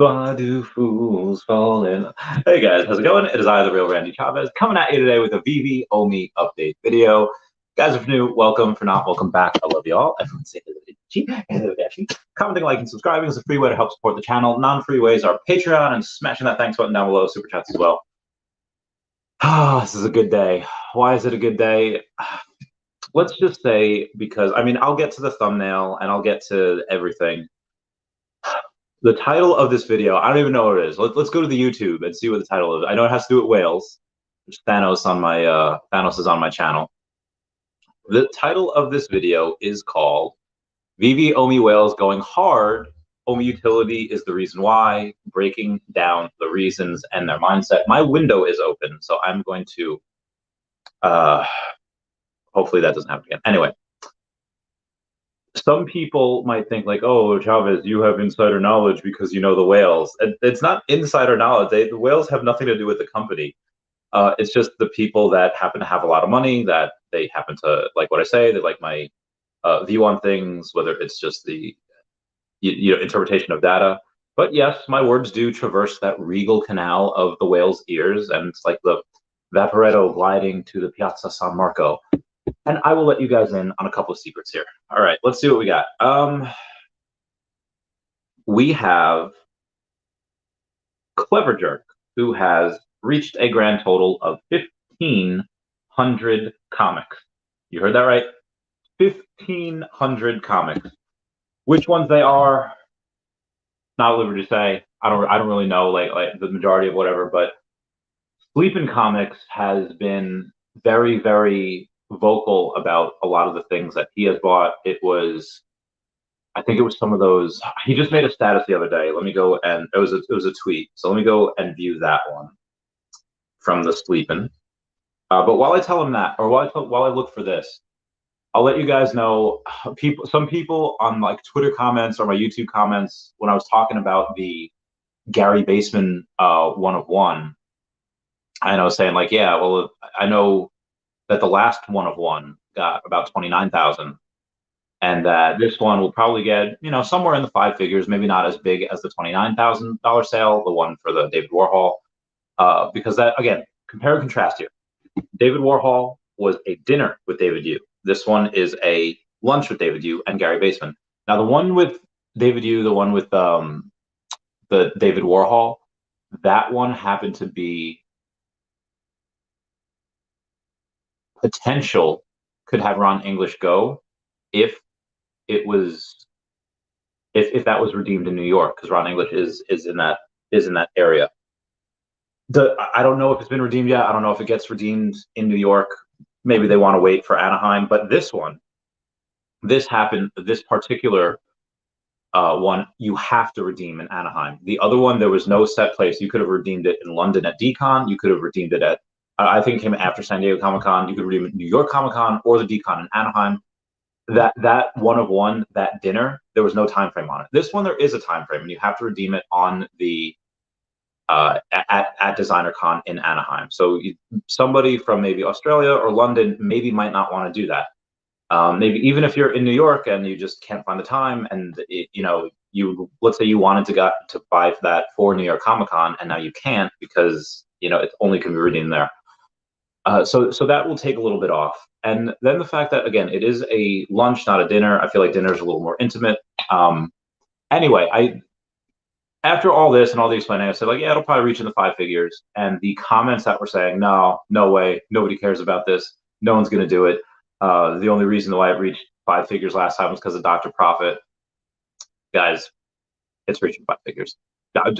Why do fools fall in? Hey guys, how's it going? It is I, the real Randy Chavez, coming at you today with a Veve OMI update video. Guys, if new, welcome. For not, welcome back. I love you all. Everyone say hello, Dashi. Commenting, liking, subscribing is a free way to help support the channel. Non-free ways are Patreon and smashing that thanks button down below, super chats as well. This is a good day. Why is it a good day? Let's just say because, I'll get to the thumbnail and I'll get to everything. The title of this video, I don't even know what it is. Let's go to the YouTube and see what the title is. I know it has to do with whales. There's Thanos on my Thanos is on my channel. The title of this video is called Veve OMI Whales Going Hard. OMI Utility is the reason why, breaking down the reasons and their mindset. My window is open, so I'm going to hopefully that doesn't happen again. Anyway, some people might think like, oh, Chavez, you have insider knowledge because you know the whales. It's not insider knowledge. The whales have nothing to do with the company. It's just the people that happen to have a lot of money, that they happen to like what I say, they like my view on things, whether it's just the interpretation of data. But yes, my words do traverse that regal canal of the whale's ears, and it's like the Vaporetto gliding to the Piazza San Marco. And I will let you guys in on a couple of secrets here. All right, let's see what we got. We have Clever Jerk, who has reached a grand total of 1,500 comics. You heard that right? 1,500 comics. Which ones they are, not at liberty to say. I don't really know like the majority of whatever, but Sleepin' Comics has been very, very vocal about a lot of the things that he has bought. I think it was some of those. He just made a status the other day. Let me go, and it was a tweet. So let me go and view that one from the Sleepin'. But while I tell him that, or while I look for this, I'll let you guys know. Some people on like Twitter comments or my YouTube comments when I was talking about the Gary Baseman 1 of 1, and I was saying like, yeah, well, I know that the last 1 of 1 got about 29,000, and that this one will probably get somewhere in the 5 figures, maybe not as big as the $29,000 sale, the one for the David Warhol, because that, again, compare and contrast here. David Warhol was a dinner with David Yu. This one is a lunch with David Yu and Gary Baseman. Now the one with David Yu, the one with the David Warhol, that one happened to be potential, could have Ron English go if it was if that was redeemed in New York, because Ron English is in that area. I don't know if it's been redeemed yet. I don't know if it gets redeemed in New York. Maybe they want to wait for Anaheim. But this particular one, you have to redeem in Anaheim. The other one, there was no set place. You could have redeemed it in London at DCon. You could have redeemed it at, I think it came after San Diego Comic-Con. You could redeem it at New York Comic-Con or the DCon in Anaheim. That 1 of 1, that dinner, there was no time frame on it. This one, there is a time frame, and you have to redeem it on the at Designer Con in Anaheim. So somebody from maybe Australia or London maybe might not want to do that. Maybe even if you're in New York and you just can't find the time, and let's say you wanted to buy that for New York Comic Con, and now you can't because it only can be redeemed there. So that will take a little bit off. And then the fact that, again, it is a lunch, not a dinner. I feel like dinner is a little more intimate. Anyway, after all this and all the explaining, I said, like, yeah, it'll probably reach in the 5 figures. And the comments that were saying, no way, nobody cares about this, no one's going to do it. The only reason why it reached 5 figures last time was because of Dr. Profit. Guys, it's reaching 5 figures.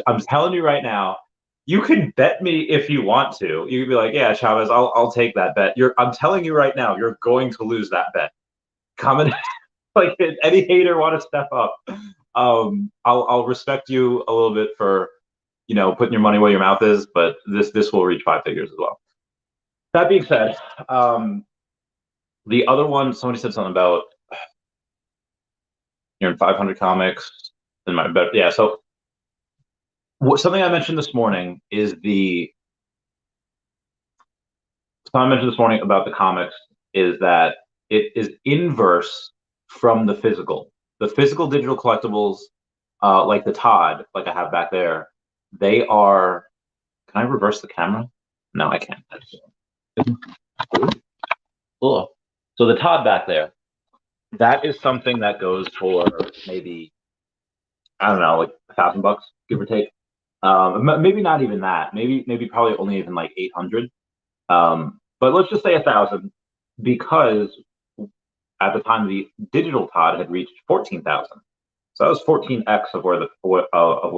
I'm telling you right now, you can bet me if you want to. You can be like, yeah, Chavez, I'll take that bet. I'm telling you right now, you're going to lose that bet. Comment, like, any hater want to step up. I'll respect you a little bit for, putting your money where your mouth is, but this will reach 5 figures as well. That being said, the other one, somebody said something about you're in 500 comics in my bet. Yeah, so something I mentioned this morning is something I mentioned this morning about the comics is that it is inverse from the physical. The physical digital collectibles like the Todd, like I have back there, they are. Can I reverse the camera? No, I can't. Cool. So the Todd back there, that is something that goes for maybe, I don't know, like $1,000, give or take. Maybe not even that. Maybe probably only even like 800. But let's just say 1,000, because at the time the digital Todd had reached 14,000. So that was 14x of where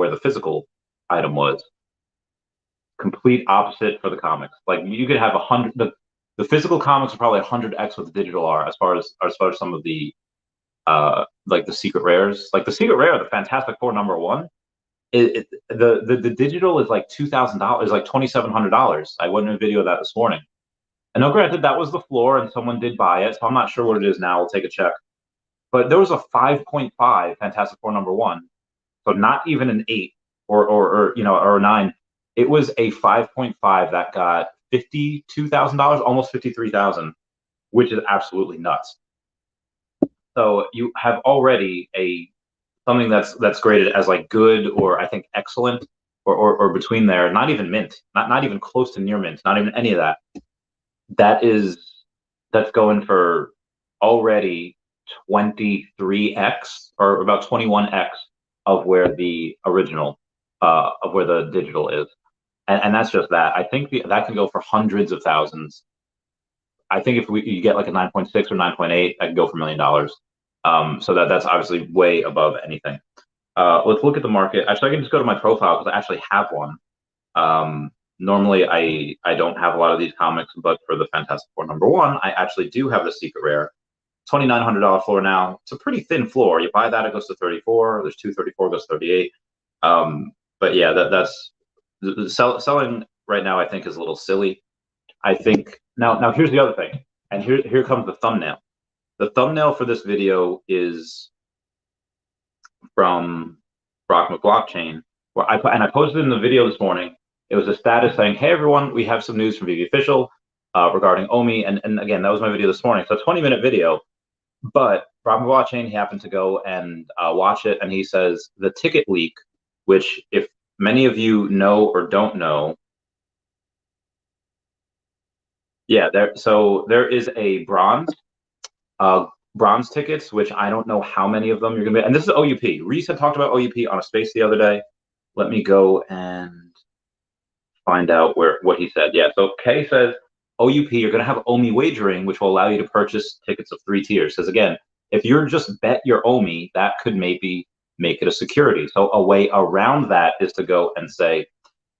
the physical item was. Complete opposite for the comics. Like you could have 100. The physical comics are probably 100x what the digital are, as far as some of the like the secret rares. Like the secret rare, the Fantastic Four #1. The digital is like $2,000, like $2,700. I went in a video of that this morning. And now, granted, that was the floor, and someone did buy it, so I'm not sure what it is now. We'll take a check. But there was a 5.5 Fantastic Four #1, so not even an 8 or or a 9. It was a 5.5 that got $52,000, almost 53,000, which is absolutely nuts. So you have already something that's graded as like good, or I think excellent, or between there. Not even mint, not even close to near mint, not even any of that. That's going for already 23x, or about 21x of where the original, of where the digital is. And that's just that. I think that can go for hundreds of thousands. I think if you get like a 9.6 or 9.8, that can go for $1 million. So that's obviously way above anything. Let's look at the market. Actually, I can just go to my profile because I actually have one. Normally, I don't have a lot of these comics, but for the Fantastic Four #1, I actually do have the secret rare. $2,900 floor now. It's a pretty thin floor. You buy that, it goes to 34. There's 234, goes to 38. But yeah, that's selling right now, I think, is a little silly. I think now here's the other thing, and here comes the thumbnail. The thumbnail for this video is from Brock McBlockchain, where I posted in the video this morning. It was a status saying, "Hey everyone, we have some news from Veve Official regarding OMI." And again, that was my video this morning. So a 20-minute video. But Brock McBlockchain, he happened to go and watch it, and he says the ticket leak, which if many of you know or don't know, yeah, there is a bronze tickets, which I don't know how many of them you're gonna be. And this is OUP. Reese had talked about OUP on a space the other day. Let me go and find out what he said. Yeah, so Kay says OUP, you're gonna have OMI wagering, which will allow you to purchase tickets of 3 tiers. Says again, if you're just bet your OMI, that could maybe make it a security. So a way around that is to go and say,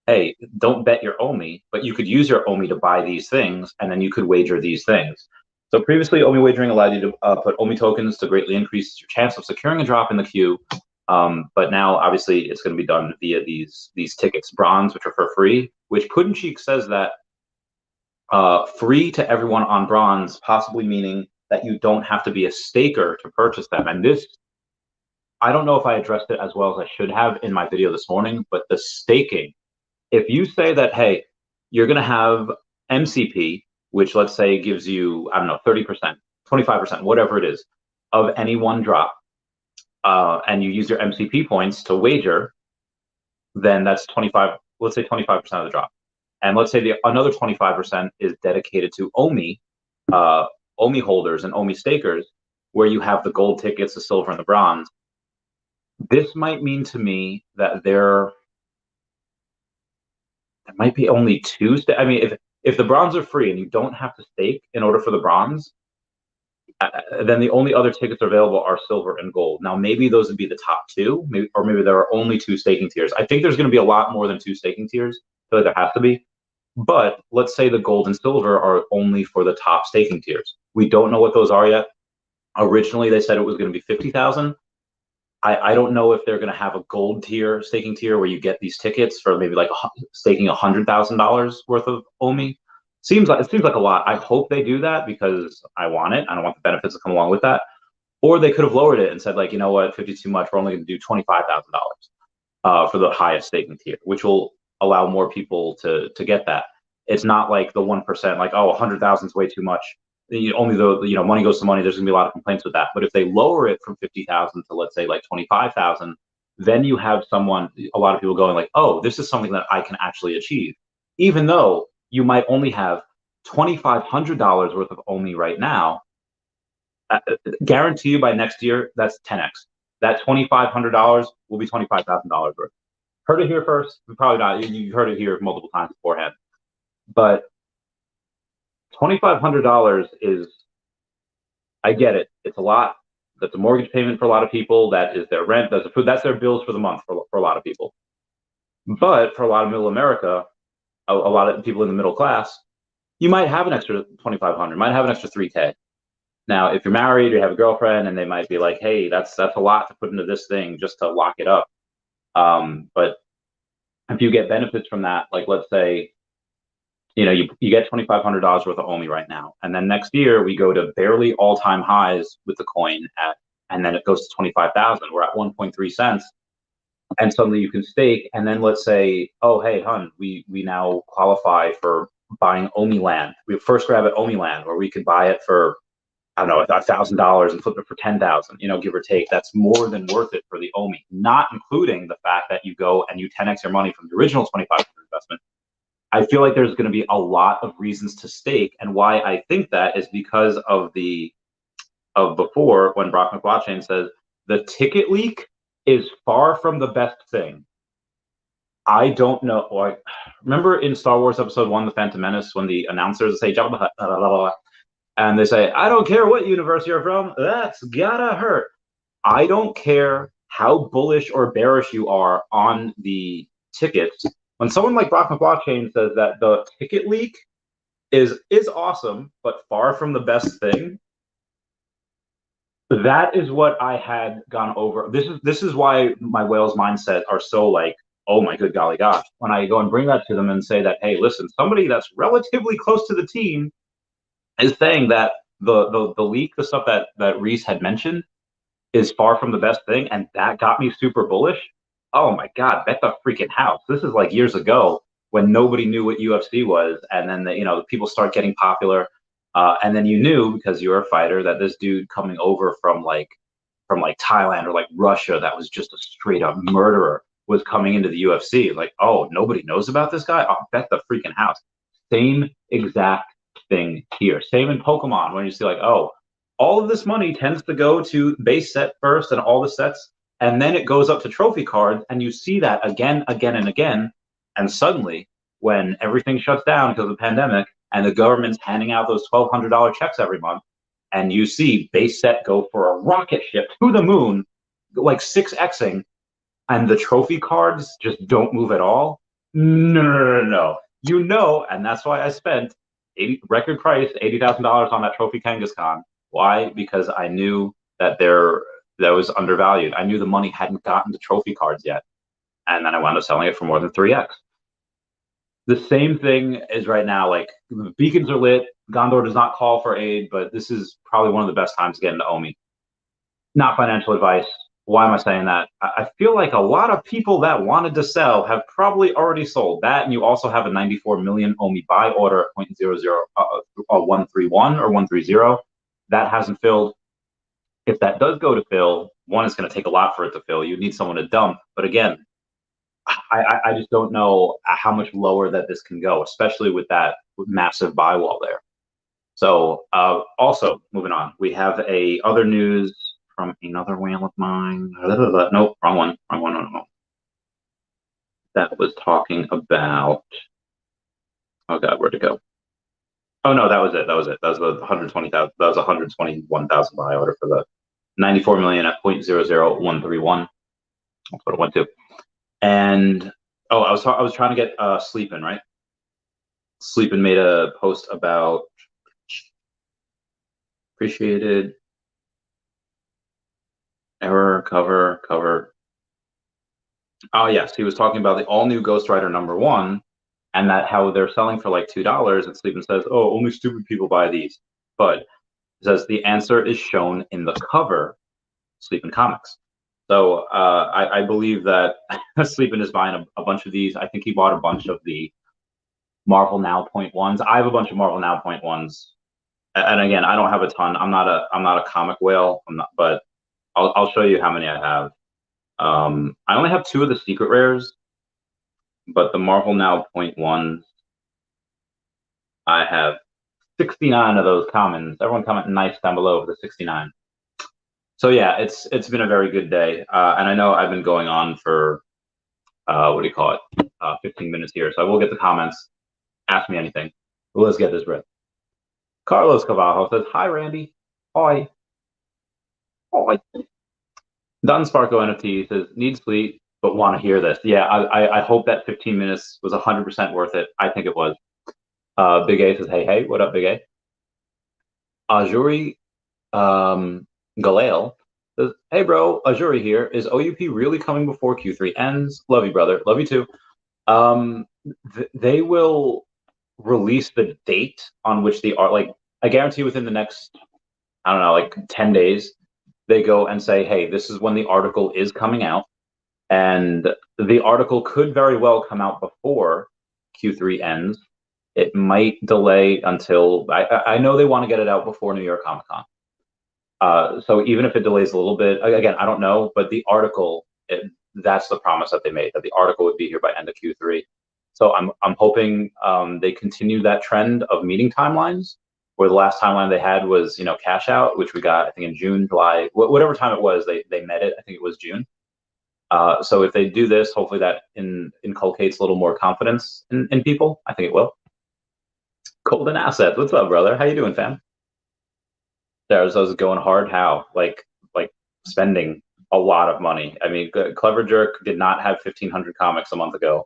hey, don't bet your OMI, but you could use your OMI to buy these things, and then you could wager these things. So previously, OMI wagering allowed you to put OMI tokens to greatly increase your chance of securing a drop in the queue. But now, obviously, it's going to be done via these tickets, bronze, which are for free. Which Puddin' Cheek says that free to everyone on bronze, possibly meaning that you don't have to be a staker to purchase them. And this, I don't know if I addressed it as well as I should have in my video this morning, but the staking. If you say that, hey, you're going to have MCP, which let's say gives you, I don't know, 30%, 25%, whatever it is, of any one drop, and you use your MCP points to wager, then that's 25, let's say 25% of the drop. And let's say another 25% is dedicated to OMI, OMI holders and OMI stakers, where you have the gold tickets, the silver, and the bronze. This might mean to me that there might be only 2. I mean, if the bronze are free and you don't have to stake in order for the bronze, then the only other tickets available are silver and gold. Now, maybe those would be the top 2, or maybe there are only 2 staking tiers. I think there's going to be a lot more than 2 staking tiers. I feel like there has to be. But let's say the gold and silver are only for the top staking tiers. We don't know what those are yet. Originally, they said it was going to be 50,000. I don't know if they're going to have a gold tier, staking tier, where you get these tickets for maybe like staking $100,000 worth of OMI. It seems like a lot. I hope they do that because I want it. I don't want the benefits to come along with that. Or they could have lowered it and said, like, you know what, 50 too much. We're only going to do $25,000 for the highest staking tier, which will allow more people to get that. It's not like the 1%, like, oh, 100,000 is way too much. Only though, money goes to money. There's gonna be a lot of complaints with that. But if they lower it from 50,000 to, let's say, like 25,000, then you have a lot of people going like, oh, this is something that I can actually achieve, even though you might only have $2,500 worth of OMI right now. Guarantee you by next year, that's 10x. That $2,500 will be $25,000 worth. Heard it here first. Probably not. You heard it here multiple times beforehand. But $2,500 is, I get it. It's a lot. That's a mortgage payment for a lot of people. That is their rent. That's food. That's their bills for the month for a lot of people. But for a lot of middle America, a lot of people in the middle class, you might have an extra 2,500. Might have an extra 3K. Now, if you're married, you have a girlfriend, and they might be like, "Hey, that's a lot to put into this thing just to lock it up." But if you get benefits from that, like let's say, you get $2,500 worth of OMI right now, and then next year we go to barely all-time highs with the coin and then it goes to 25,000. We're at 1.3 cents, and suddenly you can stake. And then let's say, oh hey, hun, we now qualify for buying OMI land. We first grab at OMI land, where we could buy it for, I don't know, $1,000 and flip it for 10,000, give or take. That's more than worth it for the OMI, not including the fact that you go and you 10x your money from the original 2,500 investment. I feel like there's going to be a lot of reasons to stake, and why I think that is because of before, when Brock McBlockchain says the ticket leak is far from the best thing. I don't know. Like, remember in Star Wars Episode 1, The Phantom Menace, when the announcers say Jabba the Hutt, blah, blah, blah, blah, and they say, I don't care what universe you're from, that's gotta hurt. I don't care how bullish or bearish you are on the tickets. When someone like Brock McBlockchain says that the ticket leak is awesome, but far from the best thing, that is what I had gone over. This is why my whales mindset are so like, oh my good golly gosh. When I go and bring that to them and say that, hey, listen, somebody that's relatively close to the team is saying that the leak, the stuff that Reese had mentioned, is far from the best thing, and that got me super bullish. Oh my God, bet the freaking house. This is like years ago when nobody knew what UFC was, and then the people start getting popular, and then you knew, because you were a fighter, that this dude coming over from Thailand or like Russia, that was just a straight up murderer, was coming into the UFC. Like, oh, nobody knows about this guy? Oh, bet the freaking house. Same exact thing here. Same in Pokemon, when you see like, oh, all of this money tends to go to base set first and all the sets, and then it goes up to trophy cards, and you see that again, and again, and suddenly, when everything shuts down because of the pandemic, and the government's handing out those $1,200 checks every month, and you see base set go for a rocket ship to the moon, like 6xing, and the trophy cards just don't move at all. No. And that's why I spent record price $80,000 on that trophy Kangaskhan. Why? Because I knew that that was undervalued. I knew the money hadn't gotten to trophy cards yet, and then I wound up selling it for more than 3x. The same thing is right now. Like, the beacons are lit. Gondor does not call for aid, but this is probably one of the best times to get into OMI. Not financial advice. Why am I saying that? I feel like a lot of people that wanted to sell have probably already sold that, and you also have a 94 million OMI buy order at 0.00131 or 130. That hasn't filled. If that does go to fill, one, it's going to take a lot for it to fill. You need someone to dump. But again, I just don't know how much lower that this can go, especially with that massive buy wall there. So also, moving on, we have other news from another whale of mine. Nope, wrong one. No. That was talking about, oh God, where'd it go? Oh no, that was it. That was the 120,000. That was 121,000 buy order for the 94 million at 0.00131. That's what it went to. And I was trying to get Sleepin', right? Sleepin' made a post about appreciated error cover. Oh yes, he was talking about the all new Ghost Rider #1, and that how they're selling for like $2. And Sleepin' says, oh, only stupid people buy these. But it says the answer is shown in the cover, Sleepin' Comics. So I believe that Sleepin' is buying a bunch of these. I think he bought a bunch of the Marvel Now .1s. I have a bunch of Marvel Now .1s, and again, I don't have a ton. I'm not a comic whale. But I'll show you how many I have. I only have 2 of the secret rares, but the Marvel Now .1s, I have 69 of those commons. Everyone comment nice down below for the 69. So yeah, it's been a very good day, and I know I've been going on for what do you call it, 15 minutes here. So I will get the comments. Ask me anything. But let's get this bread. Carlos Cavallo says, "Hi Randy, hi, hi." Don Sparko NFT says, "Needs fleet, but want to hear this." Yeah, I hope that 15 minutes was 100% worth it. I think it was. Big A says, "Hey, hey, what up, Big A?" Ajuri Galale says, "Hey, bro, Ajuri here. Is OUP really coming before Q3 ends? Love you, brother. Love you too." They will release the date on which the art, like, I guarantee within the next, I don't know, like 10 days, they go and say, hey, this is when the article is coming out. And the article could very well come out before Q3 ends. It might delay until, I know they want to get it out before New York Comic Con. So even if it delays a little bit, again, I don't know, but the article, that's the promise that they made, that the article would be here by end of Q3. So I'm hoping they continue that trend of meeting timelines, where the last timeline they had was, cash out, which we got, I think, in June, July, whatever time it was, they met it. I think it was June. So if they do this, hopefully that inculcates a little more confidence in people. I think it will. Golden Assets, what's up, brother? How you doing, fam? There's those going hard. How? Like spending a lot of money. I mean, Clever Jerk did not have 1,500 comics a month ago.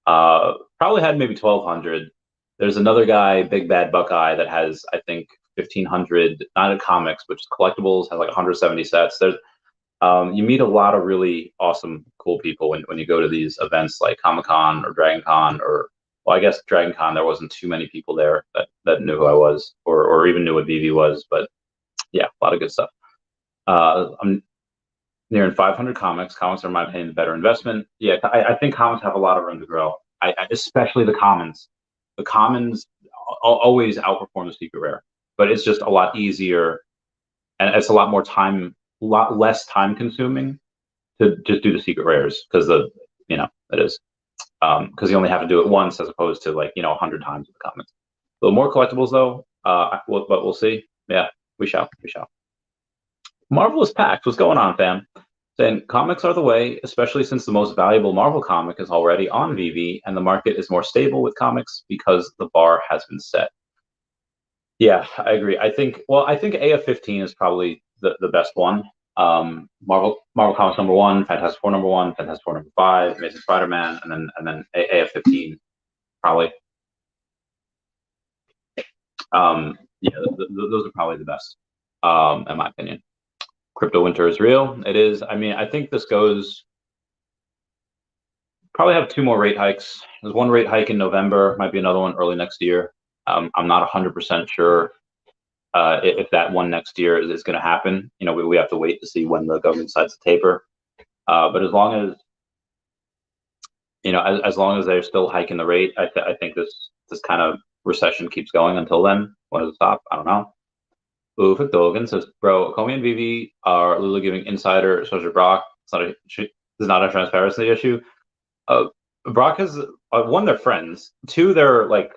Probably had maybe 1,200. There's another guy, Big Bad Buckeye, that has, I think, 1,500, not in comics, but just collectibles, has like 170 sets. There's you meet a lot of really awesome, cool people when you go to these events like Comic Con or Dragon Con, or, well, I guess Dragon Con, there wasn't too many people there that knew who I was, or even knew what Veve was, but yeah, a lot of good stuff. I'm nearing 500 comics. Comics are, in my opinion, a better investment. Yeah, I think comics have a lot of room to grow. Especially the commons. The commons always outperform the secret rare, but it's just a lot easier, and it's a lot less time consuming to just do the secret rares, because it is, because you only have to do it once as opposed to 100 times with the commons. A little more collectibles though, but we'll see. Yeah, we shall. Marvelous Packs, what's going on, fam? Saying comics are the way, especially since the most valuable Marvel comic is already on Veve, and the market is more stable with comics because the bar has been set. Yeah, I agree. I think AF15 is probably the best one. Marvel Comics #1, Fantastic Four #1, Fantastic Four #5, Amazing Spider-Man, and then AF15 probably. Yeah, those are probably the best, in my opinion. Crypto winter is real. It is. I mean, I think this goes, probably have 2 more rate hikes. There's one rate hike in November, might be another one early next year. I'm not 100% sure if that one next year is going to happen. We have to wait to see when the government decides to taper. But as long as as long as they're still hiking the rate, I think this kind of recession keeps going until then. When does it stop? I don't know. Ooh, Dogan says, bro, Comey and Veve are literally giving insider exposure to Brock. It's not a transparency issue. Brock has, one, they're friends. 2, they're like,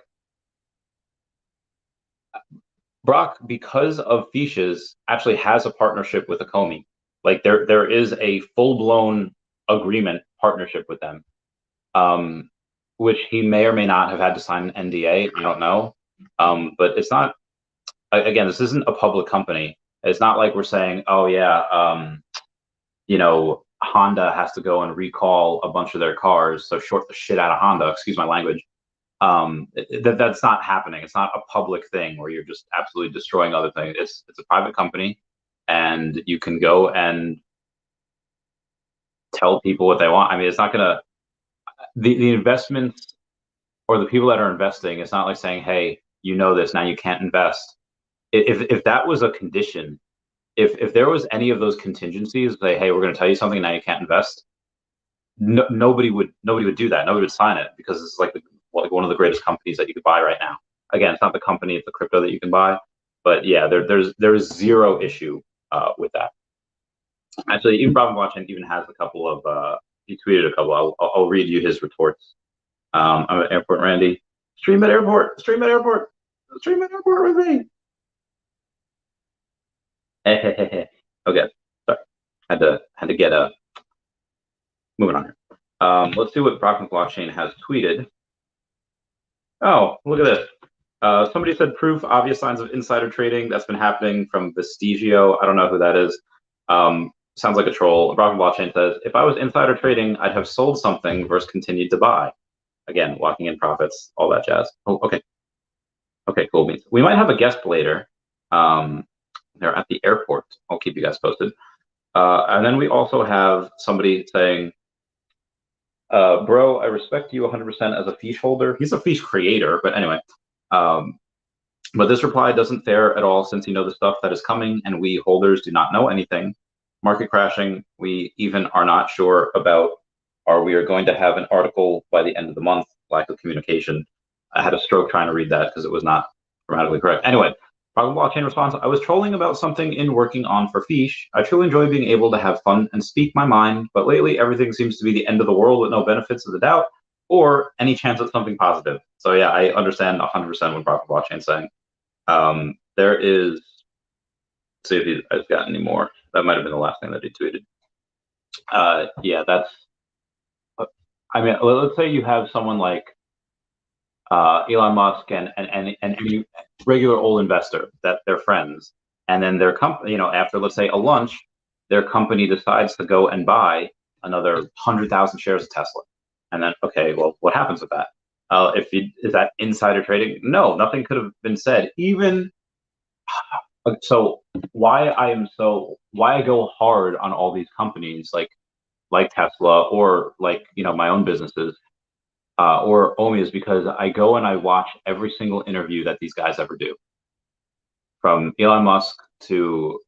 Brock, because of Feesh's, actually has a partnership with the Comey. Like there is a full-blown agreement partnership with them, which he may or may not have had to sign an NDA. I don't know, but it's not. Again, this isn't a public company. It's not like we're saying, oh yeah, Honda has to go and recall a bunch of their cars, so short the shit out of Honda. Excuse my language. That's not happening. It's not a public thing where you're just absolutely destroying other things. It's a private company, and you can go and tell people what they want. I mean, it's not gonna, the investments or the people that are investing, it's not like saying, hey, this, now you can't invest. If that was a condition, if there was any of those contingencies, say, hey, we're going to tell you something, now you can't invest, nobody would do that. Nobody would sign it, because it's like one of the greatest companies that you could buy right now. Again, it's not the company, it's the crypto that you can buy. But yeah, there's zero issue with that. Actually, even Robin Blockchain even has a couple of, he tweeted a couple. I'll read you his retorts. I'm at Airport Randy. Stream at airport, stream at airport, stream at airport with me. Okay, sorry. Had to get moving on here. Let's see what Brockman Blockchain has tweeted. Oh, look at this. Somebody said proof, obvious signs of insider trading. That's been happening from Vestigio. I don't know who that is. Sounds like a troll. Brockman Blockchain says, if I was insider trading, I'd have sold something versus continued to buy. Again, locking in profits, all that jazz. Oh, okay. Okay, cool beans. We might have a guest later. They're at the airport. I'll keep you guys posted. And then we also have somebody saying, bro, I respect you 100% as a Feesh holder. He's a Feesh creator, but anyway. But this reply doesn't fare at all since you know the stuff that is coming and we holders do not know anything. Market crashing, we even are not sure about, or we are going to have an article by the end of the month, lack of communication. I had a stroke trying to read that because it was not grammatically correct. Anyway, Problem Blockchain response, I was trolling about something in working on for Feesh. I truly enjoy being able to have fun and speak my mind, but lately everything seems to be the end of the world with no benefits of the doubt or any chance at something positive. So yeah, I understand 100% what Problem Blockchain is saying. There is, let's see if he's got any more. That might have been the last thing that he tweeted. Yeah, that's, I mean, let's say you have someone like Elon Musk and any regular old investor that they're friends, and then their company, you know, after let's say a lunch, their company decides to go and buy another 100,000 shares of Tesla, and then okay, well, what happens with that? Is that insider trading? No, nothing could have been said. Even so, why I go hard on all these companies like Tesla or like my own businesses or OMI is because I go and I watch every single interview that these guys ever do, from Elon Musk to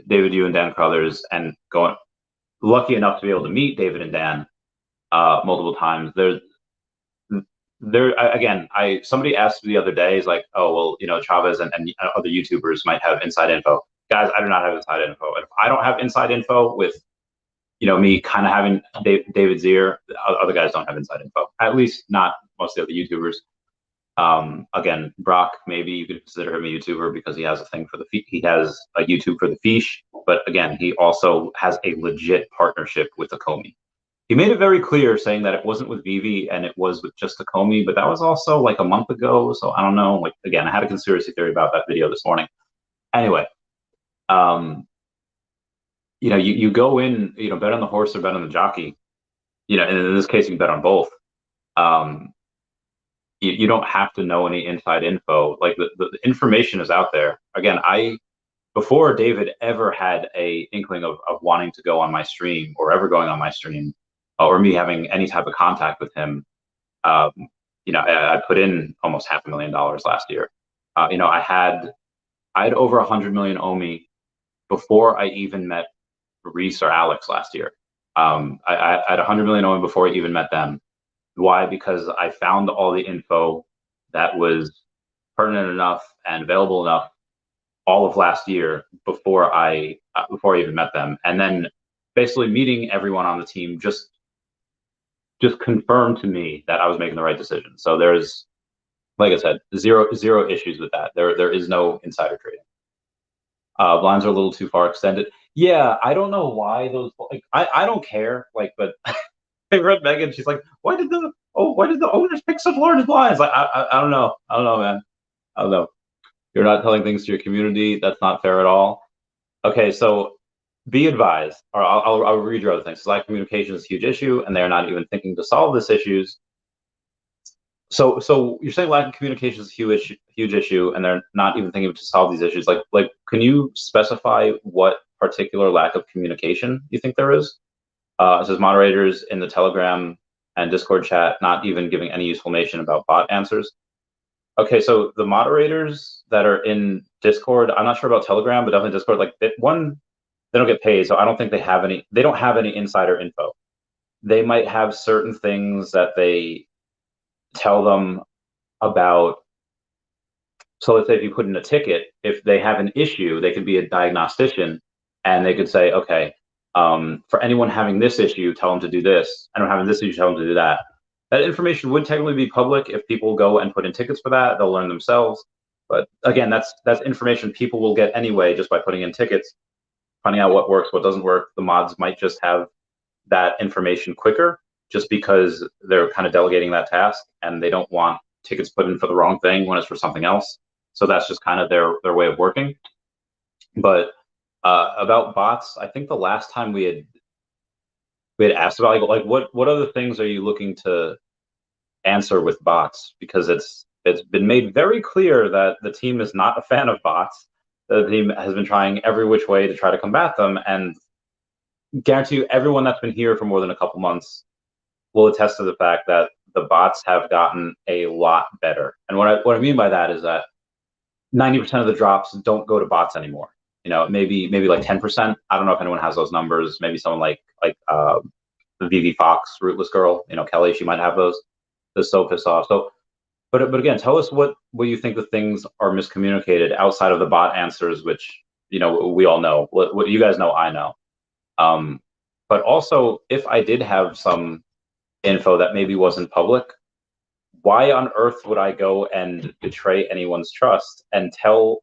David Yu and Dan Crothers, and going lucky enough to be able to meet David and Dan multiple times. Again, somebody asked me the other day, is like, oh well, Chavez and other YouTubers might have inside info. Guys, I do not have inside info. If I don't have inside info with me kind of having David's ear, other guys don't have inside info. At least not most of the other YouTubers. Again, Brock, maybe you could consider him a YouTuber because he has a thing for he has a YouTube for the Feesh. But again, he also has a legit partnership with the Comey. He made it very clear saying that it wasn't with Veve and it was with just the Comey, but that was also like a month ago. So I don't know. Like, again, I had a conspiracy theory about that video this morning. Anyway, you go in, bet on the horse or bet on the jockey, and in this case, you can bet on both. You don't have to know any inside info. Like the information is out there. Again, before David ever had a inkling of wanting to go on my stream or ever going on my stream or me having any type of contact with him, I put in almost $500,000 last year. I had over 100 million OMI before I even met Reese or Alex last year. I had 100 million OMI before I even met them. Why? Because I found all the info that was pertinent enough and available enough all of last year before I even met them, and then basically meeting everyone on the team just confirmed to me that I was making the right decision. So there's, like I said, zero issues with that. There is no insider trading. Blinds are a little too far extended. Yeah, I don't know why those. Like, I don't care. Like, but I read Megan. She's like, why did the owners pick such large blinds? Like, I don't know. I don't know, man. I don't know. You're not telling things to your community. That's not fair at all. Okay, so be advised, or I'll read your other things. Lack of communication is a huge issue, and they are not even thinking to solve this issues. So you're saying lack of communication is a huge issue, and they're not even thinking to solve these issues. Like, can you specify what particular lack of communication you think there is? It says moderators in the Telegram and Discord chat not even giving any useful information about bot answers. Okay, so the moderators that are in Discord, I'm not sure about Telegram, but definitely Discord. Like, they don't get paid, so I don't think they don't have any insider info. They might have certain things that they tell them about. So let's say if you put in a ticket, if they have an issue, they could be a diagnostician, and they could say, okay, For anyone having this issue, tell them to do this. Anyone having this issue, tell them to do that. That information would technically be public if people go and put in tickets for that. They'll learn themselves. But again, that's information people will get anyway just by putting in tickets, finding out what works, what doesn't work. The mods might just have that information quicker just because they're kind of delegating that task and they don't want tickets put in for the wrong thing when it's for something else. So that's just kind of their way of working. But about bots, I think the last time we had asked about like what other things are you looking to answer with bots, because it's been made very clear that the team is not a fan of bots. The team has been trying every which way to try to combat them, and guarantee you everyone that's been here for more than a couple months will attest to the fact that the bots have gotten a lot better. And what I mean by that is that 90% of the drops don't go to bots anymore. You know, maybe like 10%. I don't know if anyone has those numbers. Maybe someone like the Veve Fox, Rootless Girl, you know, Kelly, she might have those. They're so pissed off. So, but again, tell us what you think the things are miscommunicated outside of the bot answers, which, you know, we all know. What you guys know, I know. But also, if I did have some info that maybe wasn't public, why on earth would I go and betray anyone's trust and tell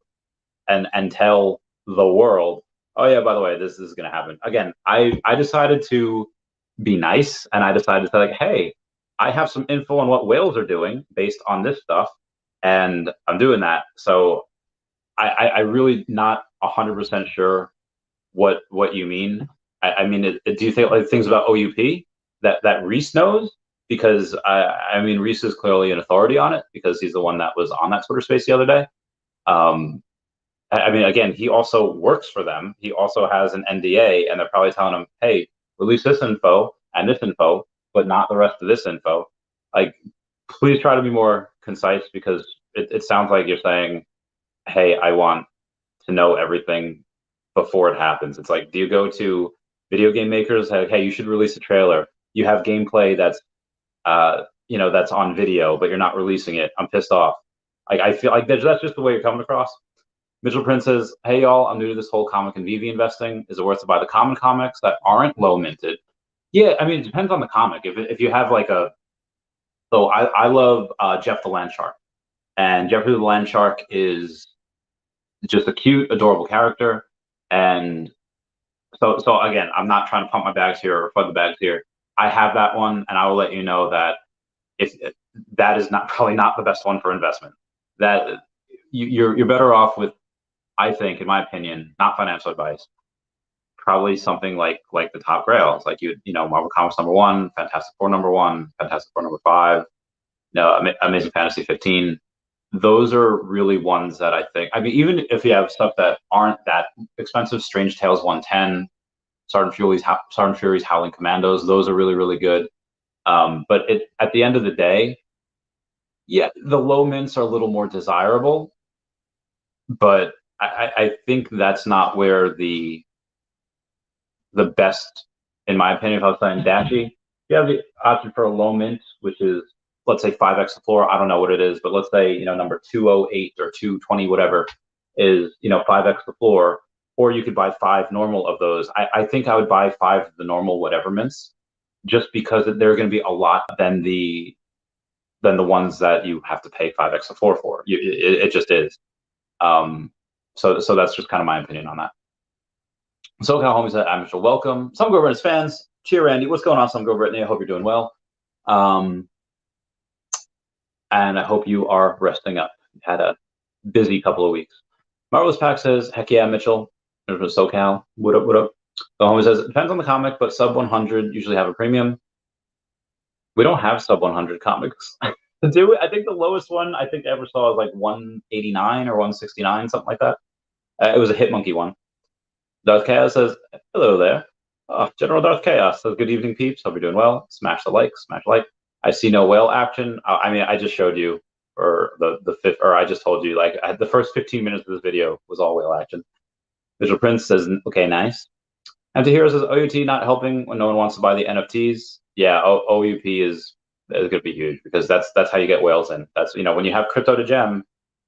the world, oh yeah, by the way, this is going to happen again? I decided to be nice, and I decided to say, like, hey, I have some info on what whales are doing based on this stuff, and I'm doing that. So I really not 100% sure what you mean. I mean, do you think like things about OUP that Reese knows? Because I mean, Reese is clearly an authority on it because he's the one that was on that Twitter space the other day. I mean, again, he also works for them. He also has an NDA, and they're probably telling him, hey, release this info and this info, but not the rest of this info. Like, please try to be more concise, because it sounds like you're saying, hey, I want to know everything before it happens. It's like, do you go to video game makers, like, hey, you should release a trailer. You have gameplay that's you know, that's on video, but you're not releasing it. I'm pissed off. I feel like that's just the way you're coming across. Mitchell Prince says, hey y'all, I'm new to this whole comic and Veve investing. Is it worth to buy the common comics that aren't low minted? Yeah, I mean, it depends on the comic. If you have like so I love Jeff the Land Shark, and Jeffrey the Land Shark is just a cute, adorable character. And so again, I'm not trying to pump my bags here or flood the bags here. I have that one, and I will let you know that if that is probably not the best one for investment. That you're better off with, I think, in my opinion, not financial advice, probably something like the top grails, like you know, Marvel Comics #1, Fantastic Four #1, Fantastic Four #5, you know, Amazing Fantasy 15. Those are really ones that I think. I mean, even if you have stuff that aren't that expensive, Strange Tales 110, Sergeant Fury's Howling Commandos, those are really, really good. But at the end of the day, yeah, the low mints are a little more desirable, but I think that's not where the best, in my opinion, if I was playing Dashi, you have the option for a low mint, which is, let's say 5x the floor. I don't know what it is, but let's say, you know, number 208 or 220, whatever, is, you know, 5x the floor. Or you could buy 5 normal of those. I think I would buy 5 of the normal whatever mints, just because they're going to be a lot than the ones that you have to pay 5x the floor for. It just is. So that's just kind of my opinion on that. SoCal Homie said, I'm Mitchell, welcome. Some Go Britney fans, cheer Andy. What's going on, Some Go Britney? I hope you're doing well. And I hope you are resting up. You had a busy couple of weeks. Marvelous Pack says, heck yeah, Mitchell. There's SoCal. What up, what up? The Homie says, it depends on the comic, but sub 100 usually have a premium. We don't have sub 100 comics. Do we? I think the lowest one I think I ever saw was like 189 or 169, something like that. It was a Hitmonkey one. Darth Chaos says, hello there. Oh, General Darth Chaos says, good evening, peeps. Hope you're doing well. Smash the like, smash like. I see no whale action. I mean, I just showed you, or the fifth, or I just told you, like, the first 15 minutes of this video was all whale action. Visual Prince says, okay, nice. Empty Hero says, OUT not helping when no one wants to buy the NFTs. Yeah, OUP is going to be huge, because that's how you get whales in. That's, you know, when you have crypto to gem,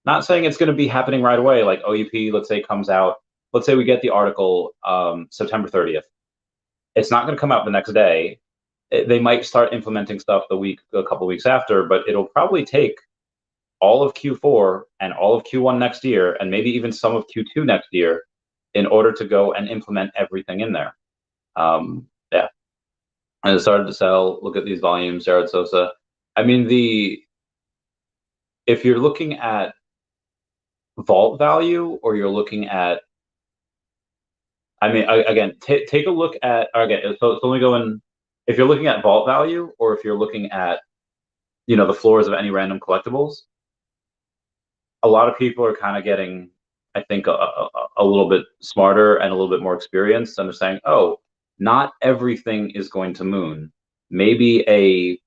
not saying it's going to be happening right away. Like OUP, let's say, comes out. Let's say we get the article September 30th. It's not going to come out the next day. They might start implementing stuff a couple weeks after, but it'll probably take all of Q4 and all of Q1 next year, and maybe even some of Q2 next year, in order to go and implement everything in there. Yeah, and it started to sell. Look at these volumes, Jared Sosa. I mean, if you're looking at vault value, or you're looking at, I mean, again, take a look at, again, so let me go in, if you're looking at vault value, or if you're looking at, the floors of any random collectibles, a lot of people are kind of getting, I think, a little bit smarter and a little bit more experienced, and they're saying, oh, not everything is going to moon. Maybe I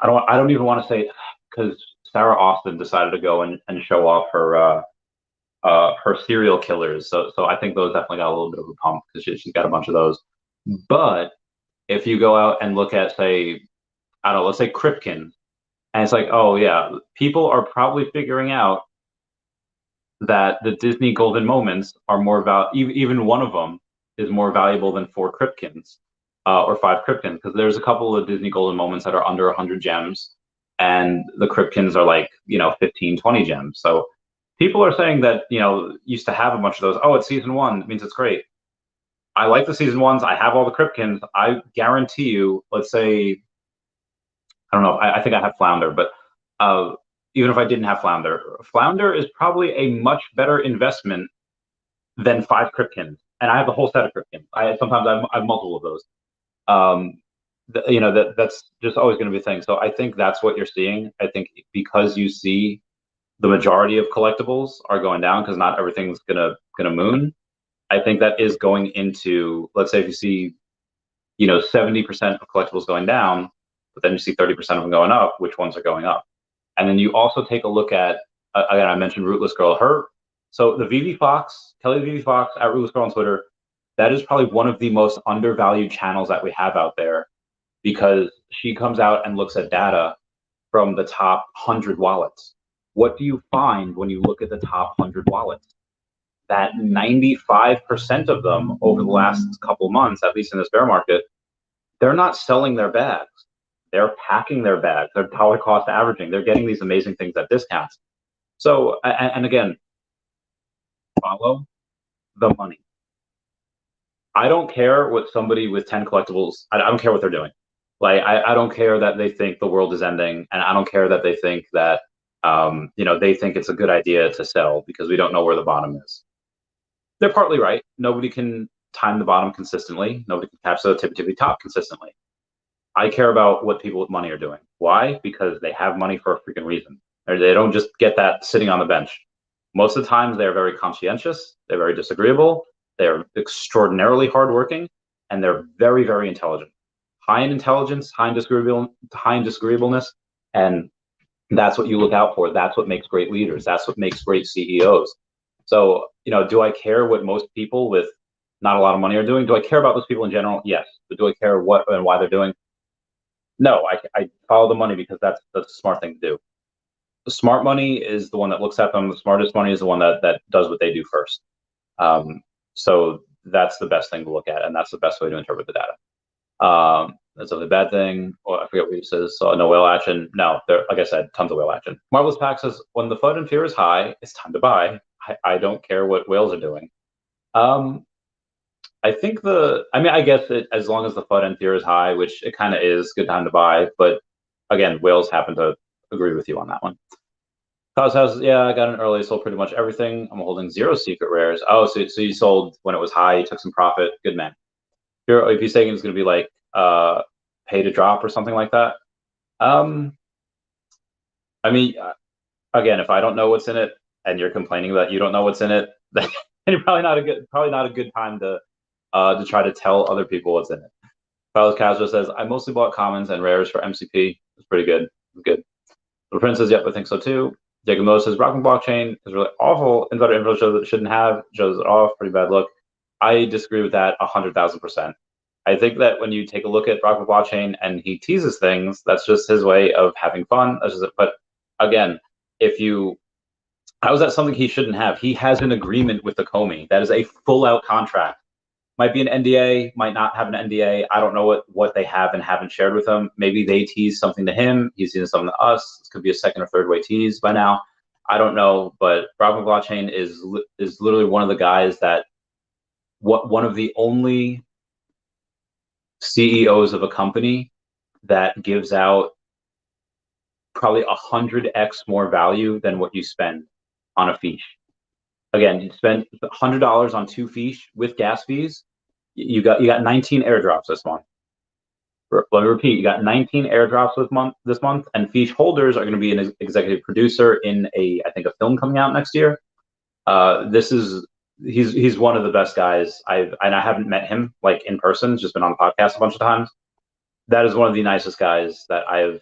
don't even want to say, because Sarah Austin decided to go and show off her serial killers. So I think those definitely got a little bit of a pump, because she's got a bunch of those. But if you go out and look at, say, I don't know, let's say Kripken, and it's like, oh yeah, people are probably figuring out that the Disney golden moments are more even one of them is more valuable than 4 Kripkens, or 5 Kripkens, because there's a couple of Disney golden moments that are under 100 gems, and the Kripkens are like, 15, 20 gems. So people are saying that, used to have a bunch of those. Oh, it's season 1, it means it's great. I like the season 1s. I have all the Kripkens. I guarantee you, let's say, I don't know, I think I have Flounder, but even if I didn't have Flounder is probably a much better investment than 5 Kripkens. And I have the whole set of Kripkens. Sometimes I have multiple of those. That's just always going to be a thing. So I think that's what you're seeing. I think because you see the majority of collectibles are going down, because not everything's gonna moon. I think that is going into, let's say if you see, 70% of collectibles going down, but then you see 30% of them going up, which ones are going up? And then you also take a look at, again, I mentioned Rootless Girl. So the Veve Fox, Kelly Veve Fox at Rootless Girl on Twitter, that is probably one of the most undervalued channels that we have out there, because she comes out and looks at data from the top 100 wallets. What do you find when you look at the top 100 wallets? That 95% of them over the last couple months, at least in this bear market, they're not selling their bags. They're packing their bags. They're dollar cost averaging. They're getting these amazing things at discounts. So, and again, follow the money. I don't care what somebody with 10 collectibles, I don't care what they're doing. Like, I don't care that they think the world is ending, and I don't care that they think that, they think it's a good idea to sell, because we don't know where the bottom is. They're partly right. Nobody can time the bottom consistently. Nobody can catch the tippy top consistently. I care about what people with money are doing. Why? Because they have money for a freaking reason. They don't just get that sitting on the bench. Most of the times, they're very conscientious. They're very disagreeable. They're extraordinarily hardworking, and they're very, very intelligent. High in intelligence, high in disagreeableness, and that's what you look out for. That's what makes great leaders. That's what makes great CEOs. So, do I care what most people with not a lot of money are doing? Do I care about those people in general? Yes. But do I care what and why they're doing? No, I follow the money, because that's a smart thing to do. The smart money is the one that looks at them. The smartest money is the one that does what they do first. So that's the best thing to look at, and that's the best way to interpret the data. That's a bad thing. Well, I forget what he says. So no whale action. No, like I said, tons of whale action. Marvelous Pack says, when the FUD and fear is high, it's time to buy. I don't care what whales are doing. I think I guess as long as the FUD and fear is high, which it kind of is, good time to buy. But again, whales happen to agree with you on that one. Cause House, yeah, I got in early, sold pretty much everything. I'm holding 0 secret rares. Oh, so you sold when it was high, you took some profit. Good man. If you're saying it's going to be like pay to drop or something like that. I mean, again, if I don't know what's in it and you're complaining that you don't know what's in it, then you're probably not a good time to try to tell other people what's in it. Carlos Castro says, I mostly bought commons and rares for MCP. It's pretty good. It's good. The Prince says, yep, I think so too. Jacob Mo says, Rocking Blockchain is really awful. Insider info shows it shouldn't have. Shows it off. Pretty bad look. I disagree with that 100,000%. I think that when you take a look at Rocking Blockchain and he teases things, that's just his way of having fun. That's just it. But again, how is that something he shouldn't have? He has an agreement with the Comey. That is a full-out contract. Might be an NDA, might not have an NDA. I don't know what they have and haven't shared with him. Maybe they tease something to him. He's teasing something to us. This could be a second or third way tease by now. I don't know, but Rob McBlockchain is literally one of the guys that one of the only CEOs of a company that gives out probably 100x more value than what you spend on a Feesh. Again, you spend $100 on 2 Feesh with gas fees. You got 19 airdrops this month. Let me repeat, you got 19 airdrops this month, and Feesh holders are going to be an executive producer in I think a film coming out next year. He's one of the best guys I haven't met him like in person, just been on the podcast a bunch of times. That is one of the nicest guys that I've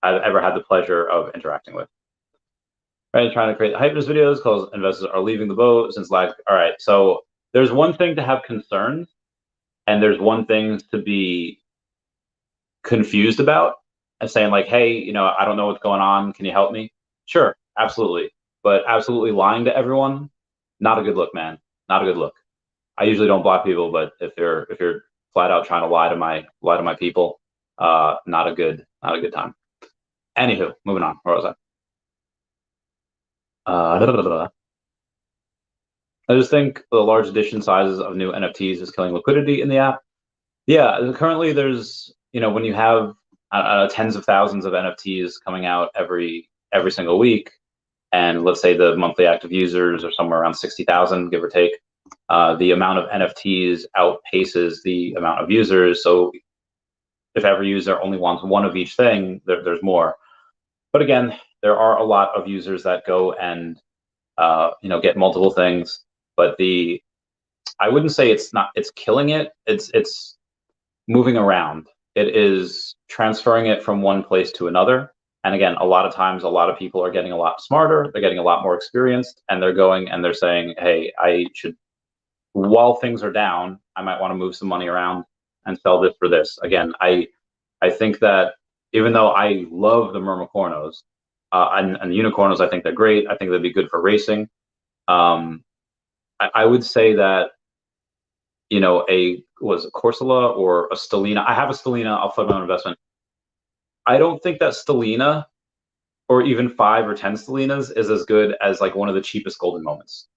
ever had the pleasure of interacting with. Right, trying to create the hypeness videos because investors are leaving the boat since all right, so there's one thing to have concerns, and there's one thing to be confused about and saying like, hey, I don't know what's going on. Can you help me? Sure, absolutely. But absolutely lying to everyone, not a good look, man. Not a good look. I usually don't block people, but if you're flat out trying to lie to my people, not a good time. Anywho, moving on. Where was I? I just think the large edition sizes of new NFTs is killing liquidity in the app. Yeah, currently there's, when you have tens of thousands of NFTs coming out every single week, and let's say the monthly active users are somewhere around 60,000, give or take, the amount of NFTs outpaces the amount of users. So if every user only wants one of each thing, there's more. But again, there are a lot of users that go and get multiple things. But I wouldn't say it's killing it. It's moving around. It is transferring it from one place to another. And again, a lot of times, a lot of people are getting a lot smarter. They're getting a lot more experienced, and they're going and they're saying, hey, while things are down, I might want to move some money around and sell this for this. Again, I think that even though I love the Mermicornos and the Unicornos, I think they're great. I think they'd be good for racing. I would say that, was a Corsola or a Stellina. I have a Stellina. I'll put my own investment. I don't think that Stellina or even 5 or 10 Stellinas is as good as like one of the cheapest golden moments,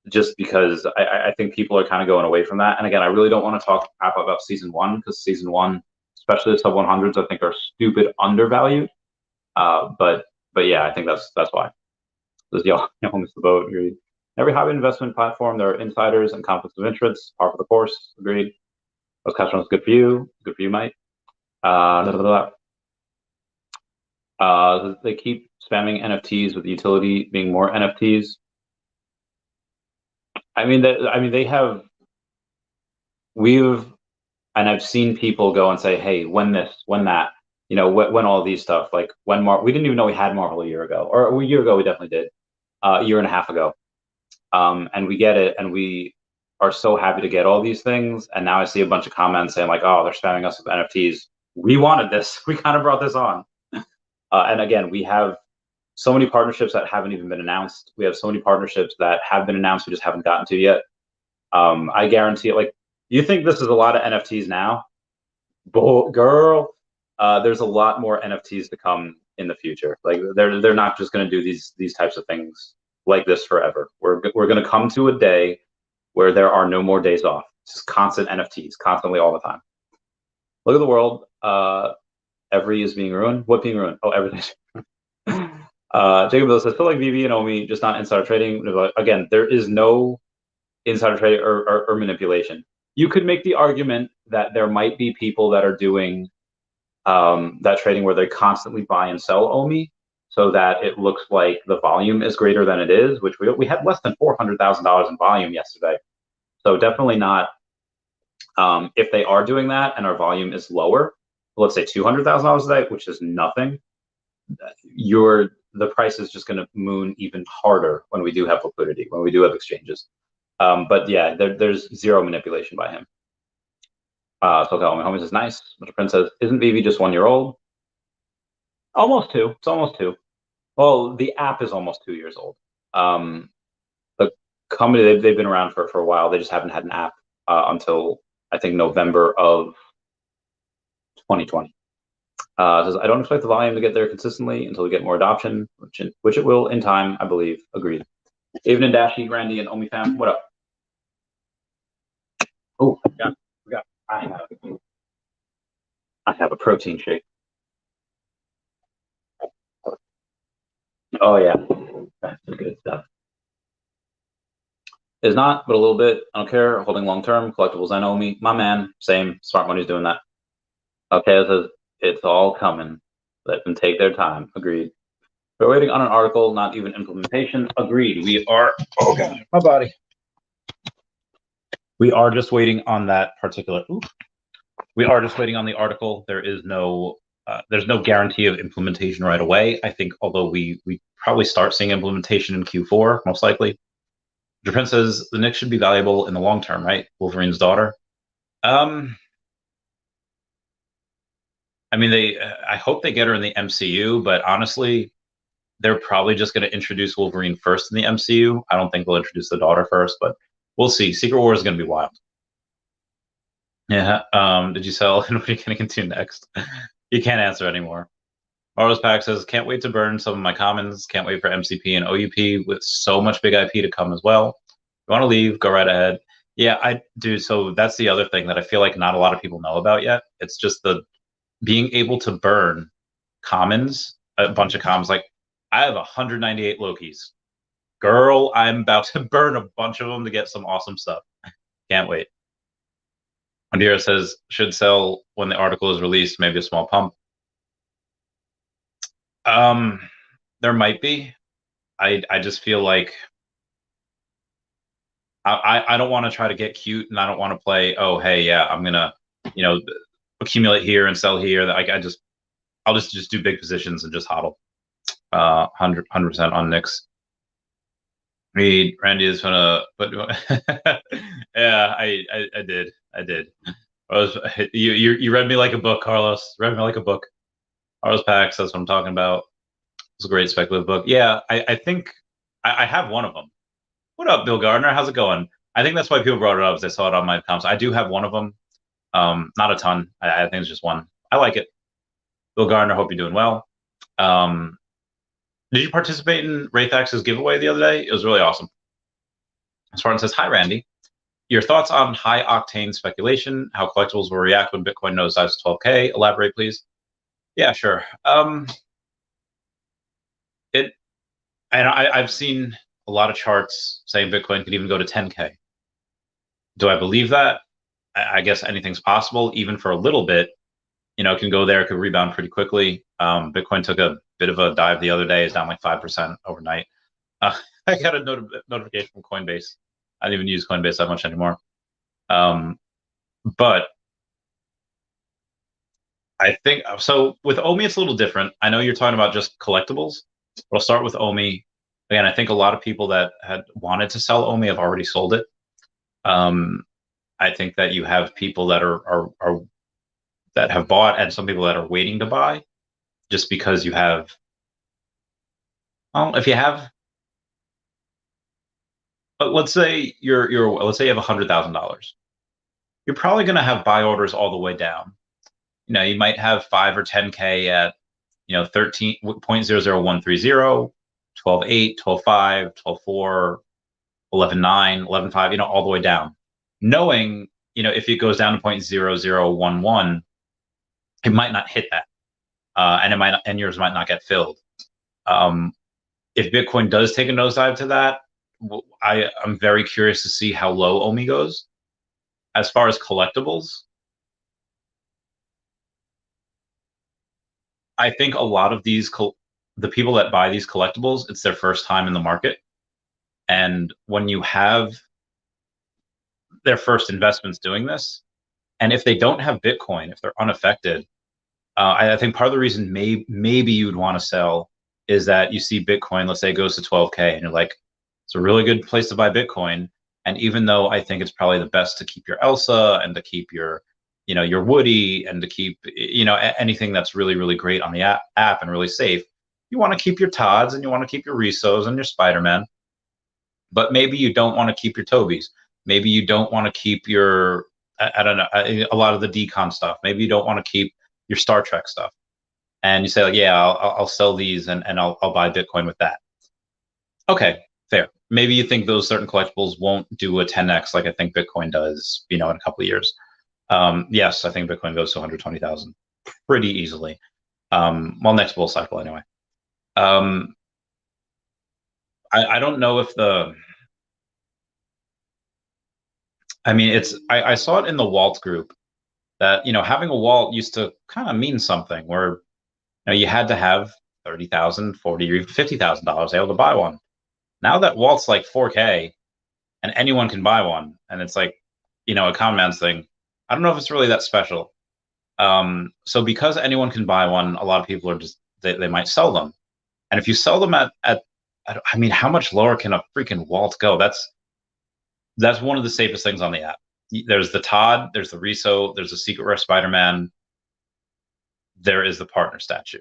just because I think people are kind of going away from that. And again, I really don't want to talk about season 1, because season 1, especially the sub 100s, I think are stupid undervalued. But yeah, I think that's why. Y'all miss the boat. Agreed. Every hobby investment platform, there are insiders and conflicts of interest. Par for the course. Agreed. Those cash runs good for you. Good for you, Mike. They keep spamming NFTs with the utility being more NFTs. They have. And I've seen people go and say, hey, when this, when that, when all these stuff, like when we didn't even know we had Marvel a year ago, or a year ago we definitely did, a year and a half ago. And we get it, and we are so happy to get all these things. And now I see a bunch of comments saying like, oh, they're spamming us with NFTs. We wanted this. We kind of brought this on. And again, we have so many partnerships that haven't even been announced. We have so many partnerships that have been announced, we just haven't gotten to yet. I guarantee it. Like, you think this is a lot of NFTs now? Girl, there's a lot more NFTs to come in the future. Like, they're not just going to do these types of things like this forever. We're going to come to a day where there are no more days off. It's just constant NFTs, constantly all the time. Look at the world. Every is being ruined. What being ruined? Oh, everything's. Jacob Bill says, feel like Veve and OMI, just not insider trading. Again, there is no insider trading or manipulation. You could make the argument that there might be people that are doing that trading where they constantly buy and sell OMI, so that it looks like the volume is greater than it is, which we had less than $400,000 in volume yesterday. So definitely not. If they are doing that and our volume is lower, let's say $200,000 a day, which is nothing, the price is just going to moon even harder when we do have liquidity, when we do have exchanges. But yeah, there's zero manipulation by him. So my homie says, nice. Mr. Prince says, isn't Veve just 1 year old? Almost 2. It's almost 2. Well, the app is almost 2 years old. The company, they've been around for a while. They just haven't had an app. until I think November of 2020. Says, I don't expect the volume to get there consistently until we get more adoption, which it will in time, I believe. Agreed. Evening, Dashi, Randy, and Omi fam. What up? Oh, I forgot. I have a protein shake. Oh yeah, that's the good stuff. Is not, but a little bit. I don't care. Holding long term collectibles. I know me, my man. Same. Smart money's doing that. Okay, it says it's all coming. Let them take their time. Agreed. We're waiting on an article, not even implementation. Agreed. We are. Oh god, my body. We are just waiting on that particular. We are just waiting on the article. There's no guarantee of implementation right away. I think, although we probably start seeing implementation in Q4, most likely. Japan says the Knicks should be valuable in the long term, right? Wolverine's daughter. I mean, I hope they get her in the MCU, but honestly, they're probably just going to introduce Wolverine first in the MCU. I don't think they'll introduce the daughter first, but we'll see. Secret War is going to be wild. Yeah. Did you sell? And what are you going to continue next? You can't answer anymore. Marlo's Pack says, can't wait to burn some of my commons. Can't wait for MCP and OUP with so much big IP to come as well. If you want to leave, go right ahead. Yeah, I do. So that's the other thing that I feel like not a lot of people know about yet. It's just the being able to burn commons, a bunch of commons. Like, I have 198 Lokis. Girl, I'm about to burn a bunch of them to get some awesome stuff. Can't wait. Andira says, should sell when the article is released, maybe a small pump. There might be. I just feel like I don't want to try to get cute, and I don't want to play, oh hey, yeah, I'm gonna, accumulate here and sell here. I'll just do big positions and just hodl. 100% on Knicks. Randy is gonna, but yeah, I did. You read me like a book, Carlos. Read me like a book. Carlos Pax, that's what I'm talking about. It's a great speculative book. Yeah, I think I have one of them. What up, Bill Gardner? How's it going? I think that's why people brought it up, because they saw it on my comps. I do have one of them. Not a ton. I think it's just one. I like it. Bill Gardner, hope you're doing well. Did you participate in Wraithax's giveaway the other day? It was really awesome. Spartan says, hi, Randy. Your thoughts on high octane speculation, how collectibles will react when Bitcoin nosedives to 12K? Elaborate, please. Yeah, sure. I've seen a lot of charts saying Bitcoin could even go to 10K. Do I believe that? I guess anything's possible, even for a little bit. It can go there, it could rebound pretty quickly. Bitcoin took a bit of a dive the other day, it's down like 5% overnight. I got a notification from Coinbase. I don't even use Coinbase that much anymore. But I think, so with OMI, it's a little different. I know you're talking about just collectibles, but I'll start with OMI. Again, I think a lot of people that had wanted to sell OMI have already sold it. I think that you have people that are that have bought, and some people that are waiting to buy, just because you have. Well, if you have, but let's say let's say you have $100,000, you're probably going to have buy orders all the way down. You might have 5 or 10K at 13.00130, 12.8, 12.5, 12.4, 11.9, 11.5, all the way down. Knowing, if it goes down to 0.0011, it might not hit that, and yours might not get filled. If Bitcoin does take a nosedive to that, I'm very curious to see how low OMI goes. As far as collectibles, I think a lot of the people that buy these collectibles, it's their first time in the market. And when you have their first investments doing this, and if they don't have Bitcoin, if they're unaffected, I think part of the reason maybe you'd want to sell is that you see Bitcoin, let's say it goes to 12K, and you're like, it's a really good place to buy Bitcoin. And even though I think it's probably the best to keep your Elsa and to keep your Woody and to keep, anything that's really, really great on the app and really safe, you want to keep your Todds and you want to keep your Risos and your Spider-Man, but maybe you don't want to keep your Tobys. Maybe you don't want to keep your, I don't know, a lot of the decon stuff. Maybe you don't want to keep your Star Trek stuff. And you say, like, yeah, I'll sell these and I'll buy Bitcoin with that. Okay, fair. Maybe you think those certain collectibles won't do a 10x like I think Bitcoin does, in a couple of years. Yes, I think Bitcoin goes to 120,000 pretty easily. Well, next bull cycle anyway. I don't know if I saw it in the Walt group that, having a Walt used to kind of mean something where, you had to have 30,000, 40, or even $50,000 able to buy one. Now that Walt's like 4K and anyone can buy one, and it's like, a common man's thing, I don't know if it's really that special. So because anyone can buy one, a lot of people are just, they might sell them. And if you sell them at how much lower can a freaking Walt go? That's one of the safest things on the app. There's the Todd, there's the Riso, there's the Secret Rare Spider-Man, there is the partner statue.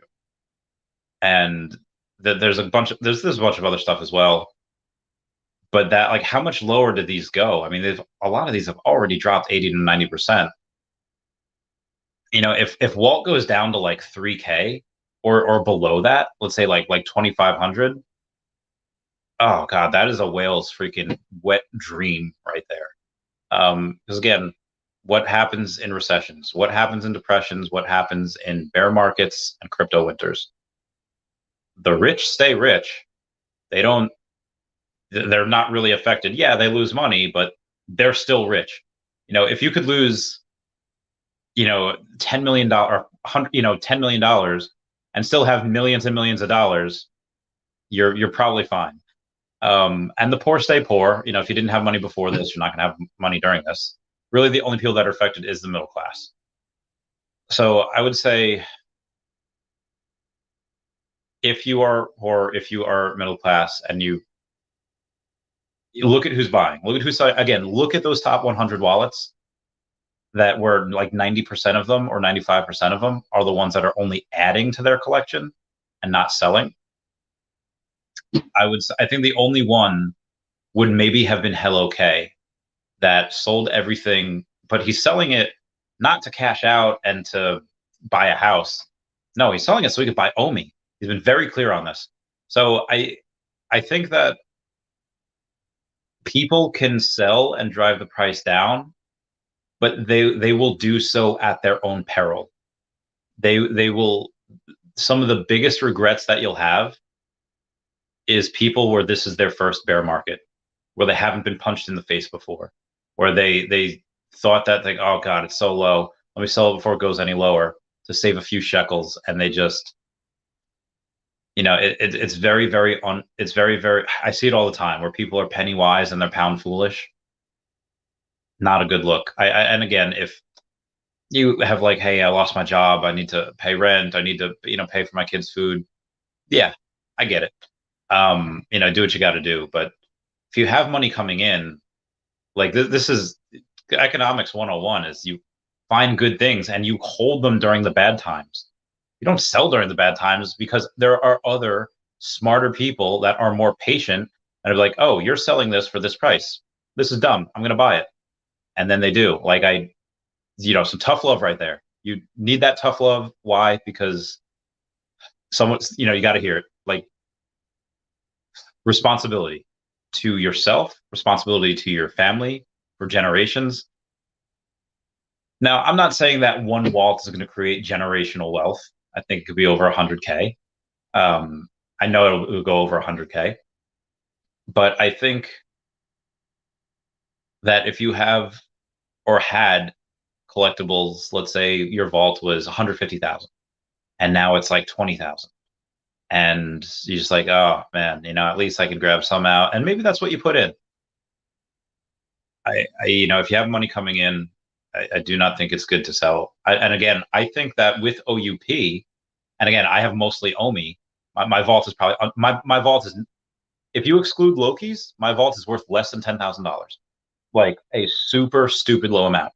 And there's a bunch of other stuff as well. But that, like, how much lower did these go? I mean, a lot of these have already dropped 80 to 90%. If Walt goes down to like 3K or below that, let's say like 2,500. Oh God, that is a whale's freaking wet dream right there. Because again, what happens in recessions? What happens in depressions? What happens in bear markets and crypto winters? The rich stay rich. They're not really affected. Yeah, they lose money, but they're still rich. If you could lose, $10 million or $10 million and still have millions and millions of dollars, you're probably fine. And the poor stay poor. If you didn't have money before this, you're not going to have money during this. Really, the only people that are affected is the middle class. So I would say, if you are poor, if you are middle class, and you look at who's buying, look at who's again, look at those top 100 wallets that were like 90% of them or 95% of them are the ones that are only adding to their collection and not selling. I think the only one would maybe have been Hello K, that sold everything, but he's selling it not to cash out and to buy a house. No, he's selling it so he could buy OMI. He's been very clear on this. So I think that people can sell and drive the price down, but they will do so at their own peril. They will. Some of the biggest regrets that you'll have is people where this is their first bear market, where they haven't been punched in the face before, where they thought that, like, oh God, it's so low, let me sell it before it goes any lower to save a few shekels, and they just, it's very, very it's very, very, I see it all the time where people are penny wise and they're pound foolish. Not a good look. And again, if you have like, hey, I lost my job, I need to pay rent, I need to, pay for my kids' food. Yeah, I get it. Do what you got to do. But if you have money coming in, like this is economics 101, is you find good things and you hold them during the bad times. You don't sell during the bad times, because there are other smarter people that are more patient and are like, oh, you're selling this for this price. This is dumb. I'm going to buy it. And then they do. Like, some tough love right there. You need that tough love. Why? Because someone's, you got to hear it. Like, responsibility to yourself, responsibility to your family for generations. Now, I'm not saying that one Walt is going to create generational wealth. I think it could be over 100K. I know it'll go over 100K. But I think that if you have or had collectibles, let's say your vault was 150,000 and now it's like 20,000. And you're just like, oh man, at least I can grab some out. And maybe that's what you put in. If you have money coming in, I do not think it's good to sell. And again, I think that with OUP, and again, I have mostly OMI. My vault is probably, my vault is, if you exclude Loki's, my vault is worth less than $10,000. Like a super stupid low amount.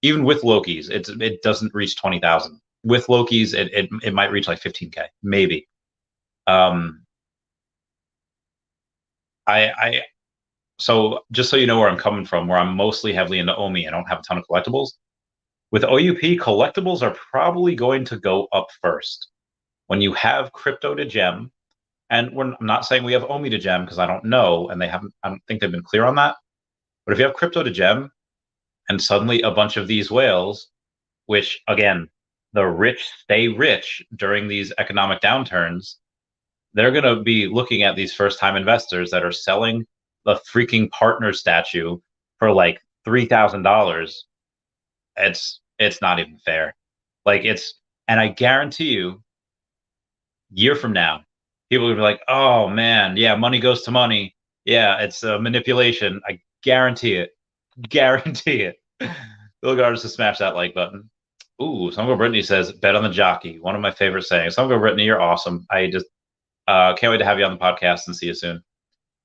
Even with Loki's, it doesn't reach 20,000. With Loki's, it might reach like 15K, maybe. So just so you know where I'm coming from, where I'm mostly heavily into OMI, I don't have a ton of collectibles. With OUP, collectibles are probably going to go up first. When you have crypto to gem, and I'm not saying we have OMI to gem because I don't know, and I don't think they've been clear on that. But if you have crypto to gem, and suddenly a bunch of these whales, which again, the rich stay rich during these economic downturns, they're going to be looking at these first time investors that are selling the freaking partner statue for like $3,000. It's not even fair. Like and I guarantee you, year from now, people will be like, "Oh man, yeah, money goes to money. Yeah, it's manipulation." I guarantee it. Guarantee it. Bill Gardner to smash that like button. Ooh, Some Girl Brittany says, "Bet on the jockey." One of my favorite sayings. Some Girl Brittany, you're awesome. I just can't wait to have you on the podcast and see you soon.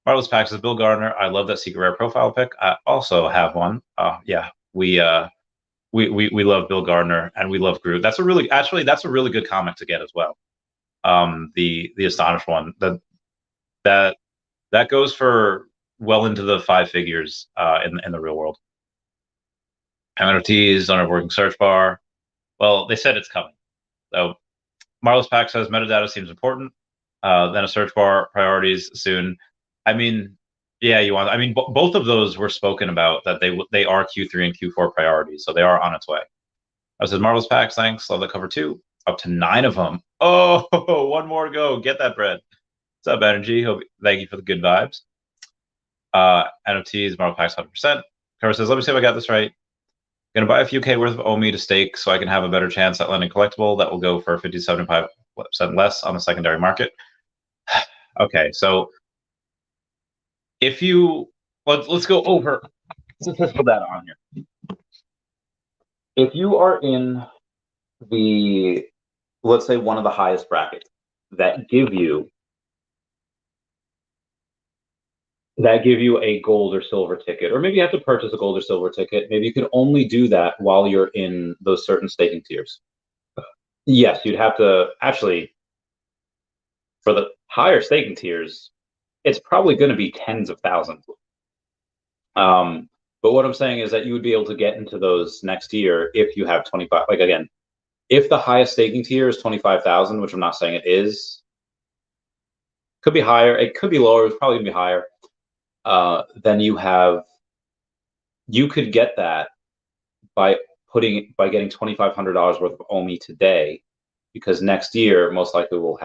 Marvelous Pack says, Bill Gardner, I love that secret rare profile pick. I also have one. Yeah, we love Bill Gardner and we love Groot. That's a really good comic to get as well. The Astonished one that goes for well into the five figures in the real world. MNFTs on a working search bar. Well, they said it's coming. So Marvelous Pack says metadata seems important. Then a search bar, priorities soon. I mean, yeah, both of those were spoken about that they are Q3 and Q4 priorities, so they are on its way. I says Marvelous Packs, thanks. Love the cover too. Up to 9 of them. Oh, one more to go. Get that bread. What's up, Energy? Thank you for the good vibes. NFTs, Marvel Packs 100%. Cover says, let me see if I got this right. Gonna buy a few K worth of OMI to stake so I can have a better chance at landing collectible that will go for 50-75% less on the secondary market. Okay, so if you let's go over. Let's put that on here. If you are in the, let's say, one of the highest brackets that give you a gold or silver ticket, or maybe you have to purchase a gold or silver ticket. Maybe you can only do that while you're in those certain staking tiers. Yes, you'd have to actually, for the higher staking tiers, it's probably going to be tens of thousands. But what I'm saying is that you would be able to get into those next year if you have 25. Like again, if the highest staking tier is 25,000, which I'm not saying it is, could be higher, it could be lower, it's probably gonna be higher. Then you could get that by getting $2,500 worth of OMI today, because next year most likely will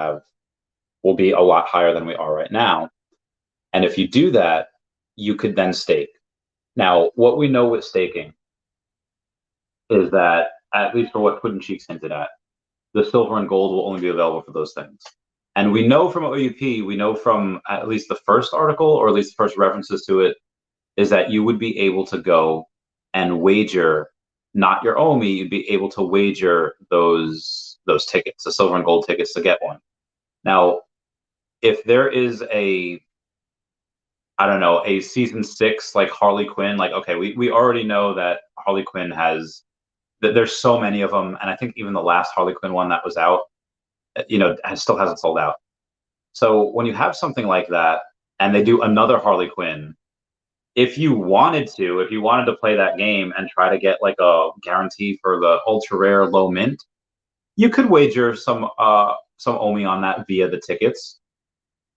be a lot higher than we are right now. And if you do that, you could then stake. Now, what we know with staking is that, at least for what Puddin' Cheeks hinted at, the silver and gold will only be available for those things. And we know from OUP, we know from at least the first article, or at least the first references to it, is that you would be able to go and wager, not your OMI, you'd be able to wager those tickets, the silver and gold tickets, to get one. Now, if there is a season 6 like Harley Quinn, like, okay, we already know that Harley Quinn there's so many of them, and I think even the last Harley Quinn one that was out, still hasn't sold out. So when you have something like that, and they do another Harley Quinn, if you wanted to play that game and try to get like a guarantee for the ultra rare low mint, you could wager some OMI on that via the tickets.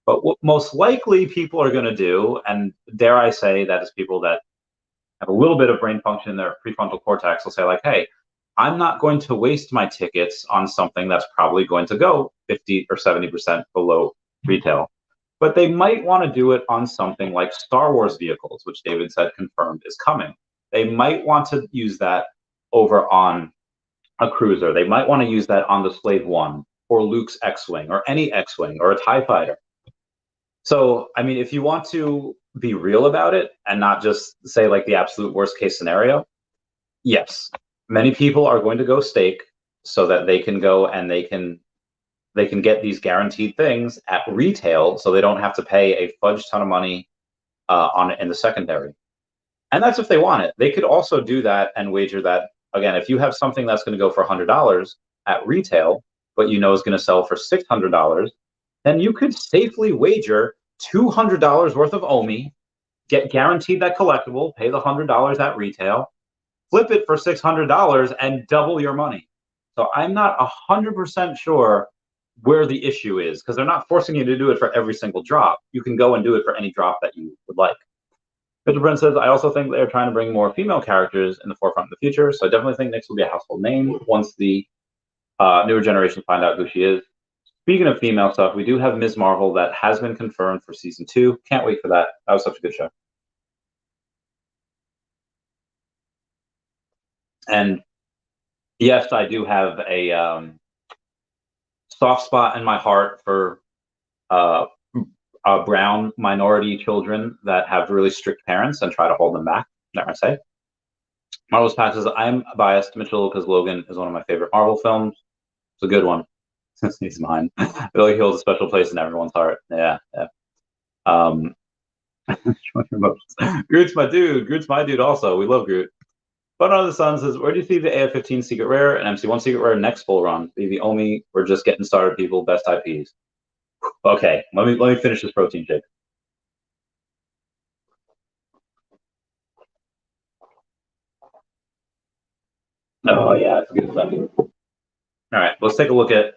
But what most likely people are going to do, and dare I say that is people that have a little bit of brain function in their prefrontal cortex, will say like, hey, I'm not going to waste my tickets on something that's probably going to go 50 or 70% below retail. But they might want to do it on something like Star Wars vehicles, which David said confirmed is coming. They might want to use that over on a cruiser. They might want to use that on the Slave One, or Luke's X-Wing, or any X-Wing, or a TIE Fighter. So, I mean, if you want to be real about it and not just say like the absolute worst case scenario, yes, many people are going to go stake so that they can go and they can get these guaranteed things at retail, so they don't have to pay a fudge ton of money on it in the secondary. And that's if they want it. They could also do that and wager that, again, if you have something that's going to go for $100 at retail, but is going to sell for $600, then you could safely wager $200 worth of OMI get guaranteed that collectible, pay the $100 at retail, flip it for $600 and double your money. So I'm not 100% sure where the issue is, because they're not forcing you to do it for every single drop. You can go and do it for any drop that you would like. Victor Brent says, I also think they're trying to bring more female characters in the forefront in the future. So I definitely think Nyx will be a household name once the newer generation find out who she is. Speaking of female stuff, we do have Ms. Marvel that has been confirmed for season 2. Can't wait for that. That was such a good show. And yes, I do have a soft spot in my heart for brown minority children that have really strict parents and try to hold them back. Never say. Marvel's Pack says, I'm biased, Mitchell, because Logan is one of my favorite Marvel films. It's a good one. He's mine. I feel like he holds a special place in everyone's heart. Yeah. Groot's my dude. Groot's my dude also. We love Groot. But on the Sun says, where do you see the AF-15 Secret Rare and MC1 Secret Rare next full run? The OMI, we're just getting started, people. Best IPs. Okay, let me finish this protein shake. Oh yeah, it's good stuff. All right, let's take a look at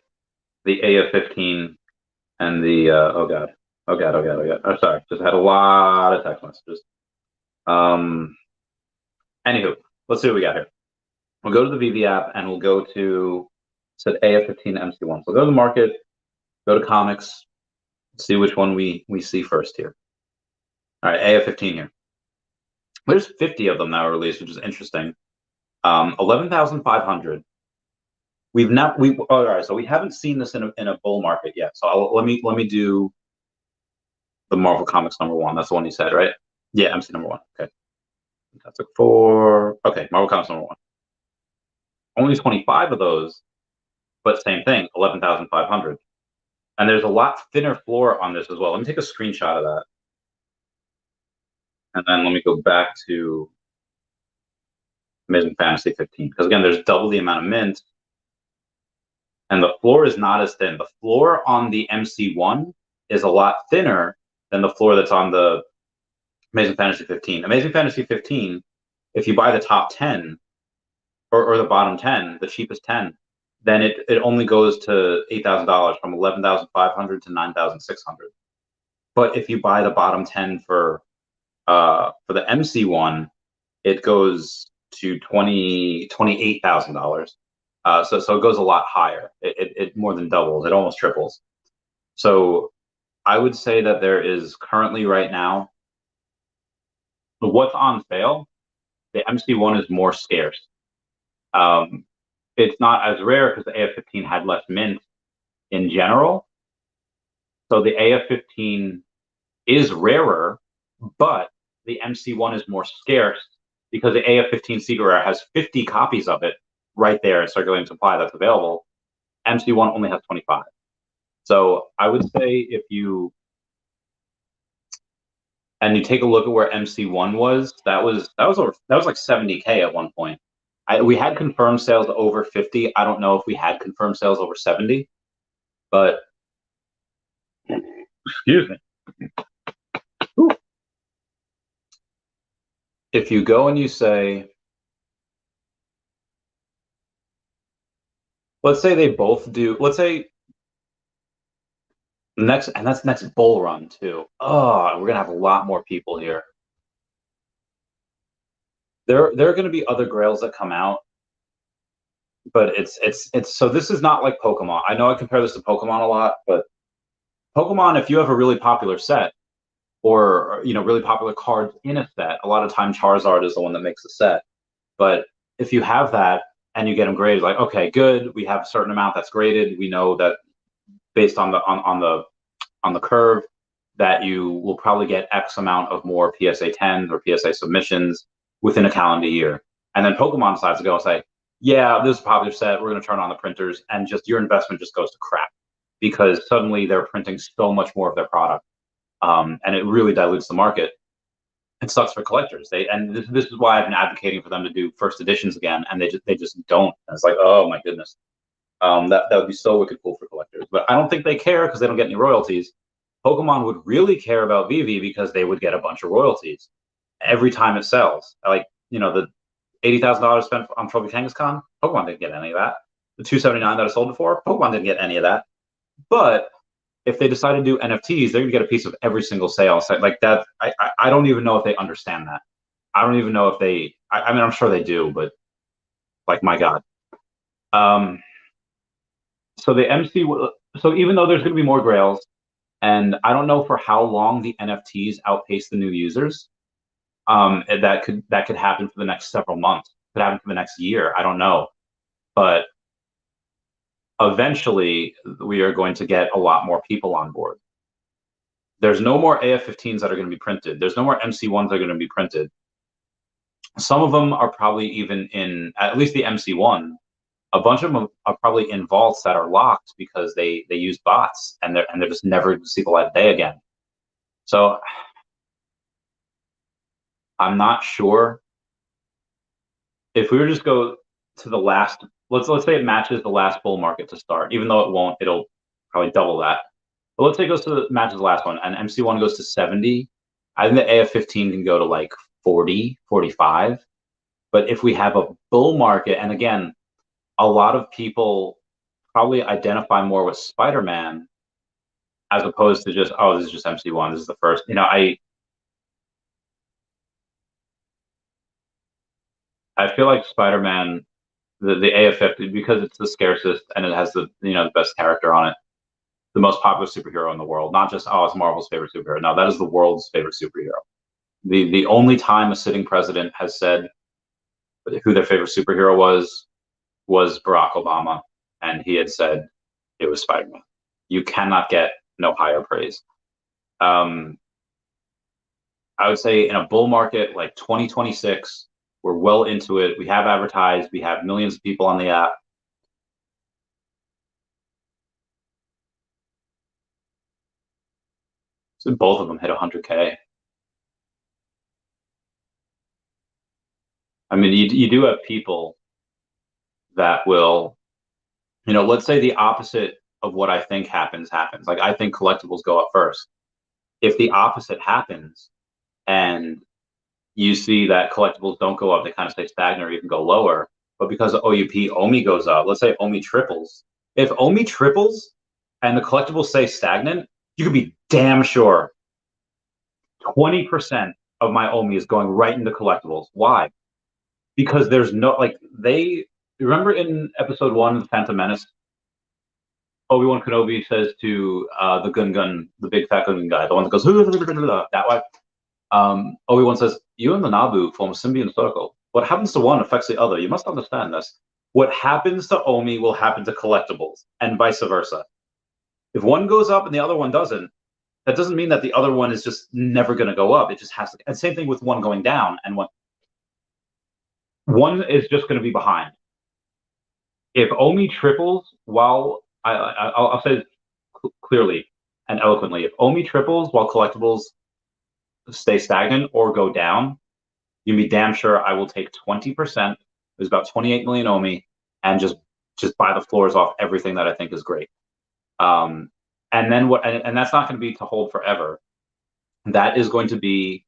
the AF-15 and the oh god. Oh, sorry, just had a lot of text messages. Anywho, let's see what we got here. We'll go to the Veve app and we'll go to said AF-15 MC1. So go to the market, go to comics, see which one we see first here. All right, AF-15 here. There's 50 of them now released, which is interesting. 11,500. All right, so we haven't seen this in a bull market yet. So let me do the Marvel Comics #1. That's the one you said, right? Yeah, MC #1. Okay. That's a 4. Okay, Marvel Comics #1. Only 25 of those, but same thing, 11,500. And there's a lot thinner floor on this as well. Let me take a screenshot of that. And then let me go back to Amazing Fantasy 15. Because again, there's double the amount of mint. And the floor is not as thin. The floor on the MC1 is a lot thinner than the floor that's on the Amazing Fantasy 15. Amazing Fantasy 15, if you buy the top 10 or the bottom 10, the cheapest 10, then it only goes to $8,000 from 11,500 to 9,600. But if you buy the bottom 10 for the MC1, it goes to $28,000. So it goes a lot higher. It more than doubles. It almost triples. So I would say that there is currently right now, what's on sale, the MC1 is more scarce. It's not as rare because the AF-15 had less mint in general. So the AF-15 is rarer, but the MC1 is more scarce because the AF-15 Secret Rare has 50 copies of it right there in circulating supply that's available. MC1 only has 25. So I would say if you take a look at where MC1 was, that was like 70K at one point. We had confirmed sales over 50. I don't know if we had confirmed sales over 70, but excuse me. Ooh. If you go and you say, let's say they both do, let's say that's next bull run too. Oh, we're gonna have a lot more people here. There are going to be other grails that come out, but it's so this is not like Pokemon. I know I compare this to Pokemon a lot, but Pokemon, if you have a really popular set or really popular cards in a set, a lot of time Charizard is the one that makes the set. But if you have that and you get them graded, like, okay, good, we have a certain amount that's graded. We know that based on the curve that you will probably get X amount of more PSA 10s or PSA submissions within a calendar year. And then Pokemon decides to go and say, yeah, this is a popular set, we're going to turn on the printers, and just your investment just goes to crap because suddenly they're printing so much more of their product, and it really dilutes the market. It sucks for collectors. This is why I've been advocating for them to do first editions again, and they just don't. And it's like, oh my goodness, that would be so wicked cool for collectors. But I don't think they care because they don't get any royalties. Pokemon would really care about Veve because they would get a bunch of royalties every time it sells. Like, the $80,000 spent on Trophy Kangaskhan, Pokemon didn't get any of that. The $279 that I sold it for, Pokemon didn't get any of that. But if they decide to do NFTs, they're gonna get a piece of every single sale. So like that, I don't even know if they understand that. I don't even know if they. I mean, I'm sure they do, but like, my God. Um, so the MC. So even though there's going to be more Grails, and I don't know for how long the NFTs outpace the new users, that could happen for the next several months. Could happen for the next year. I don't know, but eventually we are going to get a lot more people on board. There's no more AF-15s that are going to be printed. There's no more MC1s that are going to be printed. Some of them are probably even in, at least the MC1. A bunch of them are probably in vaults that are locked because they use bots, and they're just never going to see the light of day again. So I'm not sure if we were just go to the last. Let's say it matches the last bull market to start, even though it won't. It'll probably double that. But let's say it goes to matches the last one, and MC1 goes to 70. I think the AF-15 can go to like 40, 45. But if we have a bull market, and again, a lot of people probably identify more with Spider-Man as opposed to just, oh, this is just MC1. This is the first. I feel like Spider-Man, the AF-50, because it's the scarcest and it has the best character on it, the most popular superhero in the world. Not just, oh, it's Marvel's favorite superhero. No, that is the world's favorite superhero. The only time a sitting president has said who their favorite superhero was Barack Obama, and he had said it was Spider-Man. You cannot get no higher praise. I would say in a bull market like 2026, we're well into it. We have advertised. We have millions of people on the app. So both of them hit 100K. I mean, you do have people that will, let's say the opposite of what I think happens. Like, I think collectibles go up first. If the opposite happens and you see that collectibles don't go up, they kind of stay stagnant or even go lower, but because of OUP, OMI goes up. Let's say OMI triples. If OMI triples and the collectibles stay stagnant, you can be damn sure 20% of my OMI is going right into collectibles. Why? Because there's no, like, they remember in episode 1 of the Phantom Menace, Obi-Wan Kenobi says to the gun, the big fat gun guy, the one that goes that way. Obi-Wan says, "You and the Naboo form a symbiont circle. What happens to one affects the other. You must understand this. What happens to OMI will happen to collectibles, and vice versa. If one goes up and the other one doesn't, that doesn't mean that the other one is just never going to go up. It just has to. And same thing with one going down, and one is just going to be behind. If OMI triples, while I'll say it clearly and eloquently, if OMI triples while collectibles stay stagnant or go down, you can be damn sure I will take 20%. There's about 28 million OMI, and just buy the floors off everything that I think is great. And then what? And that's not going to be to hold forever. That is going to be,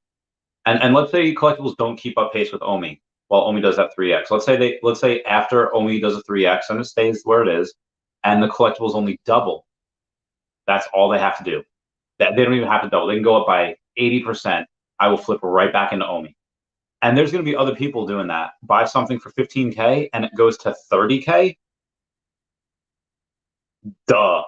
and let's say collectibles don't keep up pace with OMI, while OMI does that 3x. Let's say after OMI does a 3x and it stays where it is, and the collectibles only double. That's all they have to do. They don't even have to double. They can go up by 80%. I will flip right back into OMI. And there's going to be other people doing that. Buy something for 15K and it goes to 30K. Duh.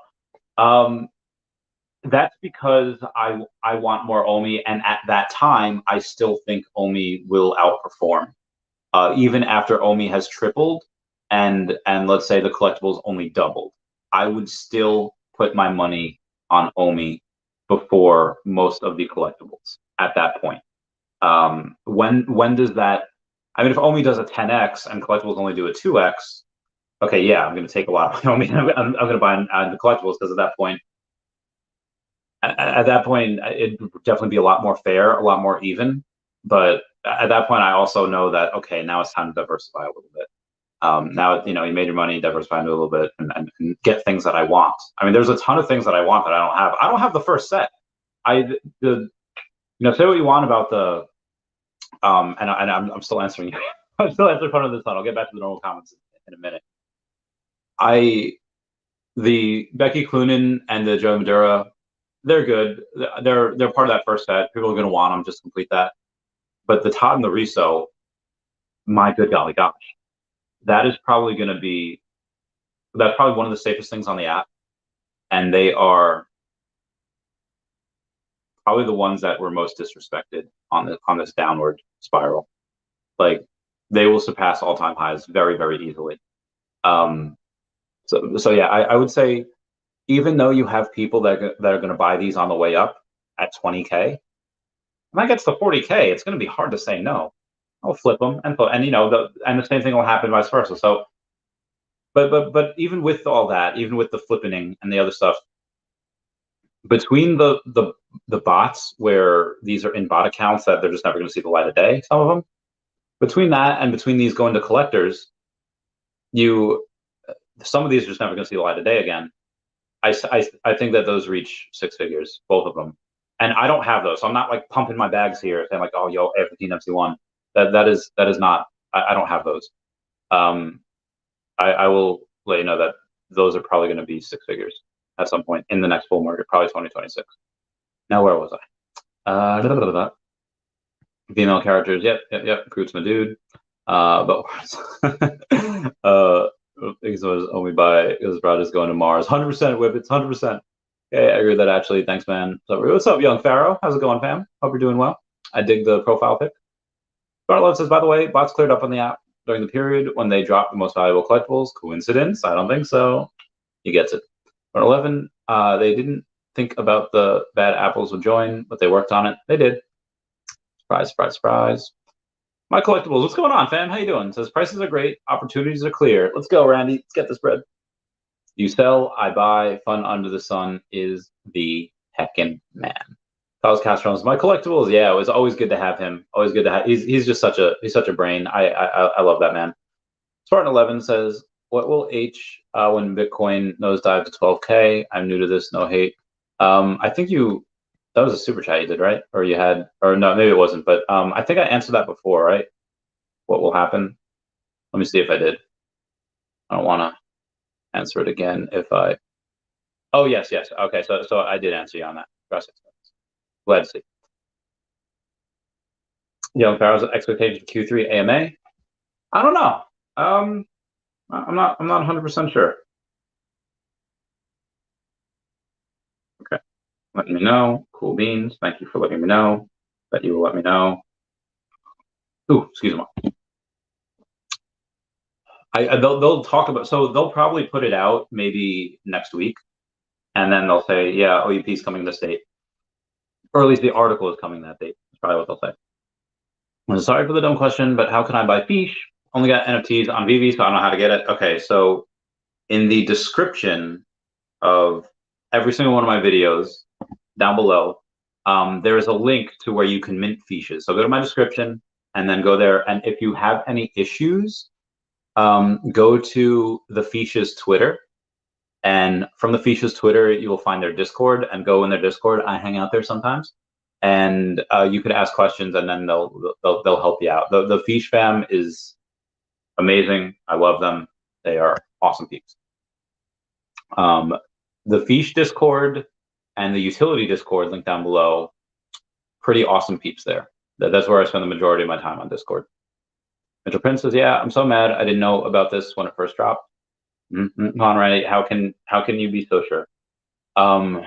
That's because I want more OMI, and at that time, I still think OMI will outperform. Even after OMI has tripled, and let's say the collectibles only doubled, I would still put my money on OMI before most of the collectibles at that point. When does that? I mean, if OMI does a 10x and collectibles only do a 2x, okay, yeah, I'm going to take a lot of my OMI. I'm going to buy the collectibles, because at that point, it would definitely be a lot more fair, a lot more even. But at that point, I also know that, okay, now it's time to diversify a little bit. Now, you made your money, diversify into a little bit, and get things that I want. I mean, there's a ton of things that I want that I don't have. I don't have the first set. say what you want about the and I'm still answering. I'm still answering part of this one. I'll get back to the normal comments in a minute. The Becky Cloonan and the Joe Madura, they're good. They're part of that first set. People are going to want them. Just complete that. But the Todd and the Riso, my good golly gosh, that's probably one of the safest things on the app, and they are probably the ones that were most disrespected on this downward spiral. Like, they will surpass all-time highs very, very easily. So yeah, I would say, even though you have people that are going to buy these on the way up at 20K, when that gets to 40K, it's going to be hard to say no. I'll flip them and the same thing will happen vice versa. So, but even with all that, even with the flippening and the other stuff, between the bots where these are in bot accounts that they're just never going to see the light of day, some of them, between that and between these going to collectors, some of these are just never going to see the light of day again. I think that those reach six figures, both of them, and I don't have those, so I'm not like pumping my bags here saying like, oh, yo, A15 MC1. That is not. I don't have those. I will let you know that those are probably going to be six figures at some point in the next bull market, probably 2026. Now, where was I? Female characters, yep. Groot's my dude. But it was only his brother's going to Mars. 100% Whippets, 100%. Okay, I agree with that actually. Thanks, man. What's up, young Pharaoh? How's it going, fam? Hope you're doing well. I dig the profile pic. Bartlett says, by the way, bots cleared up on the app during the period when they dropped the most valuable collectibles. Coincidence? I don't think so. He gets it. But 11, they didn't think about the bad apples would join, but they worked on it. They did. Surprise, surprise, surprise. My collectibles, what's going on, fam? How you doing? Says prices are great, opportunities are clear. Let's go, Randy. Let's get this bread. You sell, I buy. Fun under the sun is the heckin' man. Carlos Castro's my collectibles. Yeah, it was always good to have him. Always good to have. He's just such a brain. I love that man. Spartan 11 says, what will H when Bitcoin nosedive to 12K? I'm new to this. No hate. I think that was a super chat you did, right? Or no, maybe it wasn't, but I think I answered that before, right? What will happen? Let me see if I did. I don't want to answer it again oh, yes. Okay, so I did answer you on that. Glad to see. Young Pharaoh's expectation for Q3 AMA? I don't know. I'm not 100% sure. Okay. Letting me know. Cool beans. Thank you for letting me know. That you will let me know. Ooh, excuse me. They'll talk about, so they'll probably put it out maybe next week, and then they'll say, yeah, OUP is coming this date, or at least the article is coming that date. That's probably what they'll say. I'm sorry for the dumb question, but how can I buy Feesh? Only got NFTs on Veve, so I don't know how to get it. Okay, so in the description of every single one of my videos down below, there is a link to where you can mint Feeshes. So go to my description and then go there. And if you have any issues, go to the Feesh's Twitter, and from the Feesh's Twitter, you will find their Discord, and go in their Discord. I hang out there sometimes, and you could ask questions, and then they'll help you out. The Feesh fam is amazing. I love them. They are awesome peeps. The Feesh Discord and the utility Discord link down below, pretty awesome peeps there. That's where I spend the majority of my time on Discord. Mitchell Prince says, yeah, I'm so mad I didn't know about this when it first dropped. Conrad, how can you be so sure? So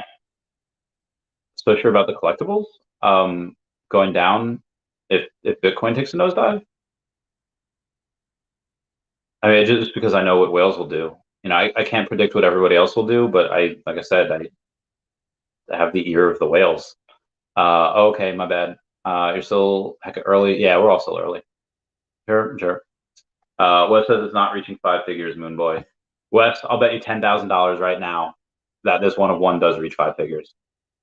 sure about the collectibles going down if Bitcoin takes a nosedive? I mean, just because I know what whales will do. I can't predict what everybody else will do, but like I said, I have the ear of the whales. Okay, my bad. You're still hecka early. Yeah, we're all still early. Sure. Wes says it's not reaching 5 figures, Moon Boy. Wes, I'll bet you $10,000 right now that this one of one does reach 5 figures.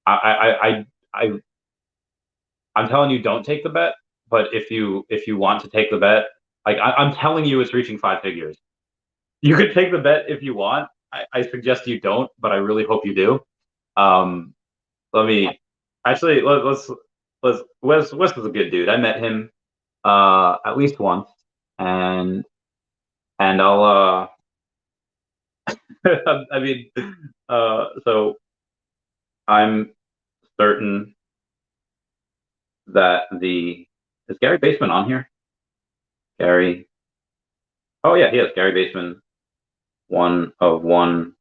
I'm telling you, don't take the bet. But if you want to take the bet, like I'm telling you, it's reaching 5 figures. You could take the bet if you want. I suggest you don't, but I really hope you do. I Actually, let's. Wes was a good dude. I met him at least once, and I'll I mean, so I'm certain that the is Gary Baseman on here? Gary. Oh yeah, he is. Gary Baseman, one of one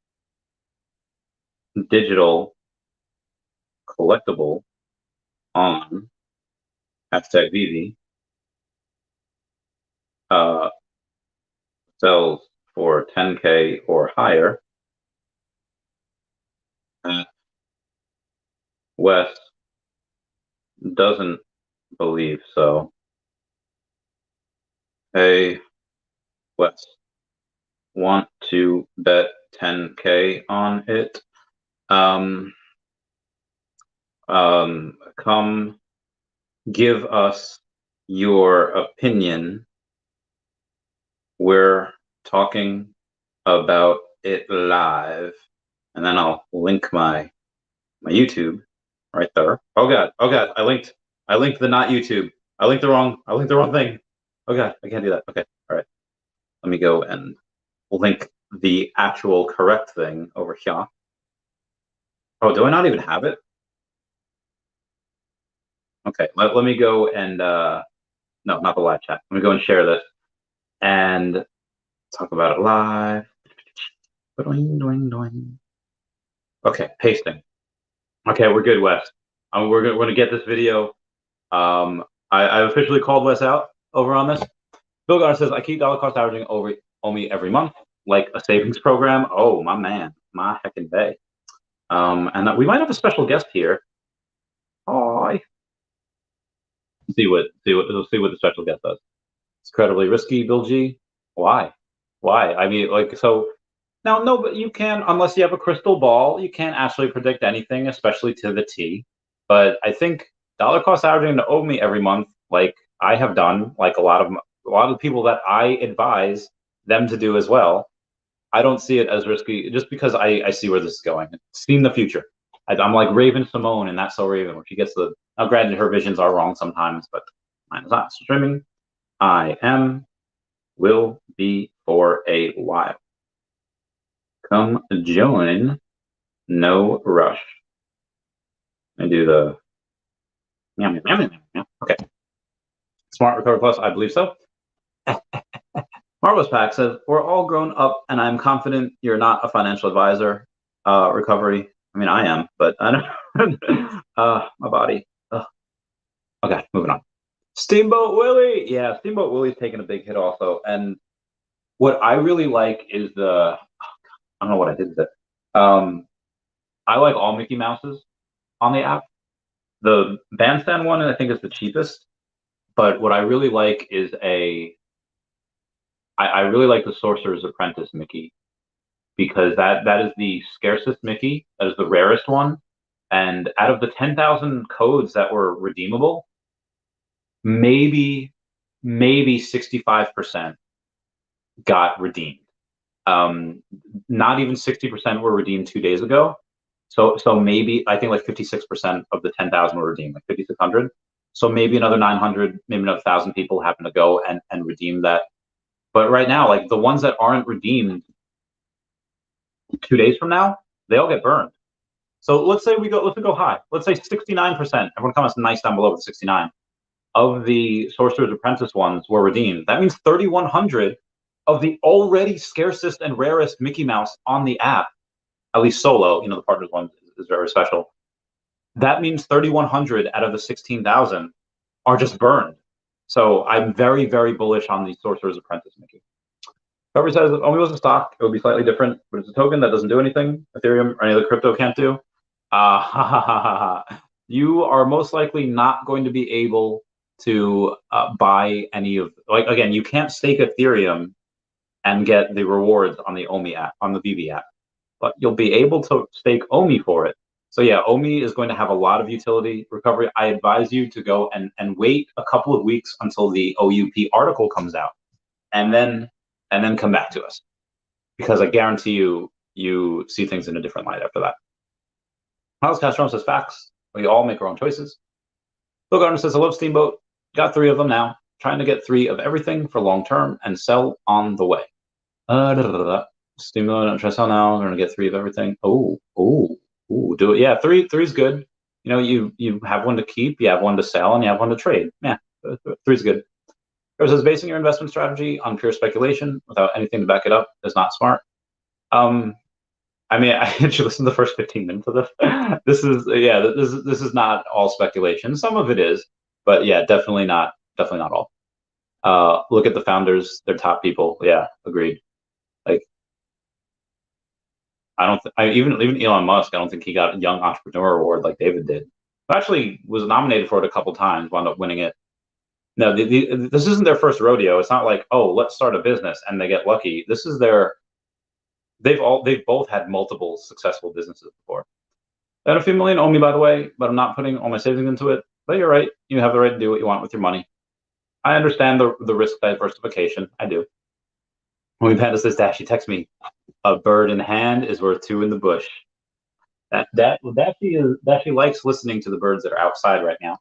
digital collectible on hashtag Veve sells for 10K or higher. Wes doesn't believe so. Hey, Wes, want to bet 10K on it? Come give us your opinion. We're talking about it live. And then I'll link my YouTube right there. Oh god, I linked the not YouTube. I linked the wrong thing. Oh god, I can't do that. Okay, all right. Let me go and link the actual correct thing over here. Oh, do I not even have it? Okay, let me go and no, not the live chat. Let me go and share this and talk about it live. Okay, pasting. Okay, we're good, Wes. We're gonna get this video. I officially called Wes out over on this. Bill Garner says I keep dollar cost averaging over OMI every month, like a savings program. Oh, my man, my heckin' bay. And we might have a special guest here. Hi. We'll see what the special guest does. It's incredibly risky, Bill G. Why? I mean, like, so now, no, but you can, unless you have a crystal ball, you can't actually predict anything, especially to the T. But I think dollar cost averaging to OMI every month, like I have done, like a lot of the people that I advise them to do as well. I don't see it as risky just because I see where this is going. Seen the future. I'm like Raven Simone and That's So Raven, where she gets the. Now, granted, her visions are wrong sometimes, but mine is not. Streaming, will be for a while. Come join. No rush. I do the. Okay. Smart Recovery Plus, I believe so. Marvelous Pack says, we're all grown up and I'm confident you're not a financial advisor. Recovery. I mean, I am, but I don't. My body. Ugh. Okay, moving on. Steamboat Willie. Yeah, Steamboat Willie's taking a big hit also. And what I really like is I don't know what I did with it. I like all Mickey Mouses on the app. The Bandstand one, I think, is the cheapest. But what I really like is I really like the Sorcerer's Apprentice Mickey, because that is the scarcest Mickey. That is the rarest one. And out of the 10,000 codes that were redeemable, maybe 65% got redeemed. Not even 60% were redeemed 2 days ago. So maybe I think like 56% of the 10,000 were redeemed, like 5,600. So maybe another 900, maybe another 1,000 people happen to go and redeem that. But right now, like the ones that aren't redeemed 2 days from now, they all get burned. So let's go high. Let's say 69%. Everyone comments nice down below with 69 of the Sorcerer's Apprentice ones were redeemed. That means 3,100 of the already scarcest and rarest Mickey Mouse on the app, at least solo, the partners one is very special. That means 3,100 out of the 16,000 are just burned. So I'm very, very bullish on the Sorcerer's Apprentice Mickey. Whoever says it only was a stock, it would be slightly different, but it's a token that doesn't do anything Ethereum or any other crypto can't do. You are most likely not going to be able to buy any of, like, again, you can't stake Ethereum and get the rewards on the OMI app, on the Veve app, but you'll be able to stake OMI for it. So yeah, OMI is going to have a lot of utility. Recovery, I advise you to go and wait a couple of weeks until the OUP article comes out, and then come back to us, because I guarantee you see things in a different light after that. Miles Castro says facts. We all make our own choices. Bill Gardner says, I love Steamboat. Got 3 of them now. Trying to get 3 of everything for long term and sell on the way. Steamboat, I'm trying to sell now. I'm going to get 3 of everything. Do it. Yeah, three is good. You know, you have one to keep, you have one to sell, and you have one to trade. Yeah, 3 is good. It says basing your investment strategy on pure speculation without anything to back it up is not smart. I mean, I should listen to the first 15 minutes of this. This is not all speculation. Some of it is, but yeah, definitely not all. Look at the founders; they're top people. Yeah, agreed. Like, I don't. Even Elon Musk. I don't think he got a Young Entrepreneur Award like David did. Actually, was nominated for it a couple times, wound up winning it. No, this isn't their first rodeo. It's not like, oh, let's start a business and they get lucky. This is their. They've both had multiple successful businesses before. I had a few million OMI, by the way, but I'm not putting all my savings into it. But you're right. You have the right to do what you want with your money. I understand the risk diversification. I do. When we've had this Dashi text me, a bird in hand is worth 2 in the bush. Dashi likes listening to the birds that are outside right now.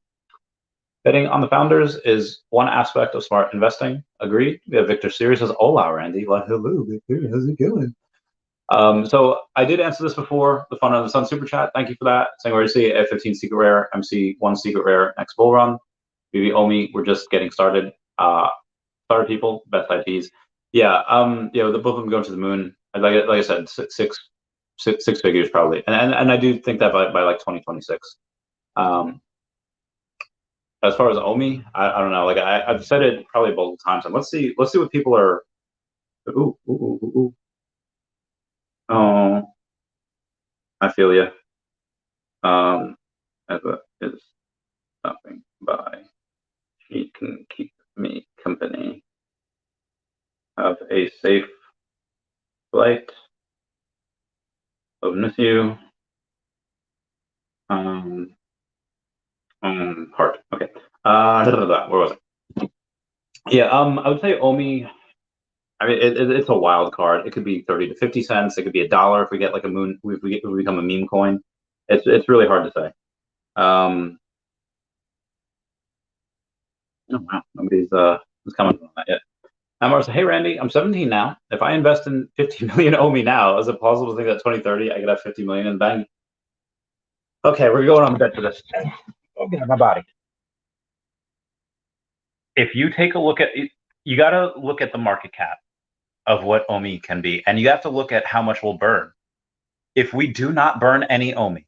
Betting on the founders is one aspect of smart investing. Agreed. We have Victor Series says, "Hola, Randy." Like, hello, Victor. How's it going? So I did answer this before. The Fun of the Sun super chat. Thank you for that. Saying where you see F15 secret rare, MC 1 secret rare next bull run. Veve OMI, we're just getting started. Starter people, best IPs. Yeah. The both of them going to the moon. Like I said, six figures probably, and I do think that by like 2026. As far as OMI, I don't know. Like I've said it probably multiple times, and let's see what people are. Ooh. Oh, I feel you. Eva is stopping by. She can keep me company. Have a safe flight. Love miss you. Heart. Okay. Where was it? Yeah. I would say OMI. I mean, it's a wild card. It could be 30 to 50 cents. It could be $1 if we get like a moon. If we become a meme coin. It's really hard to say. Oh wow, nobody's commented on that yet. Amar said, "Hey Randy, I'm 17 now. If I invest in 50 million OMI now, is it possible to think that 2030 I could have 50 million in the bank?" Okay, we're going on the bet for this. Okay, my body. If you take a look at it, you got to look at the market cap of what OMI can be, and you have to look at how much we'll burn. If we do not burn any OMI,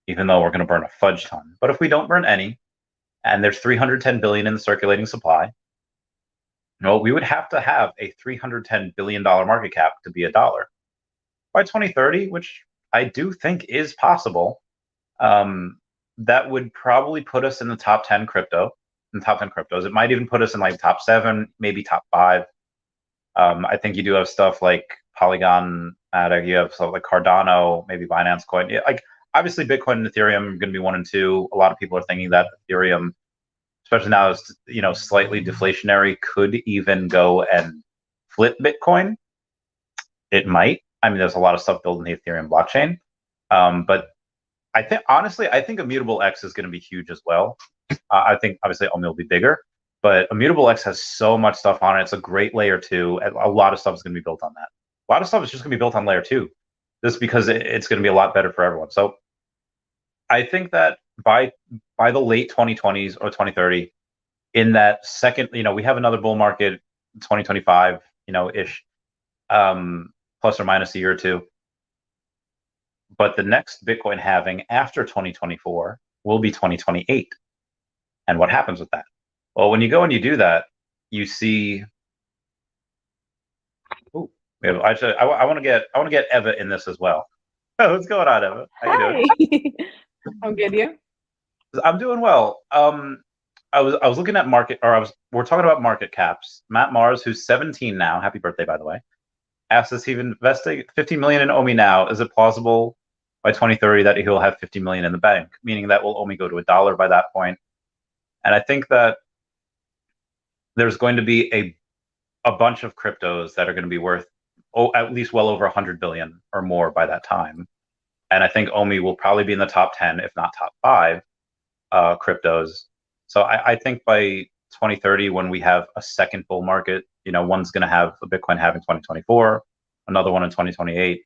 even though we're going to burn a fudge ton, but if we don't burn any, and there's 310 billion in the circulating supply, no, we would have to have a $310 billion market cap to be $1 by 2030, which I do think is possible. That would probably put us in the top 10 cryptos. It might even put us in like top 7, maybe top 5. I think you do have stuff like Polygon, you have stuff like Cardano, maybe Binance Coin. Yeah, like obviously Bitcoin and Ethereum are going to be 1 and 2. A lot of people are thinking that Ethereum, especially now, is slightly deflationary, could even go and flip Bitcoin. It might. I mean, there's a lot of stuff built in the Ethereum blockchain, but I think Immutable X is going to be huge as well. I think obviously OMI will be bigger, but Immutable X has so much stuff on it. It's a great layer 2. A lot of stuff is going to be built on that. A lot of stuff is just going to be built on layer 2, just because it's going to be a lot better for everyone. So I think that by the late 2020s or 2030, in that second, we have another bull market, 2025, ish, plus or minus a year or two. But the next Bitcoin halving after 2024 will be 2028. And what happens with that? Well, when you go and you do that, you see. Ooh, I want to get Eva in this as well. Oh, what's going on, Eva? How you doing? I'm good. You? I'm doing well. I was looking at we're talking about market caps. Matt Mars, who's 17 now, happy birthday by the way, asked us, he's investing 50 million in OMI now. Is it plausible by 2030 that he'll have 50 million in the bank? Meaning that will OMI go to $1 by that point. And I think that there's going to be a bunch of cryptos that are going to be worth at least well over 100 billion or more by that time. and I think OMI will probably be in the top 10, if not top 5, cryptos. So I think by 2030, when we have a second bull market, one's going to have a Bitcoin halving 2024, another one in 2028.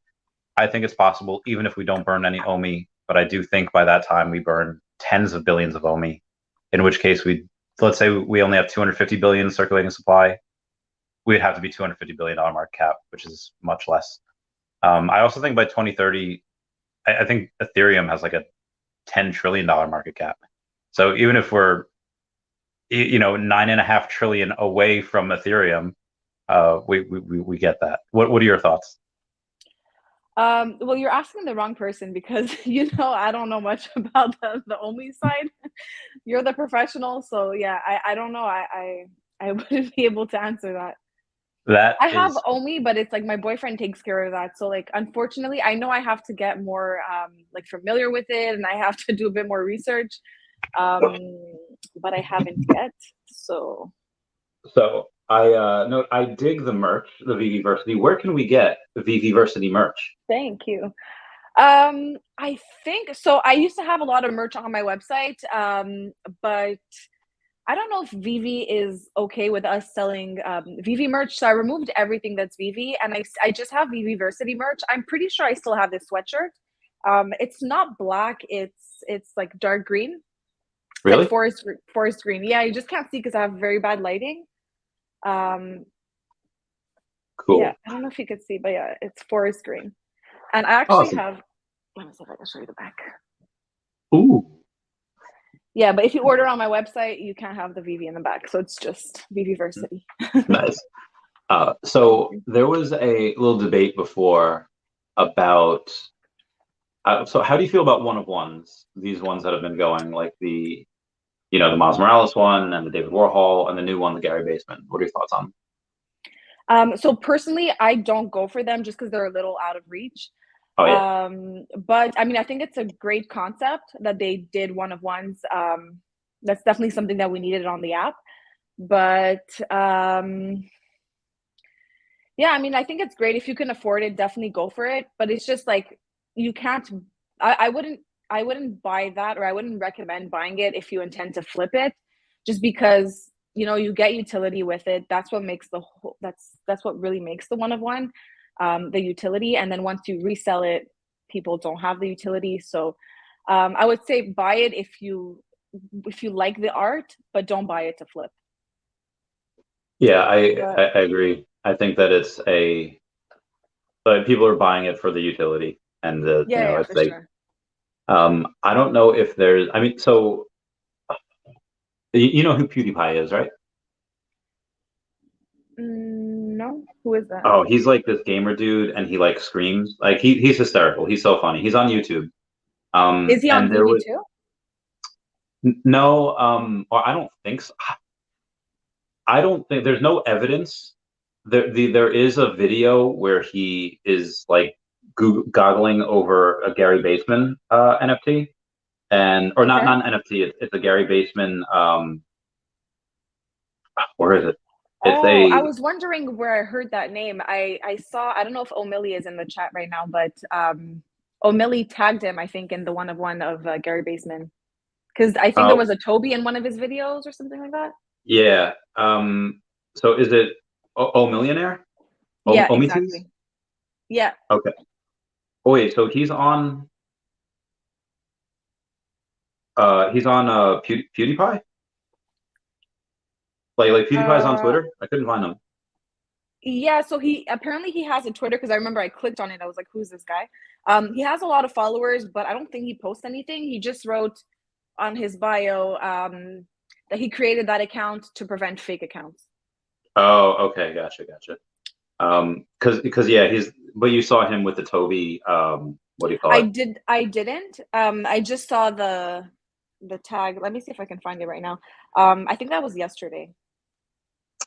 I think it's possible, even if we don't burn any OMI. But I do think by that time we burn tens of billions of OMI, in which case let's say we only have 250 billion circulating supply. We'd have to be $250 billion market cap, which is much less. I also think by 2030, I think Ethereum has like a $10 trillion market cap. So even if we're, 9.5 trillion away from Ethereum, we get that. What are your thoughts? Well, you're asking the wrong person because I don't know much about the OMI side. You're the professional, so yeah, I don't know. I wouldn't be able to answer that. I have OMI, but it's like my boyfriend takes care of that. So like, unfortunately, I know I have to get more like familiar with it, and I have to do a bit more research. But I haven't yet. So I dig the merch, the Veveversity. Where can we get the Veveversity merch? Thank you. I think so. I used to have a lot of merch on my website, but I don't know if Veve is okay with us selling Veve merch. So I removed everything that's Veve, and I just have Veveversity merch. I'm pretty sure I still have this sweatshirt. It's not black. It's like dark green. Really? Like forest green. Yeah, you just can't see because I have very bad lighting. Cool. Yeah, I don't know if you could see, but yeah, it's forest green. And I actually have. Let me see if I can show you the back. Ooh. Yeah, but if you order on my website, you can't have the Veve in the back, so it's just Veveversity. Nice. So there was a little debate before about. So how do you feel about one-of-ones? These ones that have been going, like the Miles Morales one and the David Warhol and the new one, the Gary Baseman. What are your thoughts on? So personally, I don't go for them just because they're a little out of reach. Oh yeah. But I mean, I think it's a great concept that they did one-of-ones. That's definitely something that we needed on the app. But yeah, I mean, I think it's great if you can afford it. Definitely go for it. But it's just like you can't. I wouldn't buy that, or I wouldn't recommend buying it if you intend to flip it, just because you get utility with it. That's what makes the whole. That's what really makes the one-of-one. The utility, and then once you resell it, people don't have the utility. So I would say buy it if you like the art, but don't buy it to flip. Yeah, I agree. I think that but people are buying it for the utility and For sure. I don't know if there's. I mean, so you know who PewDiePie is, right? No, who is that? Oh, he's like this gamer dude, and he like screams. Like he's hysterical. He's so funny. He's on YouTube. Is he on Veve too? No, or I don't think so. I don't think there's no evidence. There is a video where he is like goggling over a Gary Baseman NFT, or not an NFT. It's a Gary Baseman. Where is it? I was wondering where I heard that name. I saw. I don't know if O'Milly is in the chat right now, but O'Milly tagged him, I think, in the one-of-one of Gary Baseman, because I think there was a Toby in one of his videos or something like that. Yeah. So is it O'Millionaire? Yeah, exactly. Yeah. Okay. Oh wait, so he's on. PewDiePie. Like PewDiePie's on Twitter. I couldn't find him. Yeah, so he has a Twitter, because I remember I clicked on it. I was like, "Who's this guy?" He has a lot of followers, but I don't think he posts anything. He just wrote on his bio that he created that account to prevent fake accounts. Oh, okay, gotcha. Because yeah, but you saw him with the Toby. What do you call it? I didn't. I just saw the tag. Let me see if I can find it right now. I think that was yesterday.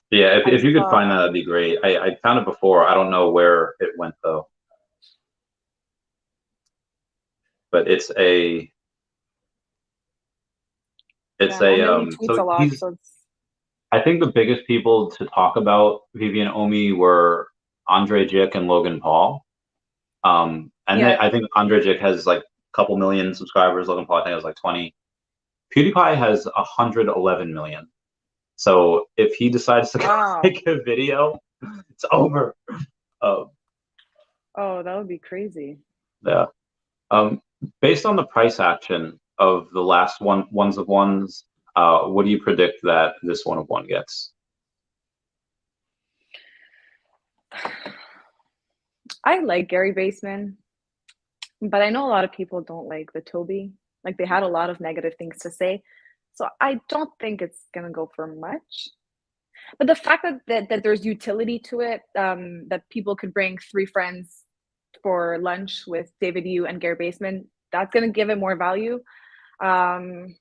Yeah, if you could find that, that'd be great. I found it before. I don't know where it went though. But it's a. I think the biggest people to talk about Veve and OMI were Andre Jick and Logan Paul. And then Yeah. I think Andrzej has like a couple million subscribers. Logan Paul, I think it was like 20. PewDiePie has 111 million. So if he decides to Wow. make a video, it's over. Uh, Oh, that would be crazy. yeah. Um, Based on the price action of the last ones of ones, what do you predict that this one of one gets? I like Gary Baseman, but I know a lot of people don't like the Toby. Like they had a lot of negative things to say. So I don't think it's gonna go for much. But the fact that there's utility to it, that people could bring three friends for lunch with David Yu and Gary Baseman, that's gonna give it more value. Um,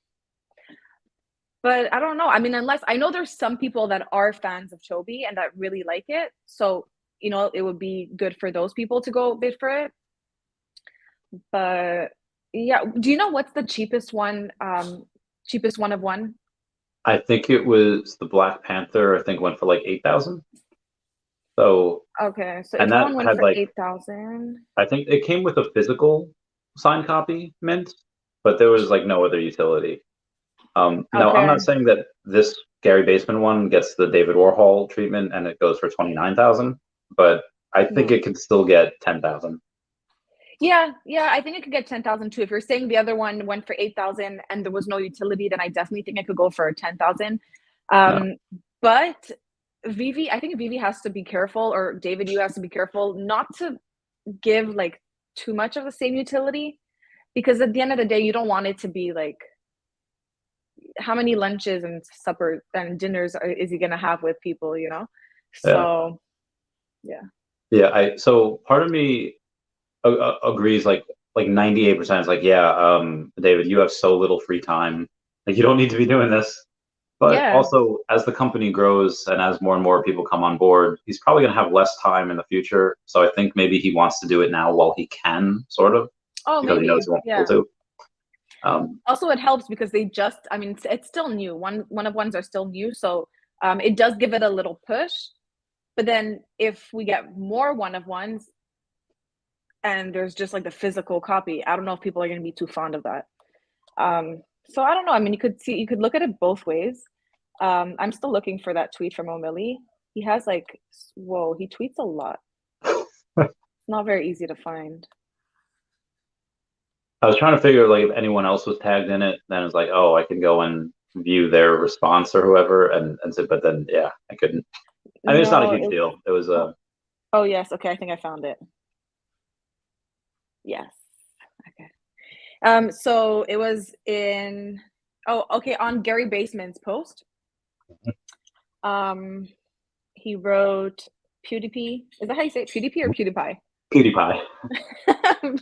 but I don't know. I mean, unless I know there's some people that are fans of Toby and that really like it. So, it would be good for those people to go bid for it. But yeah, do you know what's the cheapest one? Cheapest one of one? I think it was the Black Panther. I think went for like 8,000. So, Okay, so and if that one went had for like 8,000. I think it came with a physical signed copy mint, but there was like no other utility. Now, I'm not Okay. saying that this Gary Baseman one gets the David Warhol treatment and it goes for 29,000, but I think No. it could still get 10,000. Yeah, yeah, I think it could get 10,000 too. If you're saying the other one went for 8,000 and there was no utility, then I definitely think it could go for 10,000. No, But Veve, I think Veve has to be careful, or David, you has to be careful not to give like too much of the same utility, because at the end of the day, you don't want it to be like how many lunches and suppers and dinners is he gonna have with people, you know? yeah, So yeah. yeah. So part of me agrees like 98% is like, yeah, David, you have so little free time. Like you don't need to be doing this. But Yeah. also, as the company grows and as more and more people come on board, he's probably going to have less time in the future. So I think maybe he wants to do it now while he can, sort of, Oh, because he knows maybe. he won't be able Yeah. to. Also, it helps because they just, I mean, it's still new. One of ones are still new, so it does give it a little push. But then if we get more one of ones and there's just like the physical copy, I don't know if people are going to be too fond of that. So I don't know. I mean, you could look at it both ways. I'm still looking for that tweet from O'Malley. He has like, whoa, he tweets a lot. It's not very easy to find. I was trying to figure like if anyone else was tagged in it, then it's like, oh, I can go and view their response or whoever, and so, but then yeah, I couldn't. I mean, it's not a No, huge it's deal. It was oh, oh yes, okay, I think I found it. Yes. Okay. So it was in oh, okay, on Gary Baseman's post. Um, he wrote PewDiePie. Is that how you say it? PewDiePie or PewDiePie? PewDiePie.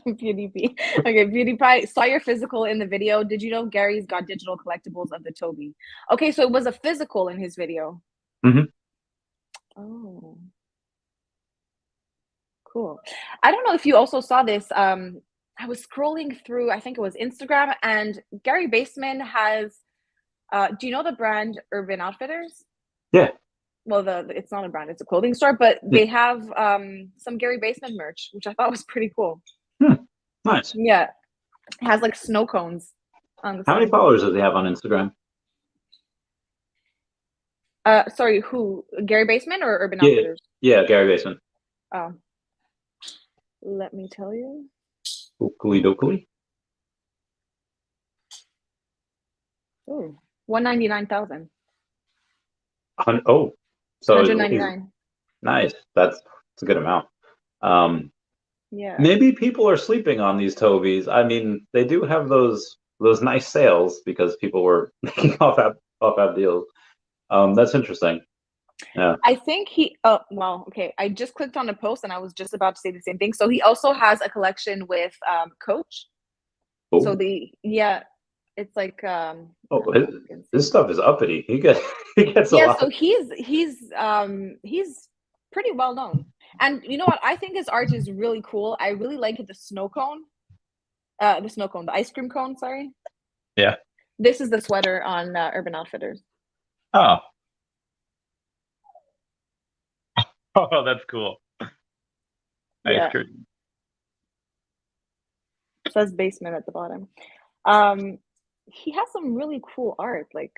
PewDiePie. Okay, PewDiePie. Saw your physical in the video. Did you know Gary's got digital collectibles of the Toby? Okay, so it was a physical in his video. Hmm. Oh, cool. I don't know if you also saw this. I was scrolling through, I think it was Instagram, and Gary Baseman has do you know the brand Urban Outfitters? Yeah. Well, it's not a brand, it's a clothing store, but Yeah. they have some Gary Baseman merch, which I thought was pretty cool. Hmm. Nice. Yeah, it has like snow cones on the How many side. followers does he have on Instagram? Sorry, who? Gary Baseman or Urban Yeah, Outfitters? yeah, Gary Baseman. Oh, let me tell you. Oakley dokley. Oh, 199,000. Oh, so he's 199. nice. That's a good amount. Um, Yeah. Maybe people are sleeping on these Tobys. I mean, they do have those nice sales because people were making off app deals. That's interesting. Yeah. I think he oh well, okay. I just clicked on a post and I was just about to say the same thing. So he also has a collection with Coach. So Oh, the yeah, it's like oh, hold on, you can his see. stuff is uppity. He gets a Yeah, lot. so he's pretty well known. And you know what? I think his art is really cool. I really like the snow cone. The ice cream cone, sorry. Yeah. This is the sweater on Urban Outfitters. Oh. Oh, that's cool. Ice Yeah. cream. says basement at the bottom. He has some really cool art. Like,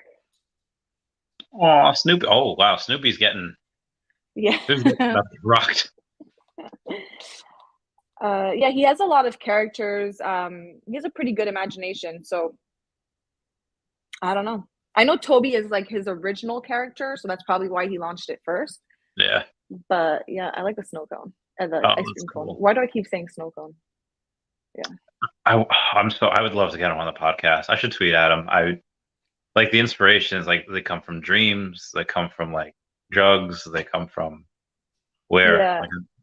Oh, Snoopy. Oh, wow. Snoopy's getting yeah. rocked. Yeah, he has a lot of characters. He has a pretty good imagination. So I don't know. I know Toby is like his original character, so that's probably why he launched it first. Yeah. But yeah, I like the snow cone and the Oh, ice that's cream cool. cone. Why do I keep saying snow cone? Yeah. I would love to get him on the podcast. I should tweet at him. I like the inspirations, like they come from dreams, they come from like drugs, they come from where? Yeah.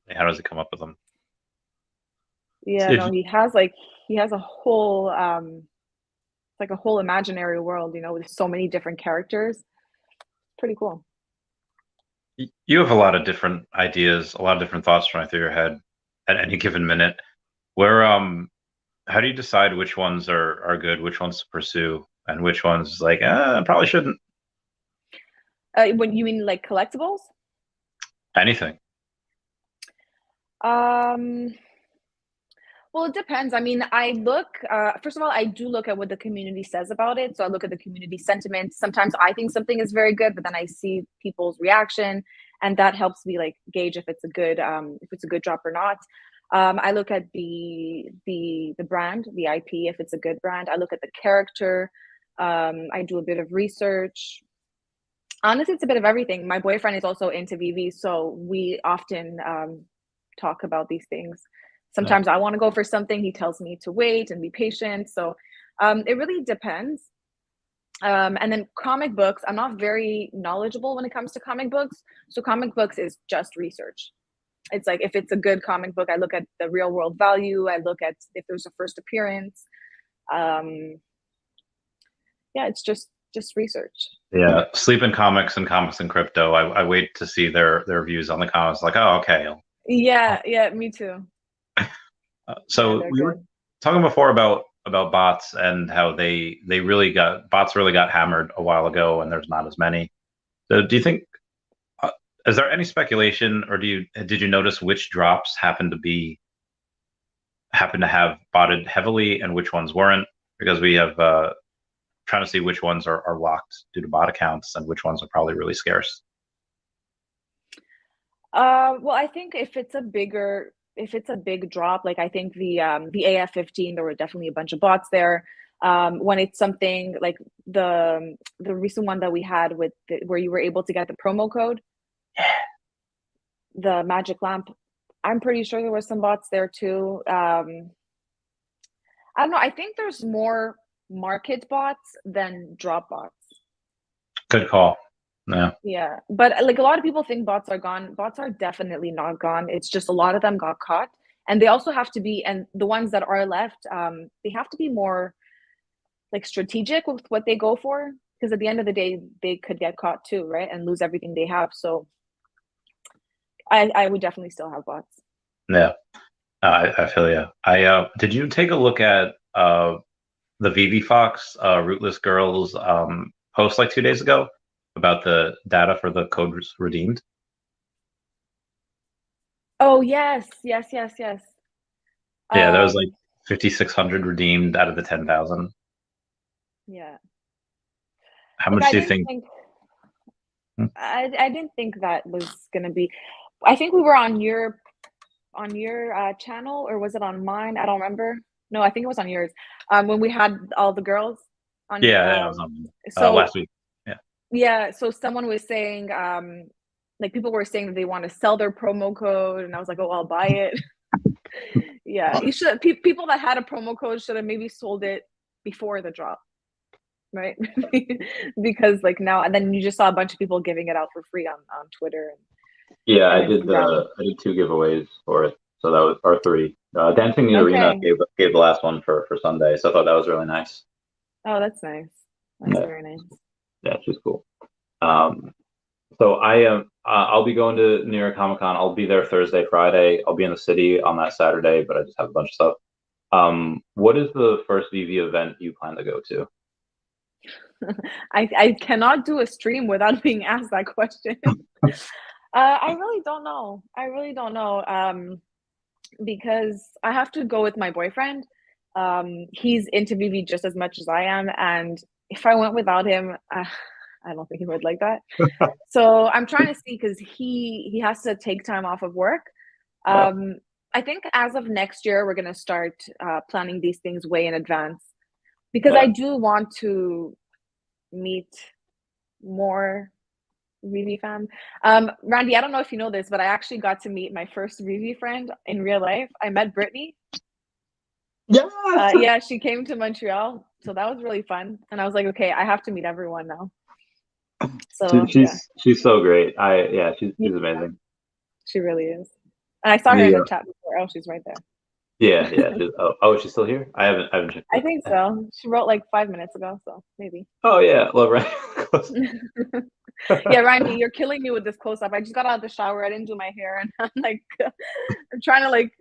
Like, how does he come up with them? Yeah, no, he has a whole like a whole imaginary world, with so many different characters. Pretty cool. You have a lot of different ideas, a lot of different thoughts running through your head at any given minute. Where how do you decide which ones are good, which ones to pursue, and which ones like probably shouldn't? When you mean like collectibles? Anything. Well, it depends. I mean, I look, first of all, I do look at what the community says about it. So I look at the community sentiment. Sometimes I think something is very good, but then I see people's reaction, and that helps me like gauge if it's a good drop or not. I look at the brand, the IP, if it's a good brand. I look at the character. I do a bit of research. Honestly, it's a bit of everything. My boyfriend is also into Veve, so we often talk about these things. Sometimes I want to go for something. He tells me to wait and be patient. So it really depends. And then comic books, I'm not very knowledgeable when it comes to comic books. So comic books is just research. It's like if it's a good comic book, I look at the real world value. I look at if there's a first appearance. Yeah, it's just research. Yeah, sleeping comics and comics and crypto. I wait to see their views on the comics. Like, oh, okay. Yeah, me too. So we were talking before about bots and how bots really got hammered a while ago, and there's not as many. So, do you think is there any speculation, or did you notice which drops happen to have botted heavily and which ones weren't? Because we have trying to see which ones are locked due to bot accounts and which ones are probably really scarce. Well, I think if it's a big drop, like I think the AF-15, there were definitely a bunch of bots there. When it's something like the recent one that we had where you were able to get the promo code, the magic lamp, I'm pretty sure there were some bots there too. I don't know. I think there's more market bots than drop bots. Good call. Yeah, but like a lot of people think bots are gone. Bots are definitely not gone. It's just a lot of them got caught, and they also have to be, and the ones that are left, they have to be more like strategic with what they go for, because at the end of the day, they could get caught too, right, and lose everything they have. So I would definitely still have bots. Yeah, I feel you. Did you take a look at the Veve Fox Rootless Girls post like 2 days ago about the data for the codes redeemed? Oh yes. Yeah, there was like 5,600 redeemed out of the 10,000. Yeah. How much do you think? I didn't think that was gonna be. I think we were on your channel, or was it on mine? I don't remember. No, I think it was on yours. When we had all the girls on. Yeah, it was on last week. Yeah, so someone was saying, like people were saying that they want to sell their promo code, and I was like, oh, I'll buy it. Yeah, you should. People that had a promo code should have maybe sold it before the drop, right? Because like now, and then you just saw a bunch of people giving it out for free on Twitter. Yeah, I did 2 giveaways for it, so that was our 3. Dancing in the Arena gave the last one for Sunday, so I thought that was really nice. Oh, that's nice. That's very nice. Yeah, she's cool. So I am. I'll be going to New York Comic Con. I'll be there Thursday, Friday. I'll be in the city on that Saturday, but I just have a bunch of stuff. What is the first Veve event you plan to go to? I cannot do a stream without being asked that question. I really don't know. Because I have to go with my boyfriend, He's into Veve just as much as I am, and if I went without him, I don't think he would like that. So I'm trying to see, because he has to take time off of work. I think as of next year, we're gonna start planning these things way in advance, because I do want to meet more Veve fam. Randy, I don't know if you know this, but I actually got to meet my first Veve friend in real life. I met Brittany. Yeah, she came to Montreal, so that was really fun. And I was like, okay, I have to meet everyone now. So she's so great. She's amazing. She really is. And I saw her in the chat before. Oh, she's right there. Yeah. Is she still here? I haven't checked. I think so. She wrote like 5 minutes ago, so maybe. Oh yeah, love right. Yeah, Randy, you're killing me with this close up. I just got out of the shower. I didn't do my hair, and I'm like, I'm trying to like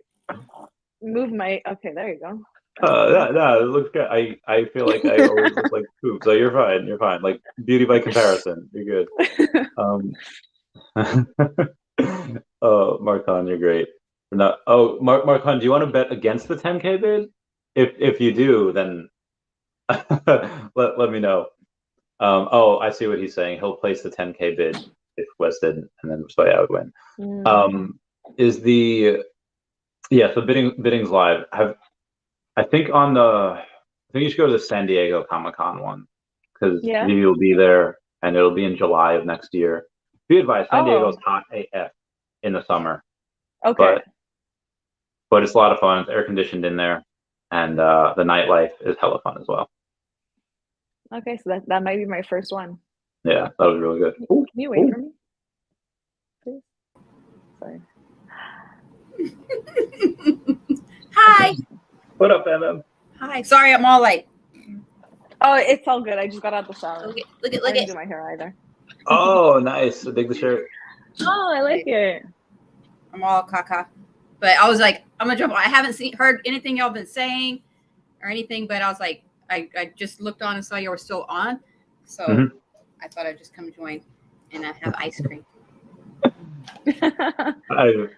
move my. Okay, there you go. No, it looks good. I feel like I always look like poop, so you're fine. You're fine. Like beauty by comparison, you're good. Marcon, you're great. Marcon, do you want to bet against the 10K bid? If you do, then let me know. I see what he's saying. He'll place the 10K bid if Wes didn't, and then Soya would win. So bidding's live. I think you should go to the San Diego Comic-Con one, because Veve will be there, and it'll be in July of next year. Be advised, San Diego's hot AF in the summer. Okay. But it's a lot of fun. It's air conditioned in there, and the nightlife is hella fun as well. Okay, so that might be my first one. Yeah, that was really good. Can you wait for me, please? Sorry. Hi. What up, MM? Hi. Sorry, I'm all like. Oh, it's all good. I just got out of the shower. Look I at. didn't do my hair either. Oh, nice. I dig the shirt. Oh, I like it. I'm all caca, but I was like, I'm gonna jump on. I haven't heard anything y'all been saying or anything, but I was like, I just looked on and saw you were still on, so I thought I'd just come join and have ice cream.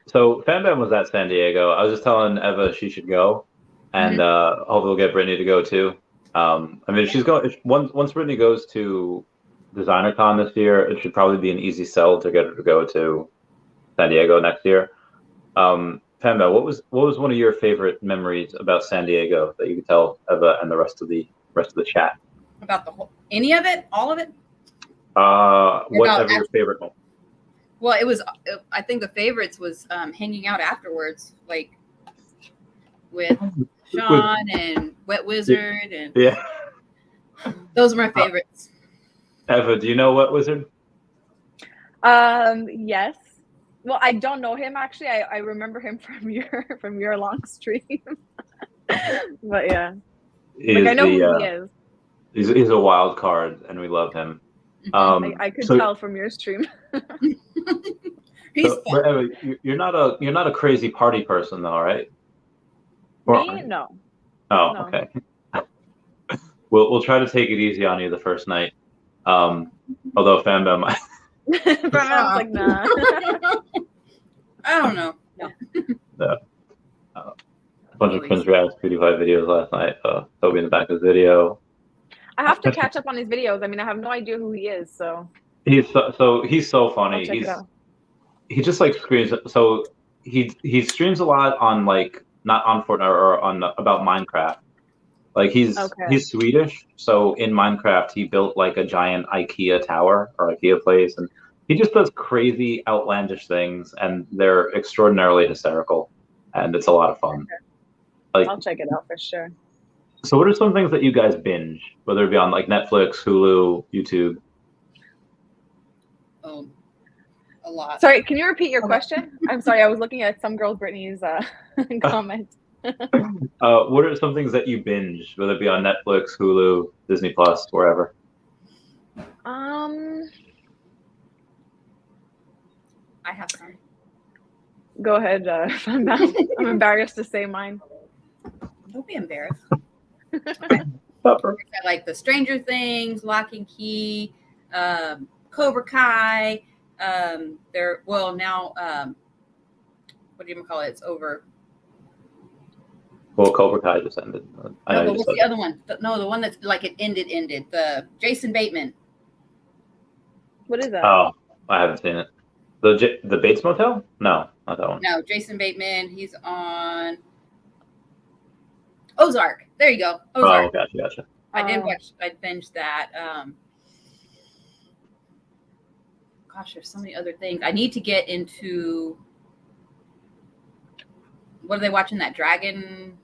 So Fan was at San Diego. I was just telling Eva she should go, and hopefully we'll get Brittany to go too. I mean, she's going. Once Brittany goes to DesignerCon this year, it should probably be an easy sell to get her to go to San Diego next year. Pamba, what was one of your favorite memories about San Diego that you could tell Eva and the rest of the chat? About the whole, any of it, all of it? Whatever your favorite one. Well, it was. I think the favorites was hanging out afterwards, like with Sean and Wet Wizard, and those are my favorites. Eva, do you know Wet Wizard? Yes. Well, I don't know him actually. I remember him from your long stream. But yeah, like I know who he is. He's a wild card, and we love him. I could tell from your stream. But Eva, you're not a crazy party person, though, right? Me? No. Oh, no. Okay. We'll try to take it easy on you the first night. Although Fambam might. Fambam's like, nah. I don't know. No. A bunch of Prince Reacts PewDiePie videos last night. Toby in the back of his video. I have to catch up on his videos. I mean, I have no idea who he is, so. He's so funny. He just like screams. So he streams a lot on like not on Fortnite or on about Minecraft. Like he's Swedish, so in Minecraft he built like a giant IKEA tower or IKEA place, and he just does crazy, outlandish things, and they're extraordinarily hysterical, and it's a lot of fun. Like I'll check it out for sure. So, what are some things that you guys binge, whether it be on like Netflix, Hulu, YouTube? A lot. Sorry, can you repeat your question? I'm sorry, I was looking at some girl Brittany's comment. What are some things that you binge, whether it be on Netflix, Hulu, Disney Plus, wherever? I have some. Go ahead. I'm embarrassed to say mine. Don't be embarrassed. I like the Stranger Things, Lock and Key, Cobra Kai. Now what do you call it? It's over. Well, Cobra Kai just ended. I know No, but you just what's said the other one? No, the one that's like it ended. The Jason Bateman. What is that? Oh, I haven't seen it. The Bates Motel? No, not that one. No, Jason Bateman. He's on Ozark. There you go. Ozark. Oh, gotcha. I did watch. I binged that. Gosh, there's so many other things. I need to get into. What are they watching? That Dragon.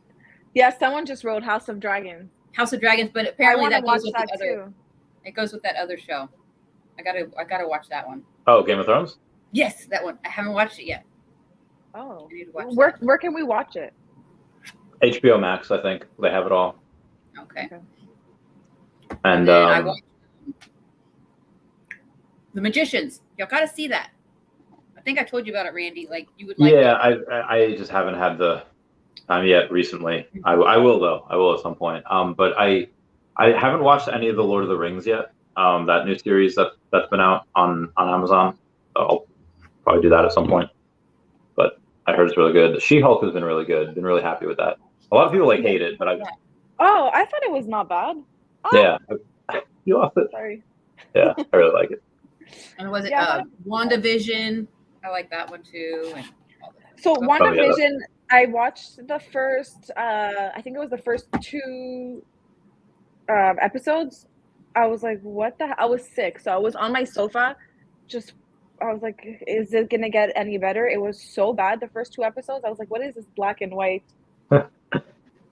Yeah, someone just wrote House of Dragons. House of Dragons, but apparently that goes with that the other. too. It goes with that other show. I gotta watch that one. Oh, Game of Thrones? Yes, that one. I haven't watched it yet. Oh, I need to watch where can we watch it? HBO Max, I think. They have it all. that. Okay. And then I watched The Magicians. Y'all gotta see that. I think I told you about it, Randy. Like you would like yeah, it. I just haven't had the time yet recently. I will though. I will at some point. But I haven't watched any of the Lord of the Rings yet. That new series that's been out on Amazon. So I'll probably do that at some point. But I heard it's really good. She-Hulk has been really good. Been really happy with that. A lot of people hate it, but I thought it was not bad. Oh, yeah, you lost it. Sorry. Yeah, I really like it. And was it Yeah, WandaVision? I like that one too. And all that. So Oh, WandaVision, I watched the first. I think it was the first 2 episodes. I was like, "What the?" I was sick, so I was on my sofa. I was like, "Is it gonna get any better?" It was so bad. The first 2 episodes, I was like, "What is this black and white?"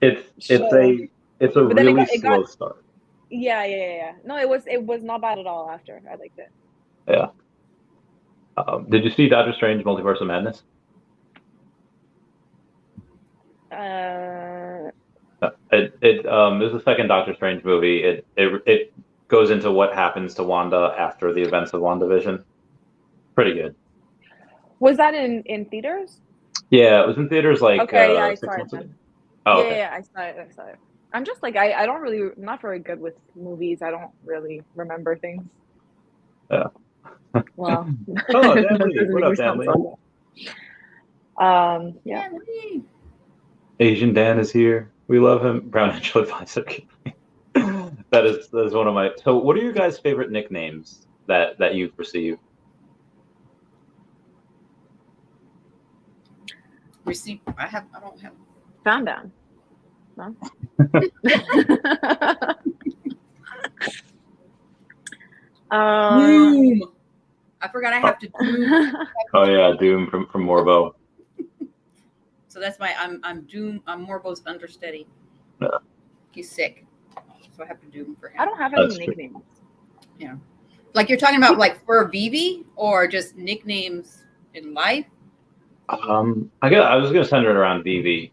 It's a really slow start. Yeah. No, it was not bad at all. After I liked it. Yeah. Did you see Doctor Strange: Multiverse of Madness? It is the second Doctor Strange movie. It goes into what happens to Wanda after the events of WandaVision. Pretty good. Was that in theaters? Yeah, it was in theaters like Okay, yeah, I 6 saw it months ago. then. Oh, Yeah, okay. yeah, I saw it. I'm just like I'm not very good with movies. I don't really remember things. Yeah. Well, Oh, that Dan Lee. doesn't What make up, me Dan sound Lee? so good. Yeah. Asian Dan is here. We love him. Brown Angel Advisor. that is one of my. So, what are your guys' favorite nicknames that you've received? I don't have. Found down. No. Doom. I forgot I have to Doom. Oh yeah, Doom from Morbo. So that's I'm Doom. I'm Morbo's understudy. Yeah. He's sick, so I have to Doom for him. I don't have any That's true. nicknames. Yeah. Like you're talking about like for Veve or just nicknames in life? I was gonna center it around Veve.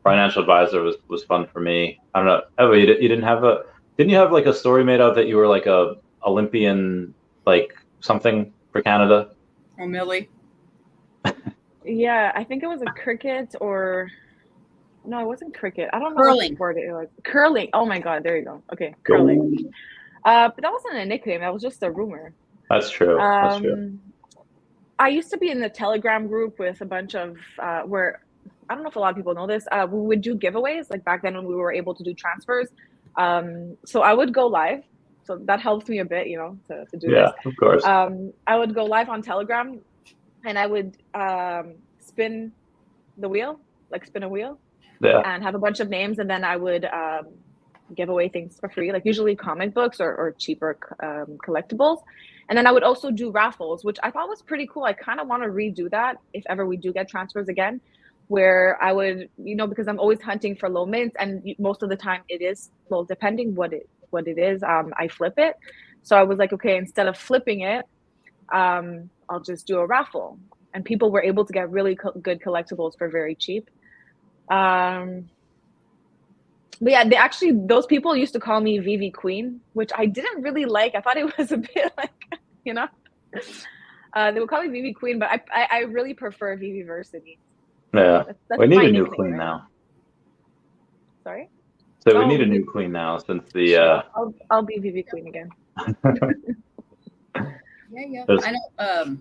Financial advisor was fun for me. I don't know. Oh, you didn't you have like a story made out that you were like a Olympian, like something for Canada? Or Millie? Yeah, I think it was a cricket or no, it wasn't cricket. I don't know Curling. what sport it was. Curling. Oh my god, there you go. Okay, curling. But that wasn't a nickname. That was just a rumor. That's true. That's true. I used to be in the Telegram group with a bunch of where I don't know if a lot of people know this. We would do giveaways like back then when we were able to do transfers. So I would go live. So that helped me a bit, to do this. Yeah, of course. I would go live on Telegram and I would spin the wheel, like spin a wheel, and have a bunch of names. And then I would give away things for free, like usually comic books or cheaper collectibles. And then I would also do raffles, which I thought was pretty cool. I kind of want to redo that if ever we do get transfers again, where I would, because I'm always hunting for low mints, and most of the time it is, well, depending what it is, I flip it. So I was like, okay, instead of flipping it, I'll just do a raffle. And people were able to get really good collectibles for very cheap. But yeah, those people used to call me Veve Queen, which I didn't really like. I thought it was a bit like, they would call me Veve Queen, but I really prefer Veveversity. Yeah, that's we need my a new nickname, queen right? now. Sorry? So we need a new queen now since the. I'll be Veve Queen again. Yeah. I know.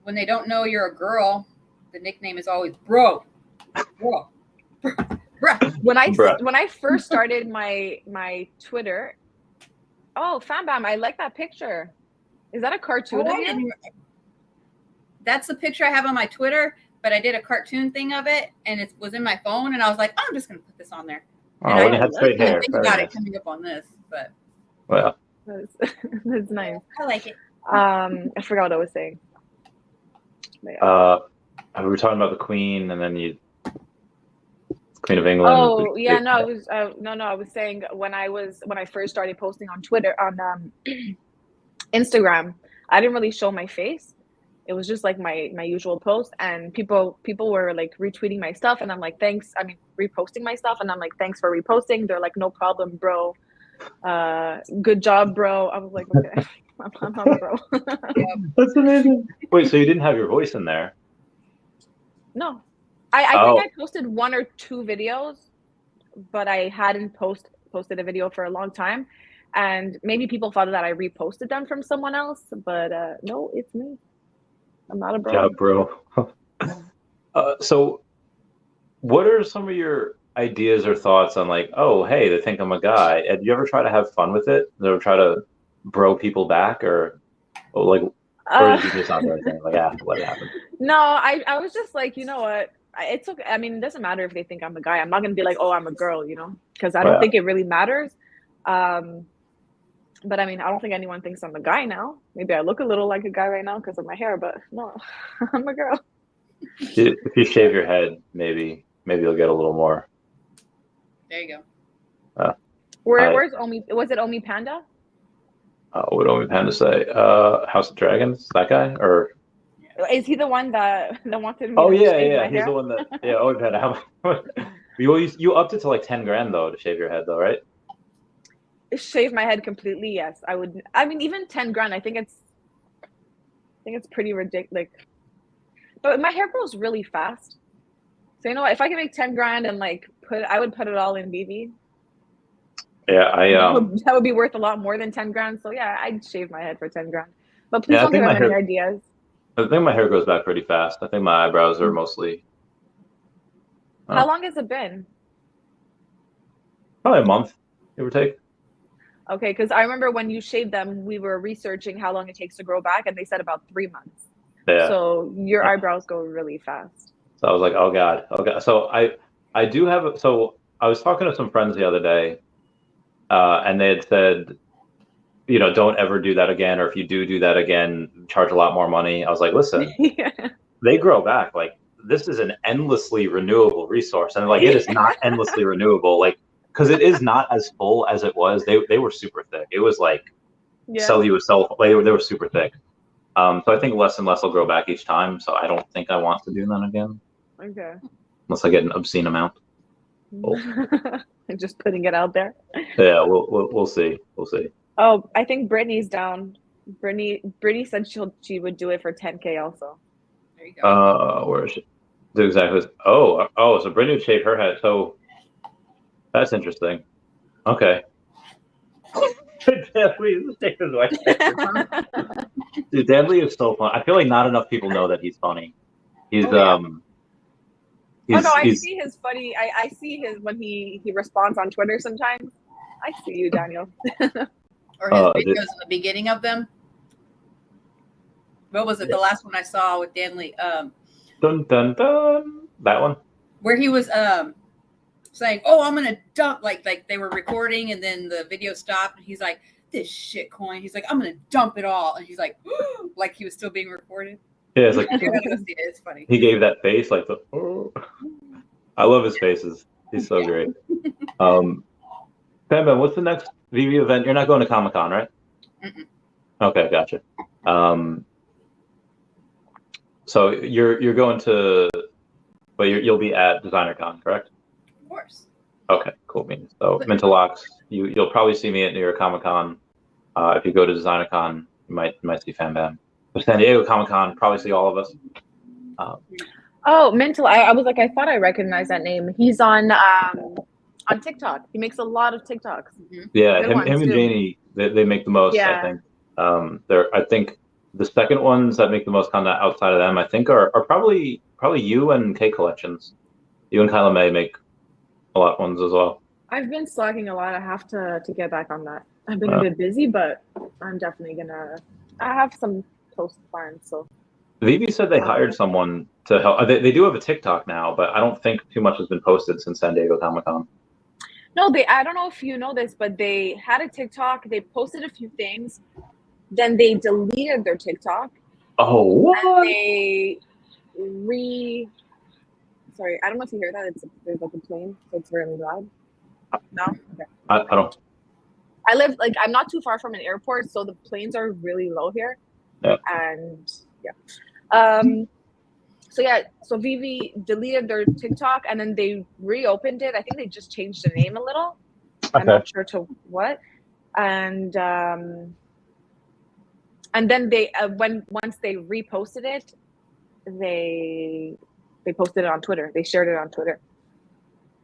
When they don't know you're a girl, the nickname is always bro. When I first started my Twitter, oh, Fam Bam, I like that picture. Is that a cartoon? That's the picture I have on my Twitter, but I did a cartoon thing of it, and it was in my phone, and I was like, oh, I'm just going to put this on there. Oh, when you had straight hair. Think about it coming up on this, but. Well. That's nice. I like it. I forgot what I was saying. We were talking about the Queen, and then Queen of England. Oh yeah, no, I was I was saying when I first started posting on Twitter on Instagram, I didn't really show my face. It was just like my usual post, and people were like retweeting my stuff, and I'm like, thanks. I mean, reposting my stuff, and I'm like, thanks for reposting. They're like, no problem, bro. Good job, bro. I was like, okay, I'm not bro. That's amazing. Wait, so you didn't have your voice in there? No, I think I posted 1 or 2 videos, but I hadn't posted a video for a long time, and maybe people thought that I reposted them from someone else, but no, it's me. I'm not a bro. Yeah, bro. So, what are some of your ideas or thoughts on like, oh, hey, they think I'm a guy? Have you ever try to have fun with it? Ever try to bro people back, or like, or did you just not do anything? Like, let it happen. No, I was just like, you know what? It's okay. I mean, it doesn't matter if they think I'm a guy. I'm not gonna be like, oh, I'm a girl, because I don't think it really matters. But I mean, I don't think anyone thinks I'm a guy now. Maybe I look a little like a guy right now because of my hair, but no, I'm a girl. If you shave your head, maybe you'll get a little more. There you go. Where's Omi? Was it Omi Panda? What do Omi Panda say? House of Dragons? That guy? Or is he the one that wanted me? Oh to yeah, shave yeah. my He's hair? the one that. Yeah, Omi Panda. You upped it to like 10 grand though to shave your head though, right? Shave my head completely, yes. I would. I mean, even 10 grand. I think it's pretty ridiculous. But my hair grows really fast. So you know what? If I can make 10 grand and I would put it all in Veve. Yeah, that would be worth a lot more than 10 grand. So yeah, I'd shave my head for 10 grand. But please don't give them any ideas. I think my hair grows back pretty fast. I think my eyebrows are mostly. How long has it been? Probably a month, give or take. Okay, because I remember when you shaved them, we were researching how long it takes to grow back, and they said about 3 months. Yeah. So your eyebrows go really fast. So I was like, oh god. So I do have. So I was talking to some friends the other day, and they had said, don't ever do that again, or if you do that again, charge a lot more money. I was like, listen, They grow back. Like, this is an endlessly renewable resource, and like it is not endlessly renewable. Like, because it is not as full as it was. They were super thick. It was like they were super thick. So I think less and less will grow back each time. So I don't think I want to do that again. Okay. Unless I get an obscene amount. Just putting it out there. Yeah, we'll see. We'll see. Oh, I think Brittany's down. Brittany said she would do it for 10K also. There you go. Where is she? Do exactly. So Brittany would shave her head. So that's interesting. Okay. Dude, Dan Lee is so fun. I feel like not enough people know that he's funny. He's I see his funny. I see his when he responds on Twitter sometimes. I see you, Daniel. Or his videos in the beginning of them. What was it? The last one I saw with Dan Lee. Dun dun dun. That one. Where he was saying, "Oh, I'm gonna dump," like they were recording, and then the video stopped, and he's like, "This shit coin." He's like, "I'm gonna dump it all," and he's like, like he was still being recorded. Yeah, it's like it's funny. He gave that face like the. Oh. I love his faces. He's so great. Bam Bam, what's the next Veve event? You're not going to Comic-Con, right? Mm-mm. Okay, gotcha. So you're going to, but you'll be at DesignerCon, correct? Of course. Okay, cool. So Mental Locks, you'll probably see me at New York Comic-Con. If you go to DesignerCon, you might see Fam Bam. But San Diego Comic-Con, probably see all of us. Mental. I was like, I thought I recognized that name. He's on TikTok. He makes a lot of TikToks. Mm-hmm. Yeah, him and Janie, they make the most. Yeah. I think. I think the second ones that make the most content outside of them, I think, are probably you and K Collections. You and Kyla May make a lot ones as well. I've been slacking a lot. I have to get back on that. I've been a bit busy, but I'm definitely gonna. I have some post plans. So Veve said they hired someone to help. They do have a TikTok now, but I don't think too much has been posted since San Diego Comic-Con. no, I don't know if you know this, but they had a TikTok. They posted a few things, then they deleted their TikTok. Oh, what? And they Sorry, I don't know if you hear that. There's like a plane, so it's really loud. No, okay. I don't. I live I'm not too far from an airport, so the planes are really low here. Yeah. And yeah. So Veve deleted their TikTok and then they reopened it. I think they just changed the name a little. Okay. I'm not sure to what. And then they once they reposted it, they posted it on Twitter. They shared it on Twitter.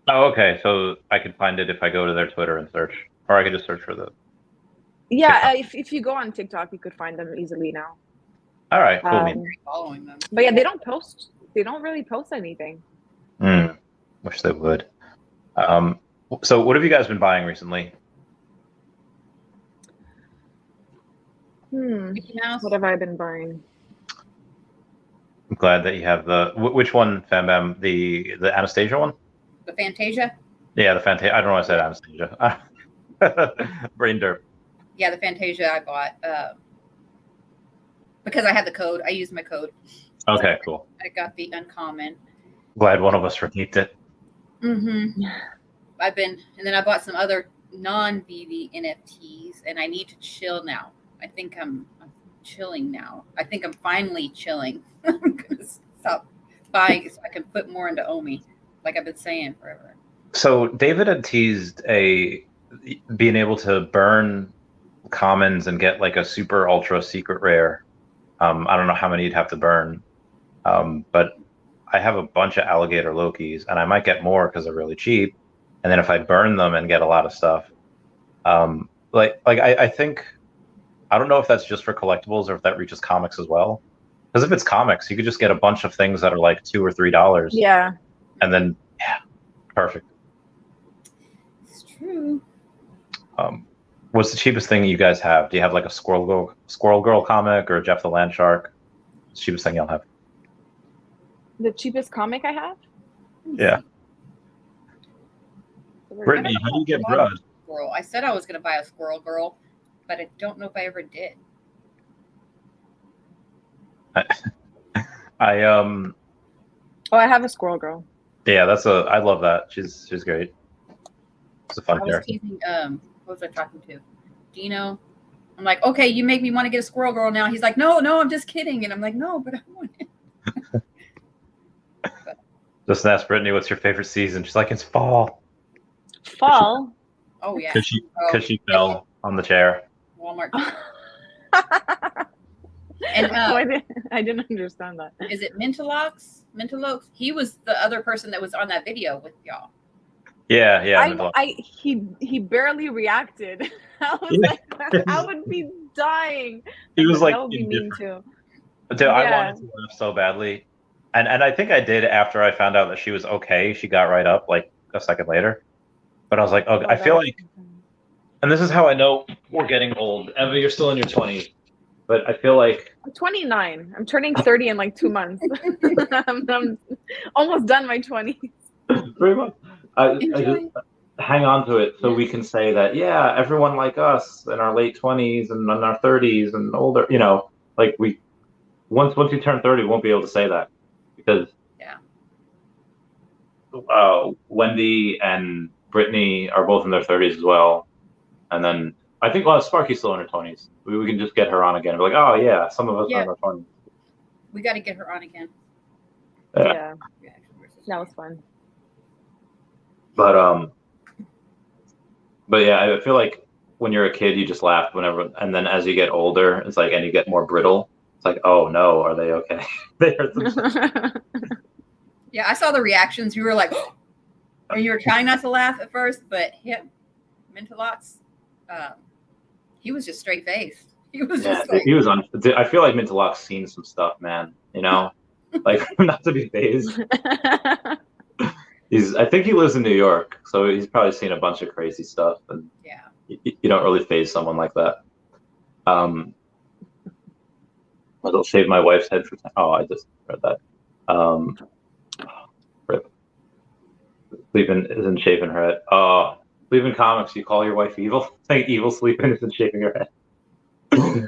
Oh, okay. So I could find it if I go to their Twitter and search, or I could just search for the. Yeah, if you go on TikTok, you could find them easily now. All right, cool. Following them. But yeah, they don't post. They don't really post anything. Wish they would. So what have you guys been buying recently? What have I been buying? I'm glad that you have the which one, Fam Bam? The Anastasia one? The Fantasia? Yeah, the Fantasia. I don't know why I said Anastasia. Brain derp. Yeah, the Fantasia I bought because I had the code. I used my code. Okay, cool. I got the uncommon. Glad one of us redeemed it. Mm-hmm. And then I bought some other non-Veve NFTs, and I need to chill now. I think I'm chilling now. I think I'm finally chilling. I'm gonna stop buying so I can put more into OMI, like I've been saying forever. So David had teased being able to burn commons and get like a super ultra secret rare. I don't know how many you'd have to burn, but I have a bunch of alligator Lokis, and I might get more because they're really cheap. And then if I burn them and get a lot of stuff, I think, I don't know if that's just for collectibles or if that reaches comics as well. Because if it's comics, you could just get a bunch of things that are like $2 or $3. Yeah. And then, perfect. It's true. What's the cheapest thing you guys have? Do you have like a Squirrel Girl comic or Jeff the Land Shark? It's the cheapest thing you'll have. The cheapest comic I have? Yeah. Brittany, how do you get blood? Squirrel. I said I was going to buy a Squirrel Girl, but I don't know if I ever did. I have a Squirrel Girl. Yeah, I love that. She's great. It's a fun character. I was teasing, what was I talking to? Dino. I'm like, okay, you make me want to get a Squirrel Girl now. He's like, no, I'm just kidding. And I'm like, no, but I want it. Just ask Brittany, what's your favorite season? She's like, it's fall. Fall? Oh, yeah. Because she fell on the chair. Walmart. And I didn't understand that. Is it Mentalox? He was the other person that was on that video with y'all. Yeah. He barely reacted. I was like, I would be dying. He was like, that would be mean too. Dude, yeah. I wanted to laugh so badly. And I think I did after I found out that she was okay. She got right up like a second later. But I was like, I feel like, and this is how I know we're getting old. Emma, you're still in your 20s. But I feel like I'm 29. I'm turning 30 in like 2 months. I'm almost done my 20s. Very much. I just hang on to it so we can say that, yeah, everyone like us in our late 20s and in our 30s and older, like once you turn 30, we won't be able to say that because Wendy and Brittany are both in their 30s as well. And then I think Sparky's still in her 20s. We can just get her on again. We're like, oh yeah, some of us are in our 20s. We got to get her on again. Yeah. That was fun. But yeah, I feel like when you're a kid, you just laugh whenever, and then as you get older, it's like, and you get more brittle. It's like, oh no, are they okay? They hurt themselves. Yeah, I saw the reactions. You were like, oh! And you were trying not to laugh at first, but him, Mentalox, he was just straight faced. He was just like, he was on. I feel like Mentalox seen some stuff, man. Like not to be phased. I think he lives in New York, so he's probably seen a bunch of crazy stuff, and Yeah. you don't really phase someone like that. I'll shave my wife's head for. Oh, I just read that. Rip. Sleeping isn't shaving her head. Oh, Sleeping Comics. You call your wife evil? Saying evil sleeping isn't shaving her head.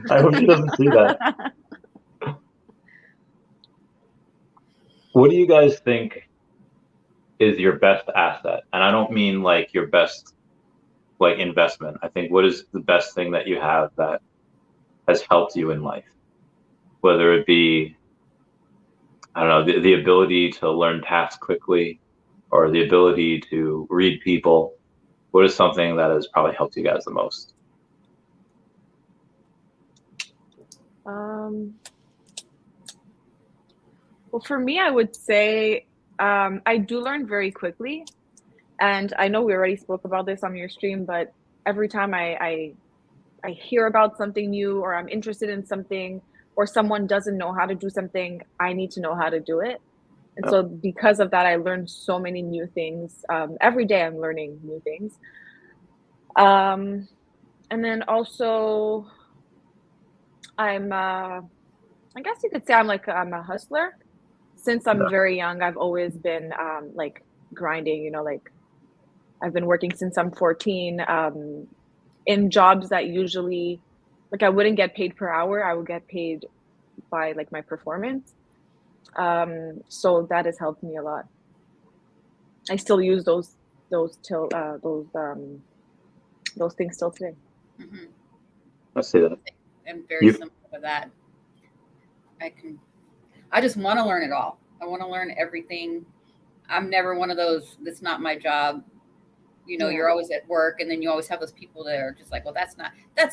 I hope she doesn't see that. What do you guys think is your best asset? And I don't mean like your best like investment. I think what is the best thing that you have that has helped you in life? Whether it be, I don't know, the ability to learn tasks quickly or the ability to read people. What is something that has probably helped you guys the most? Well, for me, I would say I do learn very quickly. And I know we already spoke about this on your stream, but every time I hear about something new or I'm interested in something or someone doesn't know how to do something, I need to know how to do it. And so because of that, I learned so many new things. Every day I'm learning new things. And then also I guess you could say I'm a hustler. Since I'm very young, I've always been like grinding, like I've been working since I'm 14 in jobs that usually like I wouldn't get paid per hour. I would get paid by like my performance. So that has helped me a lot. I still use those things still today. Mm-hmm. I see that. I'm very similar to that. I just want to learn it all. I want to learn everything. I'm never one of those, that's not my job. You're always at work, and then you always have those people that are just like, well, that's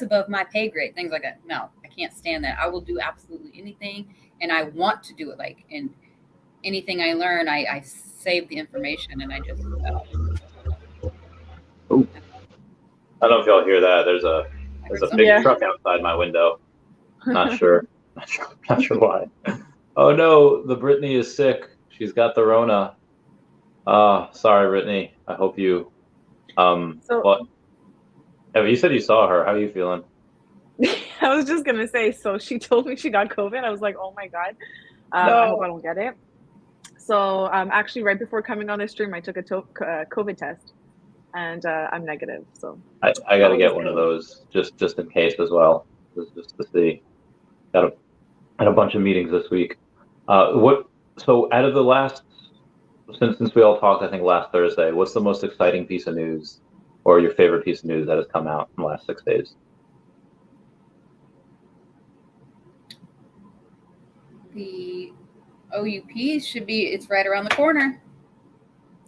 above my pay grade, things like that. No, I can't stand that. I will do absolutely anything, and I want to do it. Like, and anything I learn, I save the information, and I just. I don't know if y'all hear that. There's a big truck outside my window. Not sure why. Oh no, the Brittany is sick. She's got the Rona. Sorry, Brittany. I hope you. What? You said you saw her. How are you feeling? I was just gonna say. So she told me she got COVID. I was like, oh my god. No. I hope I don't get it. So actually, right before coming on this stream, I took a COVID test, and I'm negative. So I got to get one of those just in case as well, just to see. Got a bunch of meetings this week. So out of the last, since we all talked, I think last Thursday, what's the most exciting piece of news or your favorite piece of news that has come out in the last 6 days? The OUP it's right around the corner.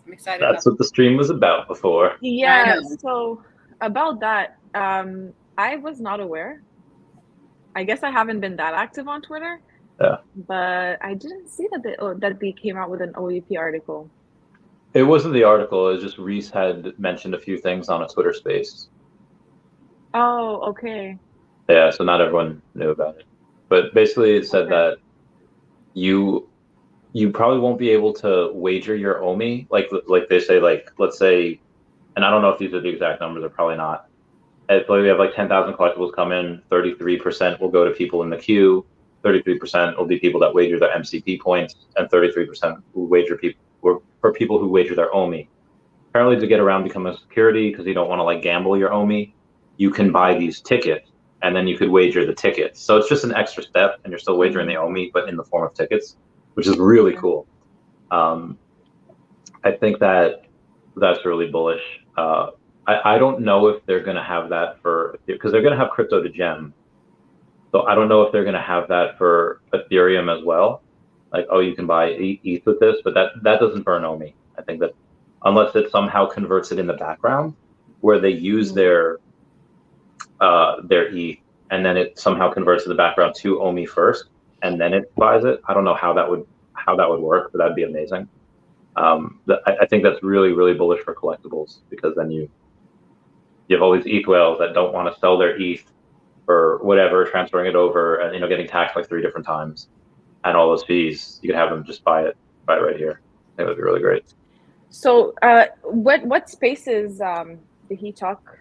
I'm excited. That's what the stream was about before. Yeah, so about that, I was not aware. I guess I haven't been that active on Twitter. Yeah. But I didn't see that they came out with an OUP article. It wasn't the article. It was just Reese had mentioned a few things on a Twitter space. Oh, okay. Yeah, so not everyone knew about it. But basically it said that you probably won't be able to wager your OMI. Like they say, like, let's say, and I don't know if these are the exact numbers, they're probably not. We have like 10,000 collectibles come in, 33% will go to people in the queue, 33% will be people that wager their MCP points, and 33% for people who wager their OMI. Apparently to get around become a security, because you don't want to like gamble your OMI, you can buy these tickets, and then you could wager the tickets. So it's just an extra step, and you're still wagering the OMI, but in the form of tickets, which is really cool. I think that's really bullish. I don't know if they're going to have that because they're going to have crypto to gem. So I don't know if they're going to have that for Ethereum as well. Like, you can buy ETH with this, but that doesn't burn OMI. I think that unless it somehow converts it in the background where they use their ETH and then it somehow converts in the background to OMI first and then it buys it. I don't know how that would work, but that'd be amazing. I think that's really, really bullish for collectibles, because then you have all these ETH whales that don't want to sell their ETH or whatever, transferring it over and getting taxed like 3 different times and all those fees. You can have them just buy it right here. I think that'd be really great. So, what spaces did he talk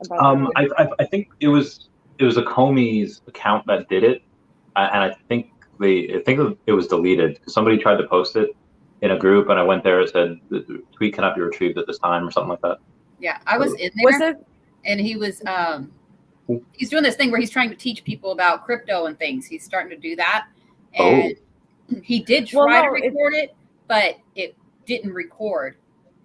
about? I think it was a Comey's account that did it, and I think it was deleted because somebody tried to post it in a group, and I went there and said the tweet cannot be retrieved at this time or something like that. Yeah, I was in there. Was it? And he was he's doing this thing where he's trying to teach people about crypto and things. He's starting to do that. And he did try to record it, but it didn't record.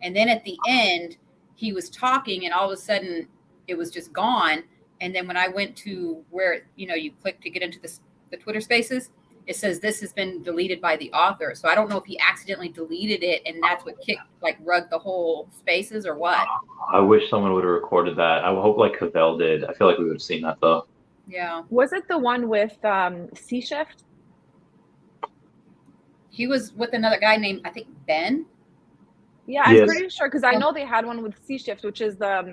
And then at the end, he was talking and all of a sudden it was just gone. And then when I went to where, you click to get into the Twitter spaces, it says this has been deleted by the author. So I don't know if he accidentally deleted it and that's what rugged the whole spaces or what. I wish someone would have recorded that. I hope Cavell did. I feel like we would have seen that though. Yeah. Was it the one with C Shift? He was with another guy named, I think, Ben. Yeah, I'm pretty sure because I know they had one with C Shift, which is the. I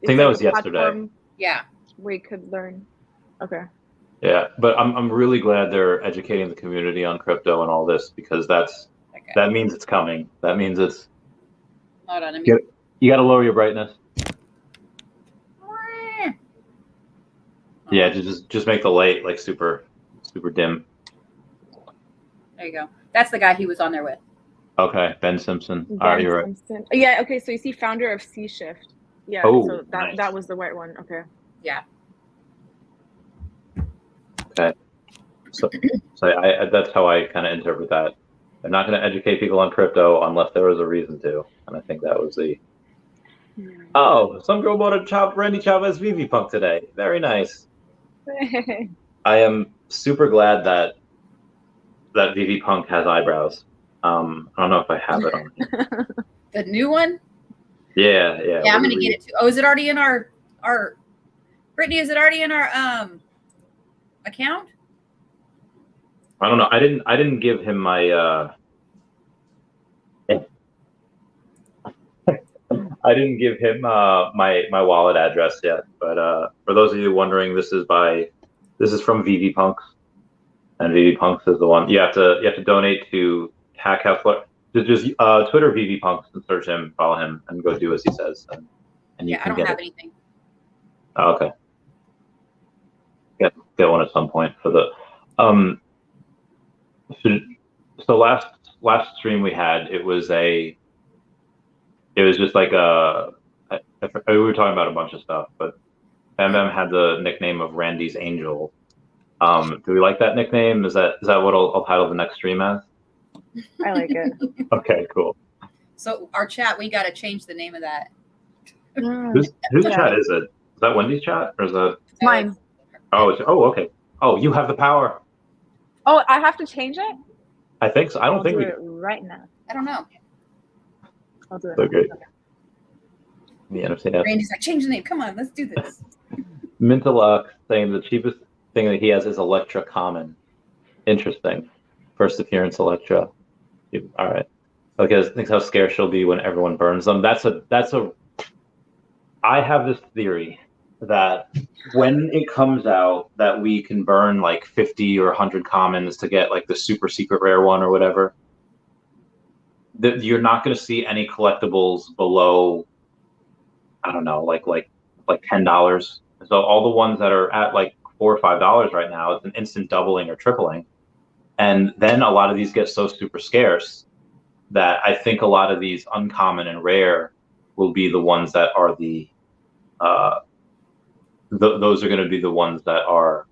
think that was yesterday. Yeah. Where you could learn. Okay. Yeah, but I'm really glad they're educating the community on crypto and all this because that means it's coming. That means it's. Hold on, you got to lower your brightness. Yeah, just make the light super dim. There you go. That's the guy he was on there with. Okay, Ben Simpson. All right, you're right. Yeah. Okay, so you see, founder of C Shift. Yeah. Oh, so nice. that was the right one. Okay. Yeah. Okay. So I that's how I kind of interpret that. I'm not going to educate people on crypto unless there was a reason to, and I think that was the. Oh, some girl bought a Randy Chavez Veve punk today. Very nice. I am super glad that Veve punk has eyebrows. I don't know if I have it on here. The new one? Yeah. Yeah, I'm gonna get it too. Oh, is it already in our Brittany, is it already in our account? I don't know. I didn't give him my I didn't give him my wallet address yet. But for those of you wondering, this is from Veve Punks. And Veve Punks is the one you have to donate to Hack House. Just Twitter Veve Punks and search him, follow him, and go do as he says. And you can I don't have anything. Oh, okay. Get one at some point for the So last stream we had, it was just like we were talking about a bunch of stuff, but Bam Bam had the nickname of Randy's Angel. Do we like that nickname? Is that what I'll title the next stream as? I like it. Okay, cool. So our chat, we got to change the name of that. Whose chat is it? Is that Wendy's chat or is that mine? Oh, okay. Oh, you have the power. Oh, I have to change it? I think so. I don't think we do it right now. I don't know. I'll do it. So great. The NFT. Randy's like, change the name. Come on, let's do this. Mintalok saying the cheapest thing that he has is Electra Common. Interesting. First appearance Electra. All right. Okay, thinks how scared she'll be when everyone burns them. That's a. I have this theory that when it comes out that we can burn 50 or 100 commons to get the super secret rare one or whatever, that you're not going to see any collectibles below, I don't know, like $10. So all the ones that are at $4 or $5 right now, it's an instant doubling or tripling. And then a lot of these get so super scarce that I think a lot of these uncommon and rare will be the ones that are those are going to be the ones that are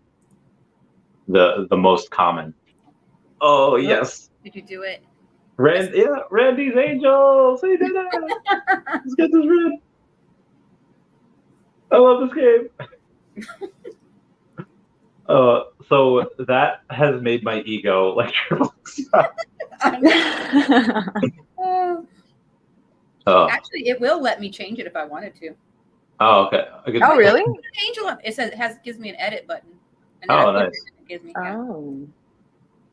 the most common. Oh, yes. Did you do it? Randy's Angels. He did it. Let's get this red. I love this game. So that has made my ego triple. Actually, it will let me change it if I wanted to. Oh, okay. Oh, really? Angel, it says gives me an edit button. And then nice. It gives me,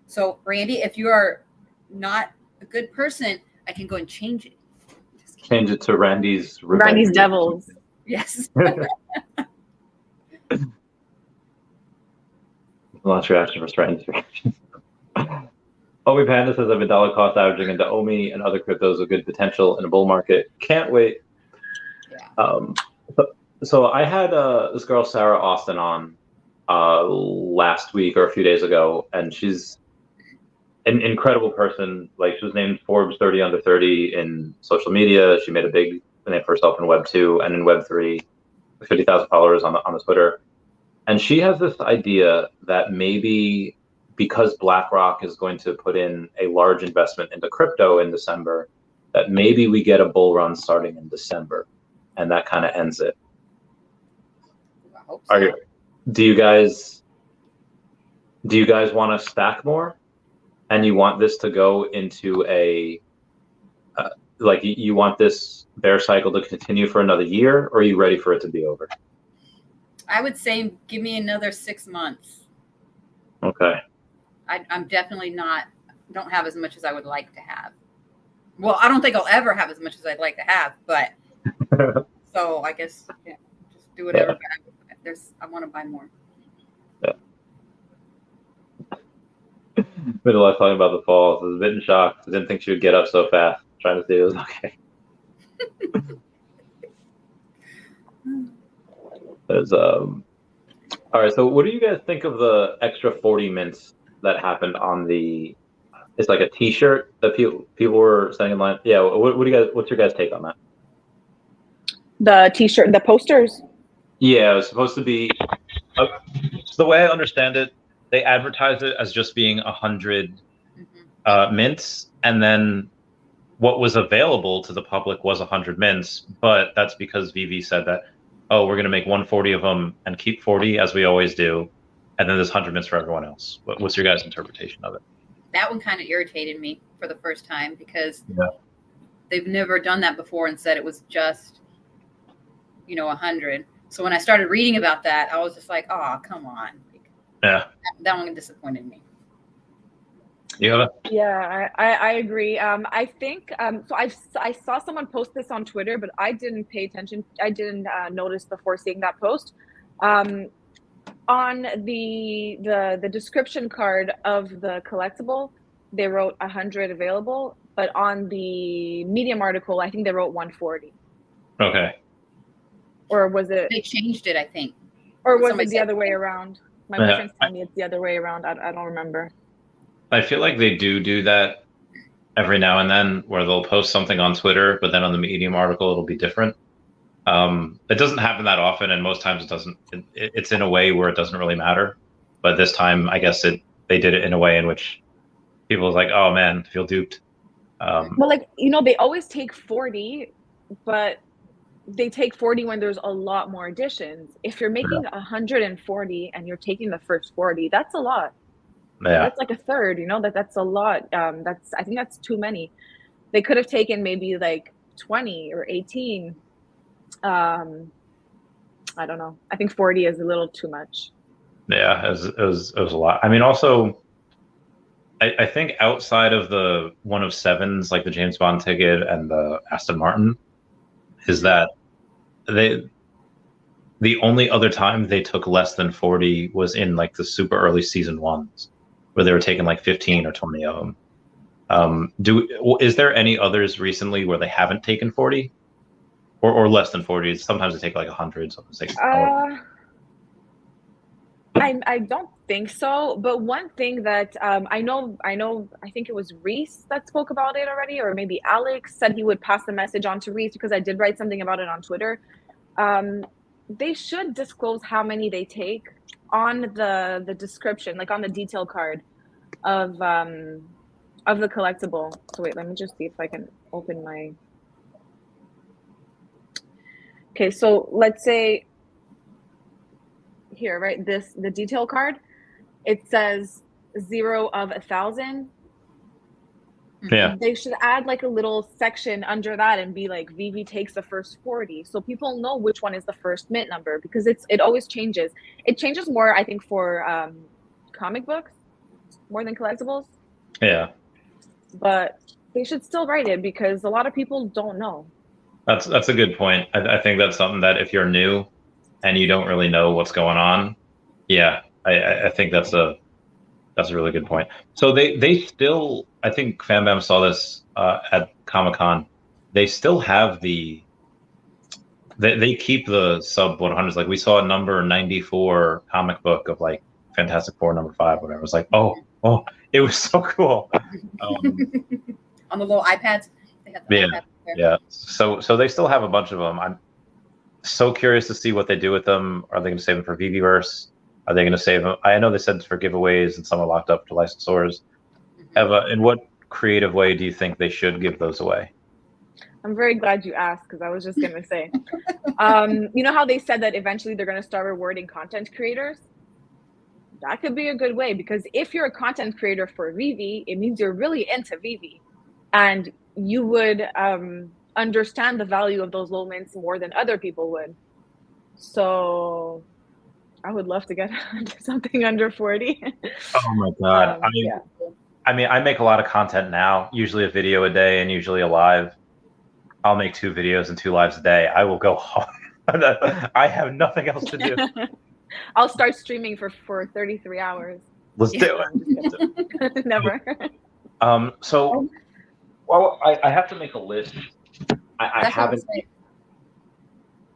So, Randy, if you are not a good person, I can go and change it. Change it to Randy's Devils. Yes. Launch reaction versus Randy's reaction. OMI Panda says I've been dollar cost averaging into OMI and other cryptos with good potential in a bull market. Can't wait. Yeah. So I had this girl Sarah Austin on last week or a few days ago, and she's an incredible person. Like, she was named Forbes 30 under 30 in social media. She made a big name for herself in Web 2 and in Web 3, 50,000 followers on the Twitter. And she has this idea that maybe because BlackRock is going to put in a large investment into crypto in December, that maybe we get a bull run starting in December, and that kind of ends it. I hope so. Do you guys want to stack more, and you want this to go into a like you want this bear cycle to continue for another year, or are you ready for it to be over? I would say give me another 6 months. Okay. I'm definitely don't have as much as I would like to have. Well, I don't think I'll ever have as much as I'd like to have, but so I guess just do whatever. Yeah. I want to buy more. Yeah. Been a lot talking about the fall. So I was a bit in shock. I didn't think she would get up so fast. Trying to see if it was okay. All right. So, what do you guys think of the extra 40 mints that happened on the? It's like a T-shirt that people were sending in line. Yeah. What do you guys? What's your guys' take on that? The T-shirt, the posters. Yeah, it was supposed to be. So the way I understand it, they advertised it as just being 100 mints, and then what was available to the public was 100 mints. But that's because Veve said that, oh, we're going to make 140 of them and keep 40 as we always do, and then there's 100 mints for everyone else. What's your guys' interpretation of it? That one kind of irritated me for the first time because they've never done that before and said it was just, 100. So when I started reading about that, I was just like, oh, come on. Yeah. That one disappointed me. Yeah. Yeah, I agree. I think so. I saw someone post this on Twitter, but I didn't pay attention. I didn't notice before seeing that post. On the description card of the collectible, they wrote 100 available, but on the Medium article, I think they wrote 140. Okay. Or was it? They changed it, I think. Or was it the other way around? My Yeah. boyfriend's telling me it's the other way around. I don't remember. I feel like they do that every now and then, where they'll post something on Twitter, but then on the Medium article it'll be different. It doesn't happen that often, and most times it doesn't. It's in a way where it doesn't really matter. But this time, I guess they did it in a way in which people was like, "Oh man, I feel duped." Well, they always take 40, but they take 40 when there's a lot more additions. If you're making 140 and you're taking the first 40, that's a lot. Yeah. That's like a third, that's a lot. I think that's too many. They could have taken maybe like 20 or 18. I don't know. I think 40 is a little too much. Yeah, it was a lot. I mean, also, I think outside of the one of sevens, like the James Bond ticket and the Aston Martin, is that the only other time they took less than 40 was in like the super early season ones, where they were taking like 15 or 20 of them. Is there any others recently where they haven't taken 40 or less than 40? Sometimes they take like 100, sometimes they take I don't think so. But one thing that I think it was Reese that spoke about it already, or maybe Alex said he would pass the message on to Reese, because I did write something about it on Twitter. They should disclose how many they take on the description, like on the detail card of the collectible. So wait, let me just see if I can open my. Okay, so let's say here, right? The detail card, it says 0 of 1,000. Yeah. They should add like a little section under that and be like, Veve takes the first 40, so people know which one is the first mint number, because it always changes. It changes more, I think, for comic books more than collectibles. Yeah. But they should still write it, because a lot of people don't know. That's a good point. I think that's something that if you're new and you don't really know what's going on, yeah, I think that's a That's a really good point. So they still, I think FanBam saw this at Comic-Con. They still have they keep the sub 100s. Like we saw a number 94 comic book of like Fantastic Four number 5, whatever. It was like, oh, it was so cool. On the little iPads. They had the iPads there. Yeah. So they still have a bunch of them. I'm so curious to see what they do with them. Are they going to save them for Veveverse? Are they going to save them? I know they said for giveaways and some are locked up to licensors. Eva, in what creative way do you think they should give those away? I'm very glad you asked, because I was just going to say, you know how they said that eventually they're going to start rewarding content creators? That could be a good way, because if you're a content creator for Veve, it means you're really into Veve, and you would understand the value of those moments more than other people would. So I would love to get something under 40. Oh my God. I mean, I make a lot of content now, usually a video a day and usually a live. I'll make 2 videos and 2 lives a day. I will go home. I have nothing else to do. I'll start streaming for 33 hours. Let's do it. Never. So, well, I have to make a list. I haven't.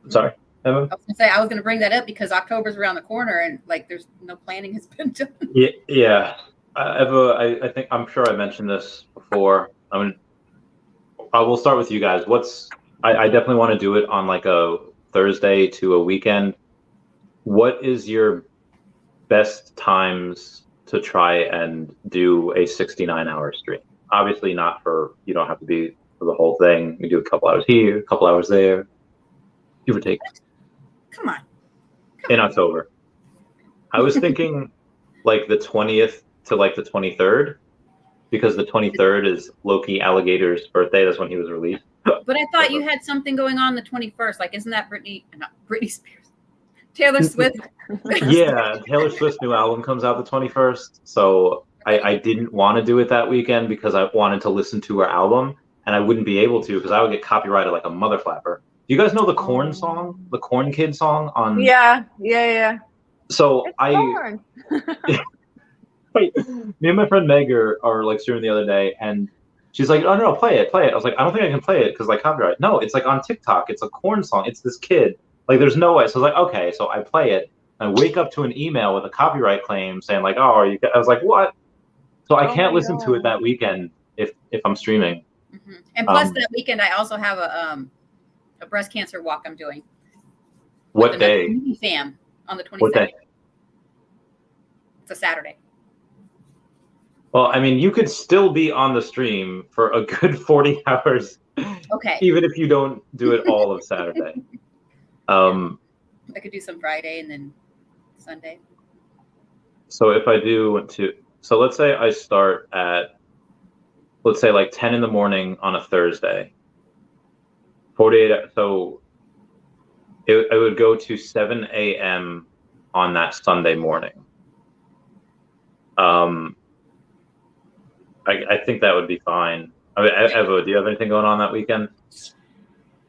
Sorry. I was gonna say I was gonna bring that up because October's around the corner and like there's no planning has been done. Yeah. Eva, I think I'm sure I mentioned this before. I mean, I will start with you guys. I definitely want to do it on like a Thursday to a weekend. What is your best times to try and do a 69-hour stream? Obviously not you don't have to be for the whole thing. You do a couple hours here, a couple hours there. Give or take. Come on. In October. I was thinking like the 20th to like the 23rd, because the 23rd is Loki Alligator's birthday. That's when he was released. But I thought you had something going on the 21st. Like, isn't that not Britney Spears? Taylor Swift. Yeah, Taylor Swift's new album comes out the 21st. So I didn't want to do it that weekend because I wanted to listen to her album, and I wouldn't be able to because I would get copyrighted like a mother flapper. Do you guys know the Korn song, the Korn Kid song on? Yeah. So It's Wait, me and my friend Meg are like streaming the other day, and she's like, "Oh no, play it." I was like, "I don't think I can play it because like copyright." No, it's like on TikTok. It's a Korn song. It's this kid. Like, there's no way. So I was like, okay. So I play it. And I wake up to an email with a copyright claim saying like, "Oh, are you?" I was like, "What?" So I can't listen to it that weekend if I'm streaming. Mm-hmm. And plus that weekend, I also have a breast cancer walk I'm doing. What day? Fam on the 22nd. What day? It's a Saturday. Well, I mean, you could still be on the stream for a good 40 hours. Okay. Even if you don't do it all of Saturday. I could do some Friday and then Sunday. So if I do so let's say I start at, let's say like 10 in the morning on a Thursday. 48. So it would go to 7 a.m. on that Sunday morning. I think that would be fine. I mean, Eva, do you have anything going on that weekend?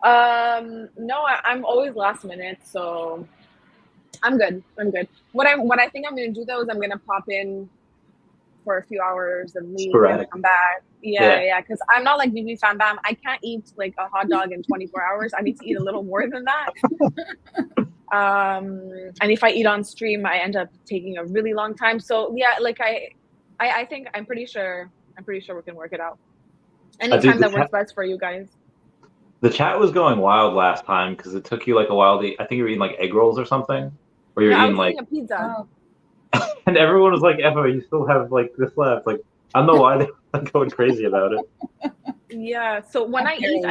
No, I'm always last minute, so I'm good. What I think I'm gonna do though is I'm gonna pop in for a few hours and leave and come back. Yeah. Because I'm not like Veve Fan Bam. I can't eat like a hot dog in 24 hours. I need to eat a little more than that. And if I eat on stream, I end up taking a really long time. So yeah, like I think I'm pretty sure we can work it out. Anytime that works best for you guys. The chat was going wild last time because it took you like a while to eat. I think you were eating like egg rolls or something. Or you're eating like a pizza. And everyone was like, "Eva, you still have like this left." Like, I don't know why they're like, going crazy about it. Yeah. So when I eat,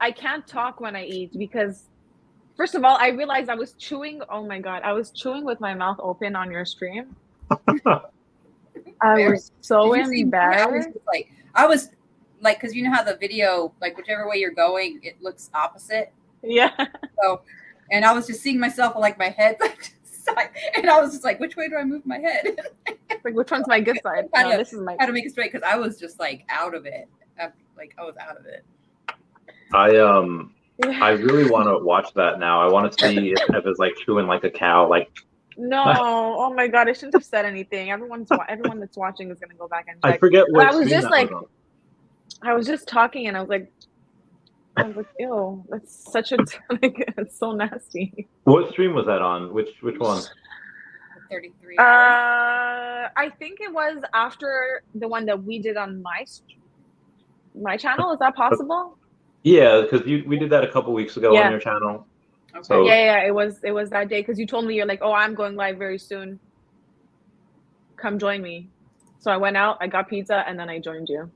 I can't talk when I eat because, first of all, I realized I was chewing. Oh my God, I was chewing with my mouth open on your stream. I was so embarrassed. I was like, because you know how the video, like whichever way you're going, it looks opposite. Yeah. So, and I was just seeing myself like my head, and I was just like, which way do I move my head? Like, which one's my good side? This is my. How to make it straight because I was just like out of it. I was out of it. I really want to watch that now. I want to see if Eva's like chewing like a cow, like No, oh my god, I shouldn't have said anything. Everyone that's watching is gonna go back and check. I forget But what stream that was on. I was just talking and I was like, ew, that's such a like, it's so nasty. What stream was that on? Which one? 33. I think it was after the one that we did on my channel. Is that possible? Yeah, because we did that a couple weeks ago on your channel. Okay. So Yeah, it was that day because you told me you're like, oh, I'm going live very soon. Come join me. So I went out, I got pizza, and then I joined you.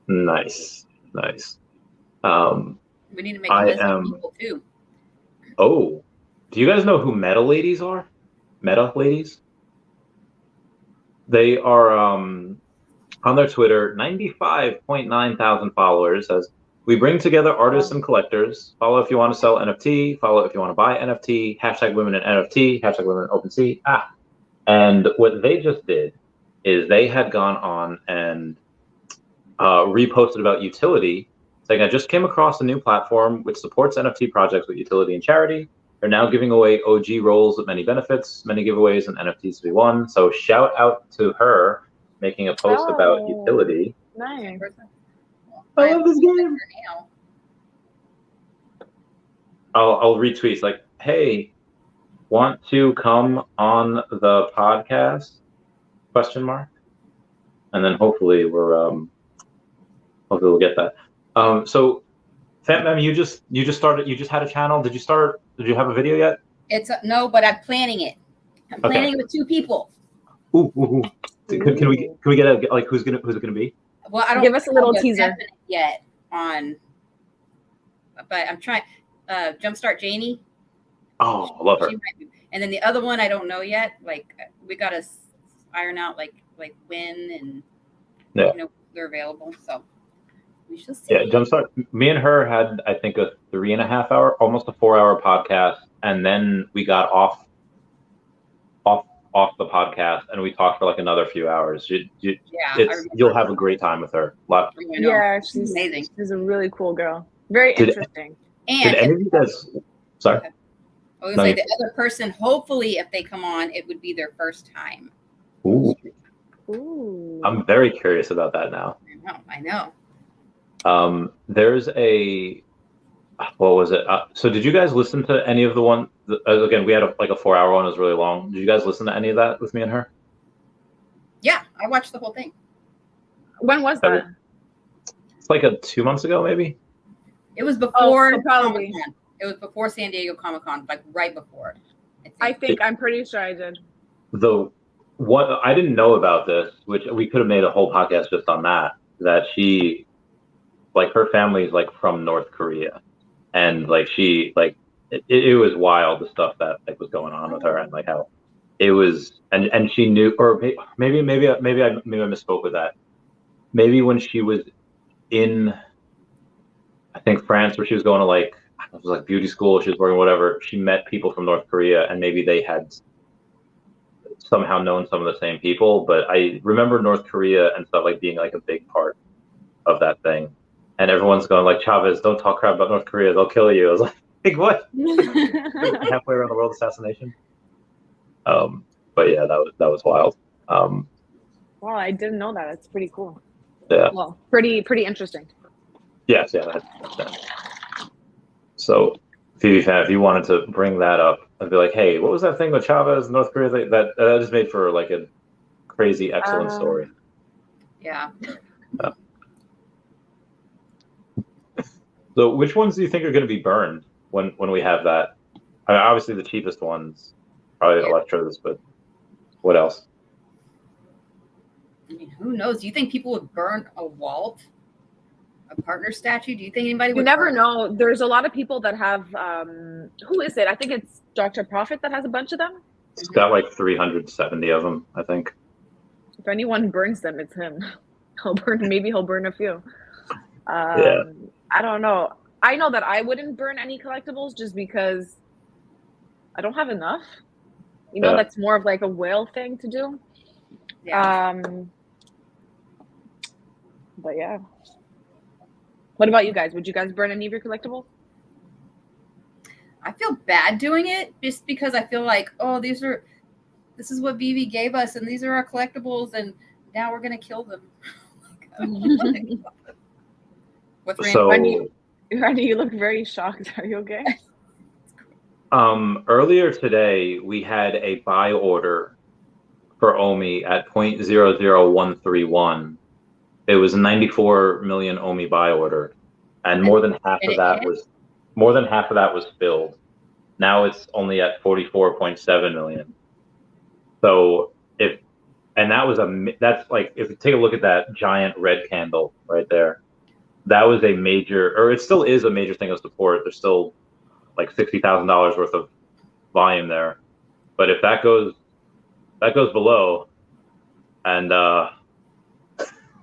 nice. We need to make a list of people too. Oh, do you guys know who Meta Ladies are? Meta Ladies? They are on their Twitter, 95.9 thousand followers. Says, we bring together artists and collectors. Follow if you want to sell NFT. Follow if you want to buy NFT. # women in NFT. # women in OpenSea. And what they just did is they had gone on and reposted about Utility, saying, I just came across a new platform which supports NFT projects with utility and charity. They're now giving away OG roles with many benefits, many giveaways, and NFTs to be won. So shout out to her making a post about Utility. Nice. I love this game. I'll retweet. It's like, hey, want to come on the podcast? ? And then hopefully hopefully we'll get that. So, Fat Mem, you just started. You just had a channel. Did you have a video yet? No, but I'm planning it. I'm planning it with 2 people. Ooh. Can we get like who's it gonna be? Well, I don't give us a little teaser yet on, but I'm trying. Jumpstart Janie. Oh, I love her. And then the other one I don't know yet. Like we gotta iron out like when and they're available. So we shall see. Yeah, Jumpstart. Me and her had I think a 3.5 hour, almost a 4 hour podcast, and then we got off the podcast and we talked for like another few hours. You'll have a great time with her. Yeah, she's amazing. She's a really cool girl. Very interesting. And did any of you guys? Sorry. Okay. I was gonna say the other person. Hopefully, if they come on, it would be their first time. Ooh. I'm very curious about that now. I know. There's what was it? So did you guys listen to any of the one? Again, we had a 4 hour one. It was really long. Did you guys listen to any of that with me and her? Yeah, I watched the whole thing. When was that? It's like 2 months ago, maybe. It was before probably. Comic-Con. It was before San Diego Comic-Con, like right before. I'm pretty sure I did. What I didn't know about this, which we could have made a whole podcast just on that she, like, her family is like from North Korea, and like she like it was wild, the stuff that like was going on with her, and like how it was, and she knew, or maybe I misspoke with that. Maybe when she was in, I think, France, where she was going to like, it was like beauty school, she was working, whatever, she met people from North Korea, and maybe they had somehow known some of the same people. But I remember North Korea and stuff like being like a big part of that thing, and everyone's going like, Chavez, don't talk crap about North Korea, they'll kill you. I was like what? Halfway around the world assassination. But yeah, that was wild. Wow, I didn't know that. It's pretty cool. Yeah. Well, pretty interesting. Yes, yeah. So, Phoebe fan, if you wanted to bring that up, I'd be like, hey, what was that thing with Chavez and North Korea? That just made for like a crazy, excellent story. Yeah. So, which ones do you think are going to be burned when we have that? I mean, obviously, the cheapest ones, probably Electros, but what else? I mean, who knows? Do you think people would burn a Walt, a partner statue? Do you think anybody would? You never know. There's a lot of people that have. Who is it? I think it's Dr. Prophet that has a bunch of them. It's got like 370 of them, I think. If anyone burns them, it's him. Maybe he'll burn a few. Yeah. I don't know. I know that I wouldn't burn any collectibles just because I don't have enough. You know, that's more of like a whale thing to do. Yeah. But yeah. What about you guys? Would you guys burn any of your collectibles? I feel bad doing it just because I feel like, oh, these are this is what Veve gave us, and these are our collectibles, and now we're gonna kill them. What's So Randy, you look very shocked. Are you okay? earlier today we had a buy order for OMI at 0.00131. It was 94 million OMI buy order, and more than half of that was filled. Now it's only at 44.7 million. So that's like, if you take a look at that giant red candle right there, that was a major, or it still is a major thing of support. There's still like $60,000 worth of volume there. But if that goes below, and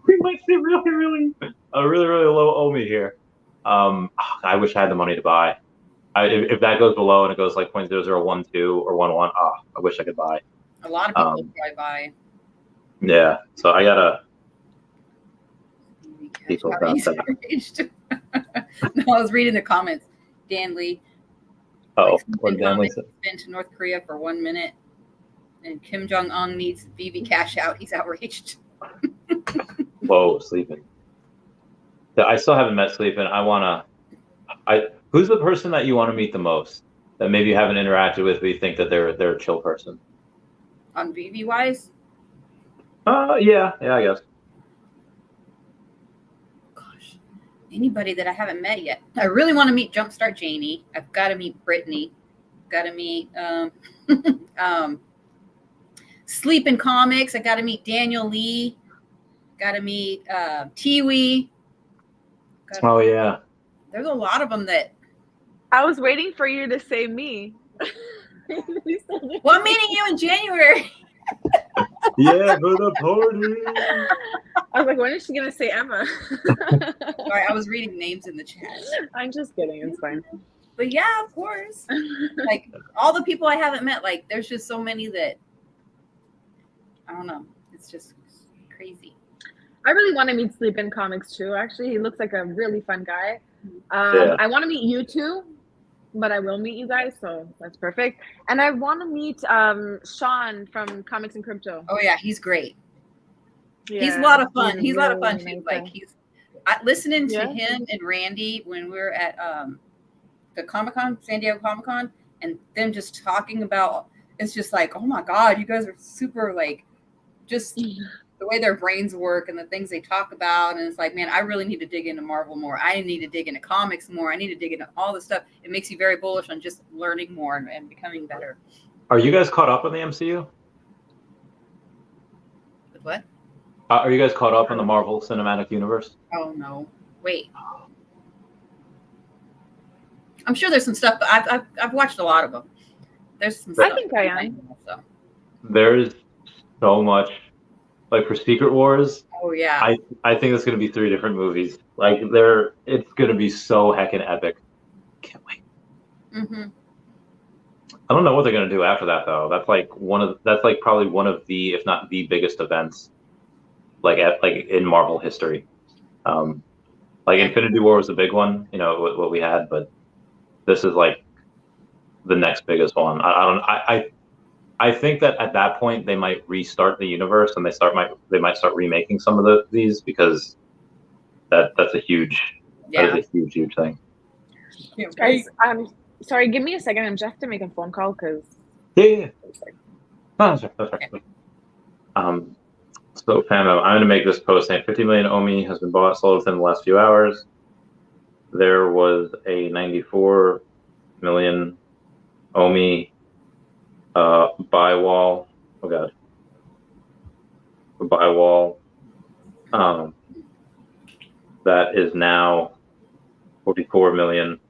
we might see really low OMI here. I wish I had the money to buy. If that goes below and it goes like 0.0012 or 11, I wish I could buy. A lot of people try buy. Yeah, so I gotta. People no, I was reading the comments. Dan Lee. Oh, what Dan Lee said? Been to North Korea for 1 minute, and Kim Jong Un needs Veve cash out. He's outraged. Whoa, sleeping. I still haven't met Sleeping. Who's the person that you want to meet the most? That maybe you haven't interacted with, but you think that they're a chill person? On Veve wise? Yeah, I guess. Gosh, anybody that I haven't met yet. I really want to meet Jumpstart Janie. I've got to meet Brittany. Got to meet Sleep in Comics. I got to meet Daniel Lee. Got to meet Tiwi. Oh yeah. There's a lot of them that. I was waiting for you to say me. Well, I'm meeting you in January. Yeah, for the party. I was like, when is she gonna say Emma? Sorry, I was reading names in the chat. I'm just kidding. It's fine. But yeah, of course. Like all the people I haven't met, like there's just so many that I don't know. It's just crazy. I really want to meet Sleep in Comics too. Actually, he looks like a really fun guy. Yeah. I want to meet you too, but I will meet you guys, so that's perfect. And I want to meet Sean from Comics and Crypto. Oh yeah, he's great. Yeah, he's a lot of fun. He's really a lot of fun too. Like listening to Yeah. him and Randy when we were at the Comic-Con, San Diego Comic-Con, and them just talking about, it's just like, oh my God, you guys are super like just the way their brains work and the things they talk about. And it's like, man, I really need to dig into Marvel more. I need to dig into comics more. I need to dig into all this stuff. It makes you very bullish on just learning more and becoming better. Are you guys caught up on the MCU? With what? Are you guys caught up on the Marvel Cinematic Universe? Oh no. Wait. I'm sure there's some stuff, but I've watched a lot of them. There's some stuff. I think I am. So. There's so much. Like for Secret Wars, Oh yeah. I think it's gonna be 3 different movies. Like it's gonna be so heckin' epic. Can't wait. Mm-hmm. I don't know what they're gonna do after that though. That's like probably one of the, if not the biggest events, like in Marvel history. Like Infinity War was the big one, you know, what we had, but this is like the next biggest one. I think that at that point they might restart the universe and they might start remaking some of these because that's a huge that is a huge thing. Guys, sorry, give me a second. I'm just have to make a phone call because Yeah. Oh, sorry. So fandom, I'm gonna make this post saying 50 million OMI has been sold within the last few hours. There was a 94 million OMI buy wall. Oh god. Buy wall. That is now 44 million.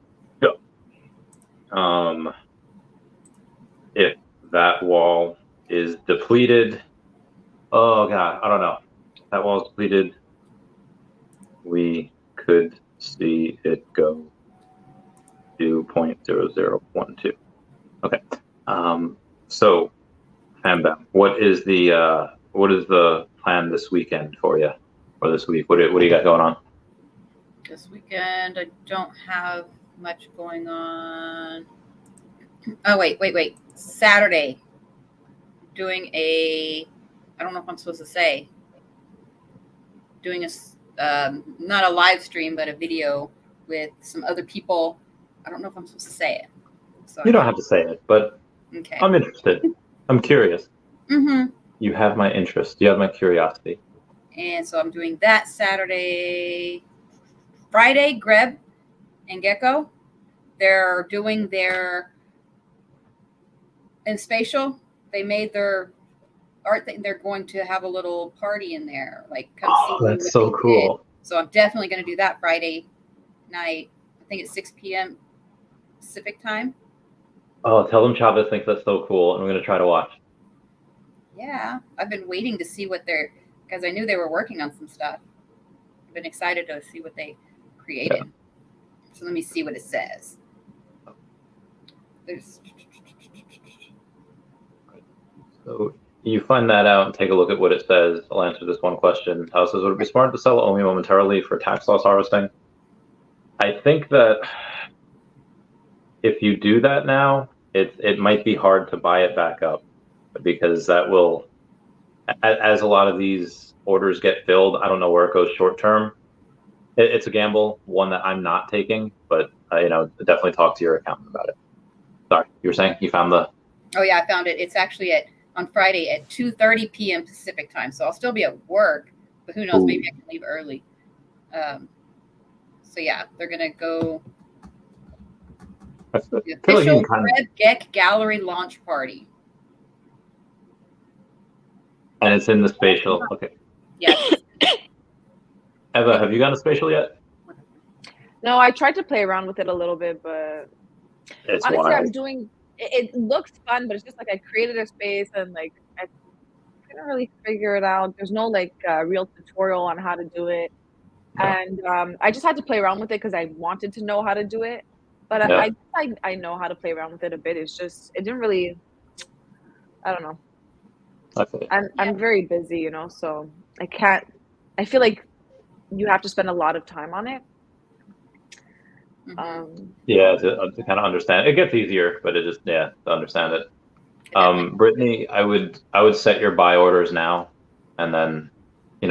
If that wall is depleted, oh god, I don't know. That wall is depleted. We could see it go to 0.0012. Okay. So, Fambam, what is the plan this weekend for you, or this week? What do you got going on? This weekend, I don't have much going on. Oh wait. Saturday, doing I don't know if I'm supposed to say, doing not a live stream, but a video with some other people. I don't know if I'm supposed to say it. So You don't have to say it, but okay. I'm interested. I'm curious. Mm-hmm. You have my interest. You have my curiosity. And so I'm doing that Saturday. Friday, Greb and Gecko, they're doing their in Spatial. They made their art thing. They're going to have a little party in there. Like, come see That's what so they cool. did. So I'm definitely going to do that Friday night. I think it's 6 p.m. Pacific time. Oh, tell them Chavez thinks that's so cool, and I'm going to try to watch. Yeah, I've been waiting to see what because I knew they were working on some stuff. I've been excited to see what they created. Yeah. So let me see what it says. So you find that out and take a look at what it says. I'll answer this one question. How says, would it be smart to sell OMI momentarily for tax loss harvesting? I think that if you do that now, it might be hard to buy it back up, because that will, as a lot of these orders get filled, I don't know where it goes short term. It's a gamble, one that I'm not taking, but definitely talk to your accountant about it. Sorry, you were saying you found the... Oh yeah, I found it. It's actually on Friday at 2:30 p.m. Pacific time. So I'll still be at work, but who knows? Ooh. Maybe I can leave early. So yeah, they're gonna go. The official Red Geck Gallery launch party. And it's in the Spatial. Okay. Yeah. Eva, have you gotten a Spatial yet? No, I tried to play around with it a little bit, but it's honestly, wild. I'm doing. It looks fun, but it's just like I created a space and like I couldn't really figure it out. There's no like real tutorial on how to do it, and I just had to play around with it because I wanted to know how to do it. But yeah. I know how to play around with it a bit. It's just it didn't really. I don't know. I'm very busy, so I can't. I feel like you have to spend a lot of time on it. Yeah, to kind of understand. It gets easier, but it just to understand it. Brittany, I would set your buy orders now, and then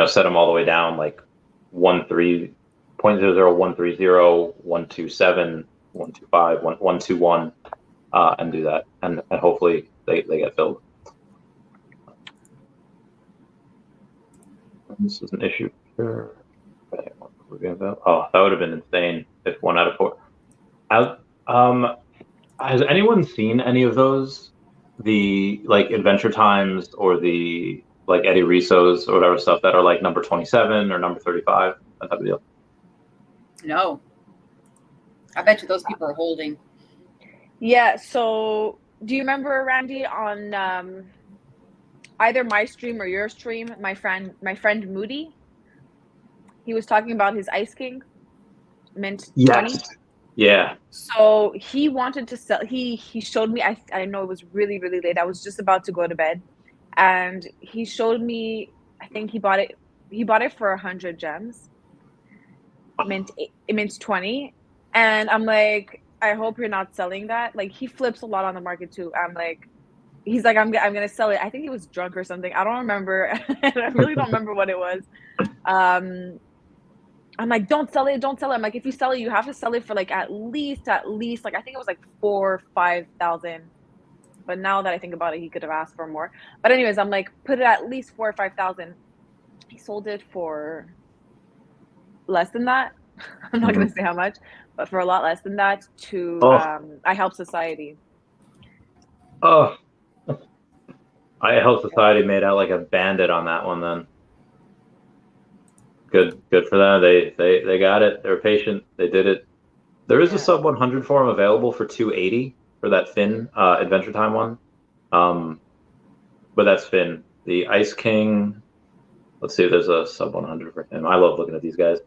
set them all the way down, like 13.00, 130, 127, 125, 121, and do that, and hopefully they get filled. This is an issue. Sure. Okay. Oh, that would have been insane if 1 out of 4. Has anyone seen any of those? The like Adventure Times or the like Eddie Risso's or whatever stuff that are like number 27 or number 35, that type of deal? No. I bet you those people are holding. Yeah. So do you remember, Randy, on either my stream or your stream, my friend Moody? He was talking about his Ice King mint 20. Yeah. So he wanted to sell. He showed me. I know it was really, really late. I was just about to go to bed, and he showed me. I think he bought it. He bought it for 100 gems. Mint 20, and I'm like, I hope you're not selling that. Like, he flips a lot on the market too. I'm like, he's like, I'm gonna sell it. I think he was drunk or something. I don't remember. I really don't remember what it was. I'm like, don't sell it. I'm like, if you sell it, you have to sell it for like at least like I think it was like 4,000 or 5,000. But now that I think about it, he could have asked for more. But anyways, I'm like, put it at least 4,000 or 5,000. He sold it for less than that. I'm not gonna say how much, but for a lot less than that to I Help Society. Oh, I Help Society made out like a bandit on that one then. Good for them. They got it. They were patient. They did it. There is a sub 100 form available for 280 for that Finn Adventure Time one. But that's Finn. The Ice King. Let's see if there's a sub 100 for him. I love looking at these guys.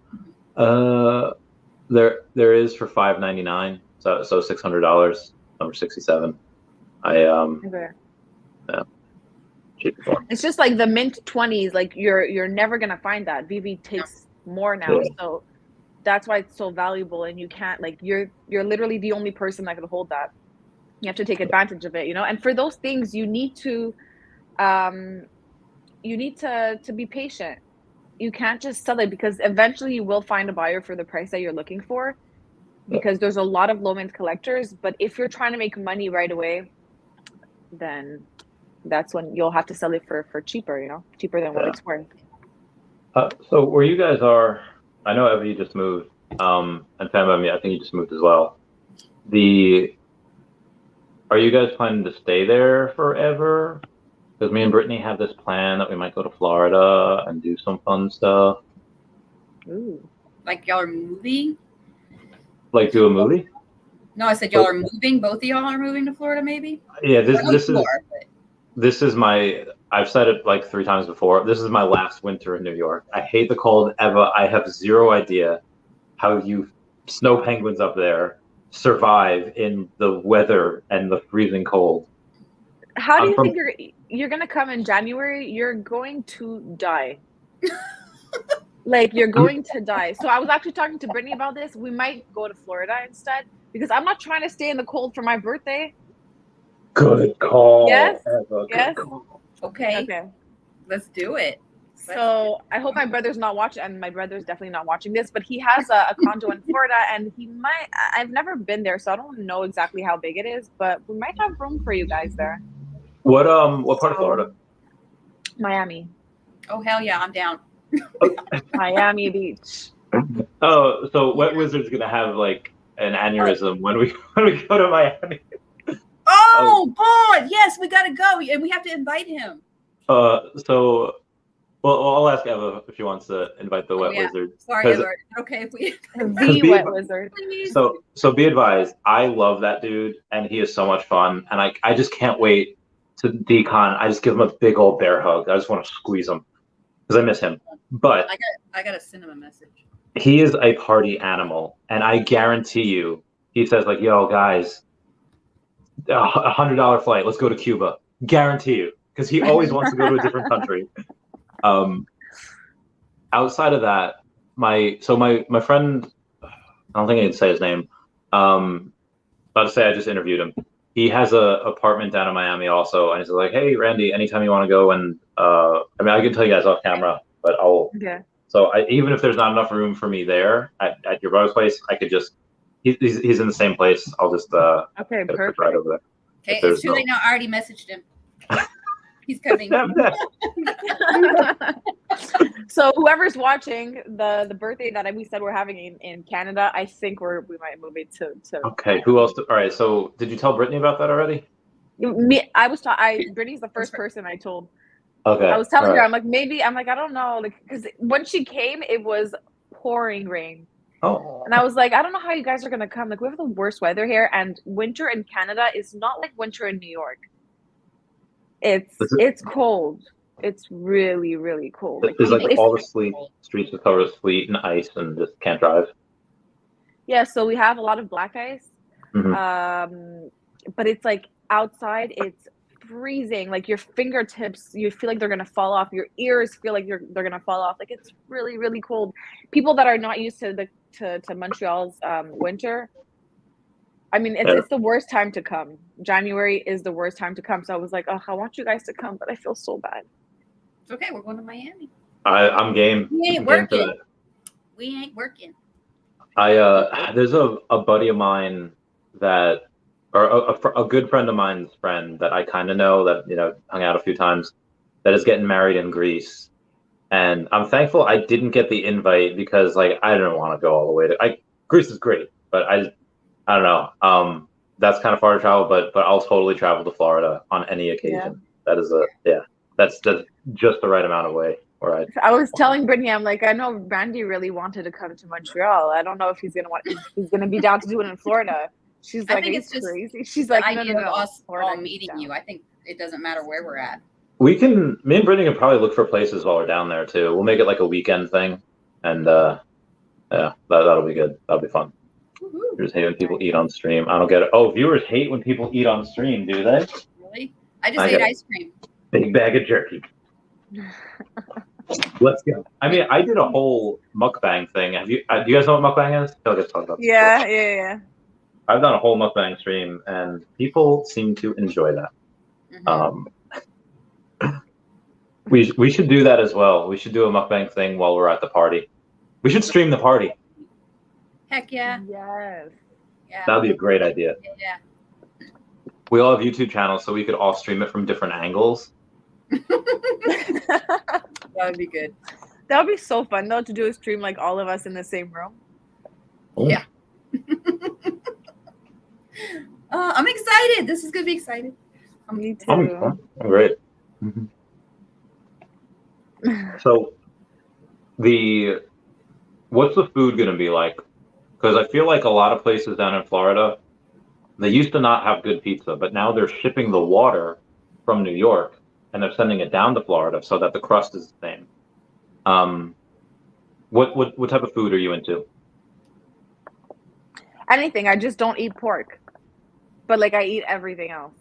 There is for $599. So $600. Number 67. Okay. Yeah. It's just like the mint 20s, like you're never gonna find that. Veve takes more now, so that's why it's so valuable. And you can't, like, you're literally the only person that can hold that. You have to take advantage of it, And for those things, you need to you need to be patient. You can't just sell it, because eventually you will find a buyer for the price that you're looking for, because there's a lot of low-end collectors. But if you're trying to make money right away, then that's when you'll have to sell it for cheaper, cheaper than what it's worth. So where you guys are, I know Evie just moved, and Femme, I think you just moved as well. Are you guys planning to stay there forever? Because me and Brittany have this plan that we might go to Florida and do some fun stuff. Ooh. Like y'all are moving? Like do a movie? No, I said y'all are moving. Both of y'all are moving to Florida, maybe? Yeah, this is my, I've said it like 3 times before. This is my last winter in New York. I hate the cold, Eva. I have zero idea how you snow penguins up there survive in the weather and the freezing cold. How do you think you're gonna come in January? You're going to die. Like, you're going to die. So I was actually talking to Brittany about this. We might go to Florida instead, because I'm not trying to stay in the cold for my birthday. Good call. Yes. Eva, yes. Call. Okay. Let's do it. So I hope my brother's not watching, and my brother's definitely not watching this, but he has a condo in Florida, and I've never been there, so I don't know exactly how big it is, but we might have room for you guys there. What part of Florida? Miami. Oh, hell yeah, I'm down. Miami Beach. Oh, so Wet Wizard's gonna have like an aneurysm when we go to Miami. Oh boy, yes, we gotta go, and we have to invite him. Well, I'll ask Eva if she wants to invite the Wet Wizard. Sorry, Eva. Okay, if we the Wet Wizard. Please. So be advised, I love that dude, and he is so much fun, and I just can't wait to decon. I just give him a big old bear hug. I just want to squeeze him because I miss him. But I gotta send him a message. He is a party animal, and I guarantee you, he says like, "Yo, guys, $100 flight. Let's go to Cuba." Guarantee you, because he always wants to go to a different country. Outside of that, my friend, I don't think I can say his name. About to say I just interviewed him. He has a apartment down in Miami also, and he's like, "Hey, Randy, anytime you want to go," and I can tell you guys off camera, but I'll. Okay. So even if there's not enough room for me there at your brother's place, I could just. He's in the same place. I'll just okay, perfect. Right over there. Okay, it's too late now. I already messaged him. He's coming. So whoever's watching the birthday that we said we're having in Canada, I think we might move it to. Okay, who else? All right. So did you tell Brittany about that already? Me, Brittany's the first person I told. Okay. I was telling her, I'm like, I don't know, like, because when she came, it was pouring rain. Oh. And I was like, I don't know how you guys are gonna come. Like, we have the worst weather here, and winter in Canada is not like winter in New York. It's cold. It's really, really cold. It's like all the streets are covered with sleet and ice, and just can't drive. Yeah, so we have a lot of black ice. Mm-hmm. But it's like outside, it's freezing. Like your fingertips, you feel like they're gonna fall off. Your ears feel like they're gonna fall off. Like it's really, really cold. People that are not used to Montreal's winter, I mean, it's the worst time to come. January is the worst time to come. So I was like, oh, I want you guys to come, but I feel so bad. It's okay. We're going to Miami. I'm game. We ain't working. We ain't working. There's a buddy of mine that, or a good friend of mine's friend that I kind of know that, hung out a few times, that is getting married in Greece. And I'm thankful I didn't get the invite because I didn't want to go all the way to, Greece is great, but I don't know. That's kind of far to travel, but I'll totally travel to Florida on any occasion. Yeah. That is that's just the right amount of way. I was telling Brittany, I'm like, I know Randy really wanted to come to Montreal. I don't know if he's gonna be down to do it in Florida. She's like, I think it's just crazy. She's like, no. Us all meeting you. I think it doesn't matter where we're at. Me and Brittany can probably look for places while we're down there too. We'll make it like a weekend thing, and that'll be good. That'll be fun. Woo-hoo. Just hate when people eat on stream. I don't get it. Oh, viewers hate when people eat on stream, do they? Really? I just ate ice cream. Big bag of jerky. Let's go. I mean, I did a whole mukbang thing. Do you guys know what mukbang is? I feel like I've talked about this before. Yeah. I've done a whole mukbang stream, and people seem to enjoy that. Mm-hmm. We should do that as well. We should do a mukbang thing while we're at the party. We should stream the party. Heck yeah. Yes. Yeah. That'd be a great idea. Yeah. We all have YouTube channels, so we could all stream it from different angles. That would be good. That would be so fun though to do a stream like all of us in the same room. Yeah. I'm excited. This is gonna be exciting. Me too. Oh, great. So, what's the food going to be like? Because I feel like a lot of places down in Florida, they used to not have good pizza, but now they're shipping the water from New York and they're sending it down to Florida so that the crust is the same. What type of food are you into? Anything. I just don't eat pork, but like I eat everything else.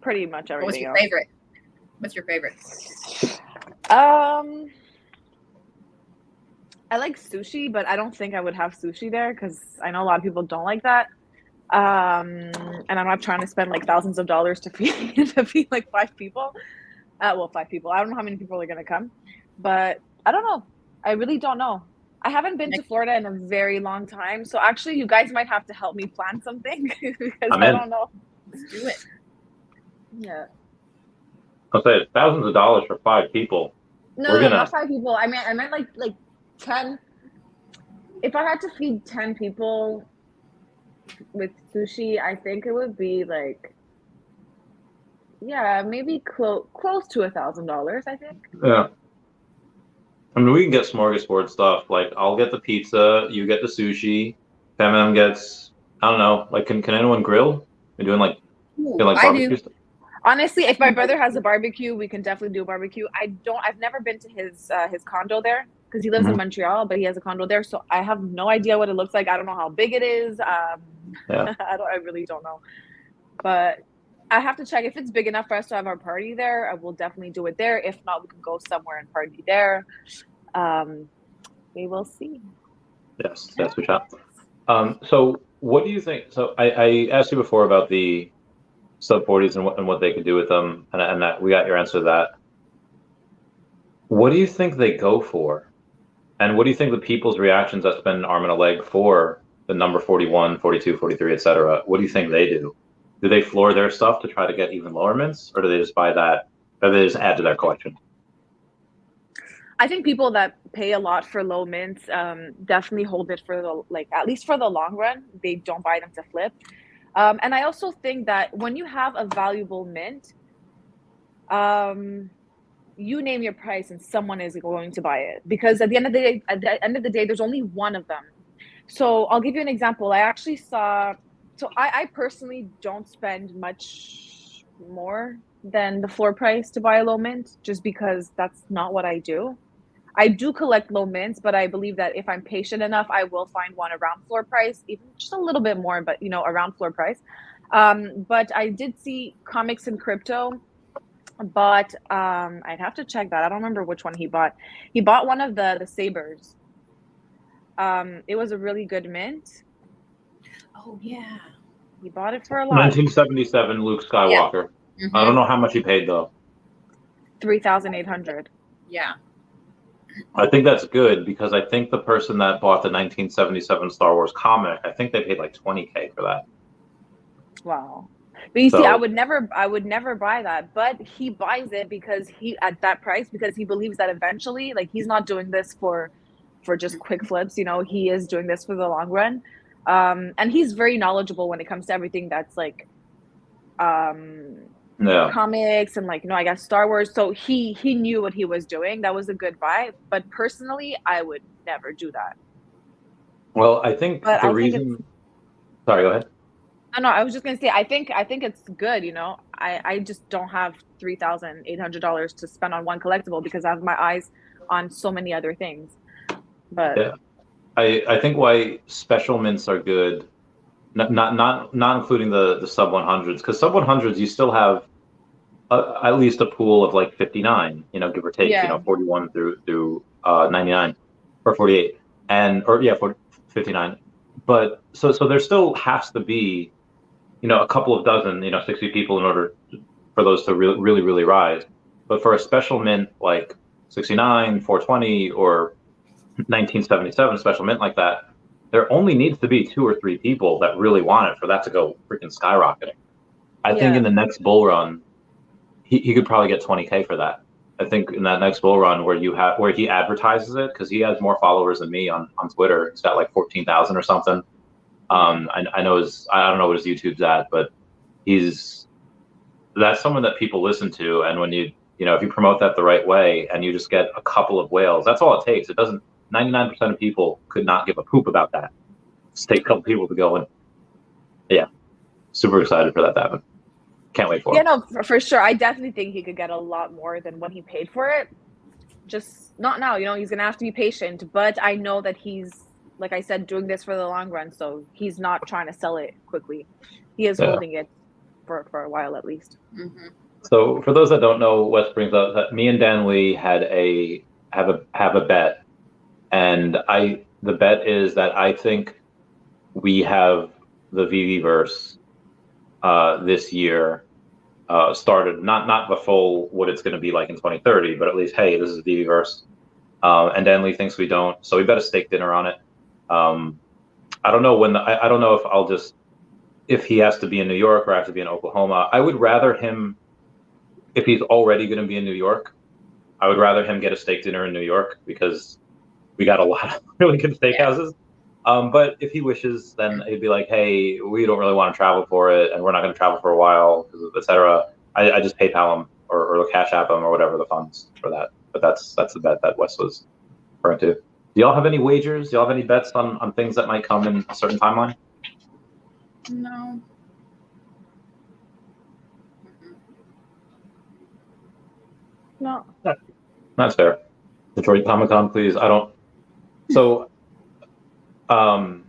Pretty much everything. What's your else. favorite? What's your favorite? I like sushi, but I don't think I would have sushi there because I know a lot of people don't like that. And I'm not trying to spend like thousands of dollars to feed like 5 people. Well, 5 people. I don't know how many people are gonna come, but I don't know. I really don't know. I haven't been to Florida in a very long time, so actually, you guys might have to help me plan something because I don't know. Let's do it. Yeah. I'll say it's thousands of dollars for 5 people. No, not 5 people. I meant like 10. If I had to feed 10 people with sushi, I think it would be like, yeah, maybe close to $1,000. I think. Yeah. I mean, we can get smorgasbord stuff. Like, I'll get the pizza, you get the sushi, Fem gets, I don't know, like, can anyone grill? We're doing like, barbecue stuff. Honestly, if my brother has a barbecue, we can definitely do a barbecue. I've never been to his condo there because he lives in Montreal, but he has a condo there. So I have no idea what it looks like. I don't know how big it is. Yeah. I really don't know. But I have to check if it's big enough for us to have our party there. I will definitely do it there. If not, we can go somewhere and party there. We will see. Yes, that's for sure. So what do you think? So I asked you before about the sub 40s and what they could do with them, and that we got your answer to that. What do you think they go for? And what do you think the people's reactions that spend an arm and a leg for the number 41, 42, 43, etc.? What do you think they do? Do they floor their stuff to try to get even lower mints, or do they just buy that, or they just add to their collection? I think people that pay a lot for low mints definitely hold it for at least for the long run. They don't buy them to flip. And I also think that when you have a valuable mint, you name your price and someone is going to buy it, because at the end of the day, there's only one of them. So I'll give you an example. I actually saw, I personally don't spend much more than the floor price to buy a low mint, just because that's not what I do. I do collect low mints, but I believe that if I'm patient enough, I will find one around floor price, even just a little bit more, but around floor price. But I did see Comics and Crypto, but I'd have to check that. I don't remember which one he bought. He bought one of the Sabers. It was a really good mint. Oh yeah. He bought it for a lot. 1977 Luke Skywalker. Yeah. Mm-hmm. I don't know how much he paid though. 3,800. Yeah. I think that's good, because I think the person that bought the 1977 Star Wars comic, I think they paid like $20K for that. Wow. But you see, I would never buy that, but he buys it because at that price, because he believes that eventually, like, he's not doing this for just quick flips, he is doing this for the long run. And he's very knowledgeable when it comes to everything that's like comics and I guess Star Wars. So he knew what he was doing. That was a good buy. But personally, I would never do that. Well, I think the reason. Sorry, go ahead. No, I was just gonna say I think it's good. I just don't have $3,800 to spend on one collectible because I have my eyes on so many other things. But yeah, I think why special mints are good. Not including the sub 100s, because sub 100s you still have at least a pool of like 59, give or take, 41 through 99 or 48 for 59. But so there still has to be, a couple of dozen, 60 people in order for those to really rise. But for a special mint like 69, 420, or 1977 special mint like that, there only needs to be 2 or 3 people that really want it for that to go freaking skyrocketing. I think in the next bull run, he could probably get 20K for that. I think in that next bull run where he advertises it, because he has more followers than me on Twitter. He's got like 14,000 or something. I know I don't know what his YouTube's at, but that's someone that people listen to. And when if you promote that the right way and you just get a couple of whales, that's all it takes. It doesn't. 99% of people could not give a poop about that. Just take a couple people to go, and yeah, super excited for that to happen. Can't wait for it. Yeah, no, for sure. I definitely think he could get a lot more than what he paid for it. Just not now. He's going to have to be patient. But I know that he's, like I said, doing this for the long run. So he's not trying to sell it quickly. He is holding it for a while at least. Mm-hmm. So for those that don't know, Wes brings up that me and Dan Lee have a bet. And the bet is that I think we have the Veve-verse this year started, not the full what it's going to be like in 2030, but at least, hey, this is Veve-verse. And Dan Lee thinks we don't, so we bet a steak dinner on it. I don't know I don't know if he has to be in New York or I have to be in Oklahoma. I would rather him, if he's already going to be in New York, I would rather him get a steak dinner in New York, because we got a lot of really good steakhouses. But if he wishes, then he'd be like, hey, we don't really want to travel for it, and we're not going to travel for a while, etc. I just PayPal him or Cash App him or whatever the funds for that. But that's the bet that Wes was referring to. Do y'all have any wagers? Do y'all have any bets on things that might come in a certain timeline? No. No. That's fair. Detroit Comic-Con, please. I don't. So, Eva,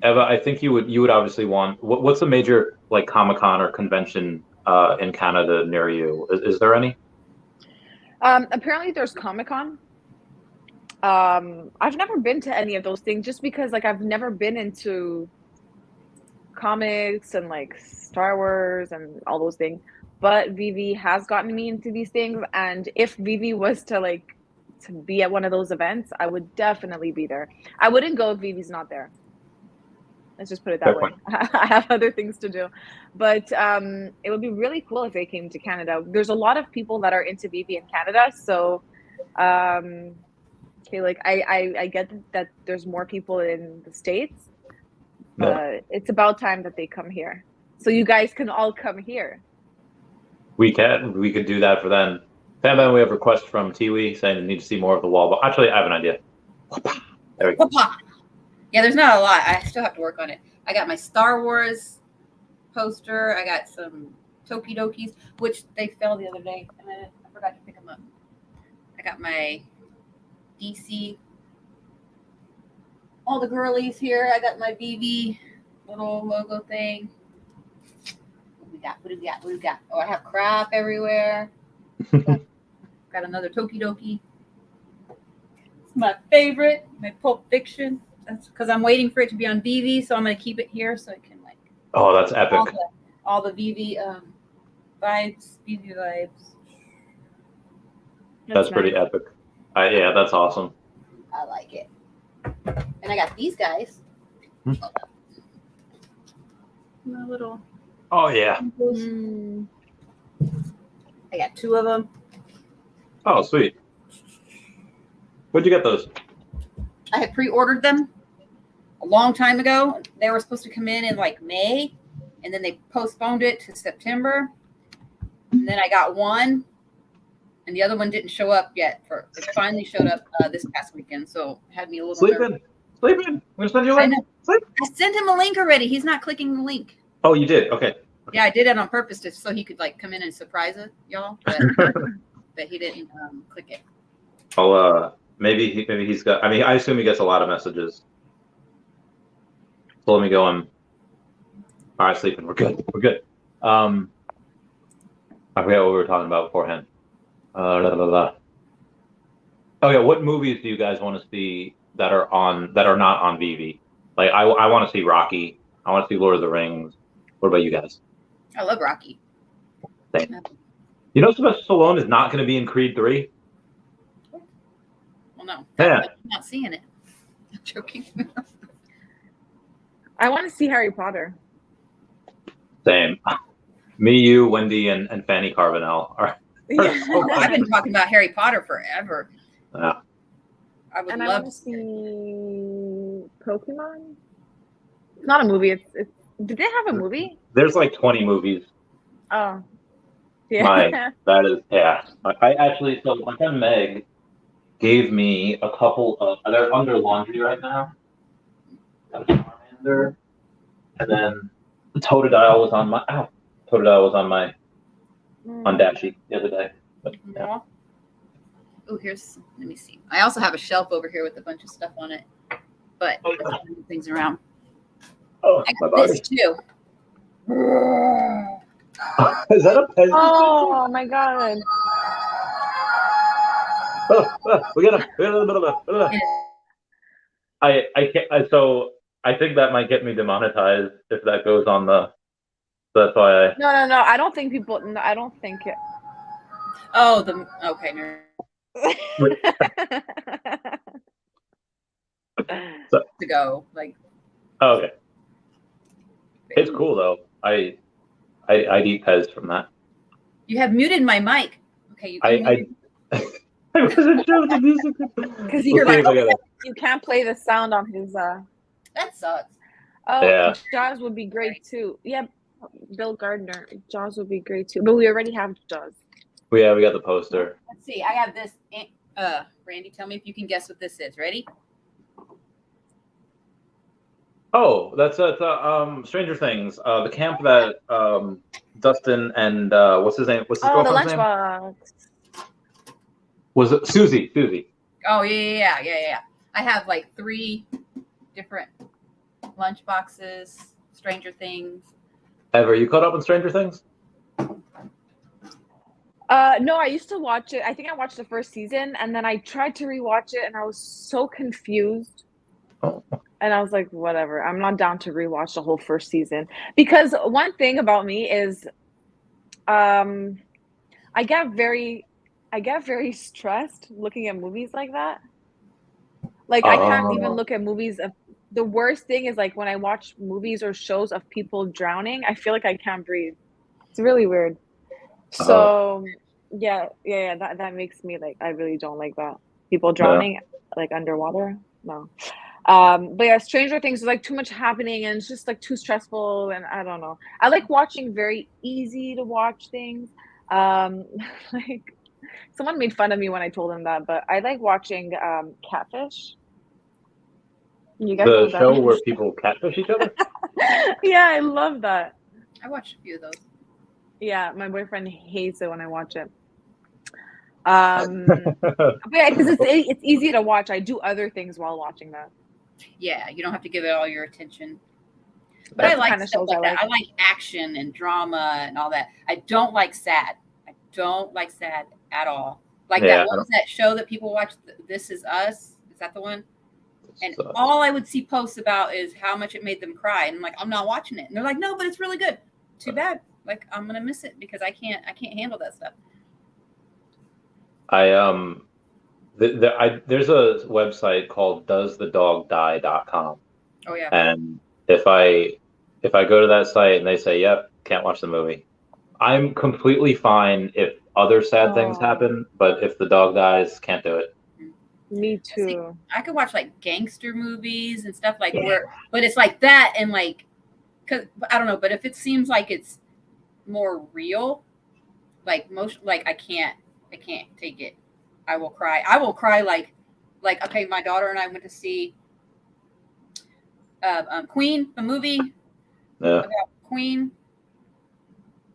I think you would obviously want. What's the major like Comic-Con or convention in Canada near you? Is there any? Apparently, there's Comic-Con. I've never been to any of those things, just because like I've never been into comics and like Star Wars and all those things. But Veve has gotten me into these things, and if Veve was to be at one of those events, I would definitely be there. I wouldn't go if Vivi's not there. Let's just put it that way. I have other things to do. But it would be really cool if they came to Canada. There's a lot of people that are into Veve in Canada. So, okay, like I get that there's more people in the States. But it's about time that they come here. So you guys can all come here. We could do that for them. Then we have a request from Tiwi saying they need to see more of the wall. But actually, I have an idea. There we go. Yeah, there's not a lot. I still have to work on it. I got my Star Wars poster. I got some Tokidokis, which they fell the other day, and I forgot to pick them up. I got my DC. All the girlies here. I got my Veve little logo thing. What do we got? Oh, I have crap everywhere. Got another Tokidoki. It's my favorite, my Pulp Fiction. That's because I'm waiting for it to be on Veve, so I'm going to keep it here so it can like. Oh, that's epic. All the Veve vibes, Veve vibes. That's pretty epic. Yeah, that's awesome. I like it. And I got these guys. My little. Oh yeah. I got 2 of them. Oh, sweet. Where'd you get those? I had pre-ordered them a long time ago. They were supposed to come in like May, and then they postponed it to September. And then I got one, and the other one didn't show up yet. It finally showed up this past weekend, so it had me a little Sleep in. I'm gonna send you a link. I sent him a link already. He's not clicking the link. Oh, you did? Okay. Yeah, I did it on purpose so he could like come in and surprise y'all, but he didn't click it. I'll maybe he's got. I mean, I assume he gets a lot of messages. So let me go on. All right, sleeping. We're good. I forget what we were talking about beforehand. Oh yeah, what movies do you guys want to see that are not on Veve? Like I want to see Rocky. I want to see Lord of the Rings. What about you guys? I love Rocky. Same. You know, Sylvester Stallone is not going to be in Creed 3. Well, no, Yeah. I'm not seeing it. I'm joking. I want to see Harry Potter. Same. Me, you, Wendy, and Fanny Carbonell are. Yeah. so I've been talking about Harry Potter forever. Yeah. I would And I love want to to see Pokemon. It's not a movie. It's did they have a movie? There's like 20 movies. Oh, yeah. That is, yeah. I actually, so my friend Meg gave me a couple of, they're under laundry right now. Charmander, and then Totodile was on my, on Dashi the other day. But, yeah. Oh, here's, let me see. I also have a shelf over here with a bunch of stuff on it, but let's move things around. Oh, I my got this body. too. Is that a peasant? Oh my god. We got a little bit of a. I can't. So I think that might get me demonetized if that goes on the. So that's why I. No. I don't think people. No, I don't think it. Oh, okay. No. So, to go like. Okay. It's cool though. I'd eat Pez from that. You have muted my mic. Okay, you can I wasn't sure the music. Because you can't play the sound on his. That sucks. Oh, Yeah. Jaws would be great too. Yeah, Bill Gardner. Jaws would be great too. But we already have Jaws. Yeah, we got the poster. Let's see. I have this. Randy, tell me if you can guess what this is. Ready? Oh, that's Stranger Things. The camp that Dustin and what's his name? What's his Oh, the girlfriend's name? lunchbox. Was it Susie? Oh yeah. I have like 3 different lunch boxes. Stranger Things. Ever you caught up on Stranger Things? No, I used to watch it. I think I watched the first season, and then I tried to rewatch it, and I was so confused. Oh. And I was like, whatever. I'm not down to rewatch the whole first season because one thing about me is, I get very stressed looking at movies like that. Like I can't even look at movies of. The worst thing is like when I watch movies or shows of people drowning, I feel like I can't breathe. It's really weird. So yeah, that makes me like I really don't like that. People drowning like underwater. No. But yeah, Stranger Things is like too much happening and it's just like too stressful and I don't know. I like watching very easy to watch things. Like someone made fun of me when I told them that, but I like watching Catfish. You guys know The that? show where people catfish each other? Yeah, I love that. I watched a few of those. Yeah, my boyfriend hates it when I watch it. But yeah, because it's easy to watch. I do other things while watching that. Yeah, you don't have to give it all your attention. But I like stuff like that. I like action and drama and all that. I don't like sad. I don't like sad at all. Like that. What was that show that people watch? This Is Us. Is that the one? And all I would see posts about is how much it made them cry. And I'm like, I'm not watching it. And they're like, no, but it's really good. Too bad. Like I'm gonna miss it because I can't handle that stuff. There's a website called doesthedogdie.com. Oh yeah. And if I go to that site and they say, yep, can't watch the movie, I'm completely fine if other sad things happen, but if the dog dies, can't do it. Me too. I could watch like gangster movies and stuff like but it's like that and like, cause I don't know, but if it seems like it's more real, like I can't take it. I will cry like okay, my daughter and I went to see Queen, the movie about Queen,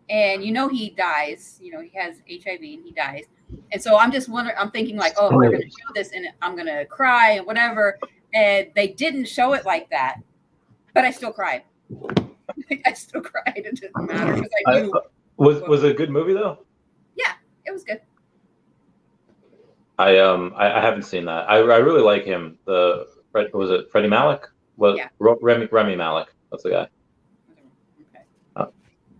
and he dies, he has HIV and he dies. And so I'm just wondering, I'm thinking like, oh, they're going to show this and I'm going to cry and whatever. And they didn't show it like that, but I still cried. I still cried. It didn't matter because I knew. Was it a good movie though? Yeah, it was good. I haven't seen that. I really like him. Was it Freddie Malik? Well, yeah. Remy Malik. That's the guy. Okay.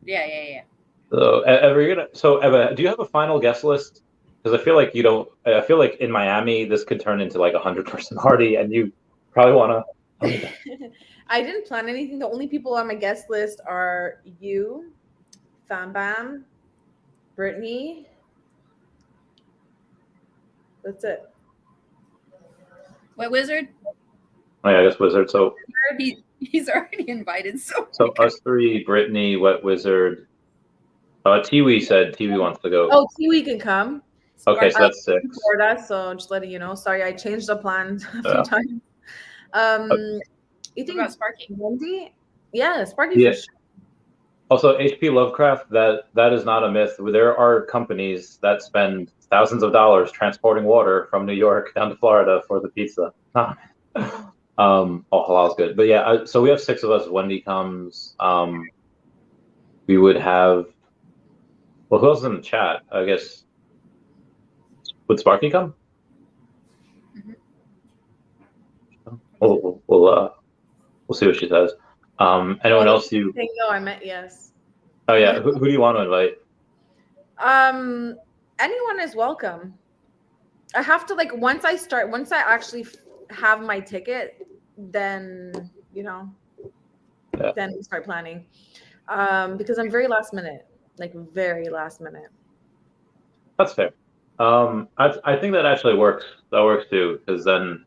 Yeah. So, Eva, do you have a final guest list? Because I feel like you don't. I feel like in Miami, this could turn into like 100-person party, and you probably want to. I didn't plan anything. The only people on my guest list are you, Fam Bam, Brittany. That's it. What wizard? Oh yeah, I guess Wizard. So He's already invited. So us three, Brittany, Wet Wizard. Tiwi said Tiwi wants to go. Oh, Kiwi can come. Okay, so that's 6. Florida, so just letting you know. Sorry, I changed the plan a few times. You think about Sparky? Wendy? Yeah, Sparky Yeah. for sure. Also, HP Lovecraft, that is not a myth. There are companies that spend thousands of dollars transporting water from New York down to Florida for the pizza. Halal's good. But yeah, so we have 6 of us. Wendy comes. We would have. Well, who else is in the chat? I guess. Would Sparky come? We'll see what she says. Anyone else you? No, I meant yes. Oh yeah, who do you want to invite? Anyone is welcome. I have to once I actually have my ticket, then then we start planning. Because I'm very last minute, very last minute. That's fair. I think that actually works. That works too, because then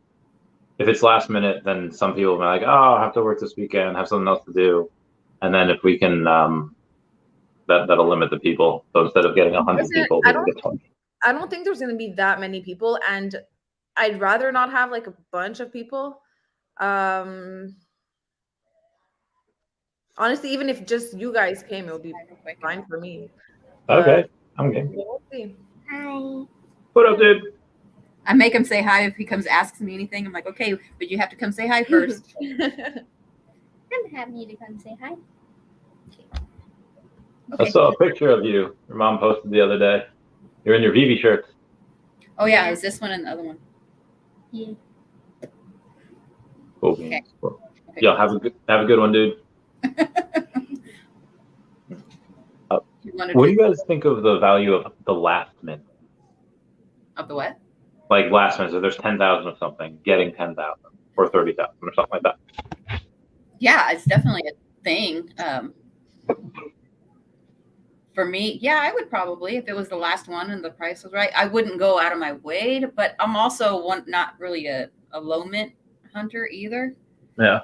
if it's last minute, then some people will be like, "Oh, I have to work this weekend, have something else to do," and then if we can, that'll limit the people. So instead of getting 100 people, we can get 20. I don't think there's going to be that many people, and I'd rather not have a bunch of people. Honestly, even if just you guys came, it would be fine for me. Okay, I'm game. We'll see. Hi. What up, dude? I make him say hi if he comes asks me anything. I'm like, okay, but you have to come say hi first. I'm happy to come say hi. I saw a picture of you. Your mom posted the other day. You're in your Veve shirt. Oh yeah, it was this one and the other one. Yeah. Cool. Okay. Yeah, have a good one, dude. What do you guys think of the value of the last minute? Of the what? Like last minute, so there's 10,000 of something, getting 10,000 or 30,000 or something like that. Yeah, it's definitely a thing. For me, yeah, I would probably, if it was the last one and the price was right, I wouldn't go out of my way to, but I'm also not really a low mint hunter either. Yeah.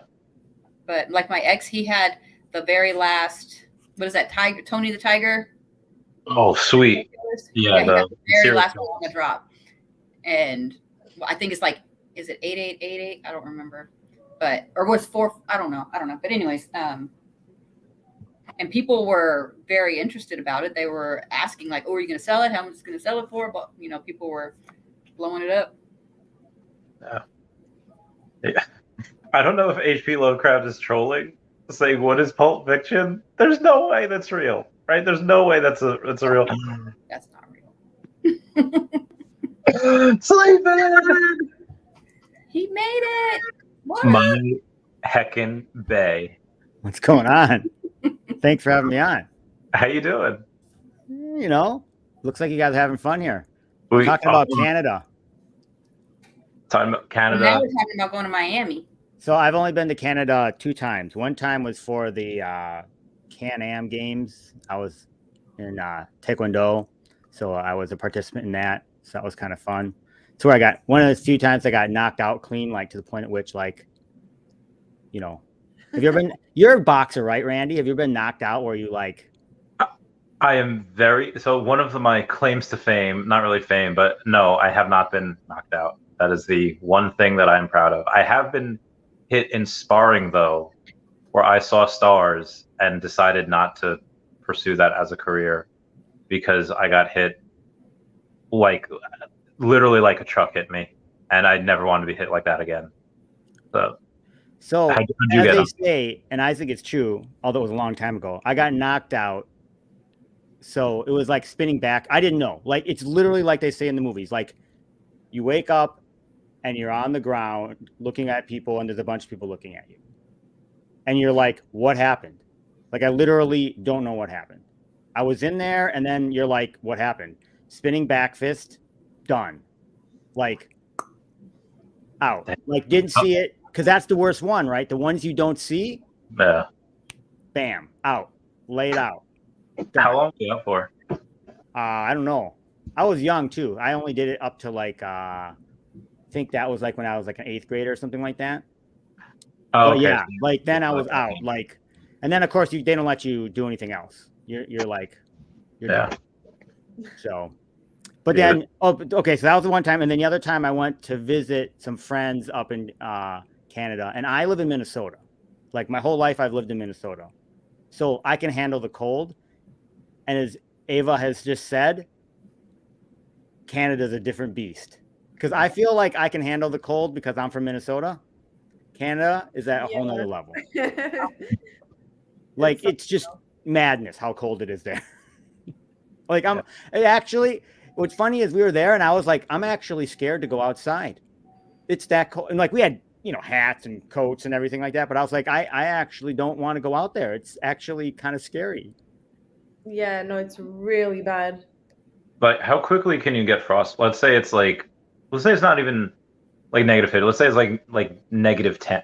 But like my ex, he had the very last, what is that, Tiger, Tony the Tiger? Oh, sweet. Yeah, he got the very serious last one on the drop. And I think it's is it 8888? I don't remember. But, or was 4, I don't know. But anyways, and people were very interested about it. They were asking oh, are you going to sell it? How much is going to sell it for? But, people were blowing it up. Yeah. I don't know if HP Lovecraft is trolling, saying what is Pulp Fiction? There's no way that's real, right? There's no way that's a real. That's not real. Sleeping. He made it. What? My heckin' bay. What's going on? Thanks for having me on. How you doing? Looks like you guys are having fun here. We Talking about Canada. Talking about Canada. Now we're talking about going to Miami. So I've only been to Canada 2 times. One time was for the Can-Am games. I was in Taekwondo, so I was a participant in that. So that was kind of fun. So I got one of those few times I got knocked out clean, to the point at which, have you ever been? You're a boxer, right, Randy? Have you ever been knocked out where you I am so one of my claims to fame, not really fame, but no, I have not been knocked out. That is the one thing that I'm proud of. I have been hit in sparring, though, where I saw stars and decided not to pursue that as a career because I got hit literally like a truck hit me, and I never wanted to be hit like that again. So as they say, and I think it's true, although it was a long time ago, I got knocked out. So it was like spinning back. I didn't know. It's literally like they say in the movies. You wake up and you're on the ground looking at people, and there's a bunch of people looking at you. And you're like, what happened? I literally don't know what happened. I was in there, and then you're like, what happened? Spinning back fist, done. Like, out. Like, didn't see it, because that's the worst one, right? The ones you don't see, Yeah. bam, out, laid out. Done. How long were you out for? I don't know. I was young too. I only did it up to like I think that was like when I was like an 8th grader or something like that. Oh, But okay. yeah, like then I was out. Like, and then of course they don't let you do anything else. You're like, you're Yeah. done. So, but then okay, so that was the one time, and then the other time I went to visit some friends up in Canada, and I live in Minnesota. Like my whole life I've lived in Minnesota, so I can handle the cold. And as Ava has just said, Canada's a different beast, because I feel like I can handle the cold because I'm from Minnesota. Canada is at a whole nother level. Like it's just madness how cold it is there. Like actually, what's funny is we were there and I was like, I'm actually scared to go outside. It's that cold. And like we had, hats and coats and everything like that. But I was like, I actually don't want to go out there. It's actually kind of scary. Yeah, no, it's really bad. But how quickly can you get frost? Let's say it's not even like -50. Let's say it's like -10.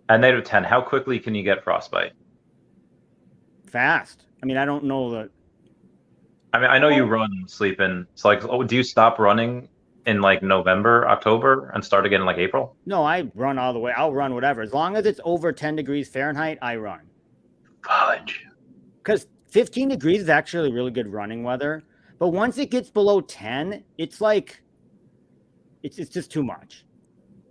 At -10, how quickly can you get frostbite? Fast. I mean, I don't know that. I mean, I know you run sleeping. So like, do you stop running in like November, October, and start again in like April? No, I run all the way. I'll run whatever. As long as it's over 10 degrees Fahrenheit, I run. Fudge. Because 15 degrees is actually really good running weather. But once it gets below 10, it's like, it's just too much.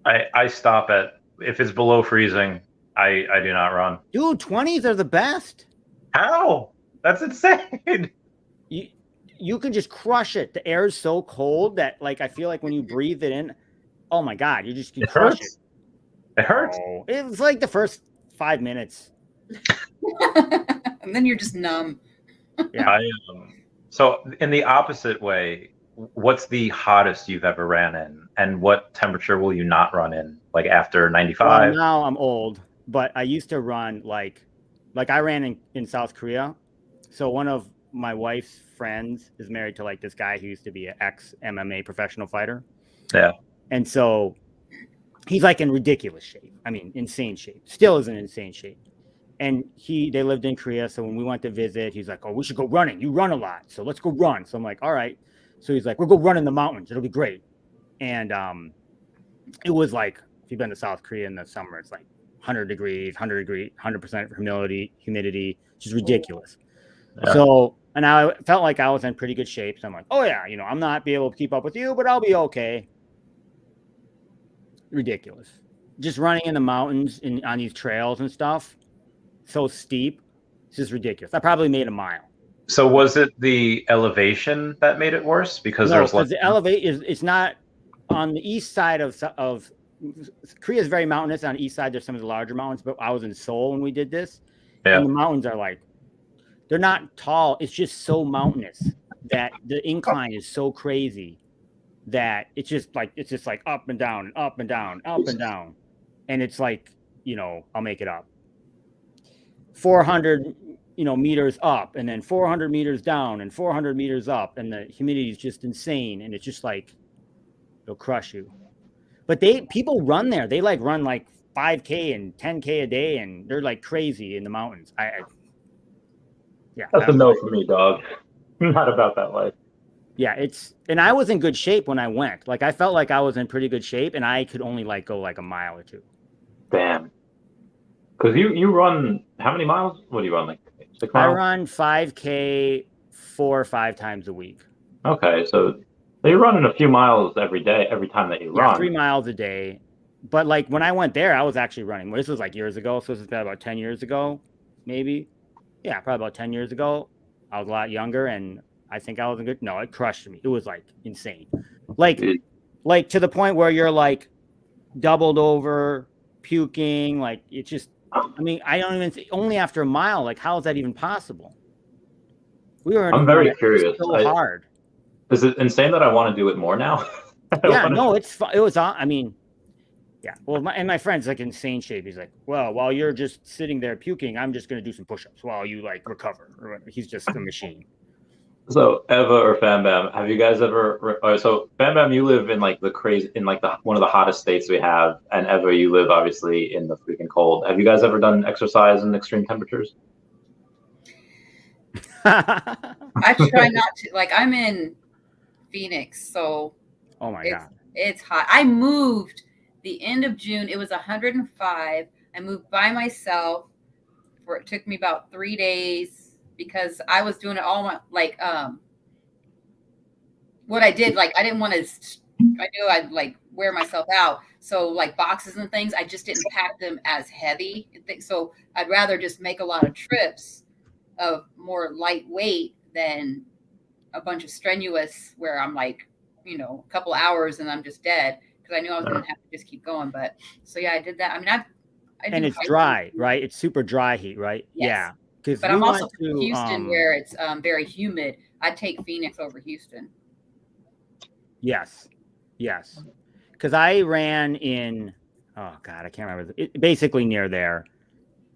I stop at, if it's below freezing, I do not run. Dude, 20s are the best. How? That's insane. You can just crush it. The air is so cold that like I feel like when you breathe it in, oh my God, you crush it. It hurts. Oh, it's like the first 5 minutes. And then you're just numb. Yeah. So in the opposite way, what's the hottest you've ever ran in, and what temperature will you not run in? Like after 95? Well, now I'm old, but I used to run like I ran in South Korea. So one of my wife's friends is married to like this guy who used to be an ex-MMA professional fighter. Yeah. And so he's like in ridiculous shape. I mean, insane shape. Still is in insane shape. And they lived in Korea. So when we went to visit, he's like, oh, we should go running. You run a lot. So let's go run. So I'm like, all right. So he's like, we'll go run in the mountains. It'll be great. And it was like, if you've been to South Korea in the summer, it's like 100 degrees, 100% humidity, just ridiculous. Yeah. So, and I felt like I was in pretty good shape. So I'm like, oh yeah, I'm not be able to keep up with you, but I'll be okay. Ridiculous. Just running in the mountains on these trails and stuff. So steep. It's just ridiculous. I probably made a mile. So was it the elevation that made it worse? Because the elevation it's not on the east side of Korea is very mountainous. On the east side, there's some of the larger mountains, but I was in Seoul when we did this. Yeah. And the mountains are like, they're not tall. It's just so mountainous that the incline is so crazy that it's just like up and down and up and down, up and down. And it's like, I'll make it up. 400, meters up, and then 400 meters down and 400 meters up. And the humidity is just insane. And it's just like, it'll crush you. But people run there. They run 5K and 10K a day. And they're like crazy in the mountains. Yeah. That's a no for me, dog. I'm not about that life. Yeah, and I was in good shape when I went. Like I felt like I was in pretty good shape, and I could only go a mile or two. Damn. Because you run how many miles? What do you run, like 6 miles? I run 5K 4 or 5 times a week. Okay, so you're running a few miles every day, every time that you run. 3 miles a day. But when I went there, I was actually running. This was years ago, so this was about 10 years ago, maybe. Yeah, probably about 10 years ago. I was a lot younger, and I think I was in good. No, it crushed me. It was insane. To the point where you're doubled over, puking. It's just, I mean, I don't even only after a mile. How is that even possible? I'm very curious. So hard. Is it insane that I want to do it more now? Yeah, no, it was, I mean, Yeah. Well, my friend's like insane shape. He's like, well, while you're just sitting there puking, I'm just going to do some push-ups while you like recover. Or he's just a machine. So Eva or Bam Bam, have you guys ever? So Bam Bam, you live in like the crazy, in like the one of the hottest states we have, and Eva, you live obviously in the freaking cold. Have you guys ever done exercise in extreme temperatures? I try not to. Like, I'm in Phoenix, so Oh my God. it's hot. I moved the end of June. It was 105. I moved by myself. It took me about 3 days because I was doing it all what I did. Like, I didn't want to. I knew I'd like wear myself out. So like boxes and things, I just didn't pack them as heavy. So I'd rather just make a lot of trips of more lightweight than a bunch of strenuous where I'm like, a couple hours and I'm just dead, because I knew I was going to have to just keep going. But so yeah, I did that. I mean, and it's dry, right? It's super dry heat, right? Yes. Yeah. But I'm also from Houston, where it's very humid. I'd take Phoenix over Houston. Yes. Because I ran in, oh God, I can't remember. Basically near there.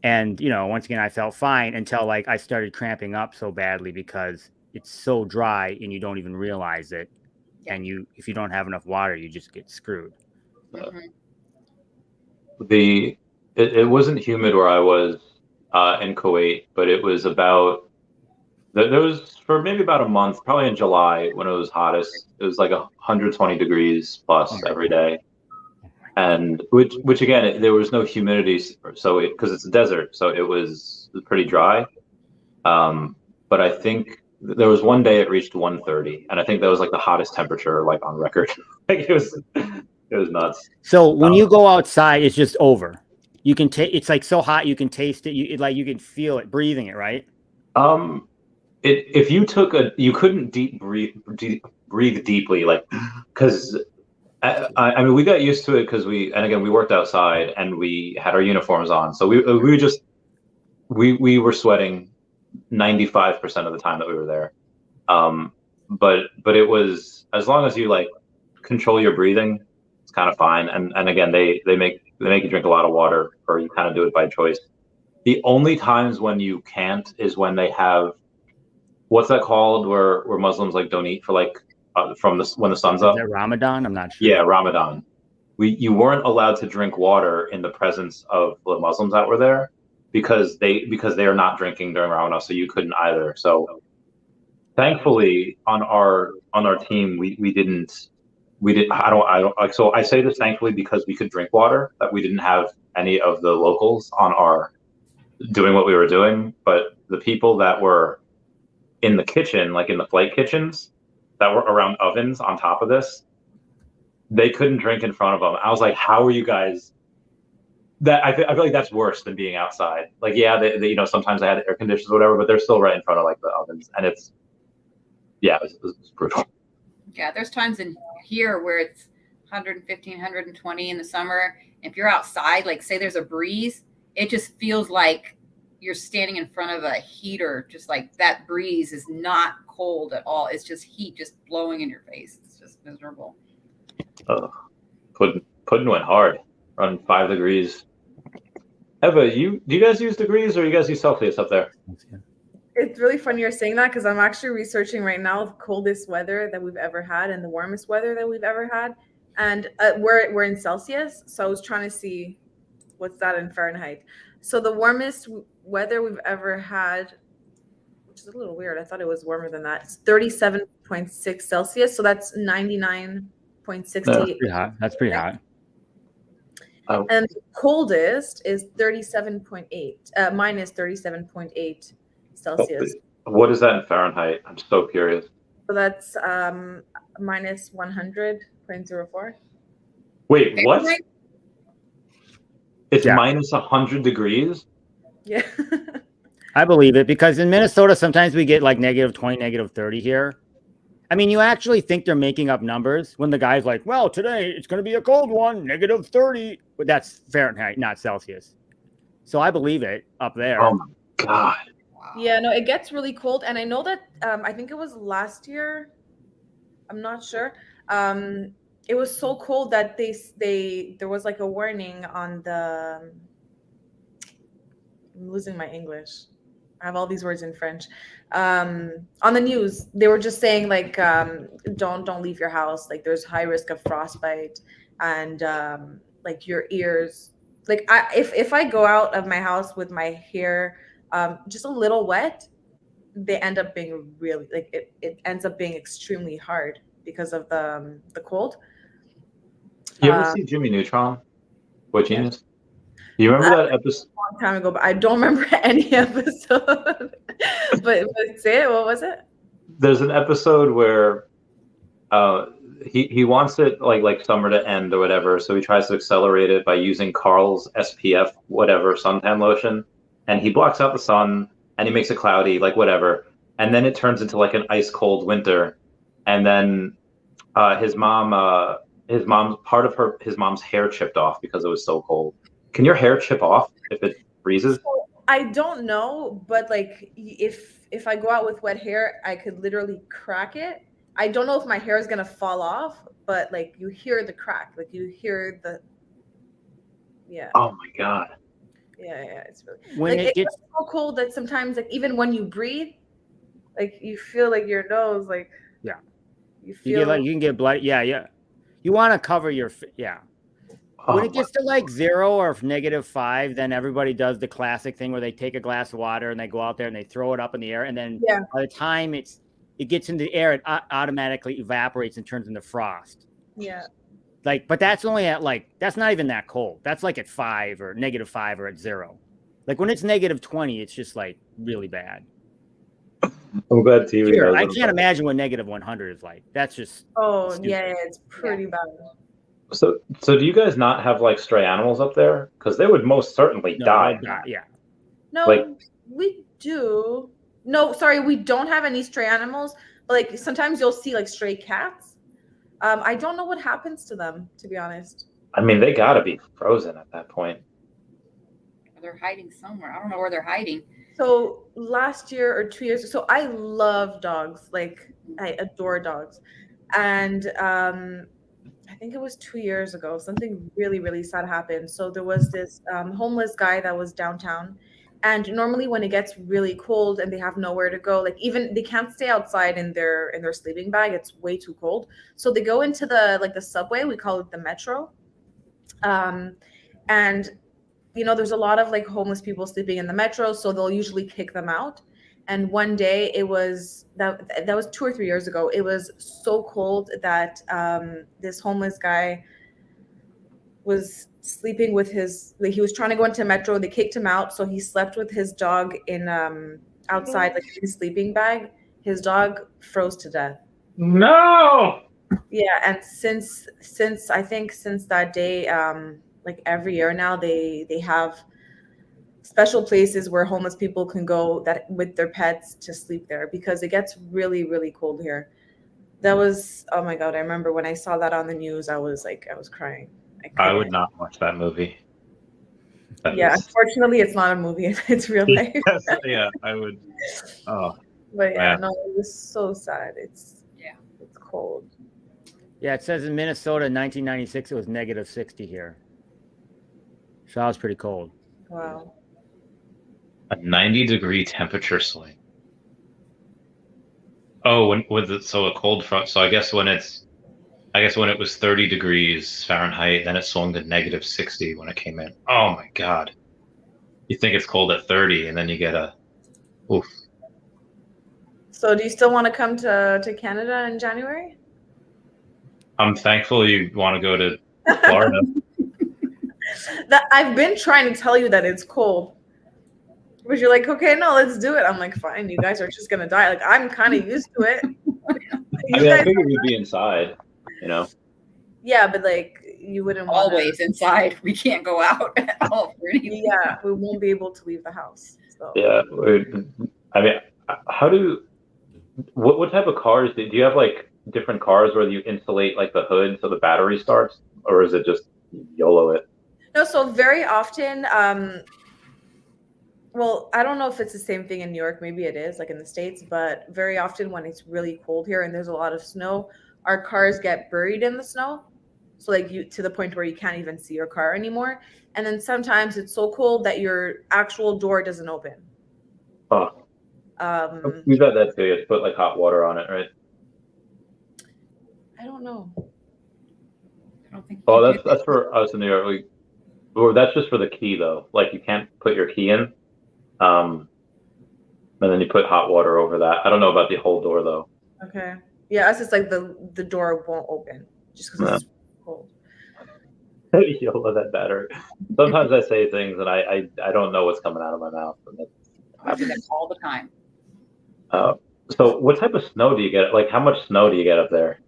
And, once again, I felt fine until like I started cramping up so badly because it's so dry and you don't even realize it. Yeah. And if you don't have enough water, you just get screwed. Mm-hmm. It wasn't humid where I was in Kuwait, but it was there was for maybe about a month, probably in July when it was hottest. It was like 120 degrees plus every day. And which again, there was no humidity, so because it's a desert, so it was pretty dry. But I think there was one day it reached 130, and I think that was like the hottest temperature like on record. Like it was nuts. So when you go outside, it's just over. You can it's like so hot you can taste it. You can feel it, breathing it, right? If you took you couldn't breathe deeply, like because. I mean, we got used to it because we worked outside and we had our uniforms on, so we were sweating 95% of the time that we were there. But it was, as long as you like control your breathing, it's kind of fine. And again, they make you drink a lot of water, or you kind of do it by choice. The only times when you can't is when they have, what's that called, where Muslims like don't eat for like. When the sun's up. Is that Ramadan? I'm not sure. Yeah, Ramadan. You weren't allowed to drink water in the presence of the Muslims that were there because they are not drinking during Ramadan, so you couldn't either. So thankfully on our team we didn't I don't like, so I say this thankfully because we could drink water, that we didn't have any of the locals on our doing what we were doing, but the people that were in the kitchen, like in the flight kitchens, that were around ovens on top of this, they couldn't drink in front of them. I was like, how are you guys? I feel like that's worse than being outside. Like, yeah, they sometimes I had air conditioners or whatever, but they're still right in front of like the ovens, and it's brutal. Yeah, there's times in here where it's 115, 120 in the summer. If you're outside, like say there's a breeze, it just feels like you're standing in front of a heater. Just like that breeze is not cold at all. It's just heat just blowing in your face. It's just miserable. Puddin went hard, running 5 degrees. Eva, do you guys use degrees, or you guys use Celsius up there? It's really funny you're saying that, because I'm actually researching right now the coldest weather that we've ever had and the warmest weather that we've ever had, and we're in Celsius. So I was trying to see what's that in Fahrenheit. So the warmest weather we've ever had, which is a little weird, I thought it was warmer than that, it's 37.6 Celsius. So that's 99.68. That's pretty hot. And the coldest is 37.8, minus 37.8 Celsius. What is that in Fahrenheit? I'm so curious. So that's minus 100.04. Wait, what? It's Yeah. minus 100 degrees? Yeah. I believe it, because in Minnesota, sometimes we get like -20, -30 here. I mean, you actually think they're making up numbers when the guy's like, well, today it's going to be a cold one, -30. But that's Fahrenheit, not Celsius. So I believe it up there. Oh, my God. Yeah, no, it gets really cold. And I know that, I think it was last year, I'm not sure. it was so cold that there was like a warning on the. I'm losing my English. I have all these words in French. On the news, they were just saying like, don't leave your house. Like there's high risk of frostbite, and like your ears. Like if I go out of my house with my hair just a little wet, they end up being really like it ends up being extremely hard because of the cold. You ever see Jimmy Neutron? What Yeah. genius? Do you remember that episode? A long time ago, but I don't remember any episode. but say it. What was it? There's an episode where he wants it like summer to end or whatever, so he tries to accelerate it by using Carl's SPF whatever suntan lotion, and he blocks out the sun and he makes it cloudy, like whatever, and then it turns into like an ice cold winter, and then his mom's hair chipped off because it was so cold. Can your hair chip off if it freezes? I don't know, but like if I go out with wet hair, I could literally crack it. I don't know if my hair is gonna fall off, but like you hear the crack, like you hear the. Yeah. Oh my god. Yeah, it's really When like it gets it's so cold that sometimes like even when you breathe, like you feel like your nose like. Yeah. You you feel get like you can get blood. Yeah. You want to cover your yeah. When it gets to like 0 or -5, then everybody does the classic thing where they take a glass of water and they go out there and they throw it up in the air, and then by the time it gets into the air, it automatically evaporates and turns into frost. Yeah. Like, but that's only at like that's not even that cold. That's like at 5 or -5 or at 0. Like when it's -20, it's just like really bad. I'm glad TV. Sure, I can't imagine what -100 is like. That's just it's pretty bad. So do you guys not have like stray animals up there? Because they would most certainly die. Yeah. No, like, we do. No, sorry, we don't have any stray animals. But like sometimes you'll see like stray cats. I don't know what happens to them, to be honest. I mean, they gotta be frozen at that point. They're hiding somewhere. I don't know where they're hiding. So last year or 2 years, so I love dogs. Like I adore dogs, and I think it was 2 years ago, something really, really sad happened. So there was this homeless guy that was downtown. And normally when it gets really cold and they have nowhere to go, like even they can't stay outside in their sleeping bag. It's way too cold. So they go into the subway. We call it the metro. And, there's a lot of like homeless people sleeping in the metro. So they'll usually kick them out. And one day it was that was 2 or 3 years ago. It was so cold that this homeless guy was sleeping with he was trying to go into metro. They kicked him out. So he slept with his dog in outside, like in his sleeping bag. His dog froze to death. No. Yeah. And since that day, like every year now they have special places where homeless people can go that with their pets to sleep there because it gets really, really cold here. That was, oh my God. I remember when I saw that on the news, I was crying. I would not watch that movie. Unfortunately it's not a movie. It's real life. Yeah, I would. Oh, but no, it was so sad. It's cold. Yeah, it says in Minnesota in 1996 it was -60 here. So that was pretty cold. Wow. A 90-degree temperature swing. Oh, so a cold front. So I guess when it was 30 degrees Fahrenheit, then it swung to -60 when it came in. Oh my God. You think it's cold at 30 and then you get oof. So do you still want to come to Canada in January? I'm thankful you want to go to Florida. That I've been trying to tell you that it's cold. But you're like, okay, no, let's do it. I'm like, fine, you guys are just gonna die. Like I'm kind of used to it. I figured we'd be inside, Yeah, but like you wouldn't always inside. We can't go out at all for anything. Yeah, we won't be able to leave the house. So. Yeah, I mean, what type of cars do you have? Like different cars where you insulate like the hood so the battery starts, or is it just YOLO it? No, so very often. Well, I don't know if it's the same thing in New York. Maybe it is, like in the States. But very often when it's really cold here and there's a lot of snow, our cars get buried in the snow. So like you to the point where you can't even see your car anymore. And then sometimes it's so cold that your actual door doesn't open. Oh, we've had that too. You have to put like hot water on it, right? I don't know. I don't think. Oh, that's for us in New York. Or that's just for the key though. Like you can't put your key in, and then you put hot water over that. I don't know about the whole door though. Okay. Yeah, us it's like the door won't open just because it's cold. You'll love that better. Sometimes I say things and I don't know what's coming out of my mouth. I do that all the time. So what type of snow do you get? Like how much snow do you get up there?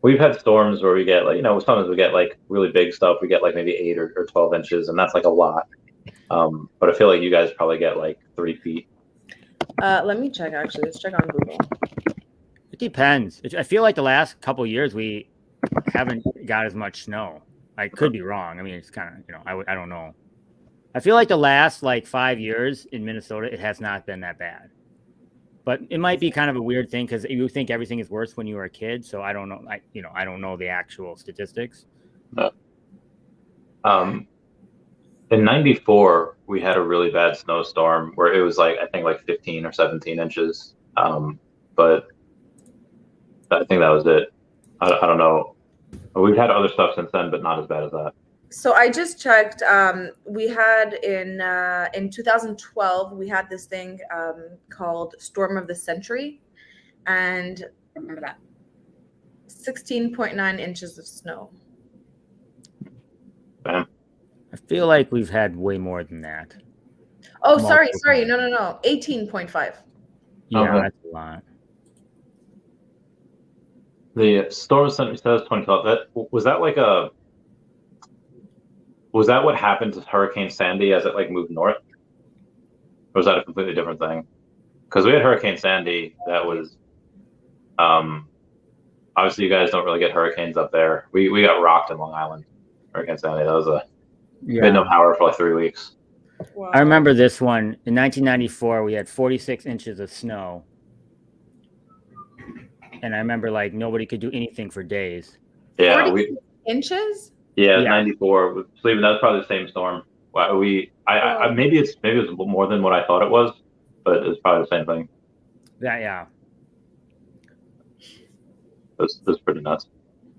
We've had storms where we get like, sometimes we get like really big stuff. We get like maybe 8 or 12 inches, and that's like a lot. But I feel like you guys probably get like 3 feet. Let me check actually. Let's check on Google. It depends. I feel like the last couple of years we haven't got as much snow. I could be wrong. I mean, it's kind of, I don't know. I feel like the last like 5 years in Minnesota, it has not been that bad. But it might be kind of a weird thing because you think everything is worse when you were a kid. So I don't know. I don't know the actual statistics. In '94, we had a really bad snowstorm where it was like, I think like 15 or 17 inches. But I think that was it. I don't know. We've had other stuff since then, but not as bad as that. So I just checked. We had in 2012 we had this thing called Storm of the Century, and I remember that. 16.9 inches of snow. Bam. I feel like we've had way more than that. Oh, Multiple sorry. times. No. 18.5. Yeah, Okay. that's a lot. The storm center says 2012. Was that what happened to Hurricane Sandy as it like moved north? Or was that a completely different thing? Because we had Hurricane Sandy that was obviously you guys don't really get hurricanes up there. We got rocked in Long Island. Hurricane Sandy. That was we had no power for like 3 weeks. Wow. I remember this one in 1994. We had 46 inches of snow, and I remember like nobody could do anything for days. Yeah, 46 inches. Yeah, Yeah. 94. Sleeping. That was probably the same storm. Maybe it was more than what I thought it was, but it's probably the same thing. Yeah. That's pretty nuts.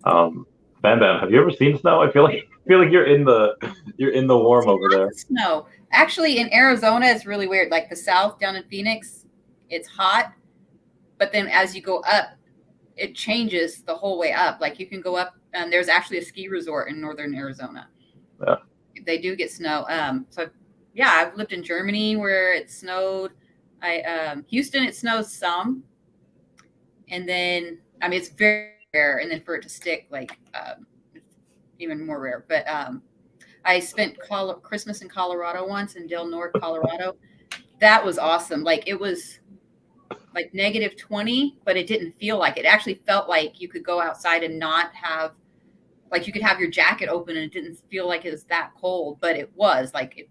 Bam Bam, have you ever seen snow? I feel like you're in the warm over there. Snow. Actually, in Arizona, it's really weird. Like the South down in Phoenix, it's hot, but then as you go up, it changes the whole way up. Like you can go up, and there's actually a ski resort in northern Arizona. Yeah. They do get snow. So yeah, I've lived in Germany where it snowed. Houston, it snows some, and then it's very rare, and then for it to stick, like even more rare. But I spent Christmas in Colorado once, in Del Norte, Colorado. That was awesome. Like it was like -20, but it didn't feel like it. It actually felt like you could go outside and not have, like you could have your jacket open and it didn't feel like it was that cold, but it was like,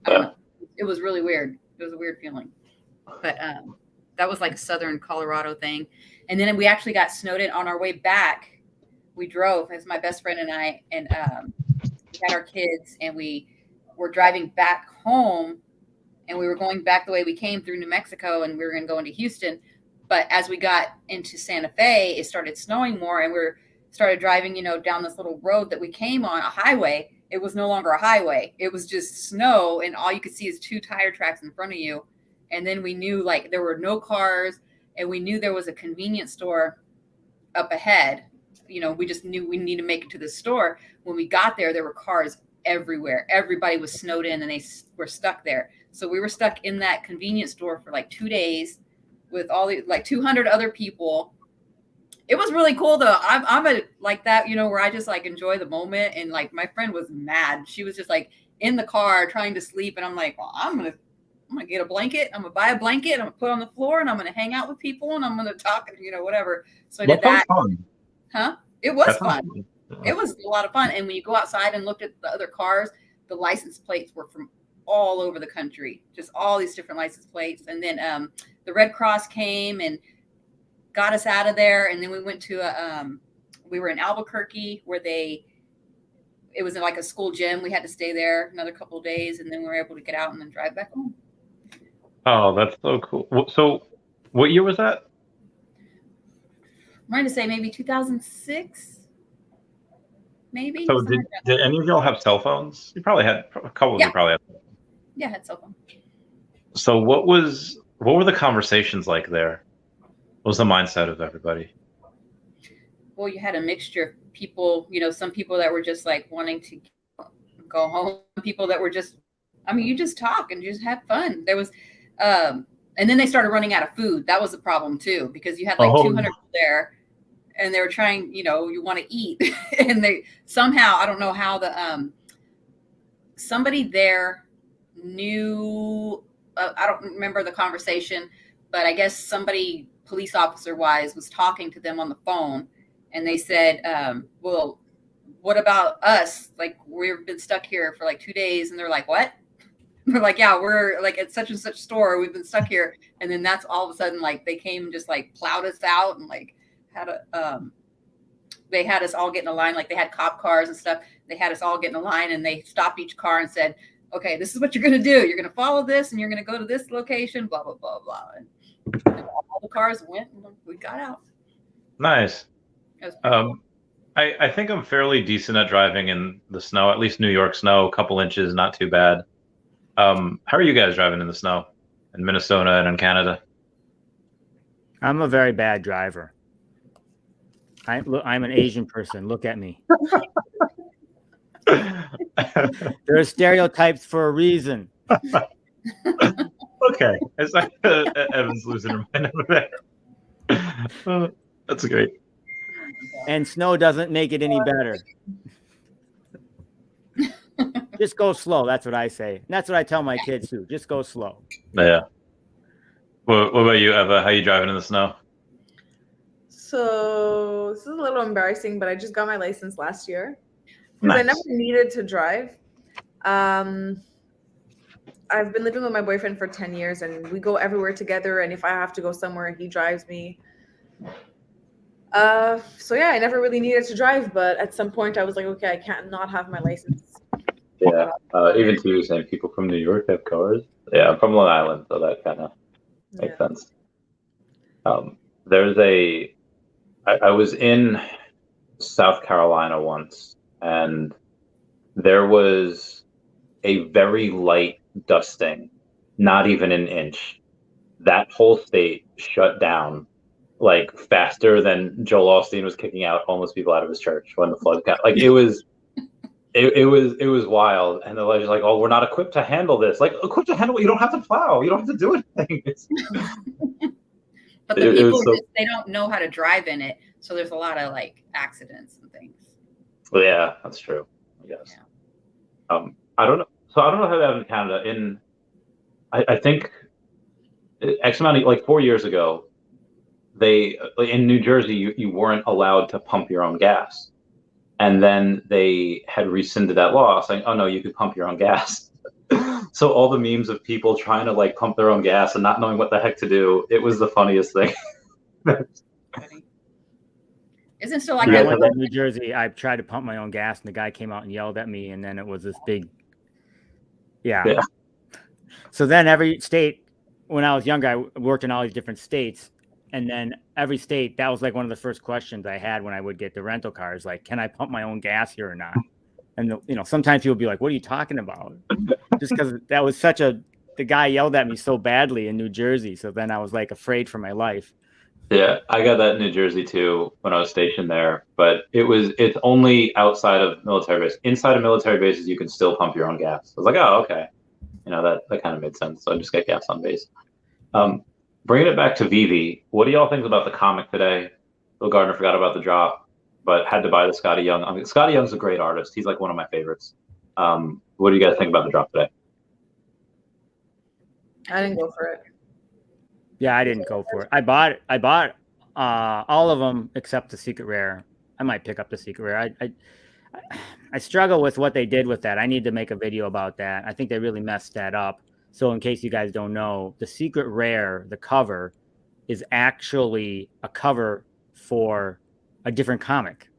I don't know. It was really weird. It was a weird feeling, but that was like a Southern Colorado thing. And then we actually got snowed in on our way back. We drove, as my best friend and I, and we had our kids, and we were driving back home, and we were going back the way we came through New Mexico, and we were going to go into Houston. But as we got into Santa Fe, it started snowing more, and we started driving, down this little road that we came on, a highway. It was no longer a highway. It was just snow, and all you could see is 2 tire tracks in front of you. And then we knew like there were no cars, and we knew there was a convenience store up ahead. We just knew we need to make it to the store. When we got there, there were cars everywhere. Everybody was snowed in, and they were stuck there. So we were stuck in that convenience store for like 2 days with all the like 200 other people. It was really cool though. I'm a like that, where I just like enjoy the moment. And like my friend was mad. She was just like in the car trying to sleep, and I'm like, well, I'm gonna get a blanket. I'm gonna buy a blanket. I'm gonna put it on the floor, and I'm gonna hang out with people, and I'm gonna talk, whatever. So I did that. Fun. Huh? It was That's fun. fun. It was a lot of fun. And when you go outside and looked at the other cars, the license plates were from all over the country, just all these different license plates. And then the Red Cross came and got us out of there. And then we went to we were in Albuquerque where it was in like a school gym. We had to stay there another couple of days, and then we were able to get out and then drive back home. Oh, that's so cool. So what year was that? I'm going to say maybe 2006, maybe. So did any of y'all have cell phones? You probably had, a couple of you probably had. Yeah, I had cell phone. So what were the conversations like there? What was the mindset of everybody? Well, you had a mixture of people, some people that were just like wanting to go home, people that were just, you just talk and just have fun. There was, and then they started running out of food. That was a problem too, because you had like 200 people there and they were trying, you want to eat and they somehow, I don't know how somebody there knew, I don't remember the conversation, but I guess somebody police officer wise was talking to them on the phone. And they said, well, what about us? Like, we've been stuck here for like 2 days. And they're like, what? We're like, yeah, we're like at such and such store. We've been stuck here. And then that's all of a sudden, like, they came and just like plowed us out and like they had us all get in a line. Like, they had cop cars and stuff. They had us all get in a line and they stopped each car and said, okay, this is what you're going to do. You're going to follow this and you're going to go to this location, blah, blah, blah, blah. And all the cars went and we got out. Nice. Cool. I think I'm fairly decent at driving in the snow, at least New York snow, a couple inches, not too bad. How are you guys driving in the snow in Minnesota and in Canada? I'm a very bad driver. I'm an Asian person. Look at me. There are stereotypes for a reason. Okay. It's like Evan's losing her mind over there. That's great. And snow doesn't make it any better. Just go slow. That's what I say. And that's what I tell my kids too. Just go slow. Yeah. What about you, Eva? How you driving in the snow? So this is a little embarrassing, but I just got my license last year because Nice. I never needed to drive. I've been living with my boyfriend for 10 years and we go everywhere together. And if I have to go somewhere, he drives me. So yeah, I never really needed to drive, but at some point I was like, okay, I can't not have my license. Yeah. Even to you saying people from New York have cars. Yeah, I'm from Long Island, so that kind of makes sense. I was in South Carolina once, and there was a very light dusting, not even an inch. That whole state shut down like faster than Joel Osteen was kicking out homeless people out of his church when the flood got like it was wild. And they're just like, oh, we're not equipped to handle this. Like, equipped to handle it, you don't have to plow, you don't have to do anything. But the people they don't know how to drive in it, so there's a lot of like accidents and things. Well, yeah, that's true, I guess. Yeah. I don't know. So I don't know how they have in Canada. I think X amount of, like 4 years ago, in New Jersey, you weren't allowed to pump your own gas. And then they had rescinded that law saying, oh no, you could pump your own gas. So all the memes of people trying to like pump their own gas and not knowing what the heck to do, it was the funniest thing. Isn't still like I went to New Jersey. I tried to pump my own gas and the guy came out and yelled at me. And then it was this big, yeah. So then every state, when I was younger, I worked in all these different states. And then every state, that was like one of the first questions I had when I would get the rental cars, like, can I pump my own gas here or not? And, sometimes people would be like, what are you talking about? Just because that was the guy yelled at me so badly in New Jersey. So then I was like afraid for my life. Yeah, I got that in New Jersey too when I was stationed there, but it's only outside of military bases. Inside of military bases, you can still pump your own gas. I was like, oh, okay. That kind of made sense. So I just get gas on base. Bringing it back to Veve, what do y'all think about the comic today? Bill Gardner forgot about the drop, but had to buy the Scotty Young. I mean, Scotty Young's a great artist. He's like one of my favorites. What do you guys think about the drop today? I didn't go for it. Yeah, I didn't go for it. I bought all of them except the secret rare. I might pick up the secret rare. I struggle with what they did with that. I need to make a video about that. I think they really messed that up. So in case you guys don't know, the secret rare, the cover, is actually a cover for a different comic.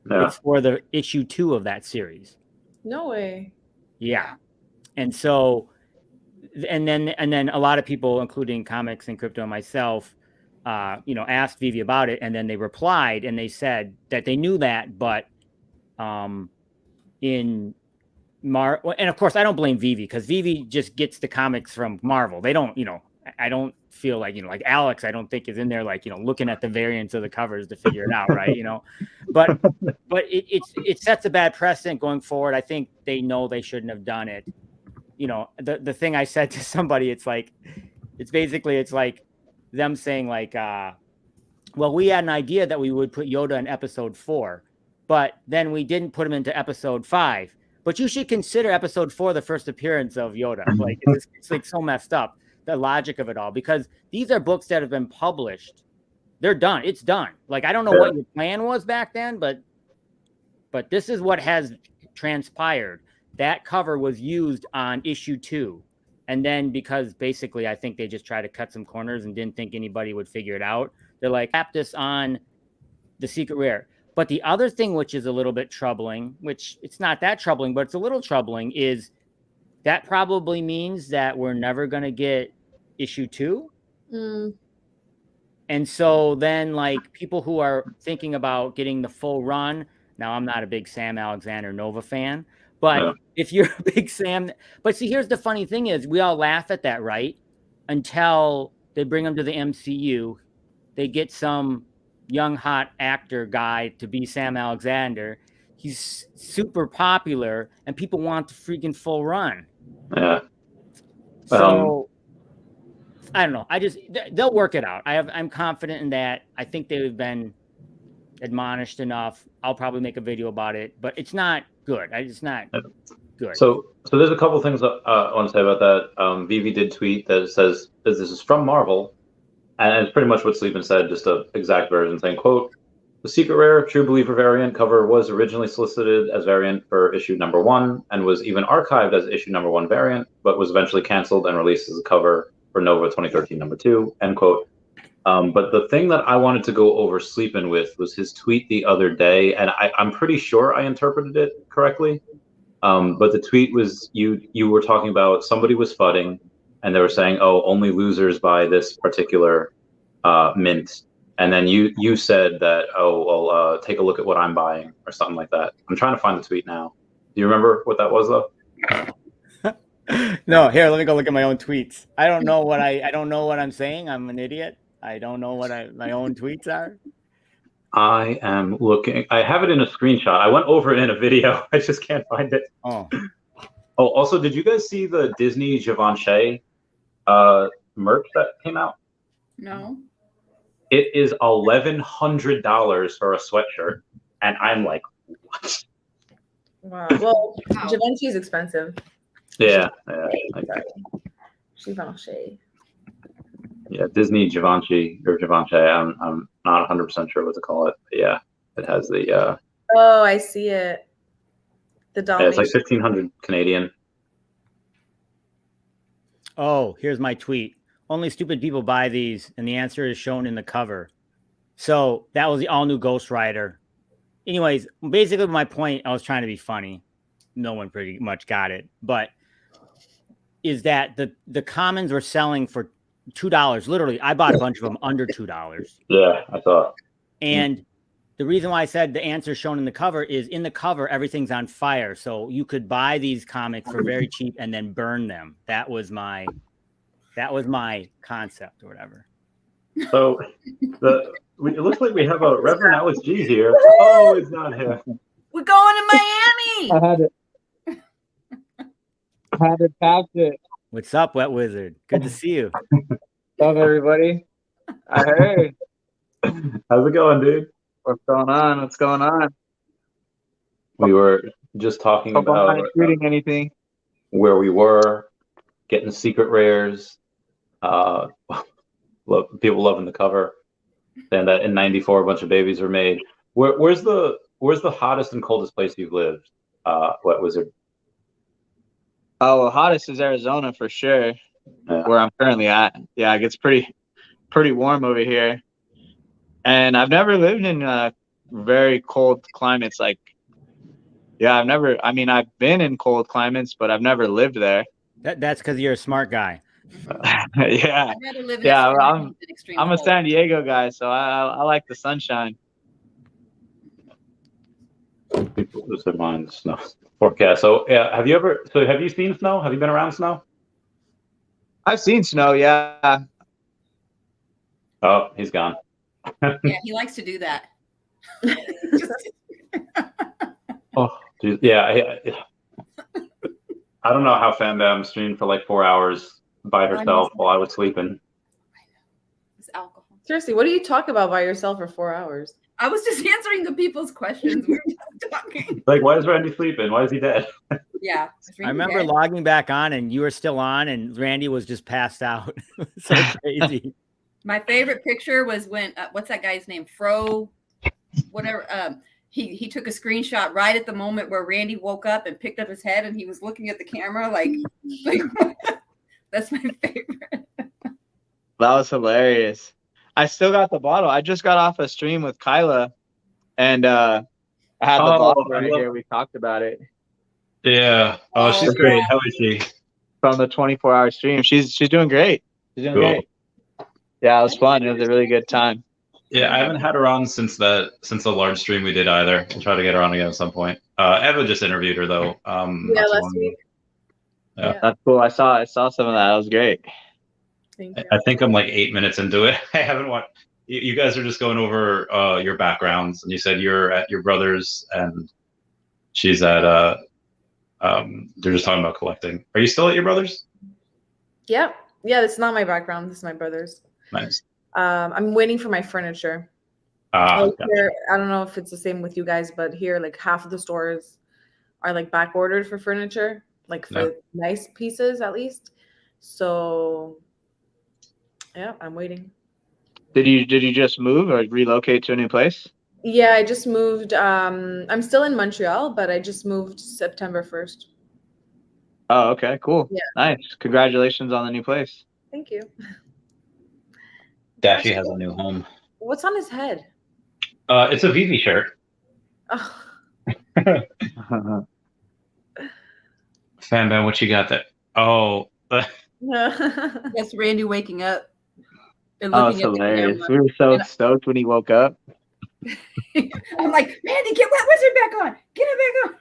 Yeah. It's for the issue 2 of that series. No way. Yeah. And so, and then a lot of people, including Comics and Crypto and myself, asked Veve about it, and then they replied and they said that they knew that, but and of course I don't blame Veve, because Veve just gets the comics from Marvel. They don't, I don't feel like, like Alex, I don't think is in there, like, looking at the variants of the covers to figure it out. Right. But it sets a bad precedent going forward. I think they know they shouldn't have done it. The thing I said to somebody, it's like them saying like, well, we had an idea that we would put Yoda in episode 4, but then we didn't put him into episode 5. But you should consider episode 4 the first appearance of Yoda. Like, it's like so messed up, the logic of it all, because these are books that have been published. They're done. It's done. Like, I don't know what your plan was back then, but this is what has transpired. That cover was used on issue 2. And then because basically I think they just tried to cut some corners and didn't think anybody would figure it out, they're like, tap this on the secret rare. But the other thing, which is a little bit troubling, which it's not that troubling, but it's a little troubling, is that probably means that we're never going to get issue 2. And so then, like, people who are thinking about getting the full run, now I'm not a big Sam Alexander Nova fan, but if you're a big Sam, but see, here's the funny thing is we all laugh at that, right? Until they bring him to the MCU, they get some young hot actor guy to be Sam Alexander. He's super popular and people want the freaking full run. Yeah. So I don't know. They'll work it out. I'm confident in that. I think they've been admonished enough. I'll probably make a video about it, but it's not good. It's not good. So there's a couple things I want to say about that. Veve did tweet that says this is from Marvel, and it's pretty much what Sleepin said, just an exact version, saying, quote, "The Secret Rare True Believer variant cover was originally solicited as variant for issue number 1 and was even archived as issue number 1 variant, but was eventually canceled and released as a cover for Nova 2013 number 2, end quote. But the thing that I wanted to go over Sleepin with was his tweet the other day, and I'm pretty sure I interpreted it correctly. But the tweet was you were talking about somebody was fudding, and they were saying, "Oh, only losers buy this particular mint," and then you said that, "Oh, well, take a look at what I'm buying," or something like that. I'm trying to find the tweet now. Do you remember what that was though? No, here, let me go look at my own tweets. I don't know what I'm saying. I'm an idiot. I don't know what my own tweets are. I am looking. I have it in a screenshot. I went over it in a video. I just can't find it. Oh, also, did you guys see the Disney Givenchy merch that came out? No. It is $1,100 for a sweatshirt, and I'm like, what? Wow. Well, Givenchy is expensive. Yeah. Givenchy. Yeah, Disney Givenchy or Givenchy. I'm not 100% sure what to call it. But yeah, it has the. Oh, I see it. The yeah, it's like 1,500 Canadian. Oh, here's my tweet. Only stupid people buy these, and the answer is shown in the cover. So that was the all-new Ghost Rider. Anyways, basically my point, I was trying to be funny. No one pretty much got it, but is that the commons were selling for $2. Literally, I bought a bunch of them under $2. Yeah, I thought. And the reason why I said the answer shown in the cover is in the cover, everything's on fire. So you could buy these comics for very cheap and then burn them. That was my concept or whatever. So it looks like we have a Reverend Alex G here. Oh, he's not here. We're going to Miami. I had to tap it. What's up, Wet Wizard? Good to see you. What's up, everybody? I heard. How's it going, dude? What's going on? What's going on? We were just talking Hope about I'm not shooting anything. Where we were, getting secret rares. People loving the cover, and that in '94 a bunch of babies were made. Where's the hottest and coldest place you've lived, Wet Wizard? Oh, well, hottest is Arizona for sure. Yeah. Where I'm currently at. Yeah, it gets pretty warm over here. And I've never lived in very cold climates. Like, yeah, I've been in cold climates, but I've never lived there. That's because you're a smart guy. Yeah, I'd rather live in yeah. extreme heat than extreme I'm a cold. San Diego guy, so I like the sunshine. People lose their minds. Snow forecast. So yeah, have you seen snow? Have you been around snow? I've seen snow. Yeah. Oh, he's gone. Yeah, he likes to do that. Oh, geez. Yeah. I don't know how Fandom streamed for like 4 hours by herself while I was sleeping. It's alcohol. Seriously, what do you talk about by yourself for 4 hours? I was just answering the people's questions. We were just talking. Like, why is Randy sleeping? Why is he dead? Yeah. I remember logging back on and you were still on and Randy was just passed out. So crazy. My favorite picture was when what's that guy's name? Whatever. He took a screenshot right at the moment where Randy woke up and picked up his head and he was looking at the camera like that's my favorite. That was hilarious. I still got the bottle. I just got off a stream with Kyla, and I had the bottle right here. We talked about it. Yeah. Oh, she's great. How is she? From the 24-hour stream. She's doing great. She's doing great. Yeah, it was fun. It was a really good time. Yeah, I haven't had her on since the large stream we did either. We'll try to get her on again at some point. Eva just interviewed her though. Yeah, last week. Yeah, that's cool. I saw some of that. That was great. Thank you. I think I'm like 8 minutes into it. I haven't watched. You guys are just going over your backgrounds, and you said you're at your brother's, and she's at they're just talking about collecting. Are you still at your brother's? Yeah. This is not my background. This is my brother's. Nice. I'm waiting for my furniture. Gotcha. Here, I don't know if it's the same with you guys, but here, like half of the stores are like back ordered for furniture, like for nice pieces at least. So, yeah, I'm waiting. Did you just move or relocate to a new place? Yeah, I just moved. I'm still in Montreal, but I just moved September 1st. Oh, okay, cool. Yeah. Nice. Congratulations on the new place. Thank you. Daffy has a new home. What's on his head? It's a Veve shirt. Oh. Fanban, what you got there? Oh. That's Randy waking up. And Oh, it's hilarious. We were so stoked when he woke up. I'm like, Randy, get that wizard back on. Get it back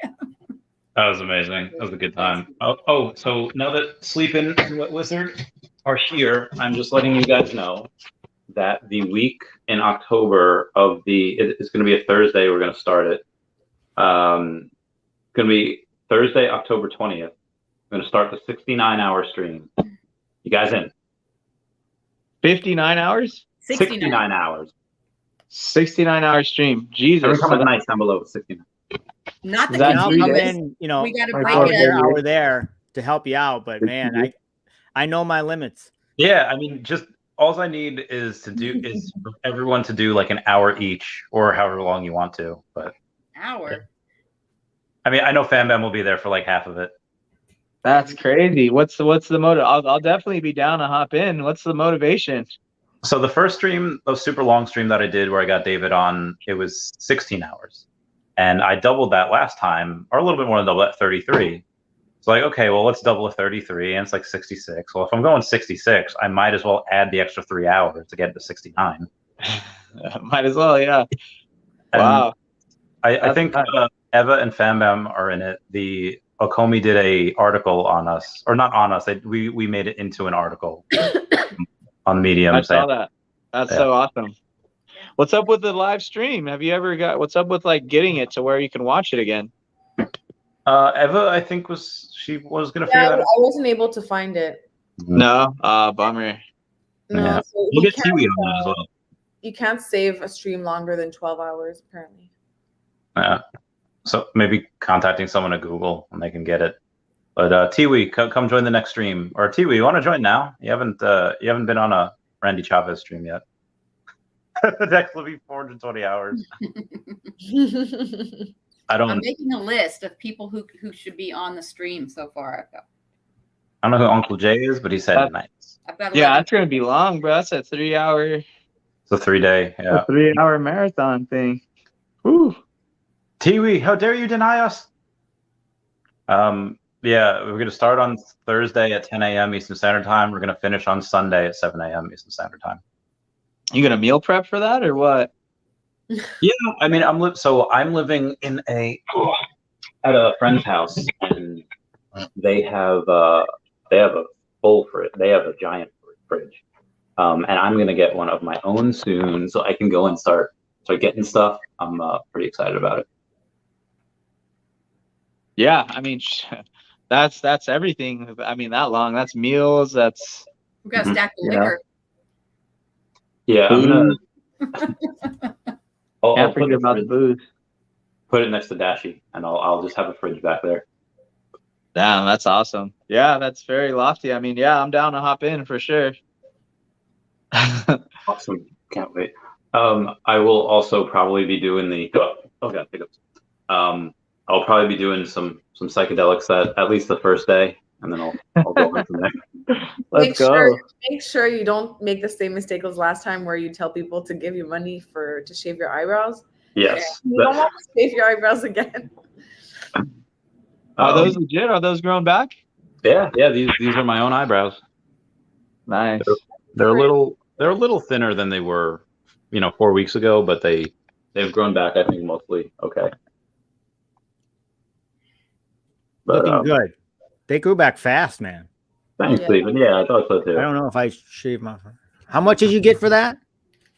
on. That was amazing. That was a good time. Oh, so now that Sleepin' and Wet Wizard are here, I'm just letting you guys know that the week in October it's going to be a Thursday. We're going to start it. Going to be Thursday, October 20th. We're going to start the 69-hour stream. You guys in? 59 hours? 69 hours. 69-hour stream. Jesus. Every time it's nice down below, 69. Not the That's I'll come in, we got to break hour it here, up. hour there to help you out. But man, I know my limits. Yeah, I mean, just all I need is for everyone to do like an hour each, or however long you want to. But Hour. I mean, I know Fanbam will be there for like half of it. That's crazy. What's the motive? I'll definitely be down to hop in. What's the motivation? So the first stream, the super long stream that I did where I got David on, it was 16 hours. And I doubled that last time, or a little bit more than double that, 33. It's like, okay, well, let's double a 33, and it's like 66. Well, if I'm going 66, I might as well add the extra 3 hours to get to 69. Might as well, yeah. And wow. I think Eva and Fambam are in it. The Okomi did a article on us, or not on us. We made it into an article on Medium. I saw that. That's so awesome. What's up with the live stream? Have you ever what's up with like getting it to where you can watch it again? Eva, I think she was gonna figure that out. I wasn't able to find it. No, bummer. No, Yeah. so We'll get Tiwi on that as well. You can't save a stream longer than 12 hours, apparently. Yeah. So maybe contacting someone at Google and they can get it. But Tiwi, come join the next stream. Or Tiwi, you want to join now? You haven't been on a Randy Chavez stream yet. The next will be 420 hours. I'm making a list of people who should be on the stream so far. I don't know who Uncle Jay is, but he said nice. I've got yeah, that's gonna be long, bro. That's a 3 hour It's a 3-day. Yeah. A 3-hour marathon thing. Woo. Tiwi, how dare you deny us? Yeah, we're going to start on Thursday at 10 a.m. Eastern Standard Time. We're going to finish on Sunday at 7 a.m. Eastern Standard Time. You gonna meal prep for that or what? Yeah, I mean, I'm living in at a friend's house, and they have a full fridge. They have a giant fridge, and I'm gonna get one of my own soon, so I can go and start getting stuff. I'm pretty excited about it. Yeah, I mean, that's everything. I mean, that long. That's meals. That's We got to stack the Yeah. liquor. Yeah, I'm gonna. I'll can't put forget about the booze. put it next to Dashi, and I'll just have a fridge back there. Damn, that's awesome. Yeah, that's very lofty. I mean, yeah, I'm down to hop in for sure. Awesome, can't wait. I will also probably be doing the. Oh god, pickups. I'll probably be doing some psychedelics at least the first day, and then I'll go on from there. Let's go. Make sure you don't make the same mistake as last time where you tell people to give you money to shave your eyebrows. Yes. You don't want to shave your eyebrows again. Are those legit? Are those grown back? Yeah. These are my own eyebrows. Nice. They're a little thinner than they were, 4 weeks ago, but they've grown back. I think mostly okay. But, Looking good. They grew back fast, man. Thanks, Yeah. Stephen. Yeah, I thought so too. I don't know if I shaved my. How much did you get for that?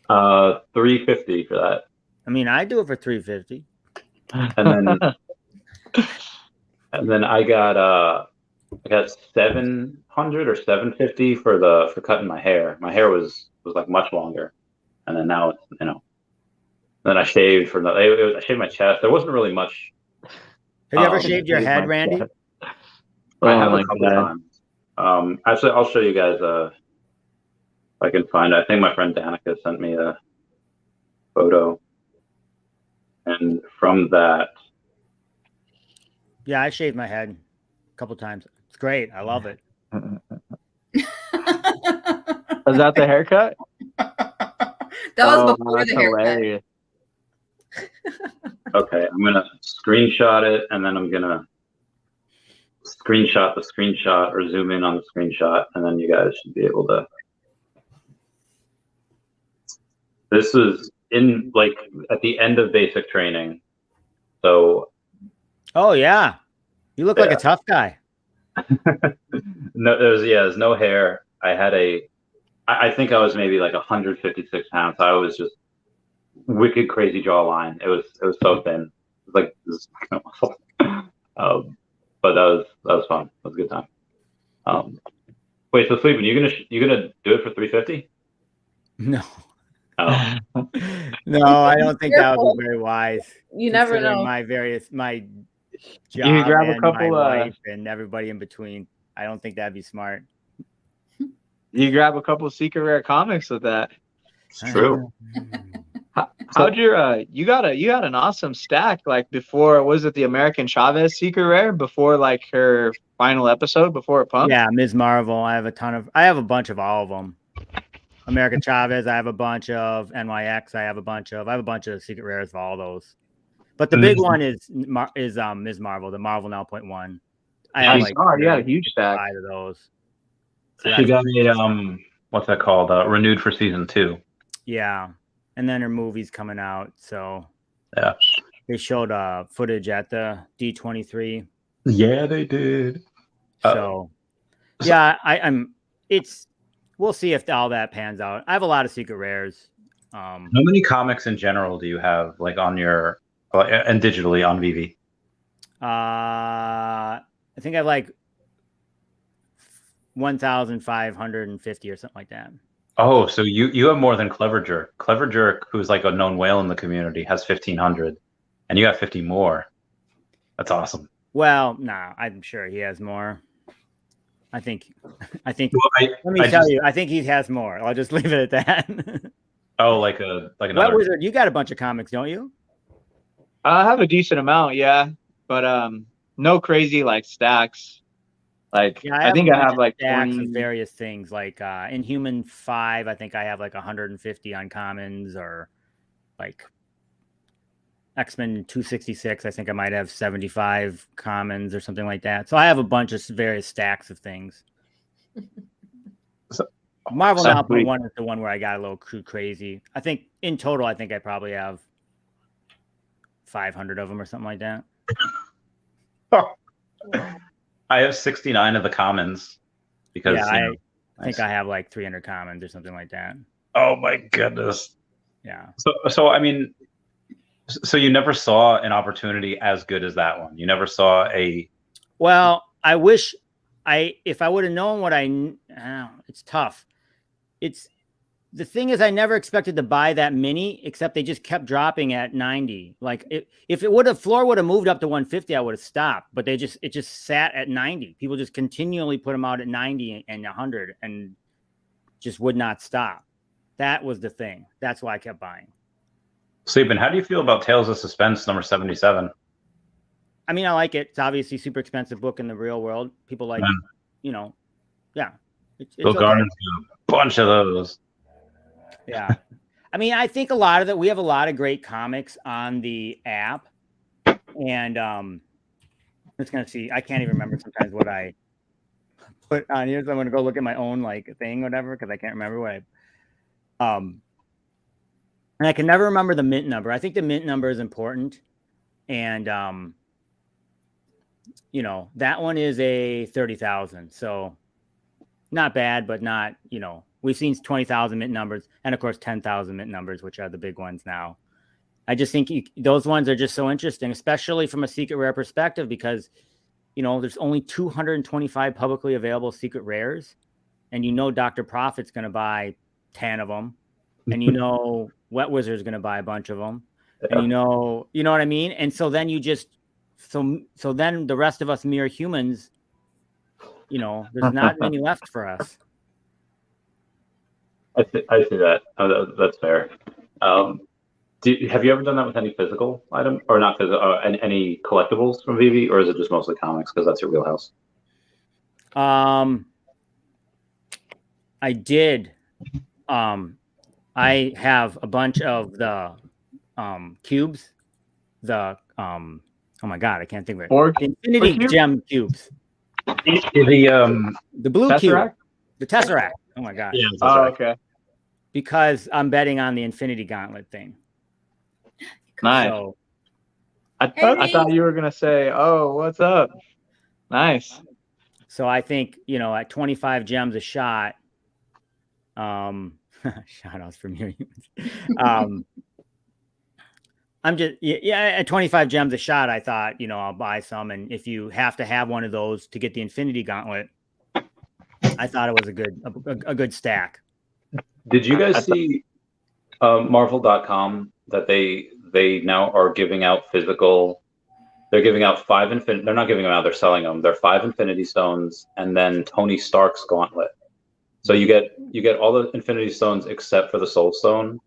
$350 for that, I mean, I do it for $350. and then I got 700 or 750 for cutting my hair. My hair was like much longer, and then now it's Then I shaved I shaved my chest. There wasn't really much. Have you ever shaved your head, Randy? I have a couple times. Actually, I'll show you guys if I can find it. I think my friend Danica sent me a photo, and from that, Yeah, I shaved my head a couple times. It's great. I love it. Is that the haircut? That was before that's the haircut. hilarious. okay, I'm gonna screenshot it, and then I'm gonna screenshot the screenshot or zoom in on the screenshot, and then you guys should be able to. This is in at the end of basic training, so. Oh yeah, you look like a tough guy. No, there's no hair. I think I was maybe like 156 pounds. I was just wicked crazy jawline. It was so thin. It was like this. But that was fun. It was a good time. Wait, so Sleeping, you're gonna do it for 350? No. Oh. No, I don't think that would be very wise. You never considering know. my job You grab a and couple, my wife and everybody in between. I don't think that'd be smart. You grab a couple secret rare comics with that. It's true. How'd your you got an awesome stack before, was it the American Chavez secret rare before her final episode before it pumped? Yeah, Ms. Marvel. I have a bunch of all of them. American Chavez, I have a bunch of. NYX, I have a bunch of secret rares of all those. But the big one is Ms. Marvel, the Marvel Now .1. I have you got a huge stack. 5 of those. So She got a what's that called? Renewed for season 2. Yeah, and then her movie's coming out. So Yeah. they showed footage at the D23. Yeah, they did. So yeah, we'll see if all that pans out. I have a lot of secret rares. How many comics in general do you have on your and digitally on Veve? I think I have 1,550 or something like that. Oh, so you have more than Clever Jerk. Clever Jerk, who's a known whale in the community, has 1,500, and you got 50 more. That's awesome. Well, nah, I'm sure he has more. I think. Well, let me tell you, I think he has more. I'll just leave it at that. Oh, another. What Wizard? You got a bunch of comics, don't you? I have a decent amount, yeah, but no crazy stacks. Like, Yeah, I think I have like stacks 20. of various things. Like in Human 5, I think I have like 150 uncommons, or like X-Men 266, I think I might have 75 commons or something like that. So I have a bunch of various stacks of things. Marvel now point one is the one where I got a little crazy. I think in total, I think I probably have 500 of them or something like that. I have 69 of the commons because I think I have like 300 commons or something like that. Oh my goodness. Yeah. So I mean, so you never saw an opportunity as good as that one. You never saw a. Well, I wish if I would have known what it's tough. The thing is, I never expected to buy that many, except they just kept dropping at 90. Like if floor would have moved up to 150, I would have stopped, but it just sat at 90. People just continually put them out at 90 and 100 and just would not stop. That was the thing. That's why I kept buying. Sleeping, how do you feel about Tales of Suspense number 77? I mean, I like it. It's obviously a super expensive book in the real world. People like, yeah. Bill Garner's got a bunch of those. Yeah. I mean, I think we have a lot of great comics on the app. And I'm just going to see. I can't even remember sometimes what I put on here. So I'm going to go look at my own thing, whatever, because I can't remember what and I can never remember the mint number. I think the mint number is important. And, that one is a 30,000. So not bad, but not, we've seen 20,000 mint numbers and of course 10,000 mint numbers, which are the big ones now. I just think those ones are just so interesting, especially from a secret rare perspective, because, there's only 225 publicly available secret rares, and Dr. Profit's going to buy 10 of them, and Wet Wizard's going to buy a bunch of them, and you know what I mean? And so then so then the rest of us mere humans, there's not many left for us. I see that. That's fair. Have you ever done that with any physical item, or not physical, any collectibles from Veve, or is it just mostly comics because that's your wheelhouse? I did. I have a bunch of the cubes. The oh my god, I can't think of it. The Infinity Gem cubes. The blue Tesseract? cube. The Tesseract. Oh my god. Yeah, Oh, okay. Because I'm betting on the Infinity Gauntlet thing. Nice. So, I thought you were gonna say, "Oh, what's up?" Nice. So I think at 25 gems a shot. Shout outs from your humans. I'm just at 25 gems a shot. I thought I'll buy some, and if you have to have one of those to get the Infinity Gauntlet, I thought it was a good stack. Did you guys see Marvel.com that they now are giving out physical? They're giving out 5 infinity. They're not giving them out. They're selling them. They're 5 Infinity Stones and then Tony Stark's gauntlet. So you get all the Infinity Stones except for the Soul Stone,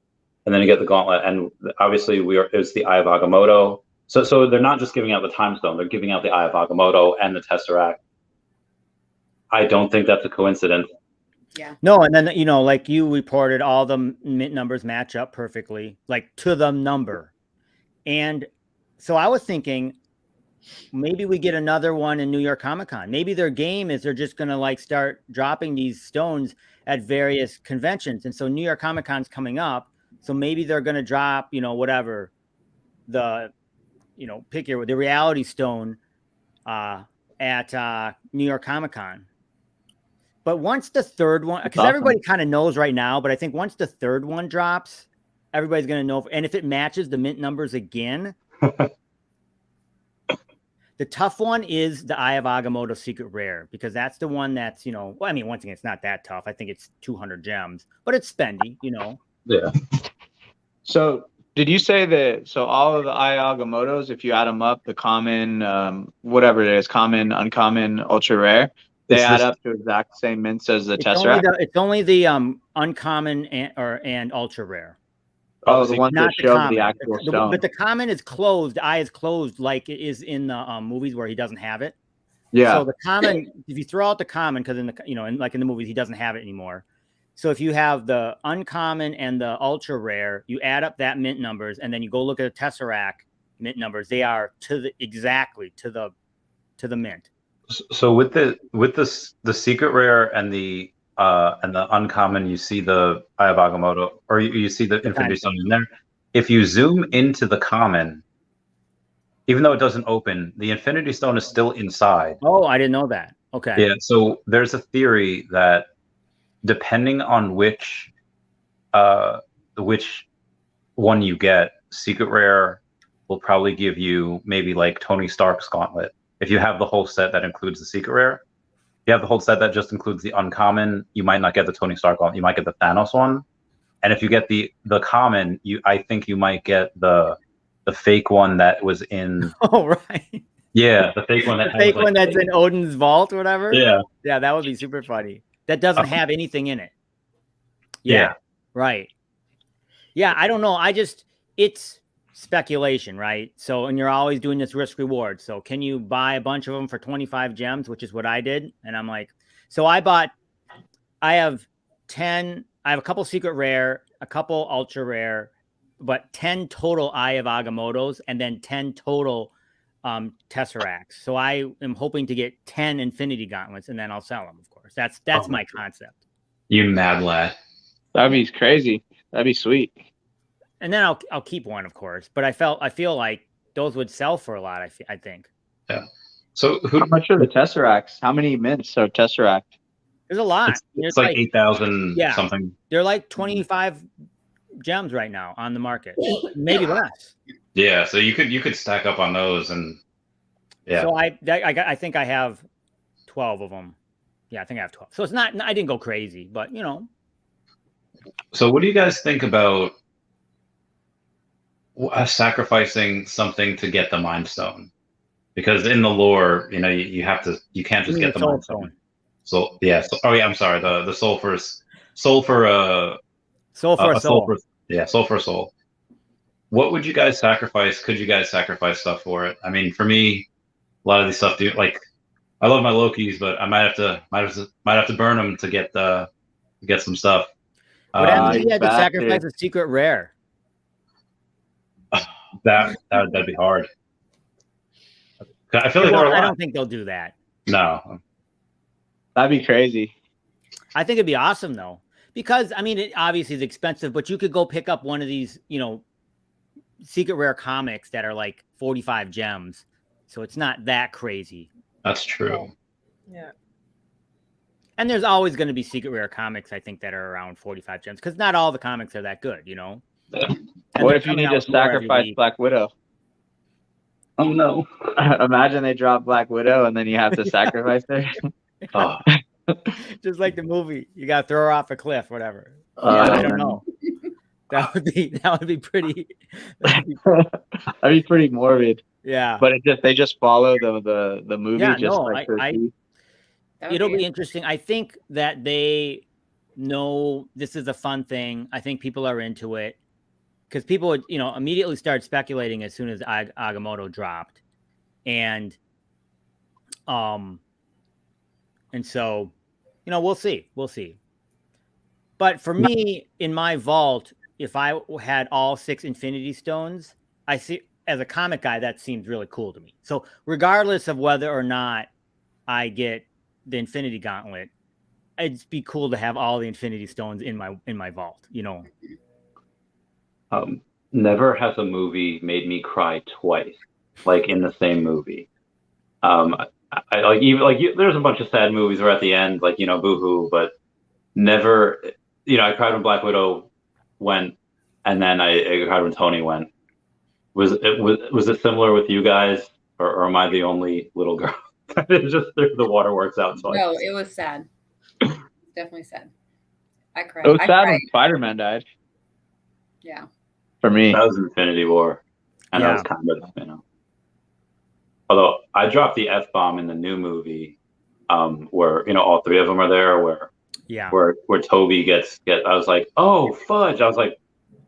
and then you get the gauntlet. And obviously it's the Eye of Agamotto. So they're not just giving out the Time Stone. They're giving out the Eye of Agamotto and the Tesseract. I don't think that's a coincidence. Yeah. No, and then like you reported, all the mint numbers match up perfectly, like to the number. And so I was thinking maybe we get another one in New York Comic Con. Maybe their game is they're just gonna start dropping these stones at various conventions. And so New York Comic Con's coming up. So maybe they're gonna drop, whatever the pick the Reality Stone at New York Comic Con. But once the third one, because everybody kind of knows right now, but I think once the third one drops, everybody's going to know. And if it matches the mint numbers again, the tough one is the Eye of Agamotto Secret Rare, because that's the one that's, well, I mean, once again, it's not that tough. I think it's 200 gems, but it's spendy, Yeah. So did you say that? So all of the Eye Agamottos, if you add them up, the common, whatever it is, common, uncommon, ultra rare, they add up to exact same mints as the Tesseract? It's only the uncommon and ultra rare. Oh, the ones that show the actual stone. But the common is closed. The eye is closed, like it is in the movies where he doesn't have it. Yeah. So the common, if you throw out the common, because in the like in the movies he doesn't have it anymore. So if you have the uncommon and the ultra rare, you add up that mint numbers, and then you go look at the Tesseract mint numbers. They are exactly to the mint. So with the secret rare and the uncommon, you see the Eye of Agamotto, or you see the Infinity Stone in there. If you zoom into the common, even though it doesn't open, the Infinity Stone is still inside. Oh, I didn't know that. Okay. Yeah. So there's a theory that depending on which one you get, secret rare will probably give you maybe like Tony Stark's gauntlet. If you have the whole set that includes the secret rare, if you have the whole set that just includes the uncommon, you might not get the Tony Stark gauntlet. You might get the Thanos one. And if you get the common, I think you might get the fake one that was in. Oh, right. Yeah, the fake one. The fake one that's in Odin's vault or whatever. Yeah. Yeah, that would be super funny. That doesn't have anything in it. Yeah. Right. Yeah, I don't know. It's speculation, right? So, and you're always doing this risk reward. So can you buy a bunch of them for 25 gems, which is what I did? And I'm like, so I have a couple secret rare, a couple ultra rare, but 10 total Eye of Agamottos, and then 10 total Tesseracts. So I am hoping to get 10 Infinity Gauntlets, and then I'll sell them, of course. That's my concept. You mad lad. That'd be crazy. That'd be sweet. And then I'll keep one, of course. But I feel like those would sell for a lot, I think. Yeah. So how much are the Tesseracts? How many mints are Tesseract? There's a lot. It's like 8,000 something. They're like 25 gems right now on the market. Maybe less. Yeah, so you could stack up on those, and yeah. So I think I have 12 of them. Yeah, I think I have 12. So it's not, I didn't go crazy, but So what do you guys think about sacrificing something to get the Mind Stone? Because in the lore, you can't just get the Mind Stone. So yeah. I'm sorry. The soul for a soul. Yeah, soul for a soul. What would you guys sacrifice? Could you guys sacrifice stuff for it? I mean, for me, a lot of these stuff, I love my Lokis, but I might have to burn them to get some stuff. What happens if you had to sacrifice a secret rare? That'd be hard. I feel like I don't think they'll do that. No. That'd be crazy. I think it'd be awesome though, because I mean, it obviously is expensive, but you could go pick up one of these, secret rare comics that are like 45 gems, so it's not that crazy. That's true. Yeah. And there's always going to be secret rare comics, I think, that are around 45 gems, because not all the comics are that good, Yeah. What if you need to sacrifice Black Widow? Oh no! Imagine they drop Black Widow and then you have to sacrifice her. Oh. Just like the movie, you got to throw her off a cliff, whatever. I don't know. That would be pretty. That'd be pretty morbid. Yeah, but they just follow the movie. Yeah, just no, like it'll be interesting. I think that they know this is a fun thing. I think people are into it because people would, immediately start speculating as soon as Agamotto dropped, and so, we'll see. But for me, in my vault, if I had all 6 Infinity Stones, I see, as a comic guy, that seems really cool to me. So regardless of whether or not I get the Infinity Gauntlet, it'd be cool to have all the Infinity Stones in my vault, Never has a movie made me cry twice, like in the same movie. There's a bunch of sad movies where at the end, boo-hoo, but never, I cried when Black Widow went, and then I cried when Tony went. Was it similar with you guys, or am I the only little girl? It's just the waterworks out twice. No, it was sad. Definitely sad. I cried. It was sad when Spider-Man died. Yeah. For me, that was Infinity War, and that was kind of, Although I dropped the F-bomb in the new movie, where all 3 of them are there, where Toby gets. I was like, oh fudge! I was like,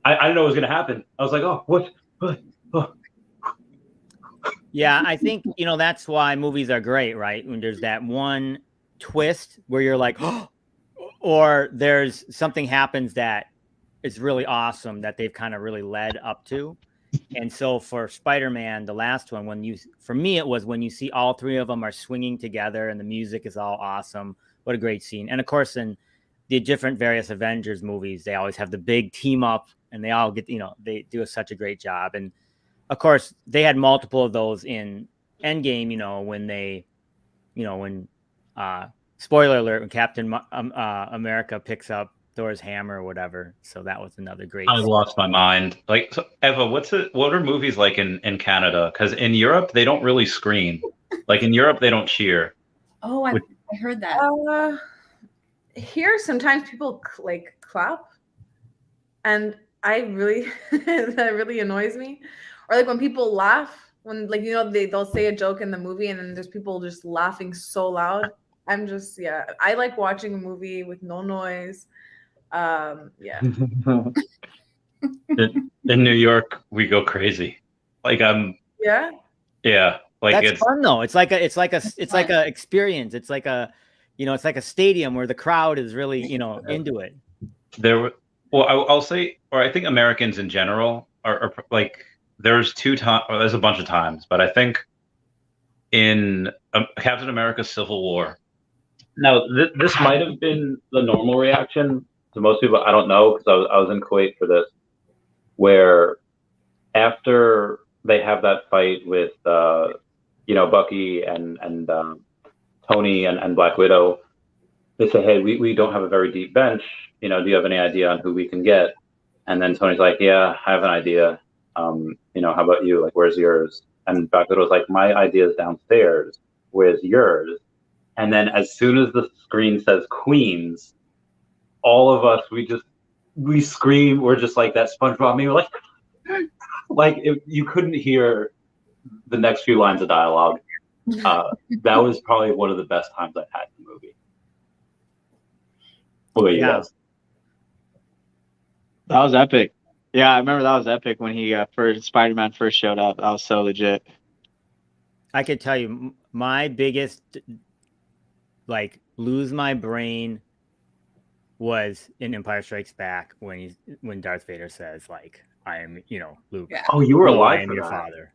I didn't know what was gonna happen. I was like, oh what? Yeah, I think, that's why movies are great, right? When there's that one twist where you're like, oh, or there's something happens that is really awesome that they've kind of really led up to. And so for Spider-Man, the last one, for me, it was when you see all three of them are swinging together and the music is all awesome. What a great scene. And of course, in the different various Avengers movies, they always have the big team up and they all get, they do such a great job. And of course, they had multiple of those in Endgame, when they, when, spoiler alert, when Captain America picks up Thor's hammer or whatever. So that was another great I scene. lost my mind. Like, so, Eva, what are movies like in Canada? Because in Europe, they don't really scream. Like in Europe, they don't cheer. Oh, I heard that. Here, sometimes people clap, and that really annoys me. Or like when people laugh, when they'll say a joke in the movie, and then there's people just laughing so loud. I'm just I like watching a movie with no noise. Yeah. In New York, we go crazy. Like Yeah. Yeah. Like That's fun though. It's like a experience. It's like it's like a stadium where the crowd is really, into it. I'll say, or I think Americans in general are like, there's a bunch of times, but I think in Captain America Civil War. Now, this might have been the normal reaction to most people. I don't know, because I was in Kuwait for this, where after they have that fight with Bucky and Tony and Black Widow, they say, hey, we don't have a very deep bench. Do you have any idea on who we can get? And then Tony's like, yeah, I have an idea. How about you? Like, where's yours? And Black Widow's like, my idea is downstairs. Where's yours? And then as soon as the screen says Queens, all of us, we scream. We're just like that SpongeBob meme. We're like you couldn't hear the next few lines of dialogue. That was probably one of the best times I've had in the movie. What about you guys? That was epic. Yeah, I remember that was epic when Spider-Man first showed up. That was so legit. I could tell you my biggest lose my brain was in Empire Strikes Back when Darth Vader says I am, Luke. Yeah. Oh, you were alive. I am your father.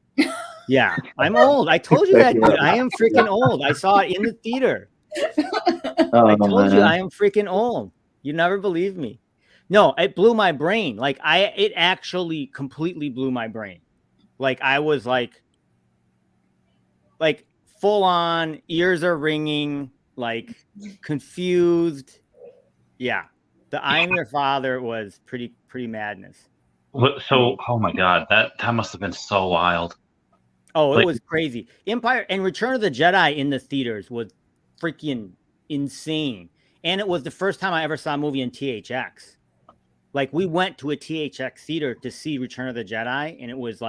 Yeah, I'm old. I told you that, dude. I am freaking old. I saw it in the theater. I told you I am freaking old. You never believed me. No, it blew my brain. It actually completely blew my brain. I was full on, ears are ringing, confused. Yeah. The I am your father was pretty madness. So, oh my God, that must have been so wild. Oh, it was crazy. Empire and Return of the Jedi in the theaters was freaking insane. And it was the first time I ever saw a movie in THX. We went to a THX theater to see Return of the Jedi, and it was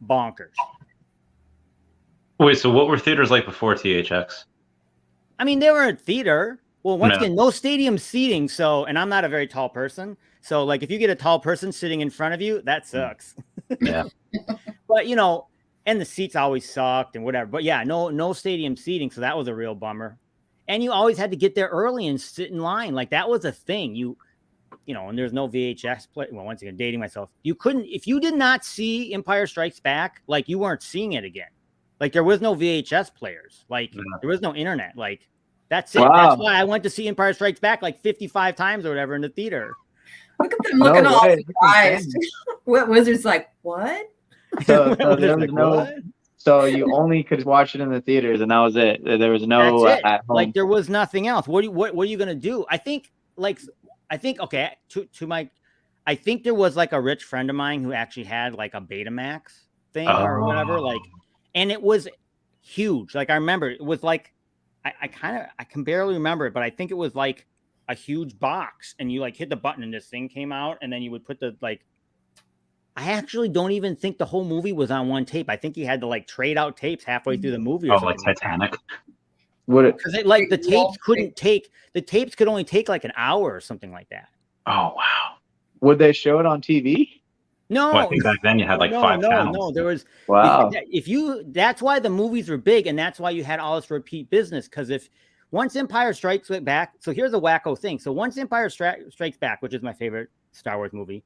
bonkers. Wait, so what were theaters like before THX? I mean, they were a theater. Well, once again, no stadium seating. So, and I'm not a very tall person. So, if you get a tall person sitting in front of you, that sucks. Yeah. But, and the seats always sucked and whatever. But yeah, no stadium seating. So that was a real bummer. And you always had to get there early and sit in line. That was a thing. And there's no VHS play. Well, once again, dating myself. You couldn't, if you did not see Empire Strikes Back, you weren't seeing it again. There was no VHS players. There was no internet. That's it. Wow. That's why I went to see Empire Strikes Back 55 times or whatever in the theater. Look at them looking all surprised. What Wizard's what? So there was so you only could watch it in the theaters, and that was it. There was no at home. There was nothing else. What are you gonna do? I think okay. I think there was a rich friend of mine who actually had a Betamax thing or whatever. And it was huge. I remember it was I can barely remember it, but I think it was a huge box, and you hit the button and this thing came out, and then you would put the I actually don't even think the whole movie was on one tape. I think you had to trade out tapes halfway through the movie. Or like Titanic. Because the tapes could only take an hour or something like that. Oh wow. Would they show it on TV? No, Well, I think back then you had like five channels. No, there was. Wow. That's why the movies were big, and that's why you had all this repeat business. Because once Empire Strikes Back, so here's a wacko thing. So once Empire Strikes Back, which is my favorite Star Wars movie,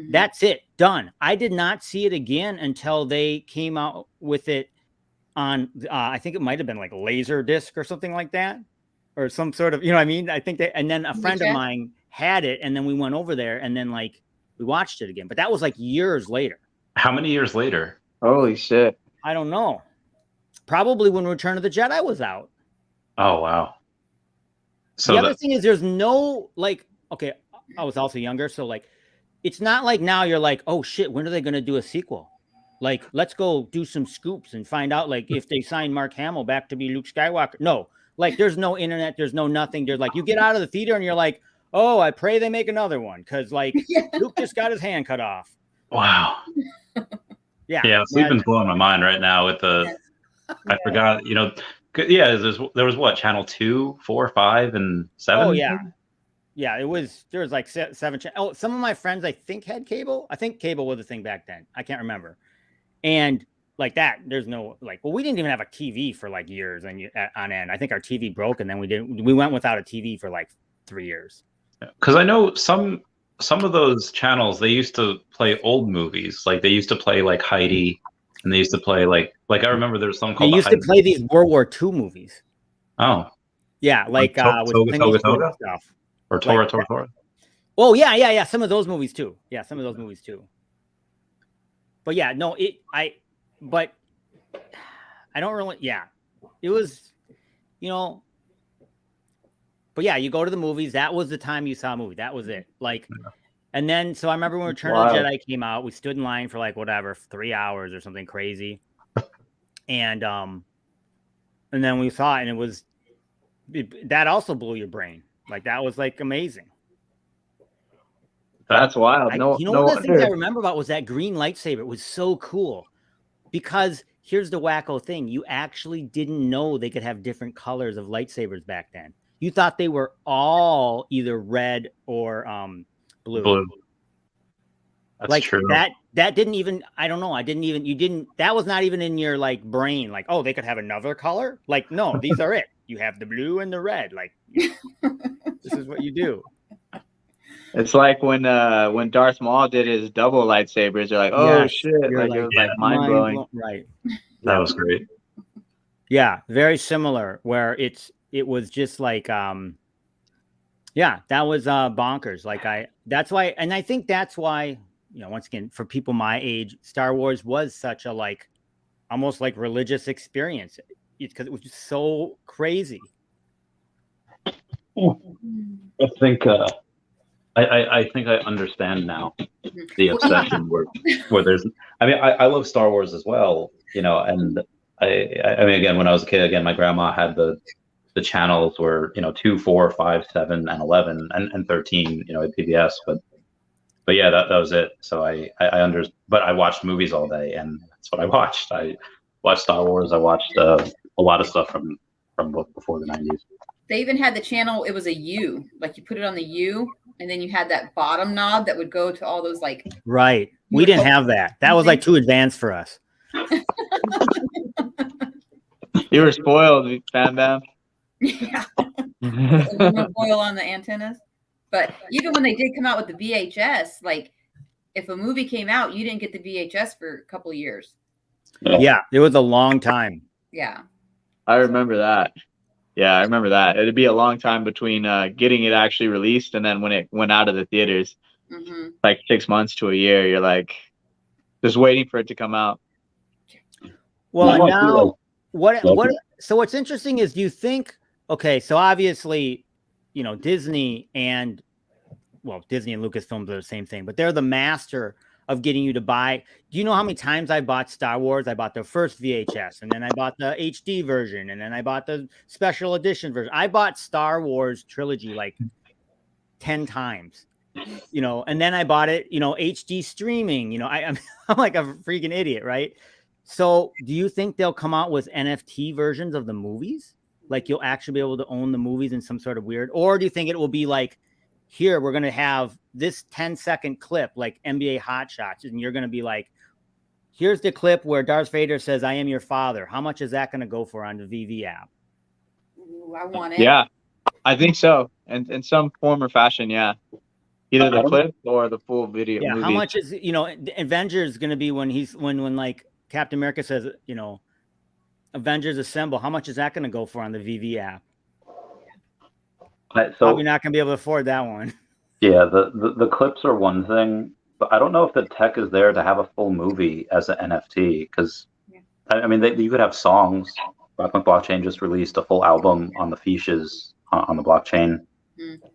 that's it, done. I did not see it again until they came out with it on. I think it might have been like Laserdisc or something like that, or some sort of, you know what I mean? I think and then a friend of mine had it, and then we went over there, and then like we watched it again. But that was like years later. How many years later? Holy shit. I don't know. Probably when Return of the Jedi was out. Oh, wow. So the other thing is there's no, like, okay, I was also younger. So like, it's not like now you're like, oh shit, when are they going to do a sequel? Like, let's go do some scoops and find out like if they sign Mark Hamill back to be Luke Skywalker. No, like there's no internet. There's no nothing. There's like, you get out of the theater and you're like, oh, I pray they make another one. Cause like Luke just got his hand cut off. Wow. Yeah. Sleeping's blowing my mind right now with the, I forgot, you know, yeah, there was what, channel 2, 4, 5, and 7? Oh yeah. Yeah, there was like 7 channels. Oh, some of my friends I think had cable. I think cable was a thing back then. I can't remember. And like that, there's no like, well, we didn't even have a TV for like years and on end. I think our TV broke, and then we went without a TV for like 3 years. Because I know some of those channels, they used to play old movies. Like they used to play like Heidi, and they used to play like I remember there was something called. They used to play these World War II movies. Oh. Yeah, like Toga Toga stuff. Or Tora Tora Tora. Oh yeah. Some of those movies too. But yeah, no, but I don't really. Yeah, it was, you know. But yeah, you go to the movies. That was the time you saw a movie. That was it. Like, and then so I remember when Return of the Jedi came out, we stood in line for like whatever 3 hours or something crazy, and then we saw it, and that also blew your brain. Like that was like amazing. That's wild. One of the things I remember about was that green lightsaber. It was so cool because here's the wacko thing: you actually didn't know they could have different colors of lightsabers back then. You thought they were all either red or blue. That's like true. That didn't even. I don't know. That was not even in your like brain. Like, oh, they could have another color. Like, no, these are it. You have the blue and the red. Like, this is what you do. It's like when Darth Maul did his double lightsabers. You're like, oh shit! Like it was like mind blowing. Right. That was great. Yeah, very similar. Where it was just like, yeah, that was bonkers. Like that's why, and I think that's why, you know, once again, for people my age, Star Wars was such a like, almost like religious experience. Because it was just so crazy. I think I think I understand now the obsession where there's. I mean, I love Star Wars as well, you know, and I mean, again, when I was a kid, again, my grandma had the channels were, you know, 2, 4, 5, 7, and 11 and 13, you know, at PBS, but yeah, that was it. So but I watched movies all day, and that's what I watched. I watched Star Wars. I watched a lot of stuff from before the 90s. They even had the channel. It was a U, like you put it on the U, and then you had that bottom knob that would go to all those like. Right. We didn't have that. That was like too advanced for us. You were spoiled, Bam Bam. Yeah. Oil on the antennas. But even when they did come out with the VHS, like if a movie came out, you didn't get the VHS for a couple of years. Yeah, it was a long time. Yeah. I remember that. Yeah, I remember that. It'd be a long time between getting it actually released and then when it went out of the theaters. Mm-hmm. Like 6 months to a year. You're like just waiting for it to come out. Well, now so what's interesting is you think, okay, so obviously, you know, Disney and Lucasfilms are the same thing, but they're the master of getting you to buy. Do you know how many times I bought Star Wars? I bought the first VHS, and then I bought the HD version, and then I bought the special edition version. I bought Star Wars trilogy like 10 times, you know, and then I bought it, you know, HD streaming, you know, I'm like a freaking idiot, right? So do you think they'll come out with NFT versions of the movies? Like you'll actually be able to own the movies in some sort of weird, or do you think it will be like, here we're going to have this 10-second clip like NBA Hot Shots, and you're going to be like, here's the clip where Darth Vader says, "I am your father." How much is that going to go for on the VV app? Ooh, I want it. Yeah, I think so. And in some form or fashion, yeah. Either the clip or the full video Yeah, movie. how much is, you know, Avengers going to be when like Captain America says, you know, Avengers Assemble, how much is that going to go for on the VV app? Probably not going to be able to afford that one. Yeah, the clips are one thing, but I don't know if the tech is there to have a full movie as an NFT, because I mean, you could have songs. Rockland Blockchain just released a full album on the Feeshes on the blockchain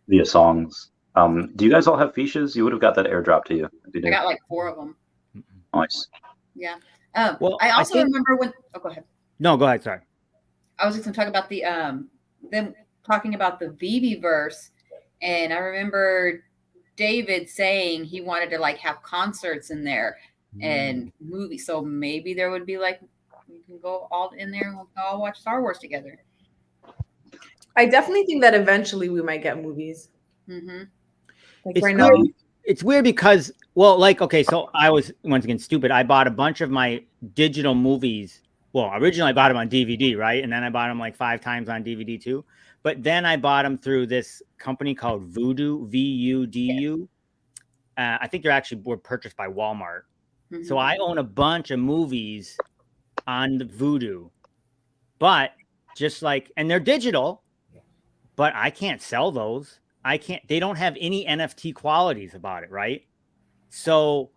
via songs. Do you guys all have Feeshes? You would have got that airdrop to you. If you did. I got like 4 of them. Nice. Yeah. Well, I also remember when. Oh, go ahead. No, go ahead. Sorry. I was just going to talk about the them talking about the Veve verse, and I remember David saying he wanted to like have concerts in there and movies. So maybe there would be like we can go all in there and we'll all watch Star Wars together. I definitely think that eventually we might get movies. Mm-hmm. Like It's right weird. now, It's weird because, well, like, okay, so I was, once again, stupid. I bought a bunch of my digital movies. Well, originally I bought them on DVD, right? And then I bought them like 5 times on DVD too. But then I bought them through this company called Voodoo, VUDU. I think were purchased by Walmart. Mm-hmm. So I own a bunch of movies on the Voodoo. But just like, and they're digital, but I can't sell those. They don't have any NFT qualities about it, right? So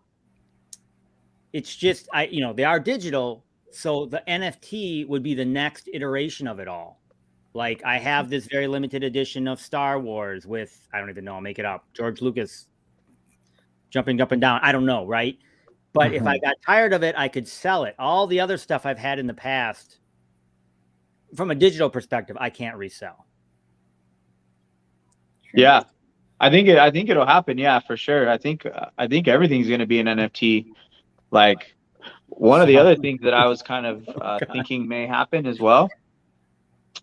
it's just, they are digital. So the NFT would be the next iteration of it all. Like I have this very limited edition of Star Wars with, I don't even know, I'll make it up, George Lucas jumping up and down. I don't know, right? But if I got tired of it, I could sell it. All the other stuff I've had in the past, from a digital perspective, I can't resell. Yeah, I think it'll happen. Yeah, for sure. I think everything's going to be an NFT. Like one of the other things that I was kind of thinking may happen as well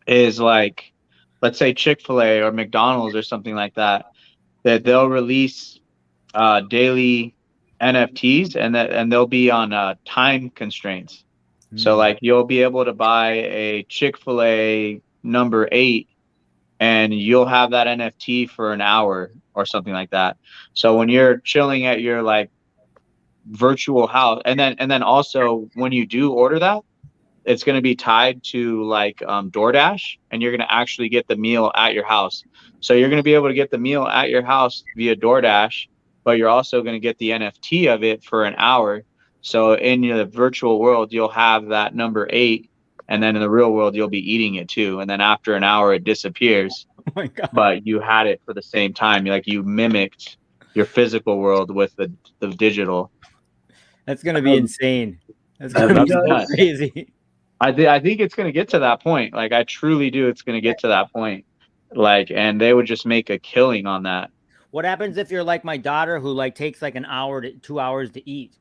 is like, let's say Chick-fil-A or McDonald's or something like that they'll release daily NFTs and they'll be on time constraints. So like you'll be able to buy a Chick-fil-A number 8 and you'll have that NFT for an hour or something like that. So when you're chilling at your like virtual house, and then also when you do order that, it's going to be tied to like DoorDash, and you're going to actually get the meal at your house. So you're going to be able to get the meal at your house via DoorDash, but you're also going to get the NFT of it for an hour. So in the virtual world, you'll have that number 8. And then in the real world, you'll be eating it too. And then after an hour, it disappears. Oh my God. But you had it for the same time. You mimicked your physical world with the digital. That's going to be insane. That's going to be so crazy. I think it's going to get to that point. Like, I truly do. It's going to get to that point. Like, and they would just make a killing on that. What happens if you're like my daughter who like takes like an hour to 2 hours to eat?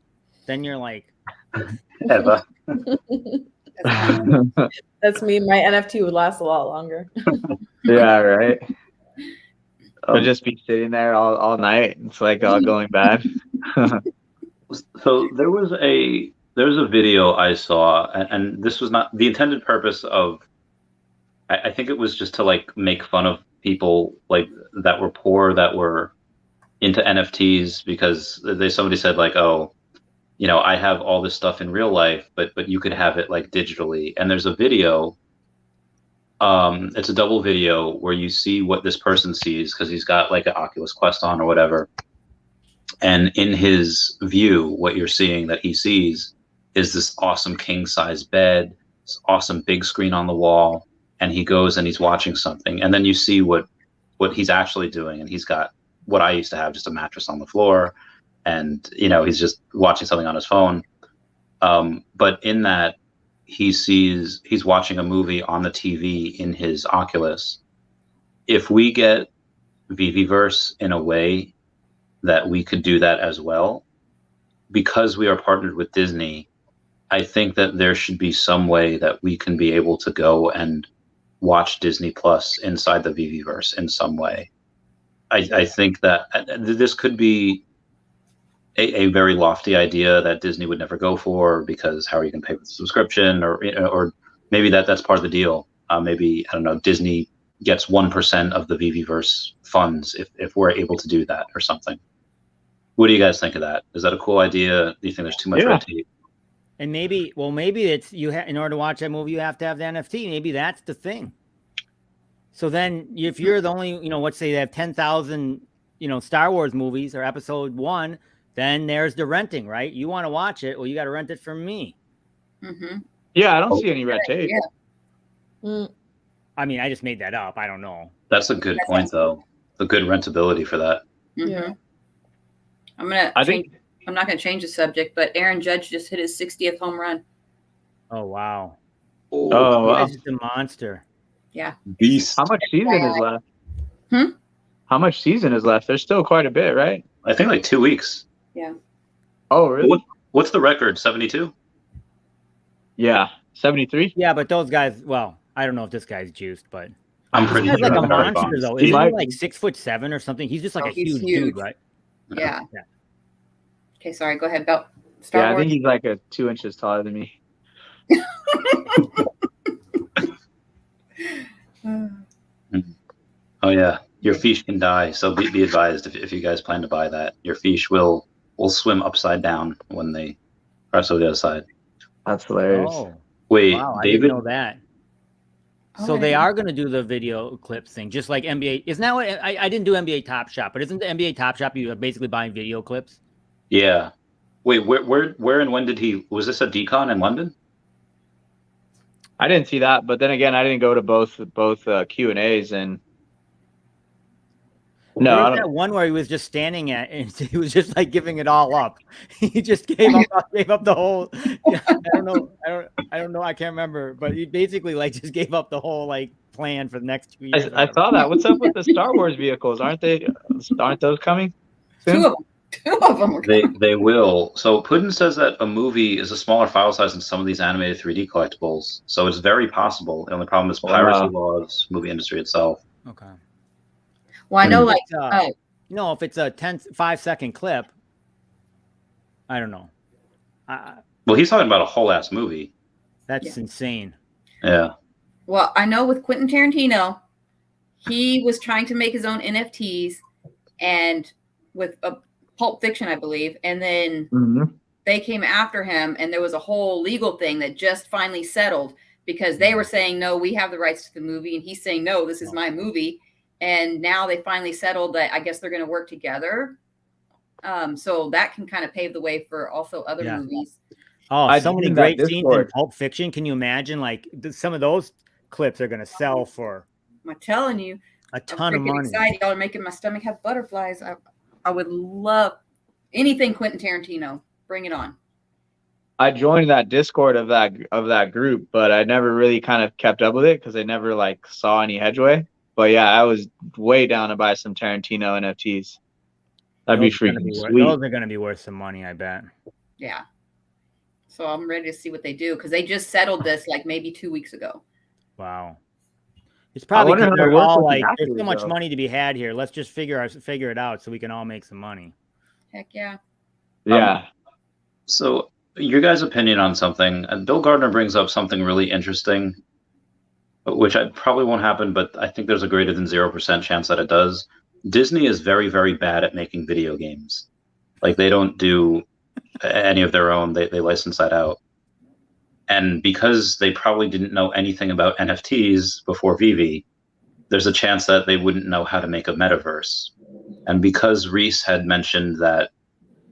Then you're like... Eva. That's me. My NFT would last a lot longer. Yeah, right. I'll just be sitting there all night. It's like all going bad. So there was a video I saw, and this was not the intended purpose of. I think it was just to like make fun of people like that were poor that were into NFTs, because somebody said like, oh, I have all this stuff in real life, but you could have it like digitally. And there's a video. It's a double video where you see what this person sees, because he's got like an Oculus Quest on or whatever. And in his view, what you're seeing that he sees is this awesome king size bed, this awesome big screen on the wall. And he goes and he's watching something. And then you see what he's actually doing. And he's got what I used to have, just a mattress on the floor. And, he's just watching something on his phone. But in that, he's watching a movie on the TV in his Oculus. If we get Viviverse in a way that we could do that as well, because we are partnered with Disney, I think that there should be some way that we can be able to go and watch Disney Plus inside the Viviverse in some way. I think that this could be a very lofty idea that Disney would never go for, because how are you going to pay for the subscription, or maybe that's part of the deal. Maybe, I don't know, Disney gets 1% of the Viviverse funds if we're able to do that or something. What do you guys think of that? Is that a cool idea? Do you think there's too much red tape? And maybe it's in order to watch that movie, you have to have the NFT. Maybe that's the thing. So then if you're the only, let's say they have 10,000, Star Wars movies or episode 1, then there's the renting, right? You want to watch it, well, you got to rent it from me. Mm-hmm. Yeah, I don't see any red tape. Yeah. I mean, I just made that up. I don't know. That's a good point, though. The good rentability for that. Mm-hmm. Yeah. I'm not gonna change the subject, but Aaron Judge just hit his 60th home run. Oh, wow. Oh, wow. He's just a monster. Yeah. Beast. How much season is left? Hmm? How much season is left? There's still quite a bit, right? I think like 2 weeks. Yeah. Oh, really? What's the record? 72? Yeah, 73. Yeah, but those guys, well, I don't know if this guy's juiced, but I'm this pretty guy's sure like a I'm very monster, bombed. though. He Isn't he might like 6'7" or something? He's just like a he's huge huge. dude, right? Yeah. Yeah. Okay, sorry. Go ahead. About Star Yeah, I Wars. think he's like 2 inches taller than me. Oh yeah, your Feesh can die. So be advised if you guys plan to buy that, your Feesh will swim upside down when they cross over the other side. That's hilarious. Oh, Wait, wow. I David? didn't know that. Oh, So I they didn't- are going to do the video clips thing, just like NBA. Isn't that what I didn't do NBA Top Shop, but isn't the NBA Top Shop you are basically buying video clips? Yeah. Wait, where and when did was this at Decon in London? I didn't see that, but then again, I didn't go to both Q&As, and no, There I was don't. that one where he was just standing at, and he was just like giving it all up. He just gave up the whole. Yeah, I don't know. I can't remember, but he basically like just gave up the whole like plan for the next 2 years. I saw that. What's up with the Star Wars vehicles? Aren't those coming soon? Two of them. Are They will. So Puddin says that a movie is a smaller file size than some of these animated 3D collectibles. So it's very possible. The only problem is piracy laws, movie industry itself. Okay. Well, I know, like, no, if it's a 5-second clip, I don't know. Well, he's talking about a whole ass movie. That's insane. Yeah. well, I know with Quentin Tarantino, he was trying to make his own NFTs, and with a Pulp Fiction, I believe, and then they came after him, and there was a whole legal thing that just finally settled because they were saying, no, we have the rights to the movie, and he's saying, no, this is my movie. And now they finally settled that I guess they're going to work together. So that can kind of pave the way for also other movies. Oh, so many great scenes in Discord. Pulp Fiction. Can you imagine? Like some of those clips are going to sell for I'm telling you, a ton of freaking money. excited. Y'all are making my stomach have butterflies. I would love anything Quentin Tarantino. Bring it on. I joined that Discord of that group, but I never really kind of kept up with it because I never like saw any headway. But yeah, I was way down to buy some Tarantino NFTs. That'd be freaking sweet. Those are going to be worth some money, I bet. Yeah. So I'm ready to see what they do because they just settled this like maybe 2 weeks ago. Wow. It's probably wonder because how they they're work all with the like, there's actors, so much though. money to be had here. Let's just figure it out so we can all make some money. Heck yeah. Yeah. So your guys' opinion on something, and Bill Gardner brings up something really interesting, which probably won't happen, but I think there's a greater than 0% chance that it does. Disney is very, very bad at making video games. Like they don't do any of their own. They license that out. And because they probably didn't know anything about NFTs before Veve, there's a chance that they wouldn't know how to make a metaverse. And because Reese had mentioned that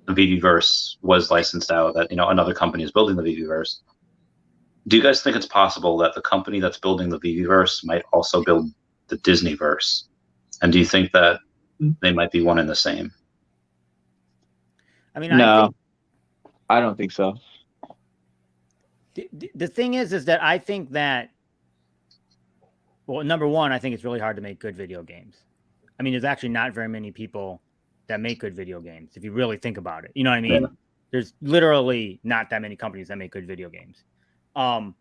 the Viveverse was licensed out, that another company is building the Viveverse, do you guys think it's possible that the company that's building the Viveverse might also build the Disneyverse? And do you think that they might be one and the same? I mean, No, I don't think so. The thing is that I think that, well, number one, I think it's really hard to make good video games. I mean, there's actually not very many people that make good video games, if you really think about it. You know what I mean? Yeah. There's literally not that many companies that make good video games. And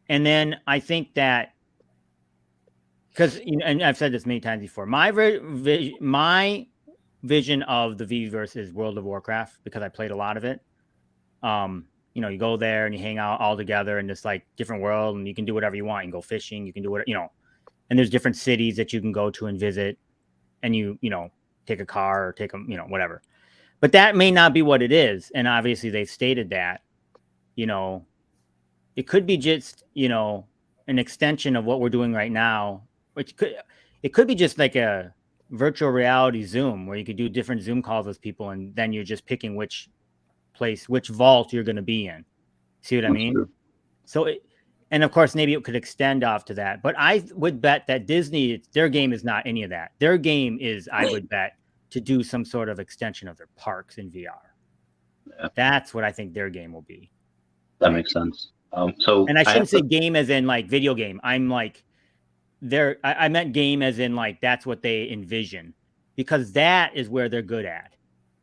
then I think that because and I've said this many times before. My vision of the Veveverse is World of Warcraft because I played a lot of it. You go there and you hang out all together in this like different world, and you can do whatever you want. You can go fishing, you can do whatever, and there's different cities that you can go to and visit, and you take a car or take them, whatever. But that may not be what it is, and obviously they've stated that. It could be just an extension of what we're doing right now, which it could be just like a virtual reality Zoom where you could do different Zoom calls with people, and then you're just picking which vault you're going to be in. See what I mean? True. So, and of course, maybe it could extend off to that. But I would bet that Disney, their game is not any of that. Their game is, I would bet, to do some sort of extension of their parks in VR. Yeah. That's what I think their game will be. That makes sense. And I shouldn't say game as in like video game. I'm like, I meant game as in like that's what they envision, because that is where they're good at.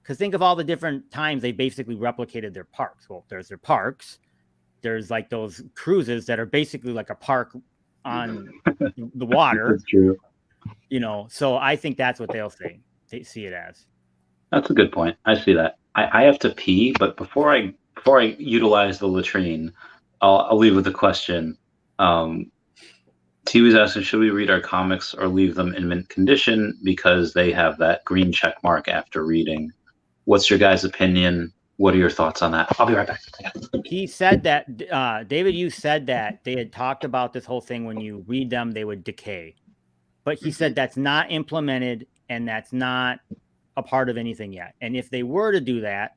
Because think of all the different times they basically replicated their parks. Well, there's their parks. There's like those cruises that are basically like a park on the water. That's true. So I think that's what they'll say. They see it as. That's a good point. I see that. I have to pee, but before I utilize the latrine, I'll leave with a question. T was asking, should we read our comics or leave them in mint condition because they have that green check mark after reading? What's your guys' opinion? What are your thoughts on that? I'll be right back. He said that, David, you said that they had talked about this whole thing. When you read them, they would decay. But he said that's not implemented and that's not a part of anything yet. And if they were to do that,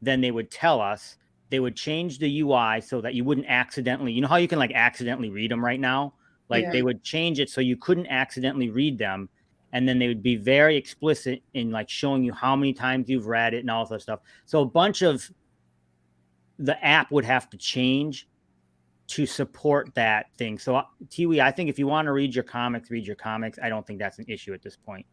then they would tell us. They would change the UI so that you wouldn't accidentally, how you can like accidentally read them right now? Like they would change it so you couldn't accidentally read them. And then they would be very explicit in like showing you how many times you've read it and all that stuff. So a bunch of the app would have to change to support that thing. So Tiwi, I think if you want to read your comics, read your comics. I don't think that's an issue at this point.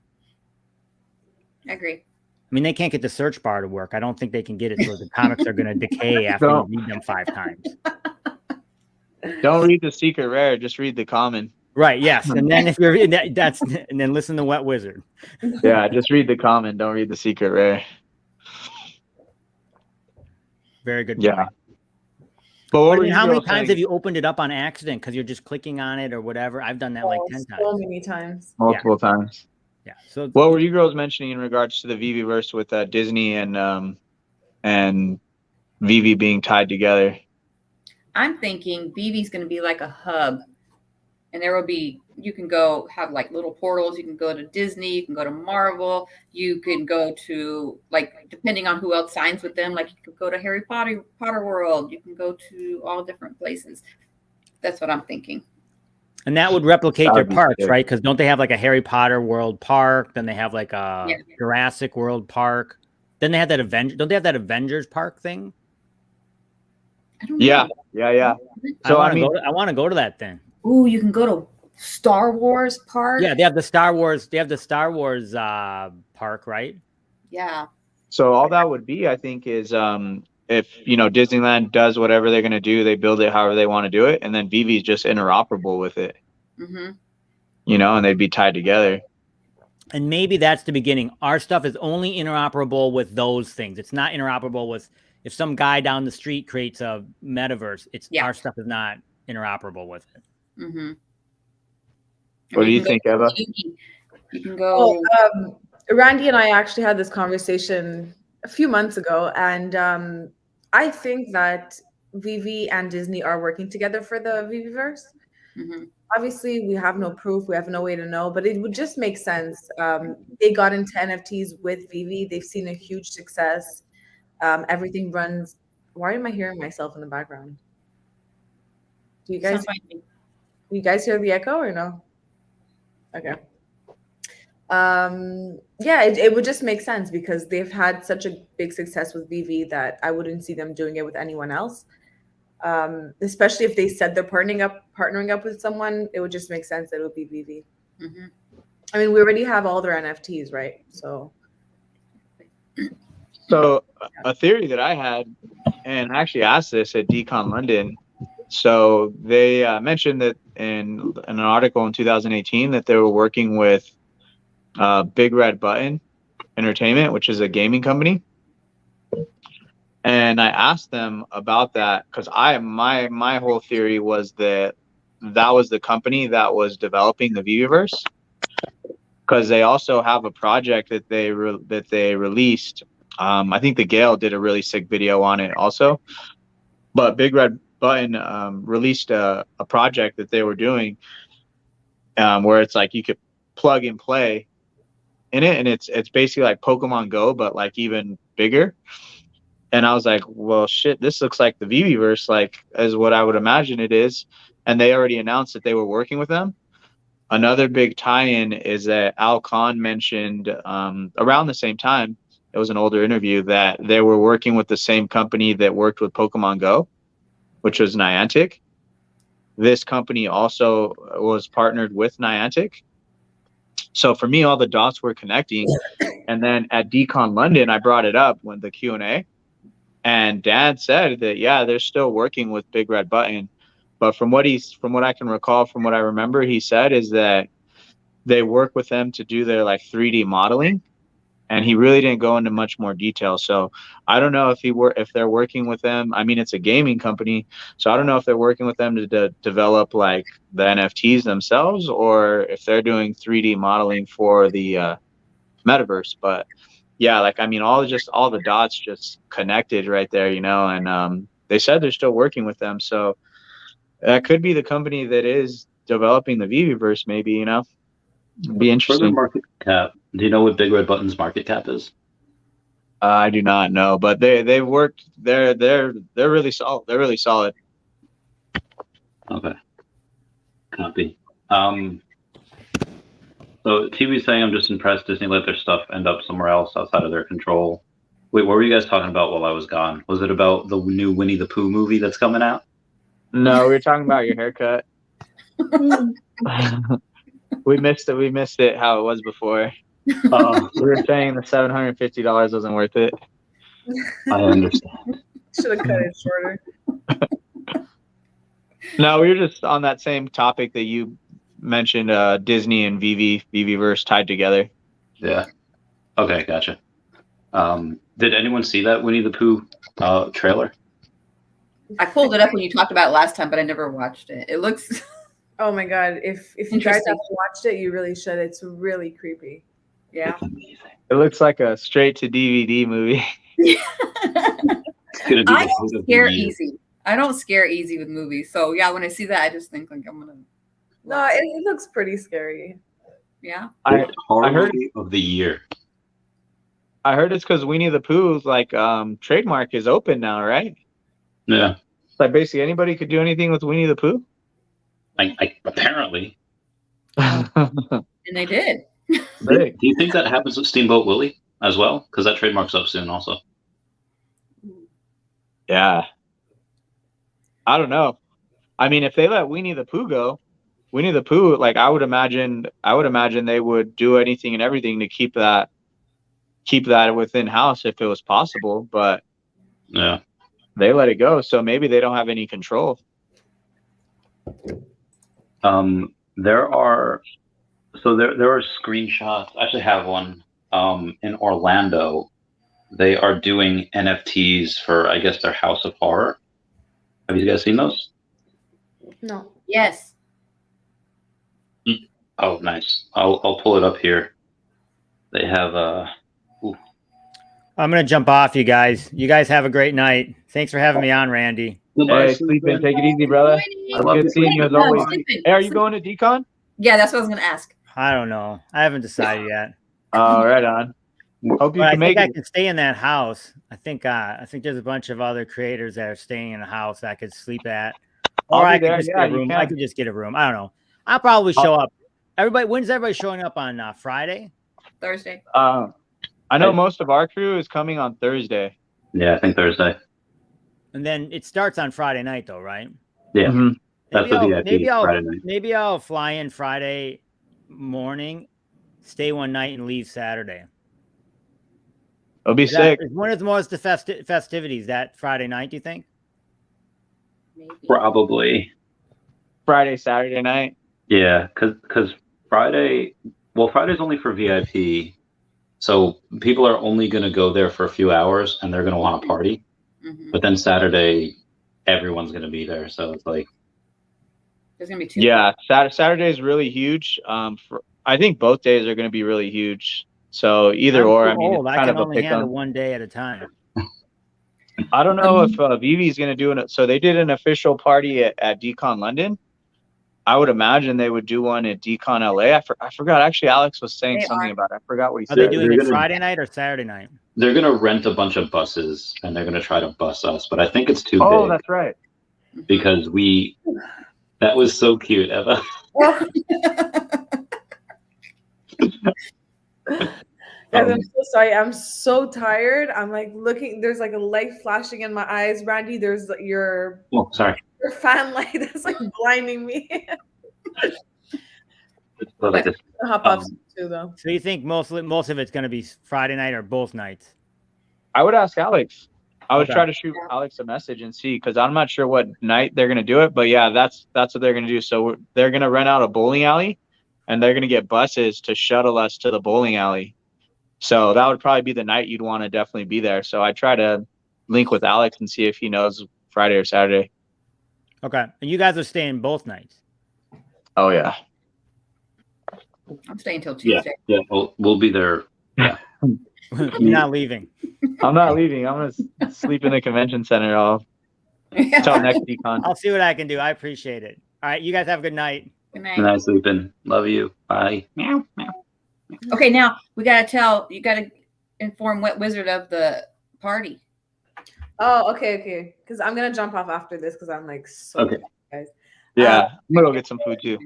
I agree. I mean, they can't get the search bar to work. I don't think they can get it so the comics are going to decay after you read them 5 times. Don't read the secret rare. Just read the common. Right. Yes. And then if you're in that, and then listen to Wet Wizard. Yeah, just read the common. Don't read the secret rare. Very good. Yeah. Point. But how many times have you opened it up on accident because you're just clicking on it or whatever? I've done that like 10 times. So many times. Multiple times. Yeah. So what were you girls mentioning in regards to the Veveverse with Disney and Veve being tied together? I'm thinking Veve's going to be like a hub, and there will be, you can go have like little portals. You can go to Disney, you can go to Marvel, you can go to, like, depending on who else signs with them, like you could go to Harry Potter World, you can go to all different places. That's what I'm thinking. And that would replicate their parks, right? Because don't they have like a Harry Potter World Park? Then they have like a Jurassic World Park. Then they have that don't they have that Avengers Park thing? I don't know. Yeah. So I want to go to that thing. Ooh, you can go to Star Wars Park. Yeah, they have the Star Wars. They have the Star Wars park, right? Yeah. So all that would be, I think, is if Disneyland does whatever they're going to do, they build it however they want to do it, and then Veve is just interoperable with it. Mm-hmm. And they'd be tied together. And maybe that's the beginning. Our stuff is only interoperable with those things. It's not interoperable with if some guy down the street creates a metaverse. Our stuff is not interoperable with it. Mm-hmm. What do you think, Eva? You can go. Randy and I actually had this conversation a few months ago, and I think that Veve and Disney are working together for the Veveverse. Mm-hmm. Obviously, we have no proof. We have no way to know, but it would just make sense. They got into NFTs with Veve. They've seen a huge success. Everything runs. Why am I hearing myself in the background? Do you guys hear the echo or no? Okay. It would just make sense because they've had such a big success with Veve that I wouldn't see them doing it with anyone else. Especially if they said they're partnering up with someone, it would just make sense that it would be Veve. Mm-hmm. I mean, we already have all their NFTs, right? So a theory that I had, and I actually asked this at Decon London, So they mentioned that in an article in 2018 that they were working with Big Red Button Entertainment, which is a gaming company. And I asked them about that because my whole theory was that was the company that was developing the Veveverse, because they also have a project that they released. I think the Gale did a really sick video on it also, but Big Red Button released a project that they were doing where it's like you could plug and play in it, and it's basically like Pokemon Go but like even bigger. And I was like, well, shit, this looks like the Veveverse, like as what I would imagine it is. And they already announced that they were working with them. Another big tie-in is that Al Khan mentioned around the same time, it was an older interview, that they were working with the same company that worked with Pokemon Go, which was Niantic. This company also was partnered with Niantic. So for me, all the dots were connecting. And then at DCon London, I brought it up when the Q&A. And Dad said that, yeah, they're still working with Big Red Button. But from what I can recall, from what I remember, he said is that they work with them to do their like 3D modeling. And he really didn't go into much more detail. So I don't know if they're working with them. I mean, it's a gaming company, so I don't know if they're working with them to develop like the NFTs themselves, or if they're doing 3D modeling for the metaverse. But yeah, like, I mean, all the dots just connected right there, you know, and they said they're still working with them. So that could be the company that is developing the Veveverse, maybe, you know. It'd be interesting. For the market cap, do you know what Big Red Button's market cap is? I do not know, but they've worked. They're really solid. They're really solid. Okay. Copy. So TV's saying, I'm just impressed Disney let their stuff end up somewhere else outside of their control. Wait, what were you guys talking about while I was gone? Was it about the new Winnie the Pooh movie that's coming out? No, we were talking about your haircut. We missed it. We missed it how it was before. We were saying the $750 wasn't worth it. I understand. Should have cut it shorter. No, we were just on that same topic that you mentioned, Disney and Veveverse tied together. Yeah. Okay, gotcha. Did anyone see that Winnie the Pooh trailer? I pulled it up when you talked about it last time, but I never watched it. It looks. Oh my god! If you guys haven't watched it, you really should. It's really creepy. Yeah. It's amazing. It looks like a straight to DVD movie. It's gonna be I don't scare easy. I don't scare easy with movies. So yeah, when I see that, I just think like I'm gonna. No, it looks pretty scary. Yeah. I heard of the year. I heard it's because Winnie the Pooh's like trademark is open now, right? Yeah. Like basically anybody could do anything with Winnie the Pooh. Apparently. And they did. Do you think that happens with Steamboat Willie as well? Because that trademark's up soon also. Yeah. I don't know. I mean, if they let Winnie the Pooh go, Winnie the Pooh, like I would imagine they would do anything and everything to keep that within house if it was possible, but yeah, they let it go, so maybe they don't have any control. There are screenshots. I actually have one in Orlando. They are doing NFTs for, I guess, their House of Horror. Have you guys seen those? No. Yes. Oh, nice. I'll pull it up here. They have I'm gonna jump off, you guys. You guys have a great night. Thanks for having me on, Randy. Hey, sleep in. Take it easy, brother. Good seeing you as always. Hey, are you going to DCon? Yeah, that's what I was gonna ask. I don't know. I haven't decided yet. Oh, right on. Hope you But can I make think it. I can stay in that house. I think there's a bunch of other creators that are staying in a house that I could sleep at. Or I'll I be could there. just Yeah, get a you room. can. I could just get a room. I don't know. I'll probably show up. When's everybody showing up on Friday? Thursday. I know most of our crew is coming on Thursday. yeah, I think Thursday. And then it starts on Friday night, though, right? Yeah, Mhm. that's the VIP Friday night. Maybe I'll fly in Friday morning, stay one night, and leave Saturday. It'll be sick. When is most the festivities? That Friday night, do you think? Maybe. Probably. Friday, Saturday night. Yeah, because Friday, well, Friday's only for VIP, so people are only going to go there for a few hours, and they're going to want to party. Mhm. But then Saturday, everyone's going to be there, so it's like, There's gonna be two. Yeah, Saturday is really huge. I think both days are going to be really huge. So either I'm or, too I mean, old. it's I kind can of a only handle pick. one day at a time. I don't know if Veve is going to do it. So they did an official party at Decon London. I would imagine they would do one at Decon LA. I forgot. Actually, Alex was saying They something are. about it. I forgot what he Are they said. doing they're it gonna- Friday night or Saturday night? they're going to rent a bunch of buses, and they're going to try to bus us. But I think it's too Oh, big that's right. because that was so cute, Eva. Guys, I'm so sorry. I'm so tired. I'm like looking. There's like a light flashing in my eyes. Randy, there's your Oh, sorry. fan light that's like blinding me. But like this. Hop off too, though. So you think most of it's going to be Friday night or both nights? I would ask Alex. I would Okay. try to shoot Alex a message and see, because I'm not sure what night they're going to do it. But yeah, that's what they're going to do. So they're going to rent out a bowling alley, and they're going to get buses to shuttle us to the bowling alley. So that would probably be the night you'd want to definitely be there. So I try to link with Alex and see if he knows Friday or Saturday. Okay. And you guys are staying both nights? Oh yeah. I'm staying till Yeah, Tuesday. yeah, we'll be there. You're not leaving. I'm not leaving. I'm going to sleep in the convention center until next Decon. I'll see what I can do. I appreciate it. All right. You guys have a good night. Good night. And I sleeping. Love you. Bye. Meow, meow. Okay, now you gotta inform Wet Wizard of the party. Oh, okay. Because I'm gonna jump off after this because I'm like so Okay. tired, guys. Yeah, I'm going to go get some food too.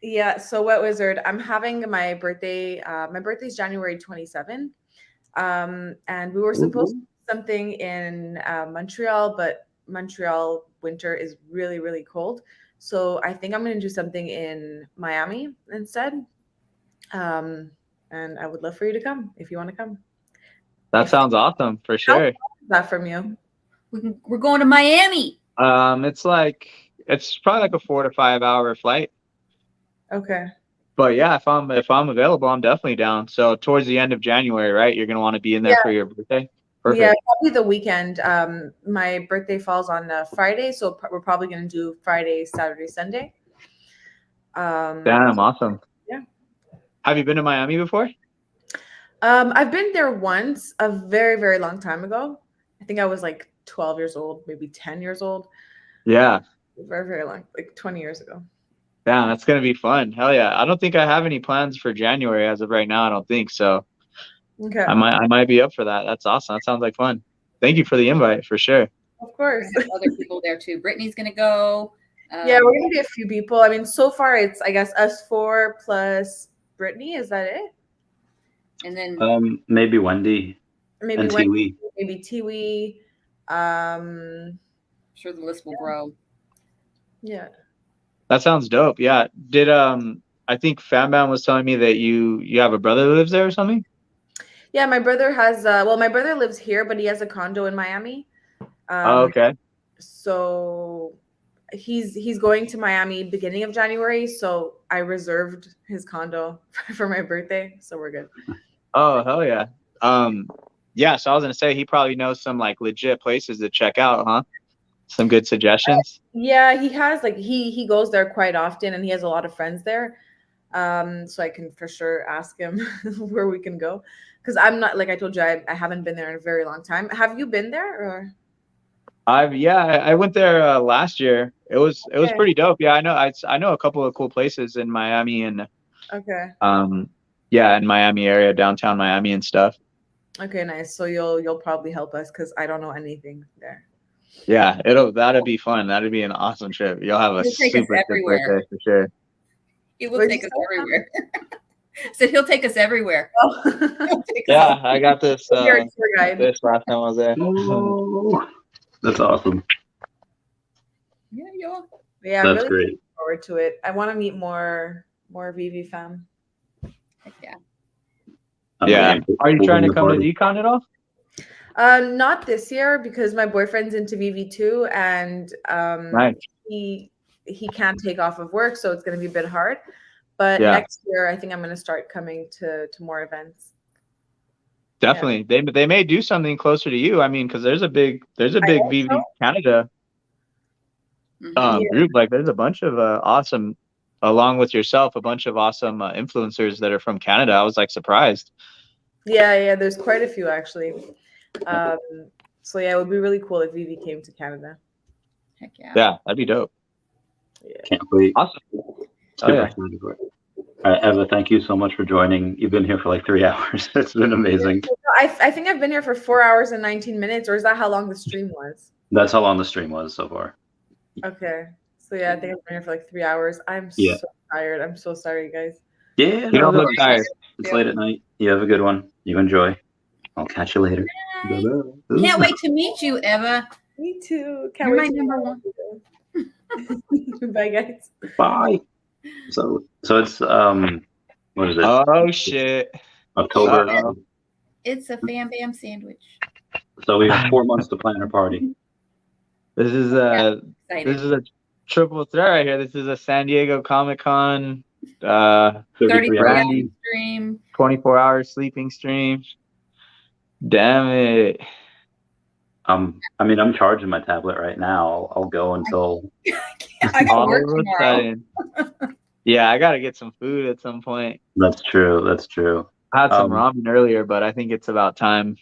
Yeah, so Wet Wizard, I'm having my birthday. My birthday's January 27. And we were supposed to do something in Montreal, but Montreal winter is really, really cold. So I think I'm going to do something in Miami instead. And I would love for you to come if you want to come. That sounds awesome for sure. Is that from you? We're going to Miami. It's probably like a 4 to 5 hour flight. Okay. But yeah, if I'm available, I'm definitely down. So towards the end of January, right? You're gonna want to be in there for your birthday. Perfect. Yeah, probably the weekend. My birthday falls on Friday, so we're probably going to do Friday, Saturday, Sunday. Damn, awesome. Yeah. Have you been to Miami before? I've been there once, a very, very long time ago. I think I was like 12 years old, maybe 10 years old. Yeah. Very, very long, like 20 years ago. Damn, that's gonna be fun. Hell yeah. I don't think I have any plans for January as of right now. I don't think so. Okay. I might be up for that. That's awesome. That sounds like fun. Thank you for the invite for sure. Of course. Other people there too. Brittany's gonna go. Yeah, we're gonna be a few people. I mean, so far it's I guess us four plus Brittany. Is that it? And then Maybe Wendy. Maybe and Wendy, Tiwi. maybe Tiwi. I'm sure the list will grow. Yeah. That sounds dope. Yeah. Did I think Fanbam was telling me that you have a brother who lives there or something? Yeah, my brother has my brother lives here, but he has a condo in Miami. Oh, okay. So he's going to Miami beginning of January, so I reserved his condo for my birthday, so we're good. Oh, hell yeah. Yeah, so I was gonna say he probably knows some like legit places to check out, huh? Some good suggestions. Yeah, he has like he goes there quite often, and he has a lot of friends there. So I can for sure ask him where we can go, because I'm not, like I told you, I haven't been there in a very long time. Have you been there? Or I went there last year. It was Okay. pretty dope. Yeah, I know a couple of cool places in Miami and Okay. in Miami area, downtown Miami and stuff. Okay, nice. So you'll probably help us because I don't know anything there. Yeah, that'll be fun. That'll be an awesome trip. You'll have a He'll take us super good everywhere. birthday for sure. He will Where'd take you us say that? everywhere. Said he'll take us everywhere. Oh. He'll take us Yeah, I got this You're a tour guide. this last time I was there. Oh, that's awesome. Yeah, y'all. Yeah, I'm That's really great. looking forward to it. I want to meet more Veve fam. Heck yeah. Yeah. Are you We'll trying bring to the come to party. Decon at all? Not this year because my boyfriend's into Veve too, and Right. he can't take off of work, so it's going to be a bit hard. But Yeah. next year, I think I'm going to start coming to more events. Definitely, they may do something closer to you. I mean, because there's a big Veve so. Canada group. Like, there's a bunch of awesome, along with yourself, a bunch of awesome influencers that are from Canada. I was like surprised. Yeah, there's quite a few actually. So yeah, it would be really cool if Veve came to Canada. Heck yeah. Yeah, that'd be dope. Yeah. Can't wait. Awesome. Super excited for it. All right, Eva, thank you so much for joining. You've been here for like 3 hours. It's been amazing. I think I've been here for 4 hours and 19 minutes, or is that how long the stream was? That's how long the stream was so far. Okay. So yeah, I think I've been here for like 3 hours. I'm so tired. I'm so sorry, guys. Yeah, You don't look tired. It's late at night. You have a good one. You enjoy. I'll catch you later. Bye-bye. Can't wait to meet you, Eva. Me too. Can't You're wait. my number one. Bye, guys. Bye. So it's what is it? Oh shit. October. Uh-oh. It's a Bam Bam sandwich. So we have 4 months to plan our party. This is Excited. a triple threat right here. This is a San Diego Comic-Con 33 hours. hour stream. 24-hour sleeping stream. Damn it. I mean, I'm charging my tablet right now. I'll go until I gotta All work of a tomorrow. sudden. Yeah, I gotta get some food at some point. That's true. That's true. I had some ramen earlier, but I think it's about time.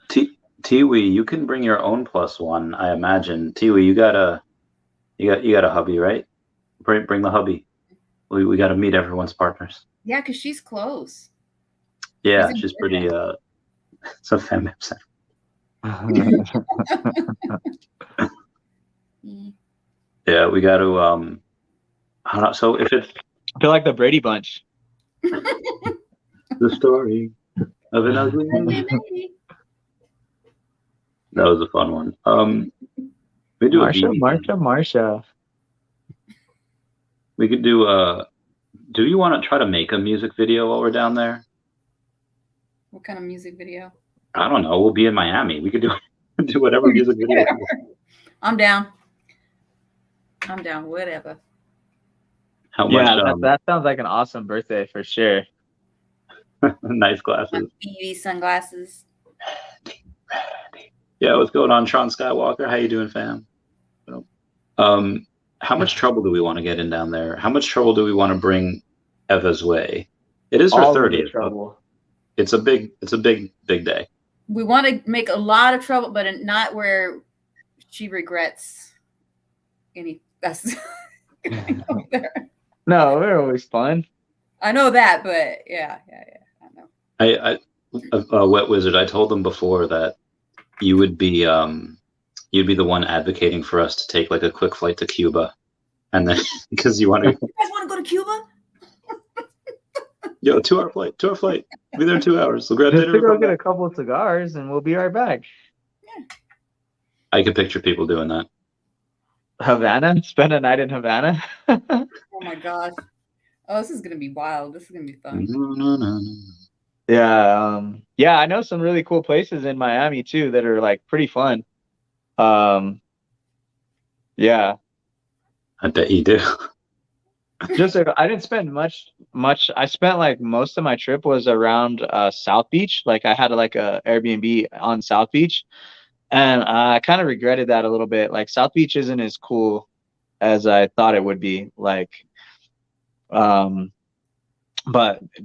Tiwi, you can bring your own +1, I imagine. Tiwi, you got a hubby, right? Bring the hubby. We got to meet everyone's partners. Yeah, because she's close. Yeah, She's she's pretty. So family. Yeah, we got to. I don't know. So if it's I feel like the Brady Bunch. the story of an ugly man. That was a fun one. We do Marsha. We could do do you want to try to make a music video while we're down there? What kind of music video? I don't know. We'll be in Miami. We could do whatever music video. I'm down. Whatever. How Yeah, much? that sounds like an awesome birthday for sure. Nice glasses. Veve sunglasses. Yeah, what's going on, Sean Skywalker? How you doing, fam? How much trouble do we want to get in down there? How much trouble do we want to bring Eva's way? It is her 30th. Trouble. It's a big day. We want to make a lot of trouble, but not where she regrets any. That's No, we're always fun. I know that, but yeah. I know. Wet Wizard, I told them before that you would be the one advocating for us to take like a quick flight to Cuba, and then because you want to. You guys want to go to Cuba? Yo, 2-hour flight. Be there in 2 hours. We'll grab Just dinner. to go get a couple of cigars and we'll be right back. I could picture people doing that. Havana? Spend a night in Havana? Oh my gosh. Oh, this is gonna be wild. This is gonna be fun. Yeah, I know some really cool places in Miami too that are like pretty fun. Yeah. I bet you do. Just I didn't spend much. I spent like most of my trip was around South Beach. Like I had like a Airbnb on South Beach, and I kind of regretted that a little bit. Like South Beach isn't as cool as I thought it would be. Like, but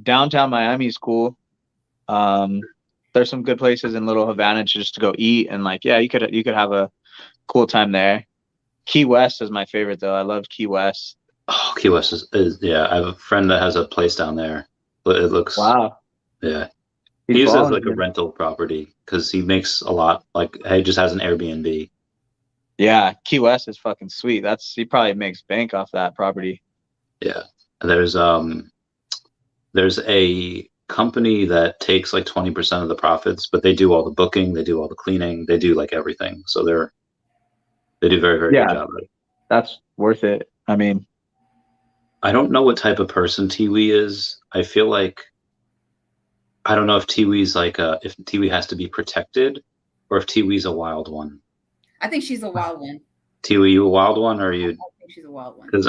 downtown Miami is cool. There's some good places in Little Havana just to go eat, and like you could have a cool time there. Key West is my favorite though. I love Key West. Oh, Key West is yeah. I have a friend that has a place down there. It looks wow. Yeah, he uses like a rental property because he makes a lot. Like he just has an Airbnb. Yeah, Key West is fucking sweet. He probably makes bank off that property. Yeah, there's a company that takes like 20% of the profits, but they do all the booking, they do all the cleaning, they do like everything. So they do very good job at it. That's worth it. I mean, I don't know what type of person Tiwi is. I feel like I don't know if Tiwi's like if Tiwi has to be protected or if Tiwi's a wild one. I think she's a wild one. Tiwi, you a wild one, or are you? I think she's a wild one. Because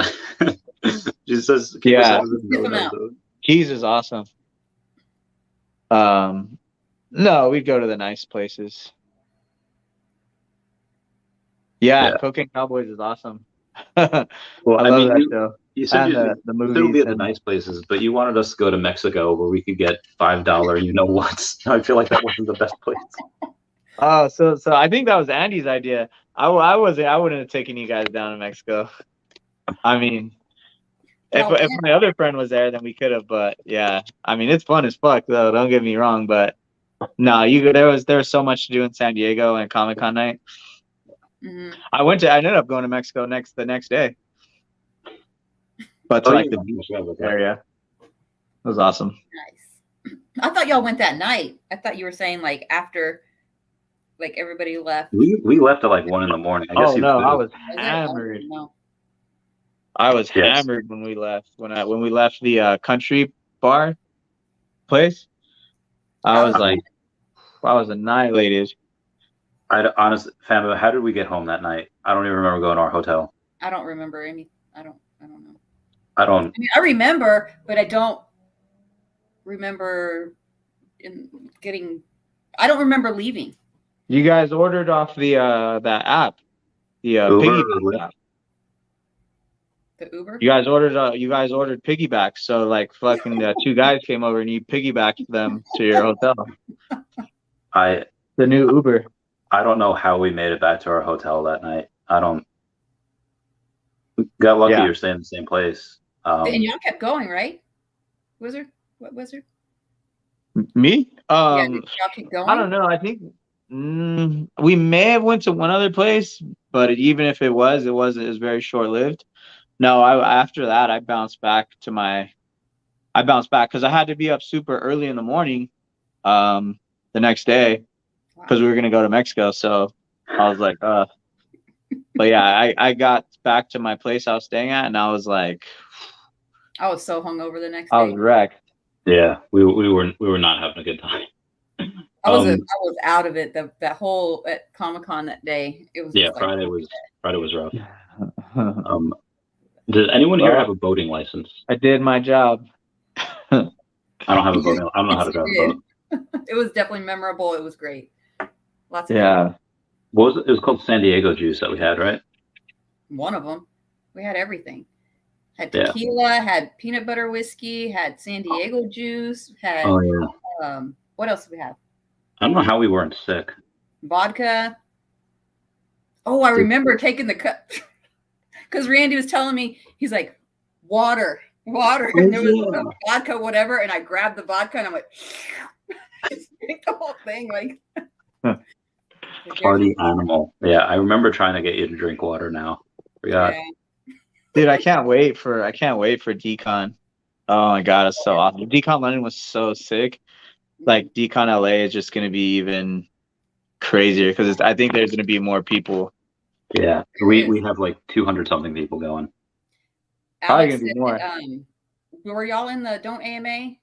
she says, Yeah. Keys is awesome. No, we'd go to the nice places. Yeah. Cocaine Cowboys is awesome. Well, I love that show. You said the movies. It would be at the nice places, but you wanted us to go to Mexico where we could get $5, you know what? I feel like that wasn't the best place. Oh, so I think that was Andy's idea. I wouldn't have taken you guys down to Mexico. I mean, if my other friend was there, then we could have. But yeah, I mean, it's fun as fuck though. Don't get me wrong, but no, there was so much to do in San Diego and Comic-Con night. Mm-hmm. I ended up going to Mexico the next day, but to like the beach area. It was awesome. Nice. I thought y'all went that night. I thought you were saying like after, like everybody left. We left at like 1 a.m. I guess. Oh no, I was Was it? hammered. Oh, no. I was hammered when we left. When we left the country bar place, I was annihilated. Honestly, fam, how did we get home that night? I don't even remember going to our hotel. I don't remember any. I don't know. I mean, I remember, but I don't remember I don't remember leaving. You guys ordered off the that app, the piggyback app. The Uber. You guys ordered piggyback. So like fucking two guys came over and you piggybacked them to your hotel. The new Uber. I don't know how we made it back to our hotel that night. We got lucky you're staying in the same place. And y'all kept going, right? Wizard? What Wizard? Me? Yeah, did y'all keep going? I don't know. I think we may have went to one other place, but even if it was very short lived. No, after that I bounced back because I had to be up super early in the morning the next day because we were gonna go to Mexico. So I was like, but yeah, I got back to my place I was staying at and I was like, I was so hungover the next day. I was wrecked. Yeah, we were not having a good time. I was out of it. That whole at Comic-Con that day. It was Friday was rough. Does anyone here have a boating license? I did my job. I don't have a boating. I don't know how to drive a boat. It was definitely memorable. It was great. Lots of fun. What was it? It was called San Diego juice that we had, right? One of them. We had everything. Had tequila, had peanut butter whiskey, had San Diego juice, had what else did we have? I don't know how we weren't sick. Vodka. Oh, I remember taking the cup because Randy was telling me, he's like, water, and there was vodka, whatever, and I grabbed the vodka and I'm like, the whole thing, like party animal. Yeah, I remember trying to get you to drink water. Now, forgot. Yeah. Dude, I can't wait for Decon. Oh my god, it's so awesome. Decon London was so sick. Like Decon LA is just gonna be even crazier because I think there's gonna be more people. Yeah, we have like 200 something people going. Probably gonna be more. Were y'all in the Don't AMA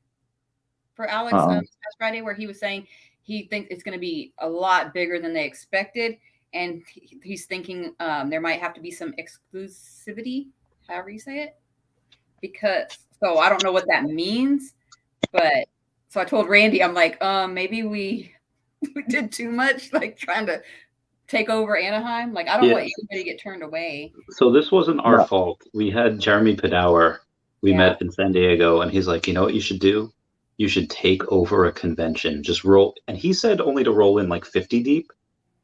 for Alex last Friday where he was saying he thinks it's gonna be a lot bigger than they expected, and he's thinking there might have to be some exclusivity, however you say it, so I don't know what that means, but so I told Randy, I'm like, maybe we did too much, like trying to take over Anaheim. Like, I don't want anybody to get turned away. So this wasn't our fault. We had Jeremy Padower. We met in San Diego, and he's like, you know what you should do? You should take over a convention. Just roll. And he said only to roll in like 50 deep.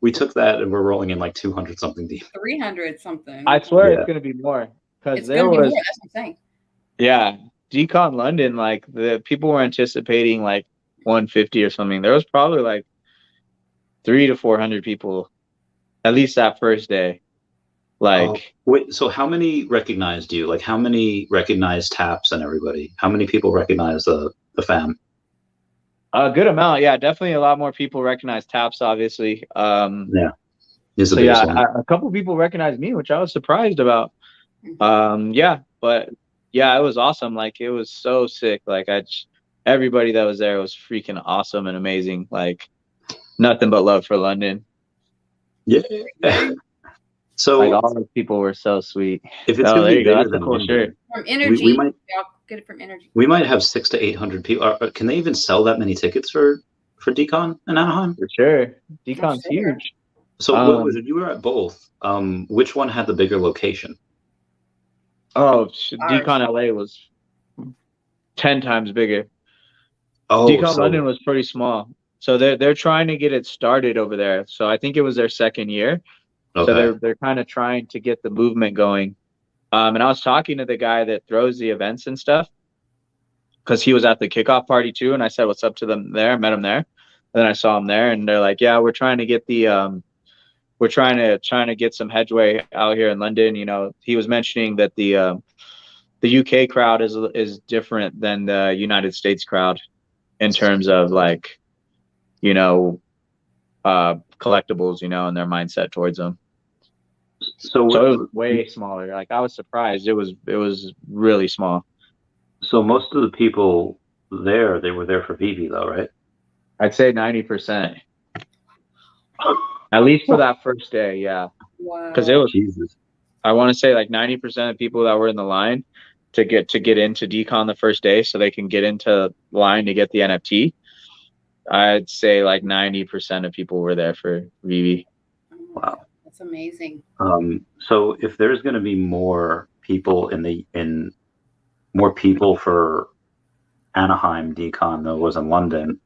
We took that, and we're rolling in like 200 something deep. 300 something. I swear it's going to be more. It's going to be more. That's what I'm saying. Yeah. Decon London, like the people were anticipating like 150 or something. There was probably like 300 to 400 people, at least that first day. Like, wait, so how many recognized you? Like, how many recognized Taps and everybody? How many people recognize the fam? A good amount, yeah. Definitely a lot more people recognize Taps, obviously. Yeah, a couple people recognized me, which I was surprised about. But yeah, it was awesome. Like, it was so sick. Like, everybody that was there was freaking awesome and amazing. Like, nothing but love for London. Yeah. So Like all the people were so sweet. if it's Oh, gonna there be you go. bigger That's a than cool London, shirt. From Energy. we might Y'all get it from Energy. we might have 600 to 800 people. Can they even sell that many tickets for decon in Anaheim? For sure. Decon's sure. huge. So Wizard, you were at both. Which one had the bigger location? Oh, Decon LA was 10 times bigger. Oh, Decon London was pretty small. So they're trying to get it started over there. So I think it was their second year. okay. So they're kind of trying to get the movement going. And I was talking to the guy that throws the events and stuff, because he was at the kickoff party too. And I said, what's up to them there? I met him there. And then I saw him there, and they're like, yeah, we're trying to get the we're trying to get some headway out here in London. You know, he was mentioning that the UK crowd is different than the United States crowd in terms of like, you know, collectibles, you know, and their mindset towards them. So it was way smaller. Like I was surprised. It was really small. So most of the people there, they were there for Veve though, right? I'd say 90%. At least for that first day, yeah. Wow. Because it was, Jesus. I want to say like 90% of people that were in the line to get into Decon the first day, so they can get into line to get the NFT. I'd say like 90% of people were there for Veve. Wow. That's amazing. So if there's going to be more people more people for Anaheim Decon than there was in London,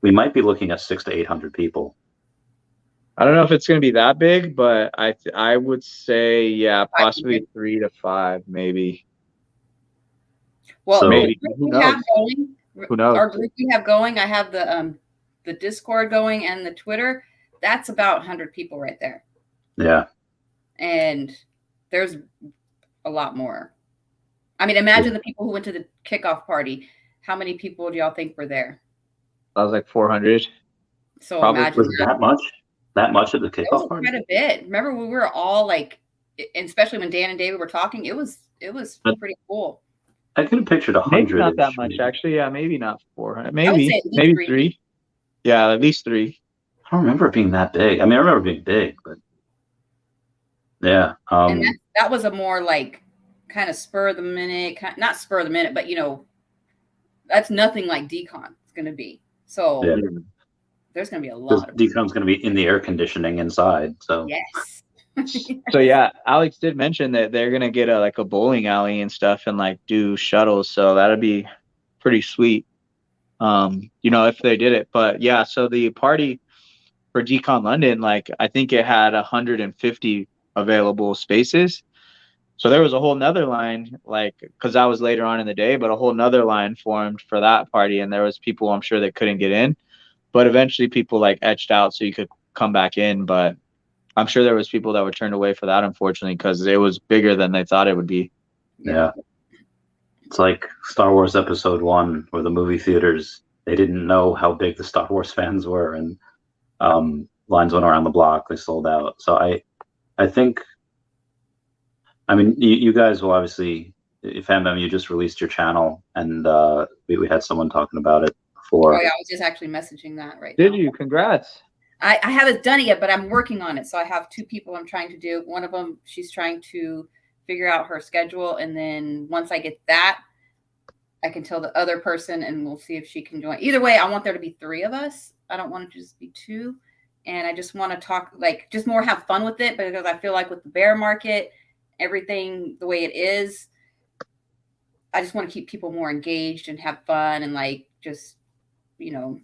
we might be looking at 600 to 800 people. I don't know if it's going to be that big, but I would say, yeah, possibly 3 to 5, maybe. Well, So, maybe. Who knows? Who knows? Our group we have going, I have the Discord going and the Twitter. That's about 100 people right there. Yeah. And there's a lot more. I mean, imagine the people who went to the kickoff party. How many people do y'all think were there? I was like 400. So Probably. imagine Was that much? That much at the it kickoff was party? quite a bit. Remember, we were all like, and especially when Dan and David were talking, it was pretty cool. I could have pictured 100. Maybe not that much, actually. Yeah, maybe not 400. I would say Maybe at least 3. Yeah, at least 3. I don't remember it being that big. I mean, I remember it being big, but yeah. And that was a more like kind of spur of the minute, not spur of the minute, but you know, that's nothing like Decon is going to be. So Yeah. there's going to be a lot of Decon's going to be in the air conditioning inside. So yes. So yeah, Alex did mention that they're gonna get a bowling alley and stuff and like do shuttles. So that'd be pretty sweet. You know, if they did it. But yeah, so the party for Decon London, like I think it had 150 available spaces. So there was a whole nother line, like, because that was later on in the day, but a whole nother line formed for that party, and there was people I'm sure that couldn't get in, but eventually people like etched out so you could come back in. But I'm sure there was people that were turned away for that, unfortunately, because it was bigger than they thought it would be. yeah. It's like Star Wars Episode 1, where the movie theaters, they didn't know how big the Star Wars fans were, and lines went around the block, they sold out. So I think, I mean, you guys will obviously, FamBam, you just released your channel, and we had someone talking about it before. Oh yeah, I was just actually messaging that right Did now. you? Congrats. I haven't done it yet, but I'm working on it. So I have 2 people I'm trying to do. One of them, she's trying to figure out her schedule. And then once I get that, I can tell the other person and we'll see if she can join. Either way, I want there to be 3 of us. I don't want it to just be 2. And I just want to talk, like, just more have fun with it, because I feel like with the bear market, everything the way it is, I just want to keep people more engaged and have fun and like, just, you know,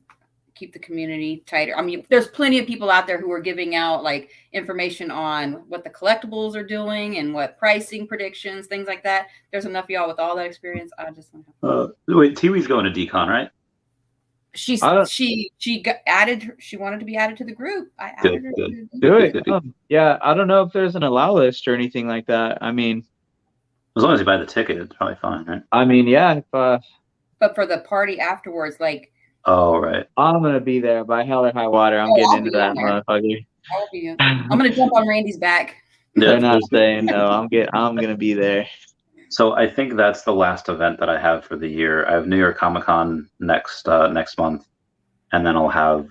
keep the community tighter. I mean, there's plenty of people out there who are giving out like information on what the collectibles are doing and what pricing predictions, things like that. There's enough of y'all with all that experience. I just want to. Wait, Tiwi's going to Decon, right? She got added. She wanted to be added to the group. I added her. Good. Do it. Yeah, I don't know if there's an allow list or anything like that. I mean, As long as you buy the ticket, it's probably fine, right? I mean, yeah. But for the party afterwards, like. Oh, right. I'm gonna be there by hell or high water. I'm getting into that motherfucker. I'll be in. I'm gonna jump on Randy's back. They're not saying no. I'm gonna be there. So I think that's the last event that I have for the year. I have New York Comic Con next month, and then I'll have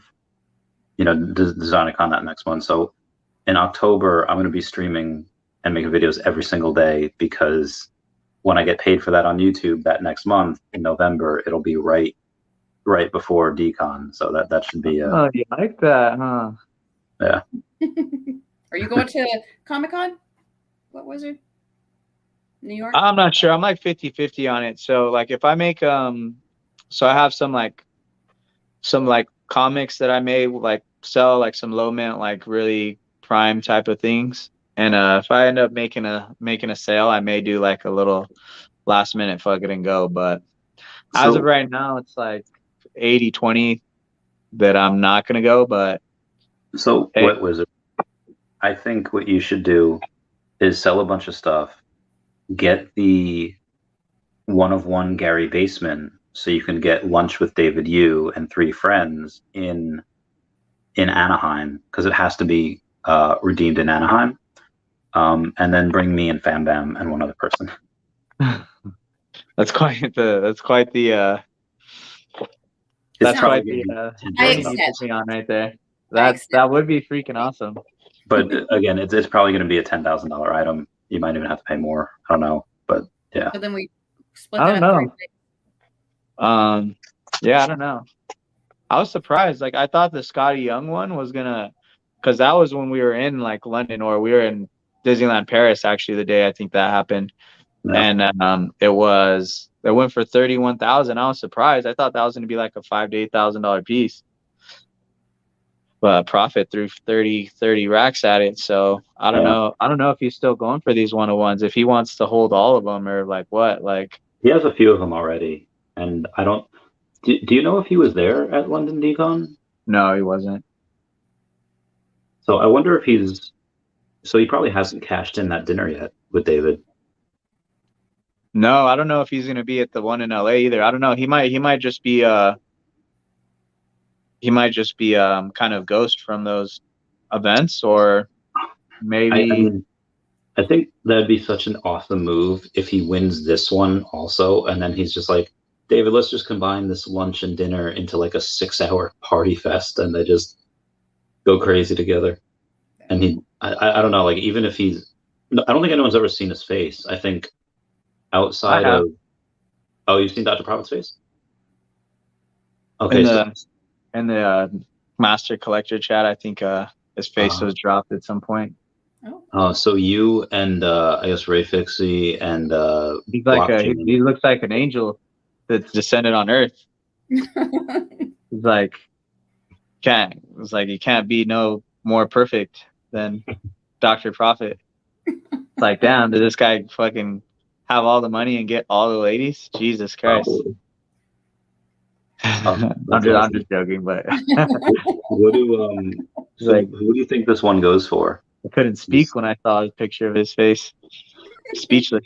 design a content next month. So in October, I'm going to be streaming and making videos every single day, because when I get paid for that on YouTube that next month in November, it'll be right before DCon. So that should be Oh, you like that, huh? Yeah. Are you going to Comic-Con? What was it? New York? I'm not sure. I'm like 50-50 on it. So like if I make so I have some comics that I may like sell, like some low mint, like really prime type of things. And if I end up making a sale, I may do like a little last minute fuck it and go. But as of right now, it's like 80-20 that I'm not gonna go. But so hey. What Wizard? I think what you should do is sell a bunch of stuff, get the 1-of-1 Gary Baseman, so you can get lunch with David Yu and 3 friends in Anaheim, because it has to be redeemed in Anaheim, and then bring me and Fam Bam and one other person. That's quite the I accept on right there. That would be freaking awesome. But again, it's probably going to be a $10,000 item. You might even have to pay more. I don't know, but yeah. So then we split I that don't up. know. Yeah, I don't know. I was surprised. Like I thought the Scotty Young one was gonna, because that was when we were in like London, or we were in Disneyland Paris actually the day I think that happened. Yeah. And it went for 31,000. I was surprised. I thought that was gonna be like a $5,000 to $8,000 piece. But profit threw 30 racks at it. So I don't know. I don't know if he's still going for these 1-of-1s, if he wants to hold all of them or like what. Like he has a few of them already, and I don't. Do you know if he was there at London DCon? No, he wasn't. So I wonder if he's. So he probably hasn't cashed in that dinner yet with David. No, I don't know if he's gonna be at the one in LA either. I don't know. He might just be kind of ghost from those events, or maybe. I think that'd be such an awesome move if he wins this one also, and then he's just like, David, let's just combine this lunch and dinner into like a 6-hour party fest, and they just go crazy together. And I don't know, like even if he's, I don't think anyone's ever seen his face. I think outside of, oh, you've seen Dr. Prophet's face? Okay, in the Master Collector chat, I think his face was dropped at some point. So you and I guess Ray Fixie and he's like he looks like an angel that's descended on Earth. It's like you can't be no more perfect than Dr. Prophet. It's like, damn, did this guy fucking have all the money and get all the ladies? Jesus Christ. I'm just joking, but who do you think this one goes for? I couldn't speak when I saw a picture of his face. Speechless.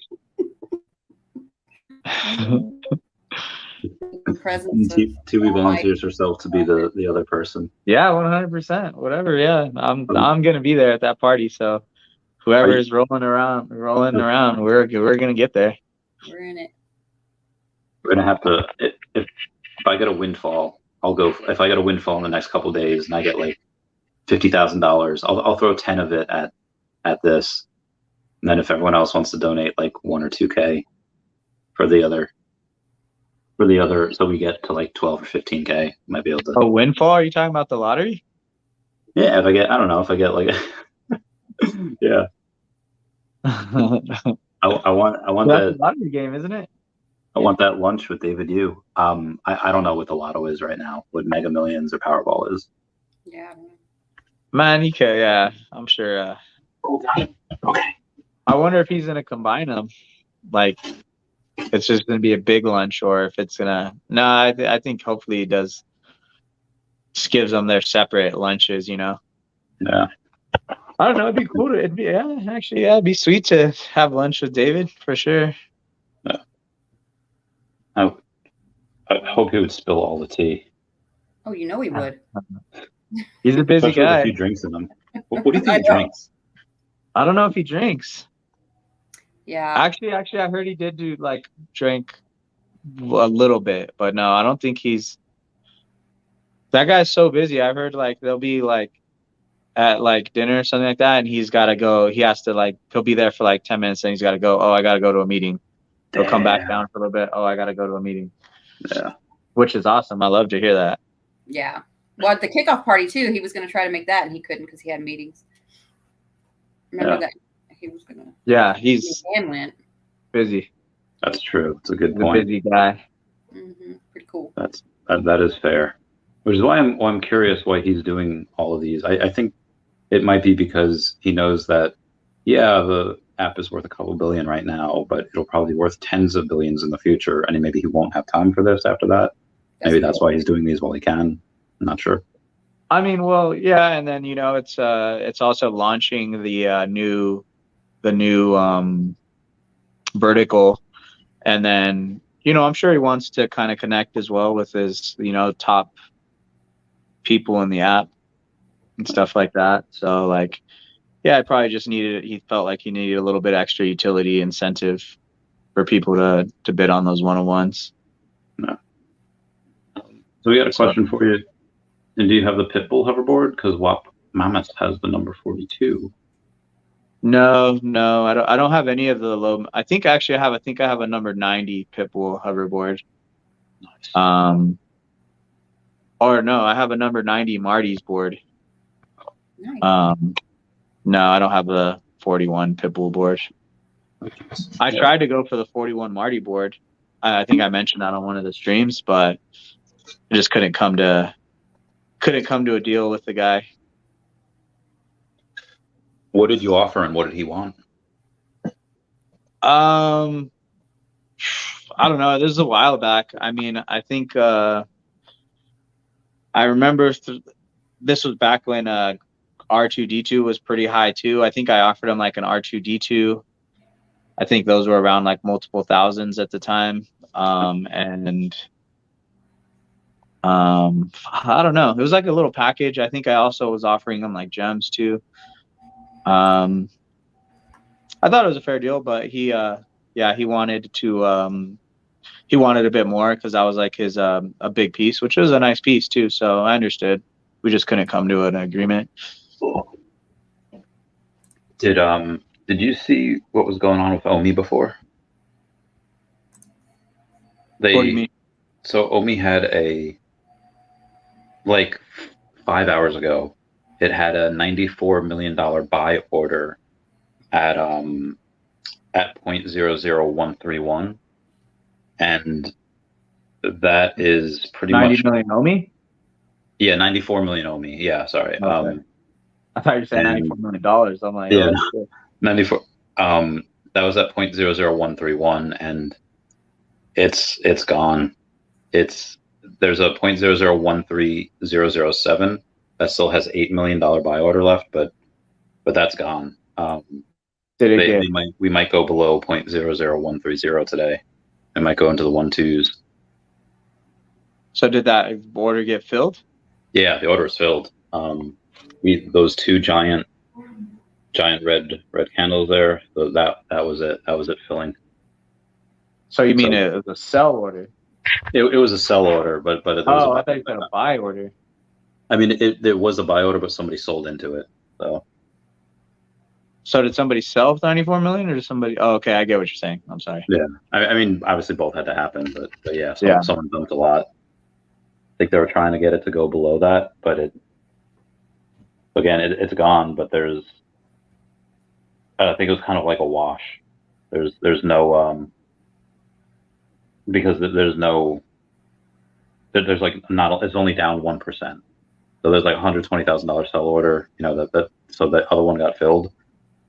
Tui volunteers herself to be the other person. Yeah, 100%. Whatever. Yeah, I'm gonna be there at that party. So whoever is rolling around, we're gonna get there. We're in it. We're gonna have to. If I get a windfall, I'll go. If I get a windfall in the next couple of days and I get like $50,000, I'll throw 10 of it at this, and then if everyone else wants to donate like 1 or 2K for the other, so we get to like 12 or 15K, might be able to. A windfall? Are you talking about the lottery? Yeah, I don't know if I get like, yeah. I want That's a lottery game, isn't it? I want that lunch with David Yu. I don't know what the lotto is right now, what Mega Millions or Powerball is. Yeah. Man, he could. Yeah, I'm sure. Okay. I wonder if he's gonna combine them, like it's just gonna be a big lunch, or if it's gonna. No, I think hopefully he does. Just gives them their separate lunches, you know. Yeah. I don't know. It'd be cool. It'd be sweet to have lunch with David for sure. Yeah. I hope he would spill all the tea. Oh, you know he would. He's a busy guy. With a few drinks in him. What do you think he drinks? I don't know if he drinks. Yeah. Actually, I heard he did drink a little bit, but no, I don't think he's. That guy's so busy. I've heard like they'll be like at like dinner or something like that, and he's got to go. He has to like he'll be there for like 10 minutes, and he's got to go. Oh, I got to go to a meeting. He'll come back down for a little bit. Oh, I got to go to a meeting. Yeah, which is awesome. I love to hear that. Yeah. Well, at the kickoff party too, he was going to try to make that, and he couldn't because he had meetings. Remember that he was going to. Yeah, he's went. busy. that's true. It's a good He's point. a busy guy. Pretty cool. That is fair. Which is why I'm curious why he's doing all of these. I think it might be because he knows that, yeah, the app is worth a couple billion right now, but it'll probably be worth tens of billions in the future, and maybe he won't have time for this after that. Maybe that's why he's doing these while he can. I'm not sure. I mean, well, yeah, and then it's also launching the new vertical, and then I'm sure he wants to kind of connect as well with his top people in the app and stuff like that. So like, yeah, I probably just he felt like he needed a little bit extra utility incentive for people to bid on those one-on-ones. No. So we got a question for you. And do you have the Pitbull hoverboard? Because WAP Mammoth has the number 42. No, I don't have any of the low. I think actually I have a number 90 Pitbull hoverboard. Nice. Or no, I have a number 90 Marty's board. Nice. No, I don't have the 41 Pitbull board. I tried to go for the 41 Marty board. I think I mentioned that on one of the streams, but I just couldn't come to a deal with the guy. What did you offer and what did he want? I don't know. This is a while back. I mean, I think I remember this was back when R2D2 was pretty high too. I think I offered him like an R2D2. I think those were around like multiple thousands at the time. And I don't know. It was like a little package. I think I also was offering him like gems too. I thought it was a fair deal, but he wanted a bit more because I was like his a big piece, which was a nice piece too. So I understood. We just couldn't come to an agreement. Did you see what was going on with OMI before? What do you mean? So OMI had like 5 hours ago, it had a $94 million buy order at 0.00131, and that is pretty 90 much million OMI? Yeah, 94 million OMI. Yeah, sorry. Okay. I thought you were saying $94 million. I'm like, yeah, oh, 94. That was at 0.00131, and it's gone. There's a 0.0013007 that still has $8 million buy order left, but that's gone. We might go below 0.00130 today. It might go into the 1.2s. So did that order get filled? Yeah, the order is filled. Those two giant red candles there. That was it. That was it filling. So you mean it was a sell order? It was a sell order, but it was I thought you said a buy order. I mean, it was a buy order, but somebody sold into it. So did somebody sell 94 million, or did somebody? Oh, okay, I get what you're saying. I'm sorry. Yeah, I mean, obviously both had to happen, but yeah, yeah, someone dumped a lot. I think they were trying to get it to go below that, but it's gone. But I think it was kind of like a wash. There's no because there's like not, it's only down 1%. So there's like $120,000 sell order. So that other one got filled.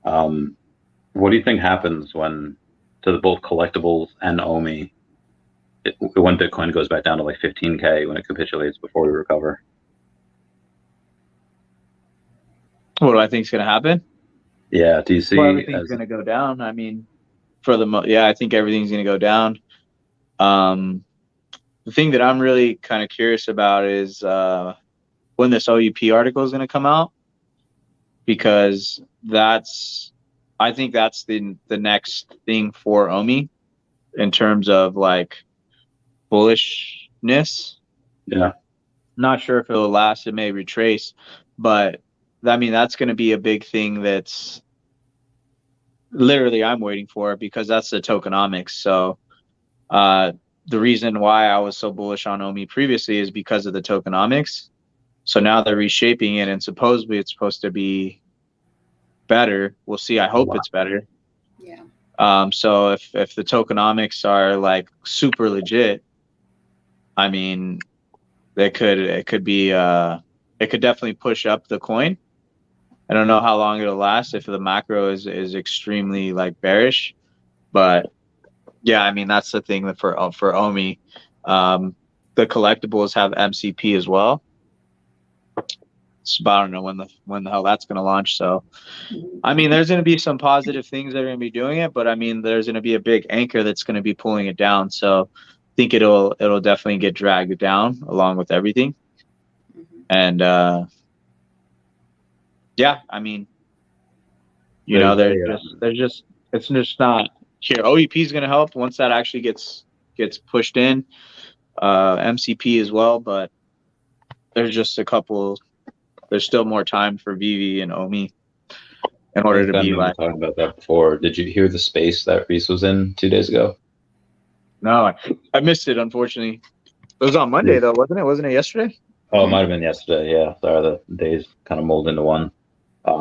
What do you think happens when to both collectibles and OMI when Bitcoin goes back down to like 15K when it capitulates before we recover? What do I think is going to happen? Yeah, do you see? Well, everything's going to go down. I mean, I think everything's going to go down. The thing that I'm really kind of curious about is when this OUP article is going to come out, because I think that's the next thing for OMI in terms of like bullishness. Yeah. Not sure if it'll last. It may retrace, but I mean, that's going to be a big thing that's literally I'm waiting for, because that's the tokenomics. So the reason why I was so bullish on OMI previously is because of the tokenomics. So now they're reshaping it, and supposedly it's supposed to be better. We'll see. I hope it's better. Yeah. So if the tokenomics are like super legit, I mean, it could definitely push up the coin. I don't know how long it'll last if the macro is extremely like bearish, but yeah, I mean, that's the thing that for OMI, the collectibles have MCP as well. So I don't know when the hell that's going to launch. So, I mean, there's going to be some positive things that are going to be doing it, but I mean, there's going to be a big anchor that's going to be pulling it down. So, I think it'll definitely get dragged down along with everything. And yeah, I mean, you know, it's just not here. OEP is going to help once that actually gets pushed in. MCP as well, but there's just a couple. There's still more time for Veve and OMI in order to be like. Talking about that before. Did you hear the space that Reese was in 2 days ago? No, I missed it, unfortunately. It was on Monday though, wasn't it? Wasn't it yesterday? Oh, it might have been yesterday. Yeah, sorry, the days kind of mold into one.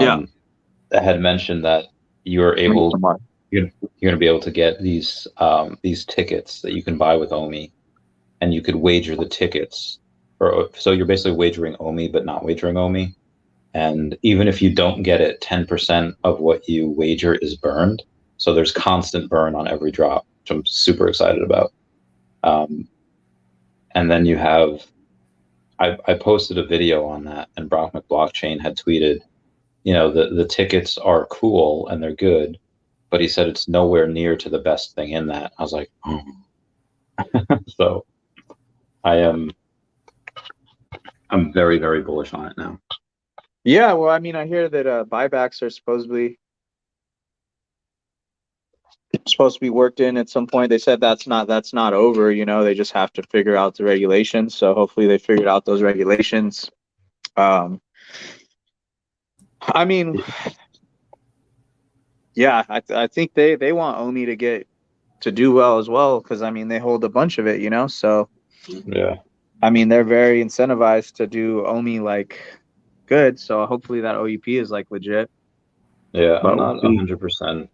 Yeah. I had mentioned that you're going to be able to get these tickets that you can buy with OMI, and you could wager the tickets. So you're basically wagering OMI, but not wagering OMI. And even if you don't get it, 10% of what you wager is burned. So there's constant burn on every drop, which I'm super excited about. And then you have, I posted a video on that, and Brock McBlockchain had tweeted, you know, the tickets are cool and they're good, but he said it's nowhere near to the best thing in that. I was like, oh. So I'm very, very bullish on it now. Yeah, well, I mean, I hear that buybacks are supposed to be worked in at some point. They said that's not over. You know, they just have to figure out the regulations. So hopefully they figured out those regulations. I mean, yeah, I think they want OMI to do well as well, because I mean they hold a bunch of it, you know. So yeah, I mean they're very incentivized to do OMI like good. So hopefully that OEP is like legit. Yeah, but I'm not 100%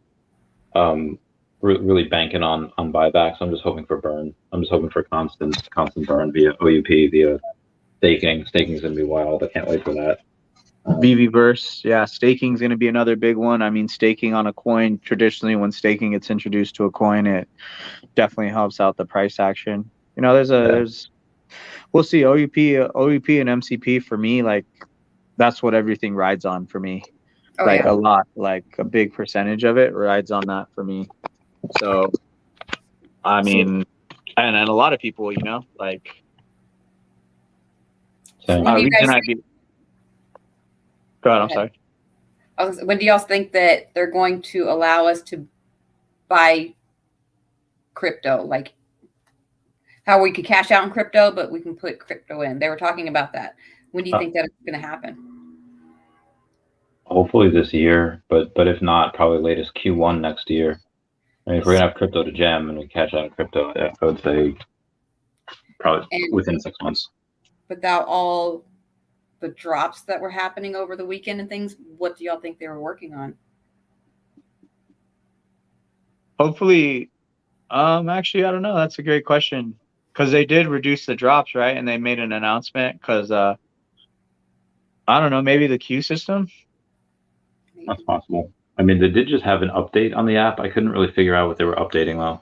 really banking on buybacks. I'm just hoping for burn. I'm just hoping for constant burn via OUP, via staking. Staking's gonna be wild. I can't wait for that. Veveverse, yeah, staking is going to be another big one. I mean, staking on a coin, traditionally when staking gets introduced to a coin, it definitely helps out the price action. You know, we'll see. OUP and MCP for me, like that's what everything rides on for me. Oh, like yeah. a lot, like a big percentage of it rides on that for me. So, I mean, and a lot of people, you know, like. Go ahead, I'm sorry. When do y'all think that they're going to allow us to buy crypto? Like how we could cash out in crypto, but we can put crypto in. They were talking about that. When do you think that's going to happen? Hopefully this year, but if not, probably latest Q1 next year. I mean, if we're going to have crypto to gem and we cash out in crypto, I would say probably within 6 months. Without all the drops that were happening over the weekend and things, what do y'all think they were working on? Hopefully, actually, I don't know. That's a great question, because they did reduce the drops, right? And they made an announcement because I don't know, maybe the queue system. That's possible. I mean, they did just have an update on the app. I couldn't really figure out what they were updating though.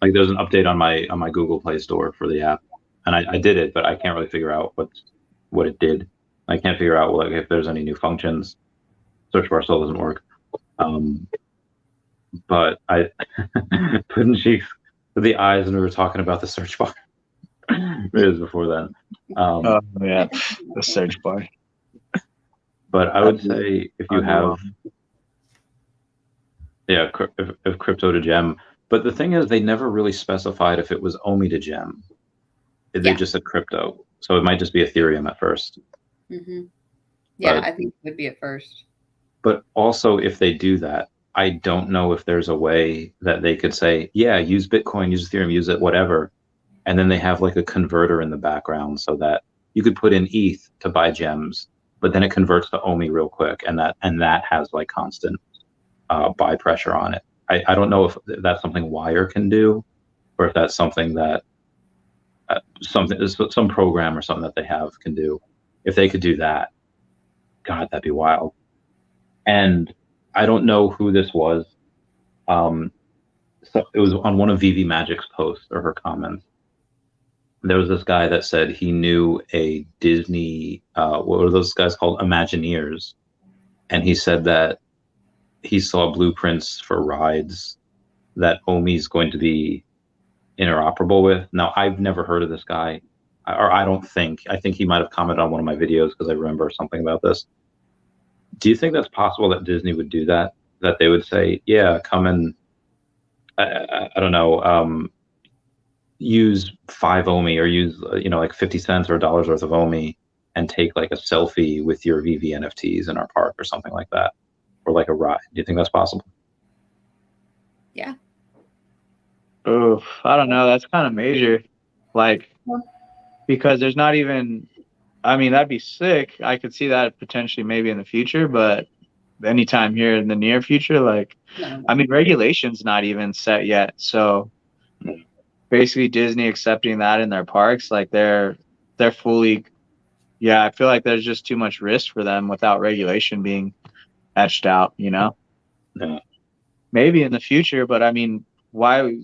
Like there's an update on my Google Play Store for the app. And I did it, but I can't really figure out what it did. I can't figure out like if there's any new functions. Search bar still doesn't work. But I putting cheeks to the eyes when we were talking about the search bar. It was before then. Yeah, the search bar. But I would say if you have, if crypto to gem, But the thing is, they never really specified if it was OMI to gem. They just said crypto, so it might just be Ethereum at first. Mm-hmm. Yeah, But, I think it would be at first. But also, if they do that, I don't know if there's a way that they could say, yeah, use Bitcoin, use Ethereum, use it, whatever. And then they have like a converter in the background so that you could put in ETH to buy gems, but then it converts to OMI real quick. And that has like constant buy pressure on it. I don't know if that's something Wire can do, or if that's something that some program or something that they have can do. If they could do that, God, that'd be wild. And I don't know who this was. So it was on one of Veve Magic's posts or her comments. There was this guy that said he knew a Disney, what were those guys called? Imagineers. And he said that he saw blueprints for rides that OMI is going to be interoperable with. Now, I've never heard of this guy, or I think he might have commented on one of my videos because I remember something about this. Do you think that's possible that Disney would do that? That they would say, yeah, come and, I don't know, use 5 OMI or use, like 50 cents or $1 worth of OMI and take like a selfie with your Veve NFTs in our park or something like that, or like a ride. Do you think that's possible? Yeah. Oh, I don't know. That's kind of major. Like, because there's not even, I mean, that'd be sick. I could see that potentially maybe in the future, but anytime here in the near future, like, No. I mean, regulation's not even set yet. So basically Disney accepting that in their parks, like they're fully, yeah, I feel like there's just too much risk for them without regulation being etched out, Yeah. Maybe in the future, but I mean, why?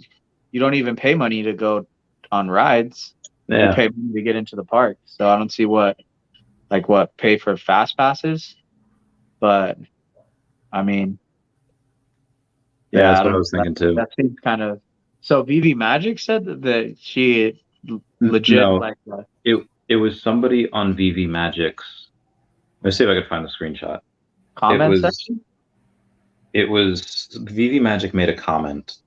You don't even pay money to go on rides. Yeah. You pay money to get into the park. So I don't see pay for fast passes. But I mean, Yeah, that's what I was thinking too. That seems kind of. So Veve Magic said that she legit No, it was somebody on Veve Magic's. Let's see if I could find the screenshot. comment section. It was Veve Magic made a comment,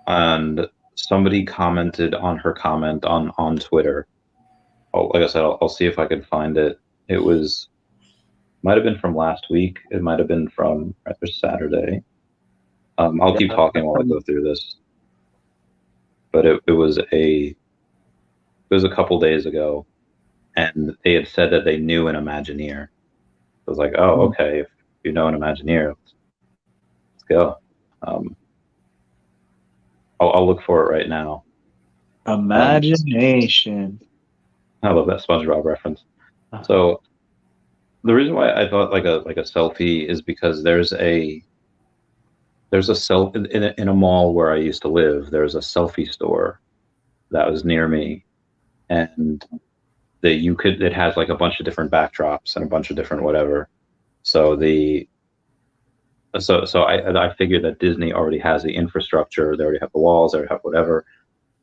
and somebody commented on her comment on Twitter. Oh, like I said, I'll see if I can find it. It might have been from last week. It might have been from Saturday. I'll keep talking while I go through this. But it was a couple days ago, and they had said that they knew an Imagineer. I was like, oh, okay, if you know an Imagineer, let's go. I'll look for it right now. Imagination. I love that SpongeBob reference. So the reason why I thought like a selfie is because there's a in a mall where I used to live. There's a selfie store that was near me, and it has like a bunch of different backdrops and a bunch of different whatever. So I figured that Disney already has the infrastructure. They already have the walls. They already have whatever.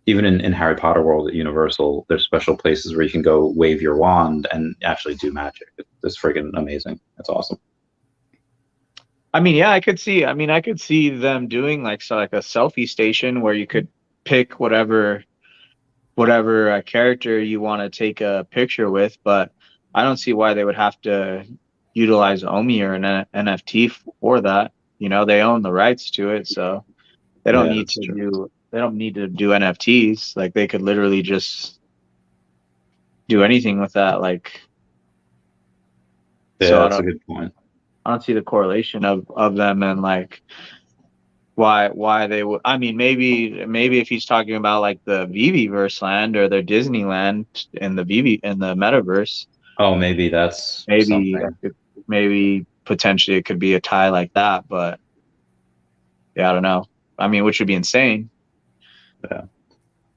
Even in Harry Potter World at Universal, there's special places where you can go wave your wand and actually do magic. It's freaking amazing. It's awesome. I mean, yeah, I could see them doing like a selfie station where you could pick whatever character you want to take a picture with, but I don't see why they would have to utilize OMI or an NFT for that. They own the rights to it, so they don't need to do NFTs. Like, they could literally just do anything with that. Like, yeah, so that's a good point. I don't see the correlation of them and like why they would. I mean, maybe if he's talking about like the Veveverse land or their Disneyland in the metaverse. Oh, maybe that's maybe potentially it could be a tie like that, but yeah, I don't know. I mean, which would be insane. Yeah,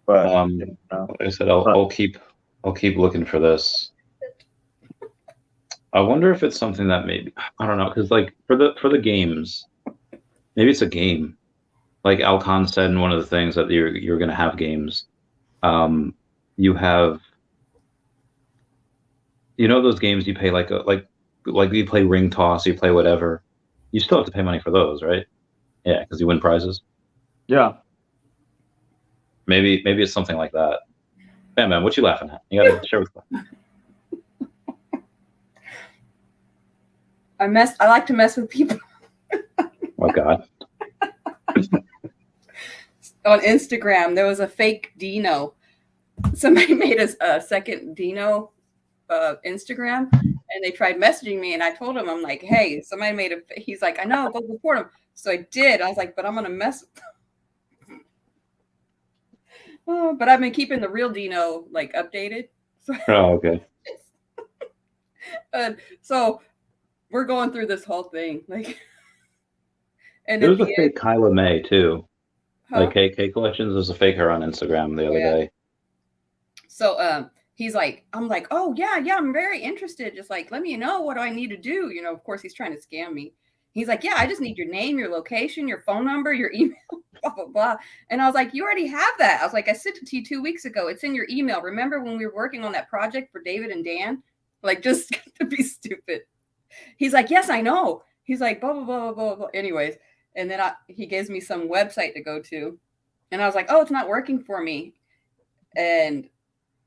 but like I said, I'll keep looking for this. I wonder if it's something that maybe, I don't know, because like for the games, maybe it's a game. Like Alcon said in one of the things that you're going to have games. You have, those games you pay like you play ring toss, you play whatever. You still have to pay money for those, right? Yeah, because you win prizes. Yeah. Maybe it's something like that. Bam Bam, what you laughing at? You gotta share with me. I like to mess with people. Oh God. On Instagram, there was a fake Dino. Somebody made a second Dino Instagram, and they tried messaging me, and I told him, I'm like, hey, somebody made a. He's like, I know, go report him. So I did. I was like, but I'm gonna mess. Oh, but I've been keeping the real Dino like updated. So, Oh, okay. so we're going through this whole thing, like. And there was a fake Kyla May too. Huh? Like KK Collections, there's a fake her on Instagram the other day. So he's like, I'm like, oh yeah, I'm very interested. Just like, let me know, what do I need to do? You know, of course he's trying to scam me. He's like, yeah, I just need your name, your location, your phone number, your email, blah, blah, blah. And I was like, you already have that. I was like, I sent it to you 2 weeks ago. It's in your email. Remember when we were working on that project for David and Dan? Like, just to be stupid. He's like, yes, I know. He's like, blah, blah, blah, blah, blah. Anyways. And then he gives me some website to go to. And I was like, oh, it's not working for me. And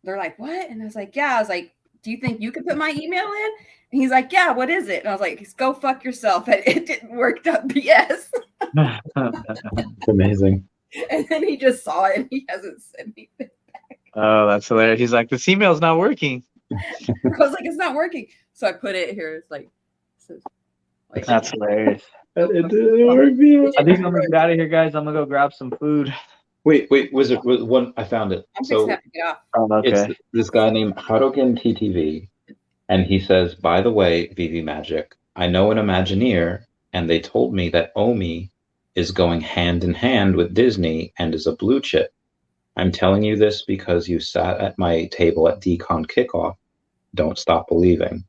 they're like, what? And I was like, yeah. I was like, do you think you could put my email in? And he's like, yeah, what is it? And I was like, go fuck yourself. It didn't work out. BS. It's amazing. And then he just saw it and he hasn't said anything back. Oh, that's hilarious. He's like, this email's not working. I was like, it's not working. So I put it here. It's like that's hilarious. It didn't work. I think I'm gonna get out of here, guys. I'm gonna go grab some food. Wait, was it one? I found it. I'm So fixing to get off. Oh, okay. it's this guy named Harukin TTV, and he says, by the way, Veve Magic, I know an Imagineer, and they told me that OMI is going hand in hand with Disney and is a blue chip. I'm telling you this because you sat at my table at Decon Kickoff. Don't stop believing.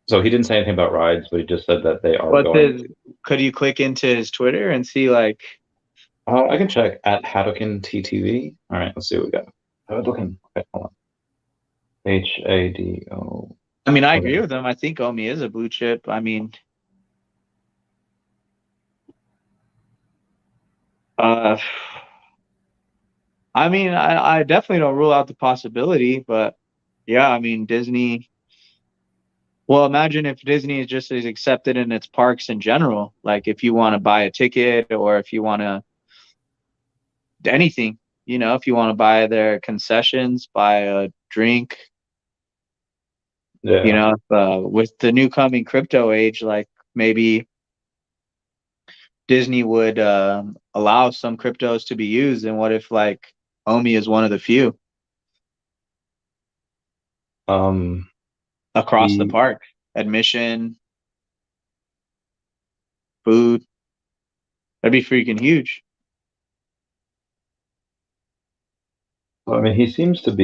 So he didn't say anything about rides, but he just said that they are going. Could you click into his Twitter and see like? I can check at Hadoken TTV. All right, let's see what we got. I was looking. Okay, hold on. HADO. I mean, I agree with him. I think OMI is a blue chip. I mean, I definitely don't rule out the possibility, but yeah, I mean, Disney. Well, imagine if Disney is just as accepted in its parks in general. Like if you want to buy a ticket or if you want to anything, you know, if you want to buy their concessions, buy a drink, Yeah. you know, with the new coming crypto age, like maybe Disney would allow some cryptos to be used. And what if like OMI is one of the few? Across the park, admission, food, that'd be freaking huge. I mean, he seems to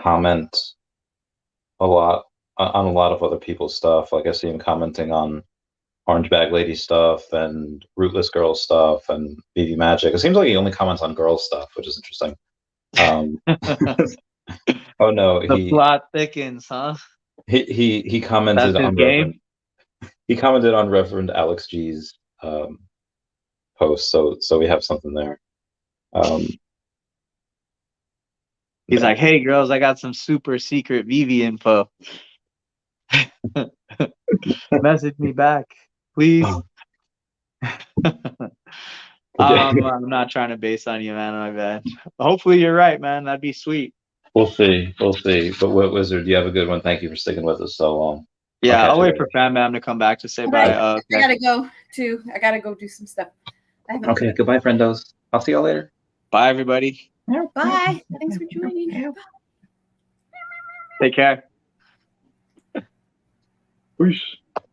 comment a lot on a lot of other people's stuff. Like I see him commenting on Orange Bag Lady stuff and Rootless Girl stuff and BB Magic. It seems like he only comments on girl stuff, which is interesting. Oh no, the plot thickens, huh? He commented on Reverend Alex G's post, so we have something there. He's like, hey girls, I got some super secret Veve info. Message me back, please. I'm not trying to base on you, man. My bad. Hopefully you're right, man. That'd be sweet. We'll see. But what Wizard, you have a good one. Thank you for sticking with us so long. Yeah, I'll wait for Fam Bam to come back to say bye. Okay. I gotta go too. I gotta go do some stuff. Okay, goodbye, friendos. I'll see y'all later. Bye, everybody. Bye. Thanks for joining. Take care. Feesh. Are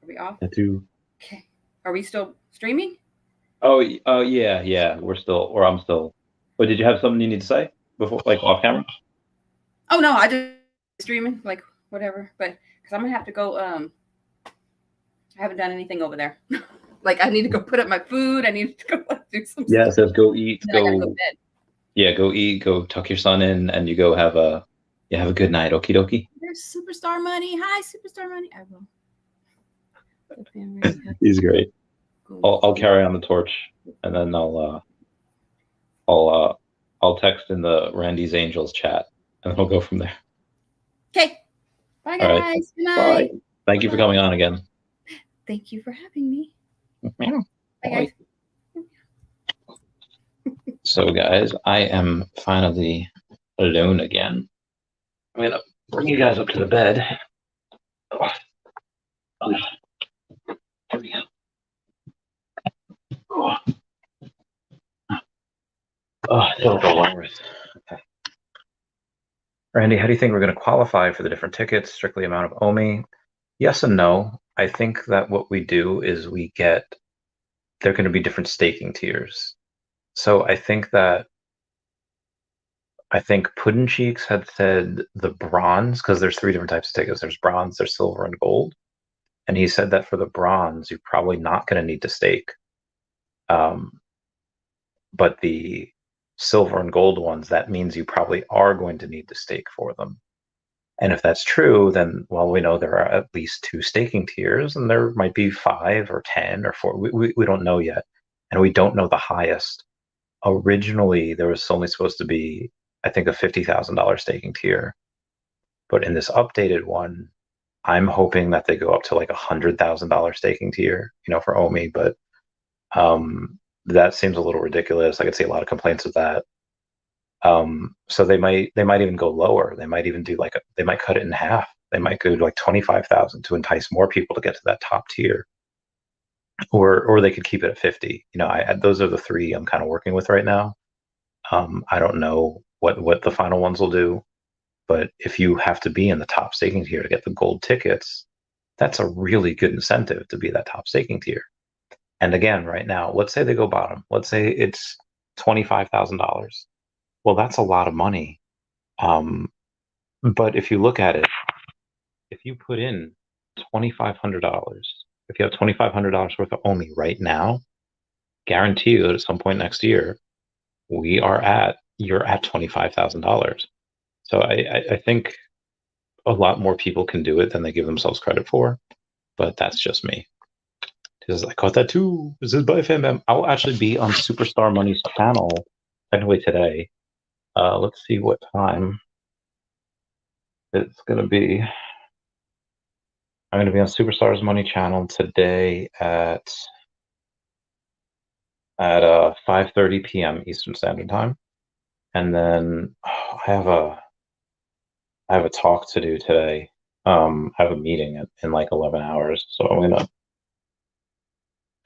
we off? Okay. Are we still streaming? Oh, yeah. I'm still. But did you have something you need to say before, like off camera? Oh no, I just streaming, like whatever. But because I'm gonna have to go. I haven't done anything over there. Like I need to go put up my food. I need to go do some. Yeah, it says go eat. I gotta go to bed. Yeah, go eat. Go tuck your son in, and you go have a good night. Okie dokie. There's Superstar Money. Hi, Superstar Money. I will. He's great. I'll carry on the torch, and then I'll text in the Randy's Angels chat, and we'll go from there. Okay. Bye, All right. guys. Good night. Bye. Thank you for coming on again. Thank you for having me. Bye. Bye, guys. So, guys, I am finally alone again. I'm gonna bring you guys up to the bed. Oh, here we go. Still the longest. Okay. Randy, how do you think we're going to qualify for the different tickets? Strictly amount of OMI? Yes and no. I think that what we do is there are going to be different staking tiers. So I think Puddin' Cheeks had said the bronze, because there's 3 different types of tickets. There's bronze, there's silver, and gold. And he said that for the bronze, you're probably not going to need to stake. But the silver and gold ones, that means you probably are going to need to stake for them. And if that's true, then, well, we know there are at least 2 staking tiers, and there might be 5 or 10 or 4. We don't know yet. And we don't know the highest. Originally, there was only supposed to be, I think, a $50,000 staking tier. But in this updated one, I'm hoping that they go up to like $100,000 staking tier, for OMI. But that seems a little ridiculous. I could see a lot of complaints of that. So they might even go lower. They might even do they might cut it in half. They might go to like 25,000 to entice more people to get to that top tier, or they could keep it at 50. Those are the 3 I'm kind of working with right now. I don't know what the final ones will do, but if you have to be in the top staking tier to get the gold tickets, that's a really good incentive to be that top staking tier. And again, right now, let's say they go bottom. Let's say it's $25,000. Well, that's a lot of money. But if you look at it, if you put in $2,500, if you have $2,500 worth of OMI right now, guarantee you that at some point next year, you're at $25,000. So I think a lot more people can do it than they give themselves credit for, but that's just me. Because I caught that too. This is by FamBam. I'll actually be on Superstar Money's channel technically today. Let's see what time it's going to be. I'm going to be on Superstars Money channel today at 5:30 p.m. Eastern Standard Time, and then I have a talk to do today. I have a meeting in like 11 hours, so I'm gonna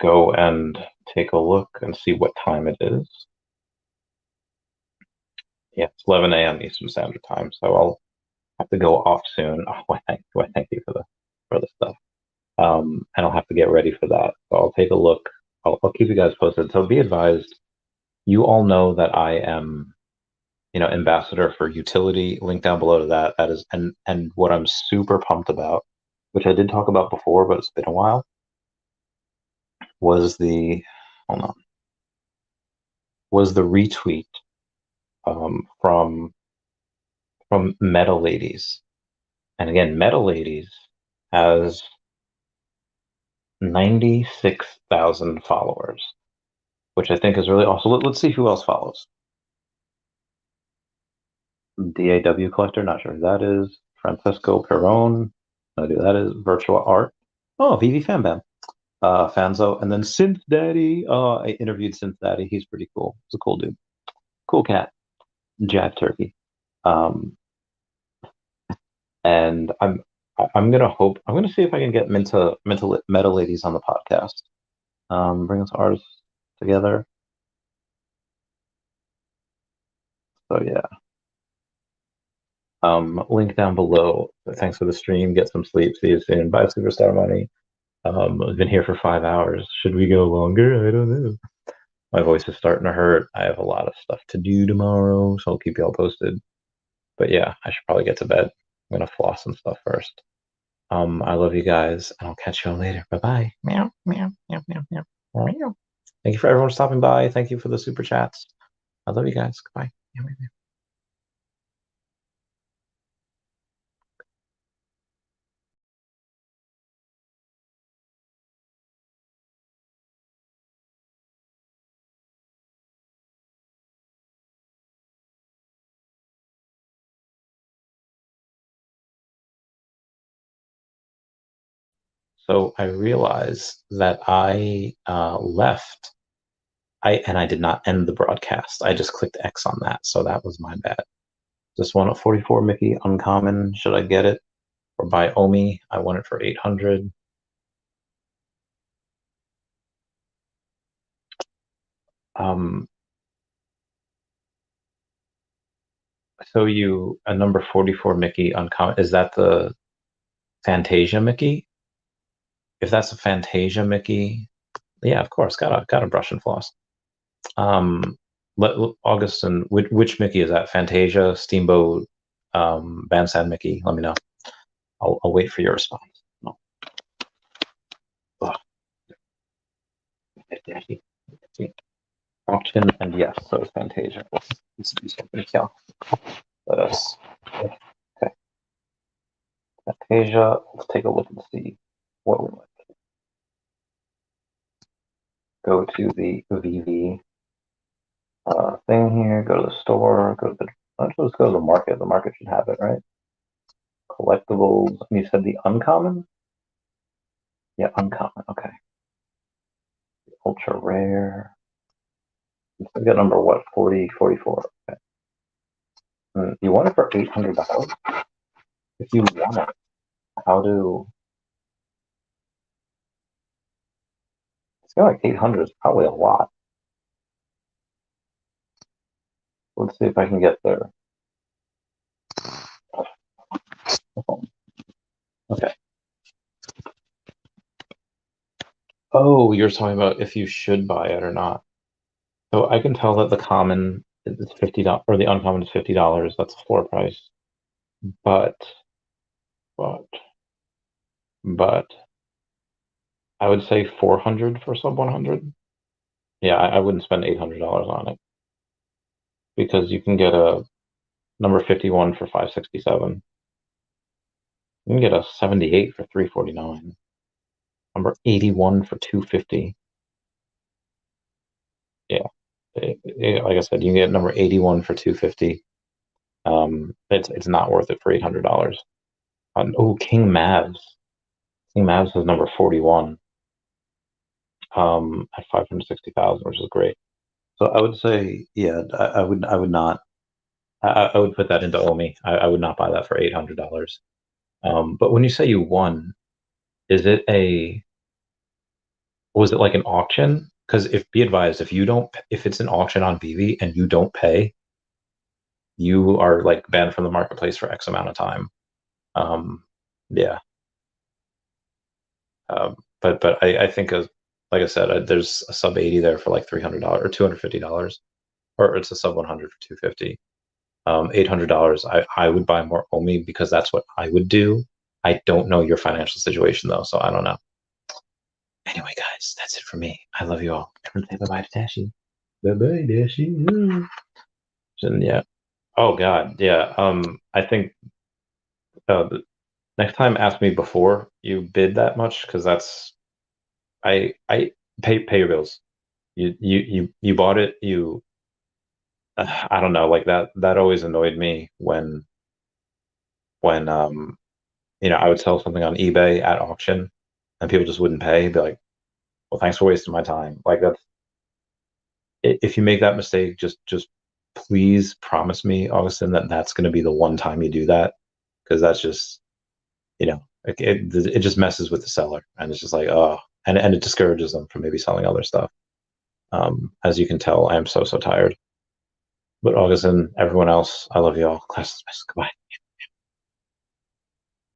go and take a look and see what time it is. Yeah, it's 11 a.m. Eastern Standard Time, so I'll have to go off soon. Oh, thank you for the stuff. And I'll have to get ready for that. So I'll take a look. I'll keep you guys posted. So be advised, you all know that I am, ambassador for Utility. Link down below to that. That is, and what I'm super pumped about, which I did talk about before, but it's been a while, was the retweet from Meta Ladies. And again, Meta Ladies has 96,000 followers, which I think is really awesome. Let's see who else follows. DAW Collector, not sure who that is. Francesco Perron, no idea who that is. Virtual Art. Oh, Veve Fambam. Fanzo, and then Synth Daddy. I interviewed Synth Daddy. He's pretty cool. He's a cool dude. Cool cat. Jab Turkey. And I'm gonna see if I can get Meta Ladies on the podcast. Bring us artists together. So yeah. Link down below. Thanks for the stream. Get some sleep. See you soon. Bye, Superstar Money. I've been here for 5 hours. Should we go longer? I don't know. My voice is starting to hurt. I have a lot of stuff to do tomorrow, so I'll keep you all posted. But yeah, I should probably get to bed. I'm gonna floss some stuff first. I love you guys, and I'll catch you all later. Bye-bye. Meow, meow, meow, meow, meow, meow. Thank you for everyone stopping by. Thank you for the super chats. I love you guys. Goodbye. Meow, meow, meow. So I realized that I left. I did not end the broadcast. I just clicked X on that, so that was my bad. This one at 44 Mickey uncommon. Should I get it or buy OMI? I want it for 800. So a number 44 Mickey uncommon, is that the Fantasia Mickey? If that's a Fantasia Mickey, yeah, of course, gotta brush and floss. Augustin, which Mickey is that? Fantasia, Steamboat, Bandstand Mickey? Let me know. I'll wait for your response. No. Auction, and yes, so is Fantasia. Let's do something here. Let us. Okay. Fantasia. Let's take a look and see what we like. Go to the Veve thing here. Go to the store. Go to the. Let's go to the market. The market should have it, right? Collectibles. You said the uncommon. Yeah, uncommon. Okay. Ultra rare. We got number what? 40, 44. Okay. You want it for $800? If you want it, how do? It's got like 800 is probably a lot. Let's see if I can get there. Okay. Oh, you're talking about if you should buy it or not. So I can tell that the common is $50 or the uncommon is $50. That's a floor price. But I would say 400 for sub 100. Yeah, I wouldn't spend $800 on it because you can get a number 51 for 567. You can get a 78 for 349. Number 81 for 250. Yeah. Like I said, you can get number 81 for 250. It's not worth it for $800. Oh, King Mavs. King Mavs is number 41. At 560,000, which is great. So I would say, yeah, I would not. I would put that into OMI. I would not buy that for $800. But when you say you won, was it like an auction? Because be advised, if it's an auction on Veve and you don't pay, you are like banned from the marketplace for X amount of time. Yeah. But I think like I said, there's a sub 80 there for like $300 or $250, or it's a sub 100 for 250. $800. I would buy more OMI because that's what I would do. I don't know your financial situation though, so I don't know. Anyway, guys, that's it for me. I love you all. Everyone say bye-bye to Dashi. Bye-bye, Dashi. And yeah. Oh God, yeah. I think next time ask me before you bid that much, because that's I pay your bills. You bought it. I don't know, like that always annoyed me when I would sell something on eBay at auction and people just wouldn't pay. Be like, well, thanks for wasting my time. Like if you make that mistake, just please promise me, Augustin, that that's going to be the one time you do that, because that's just, it just messes with the seller, and it's just like, oh, and it discourages them from maybe selling other stuff. As you can tell, I am so tired. But Augustin, everyone else, I love you all. Class dismissed. Goodbye.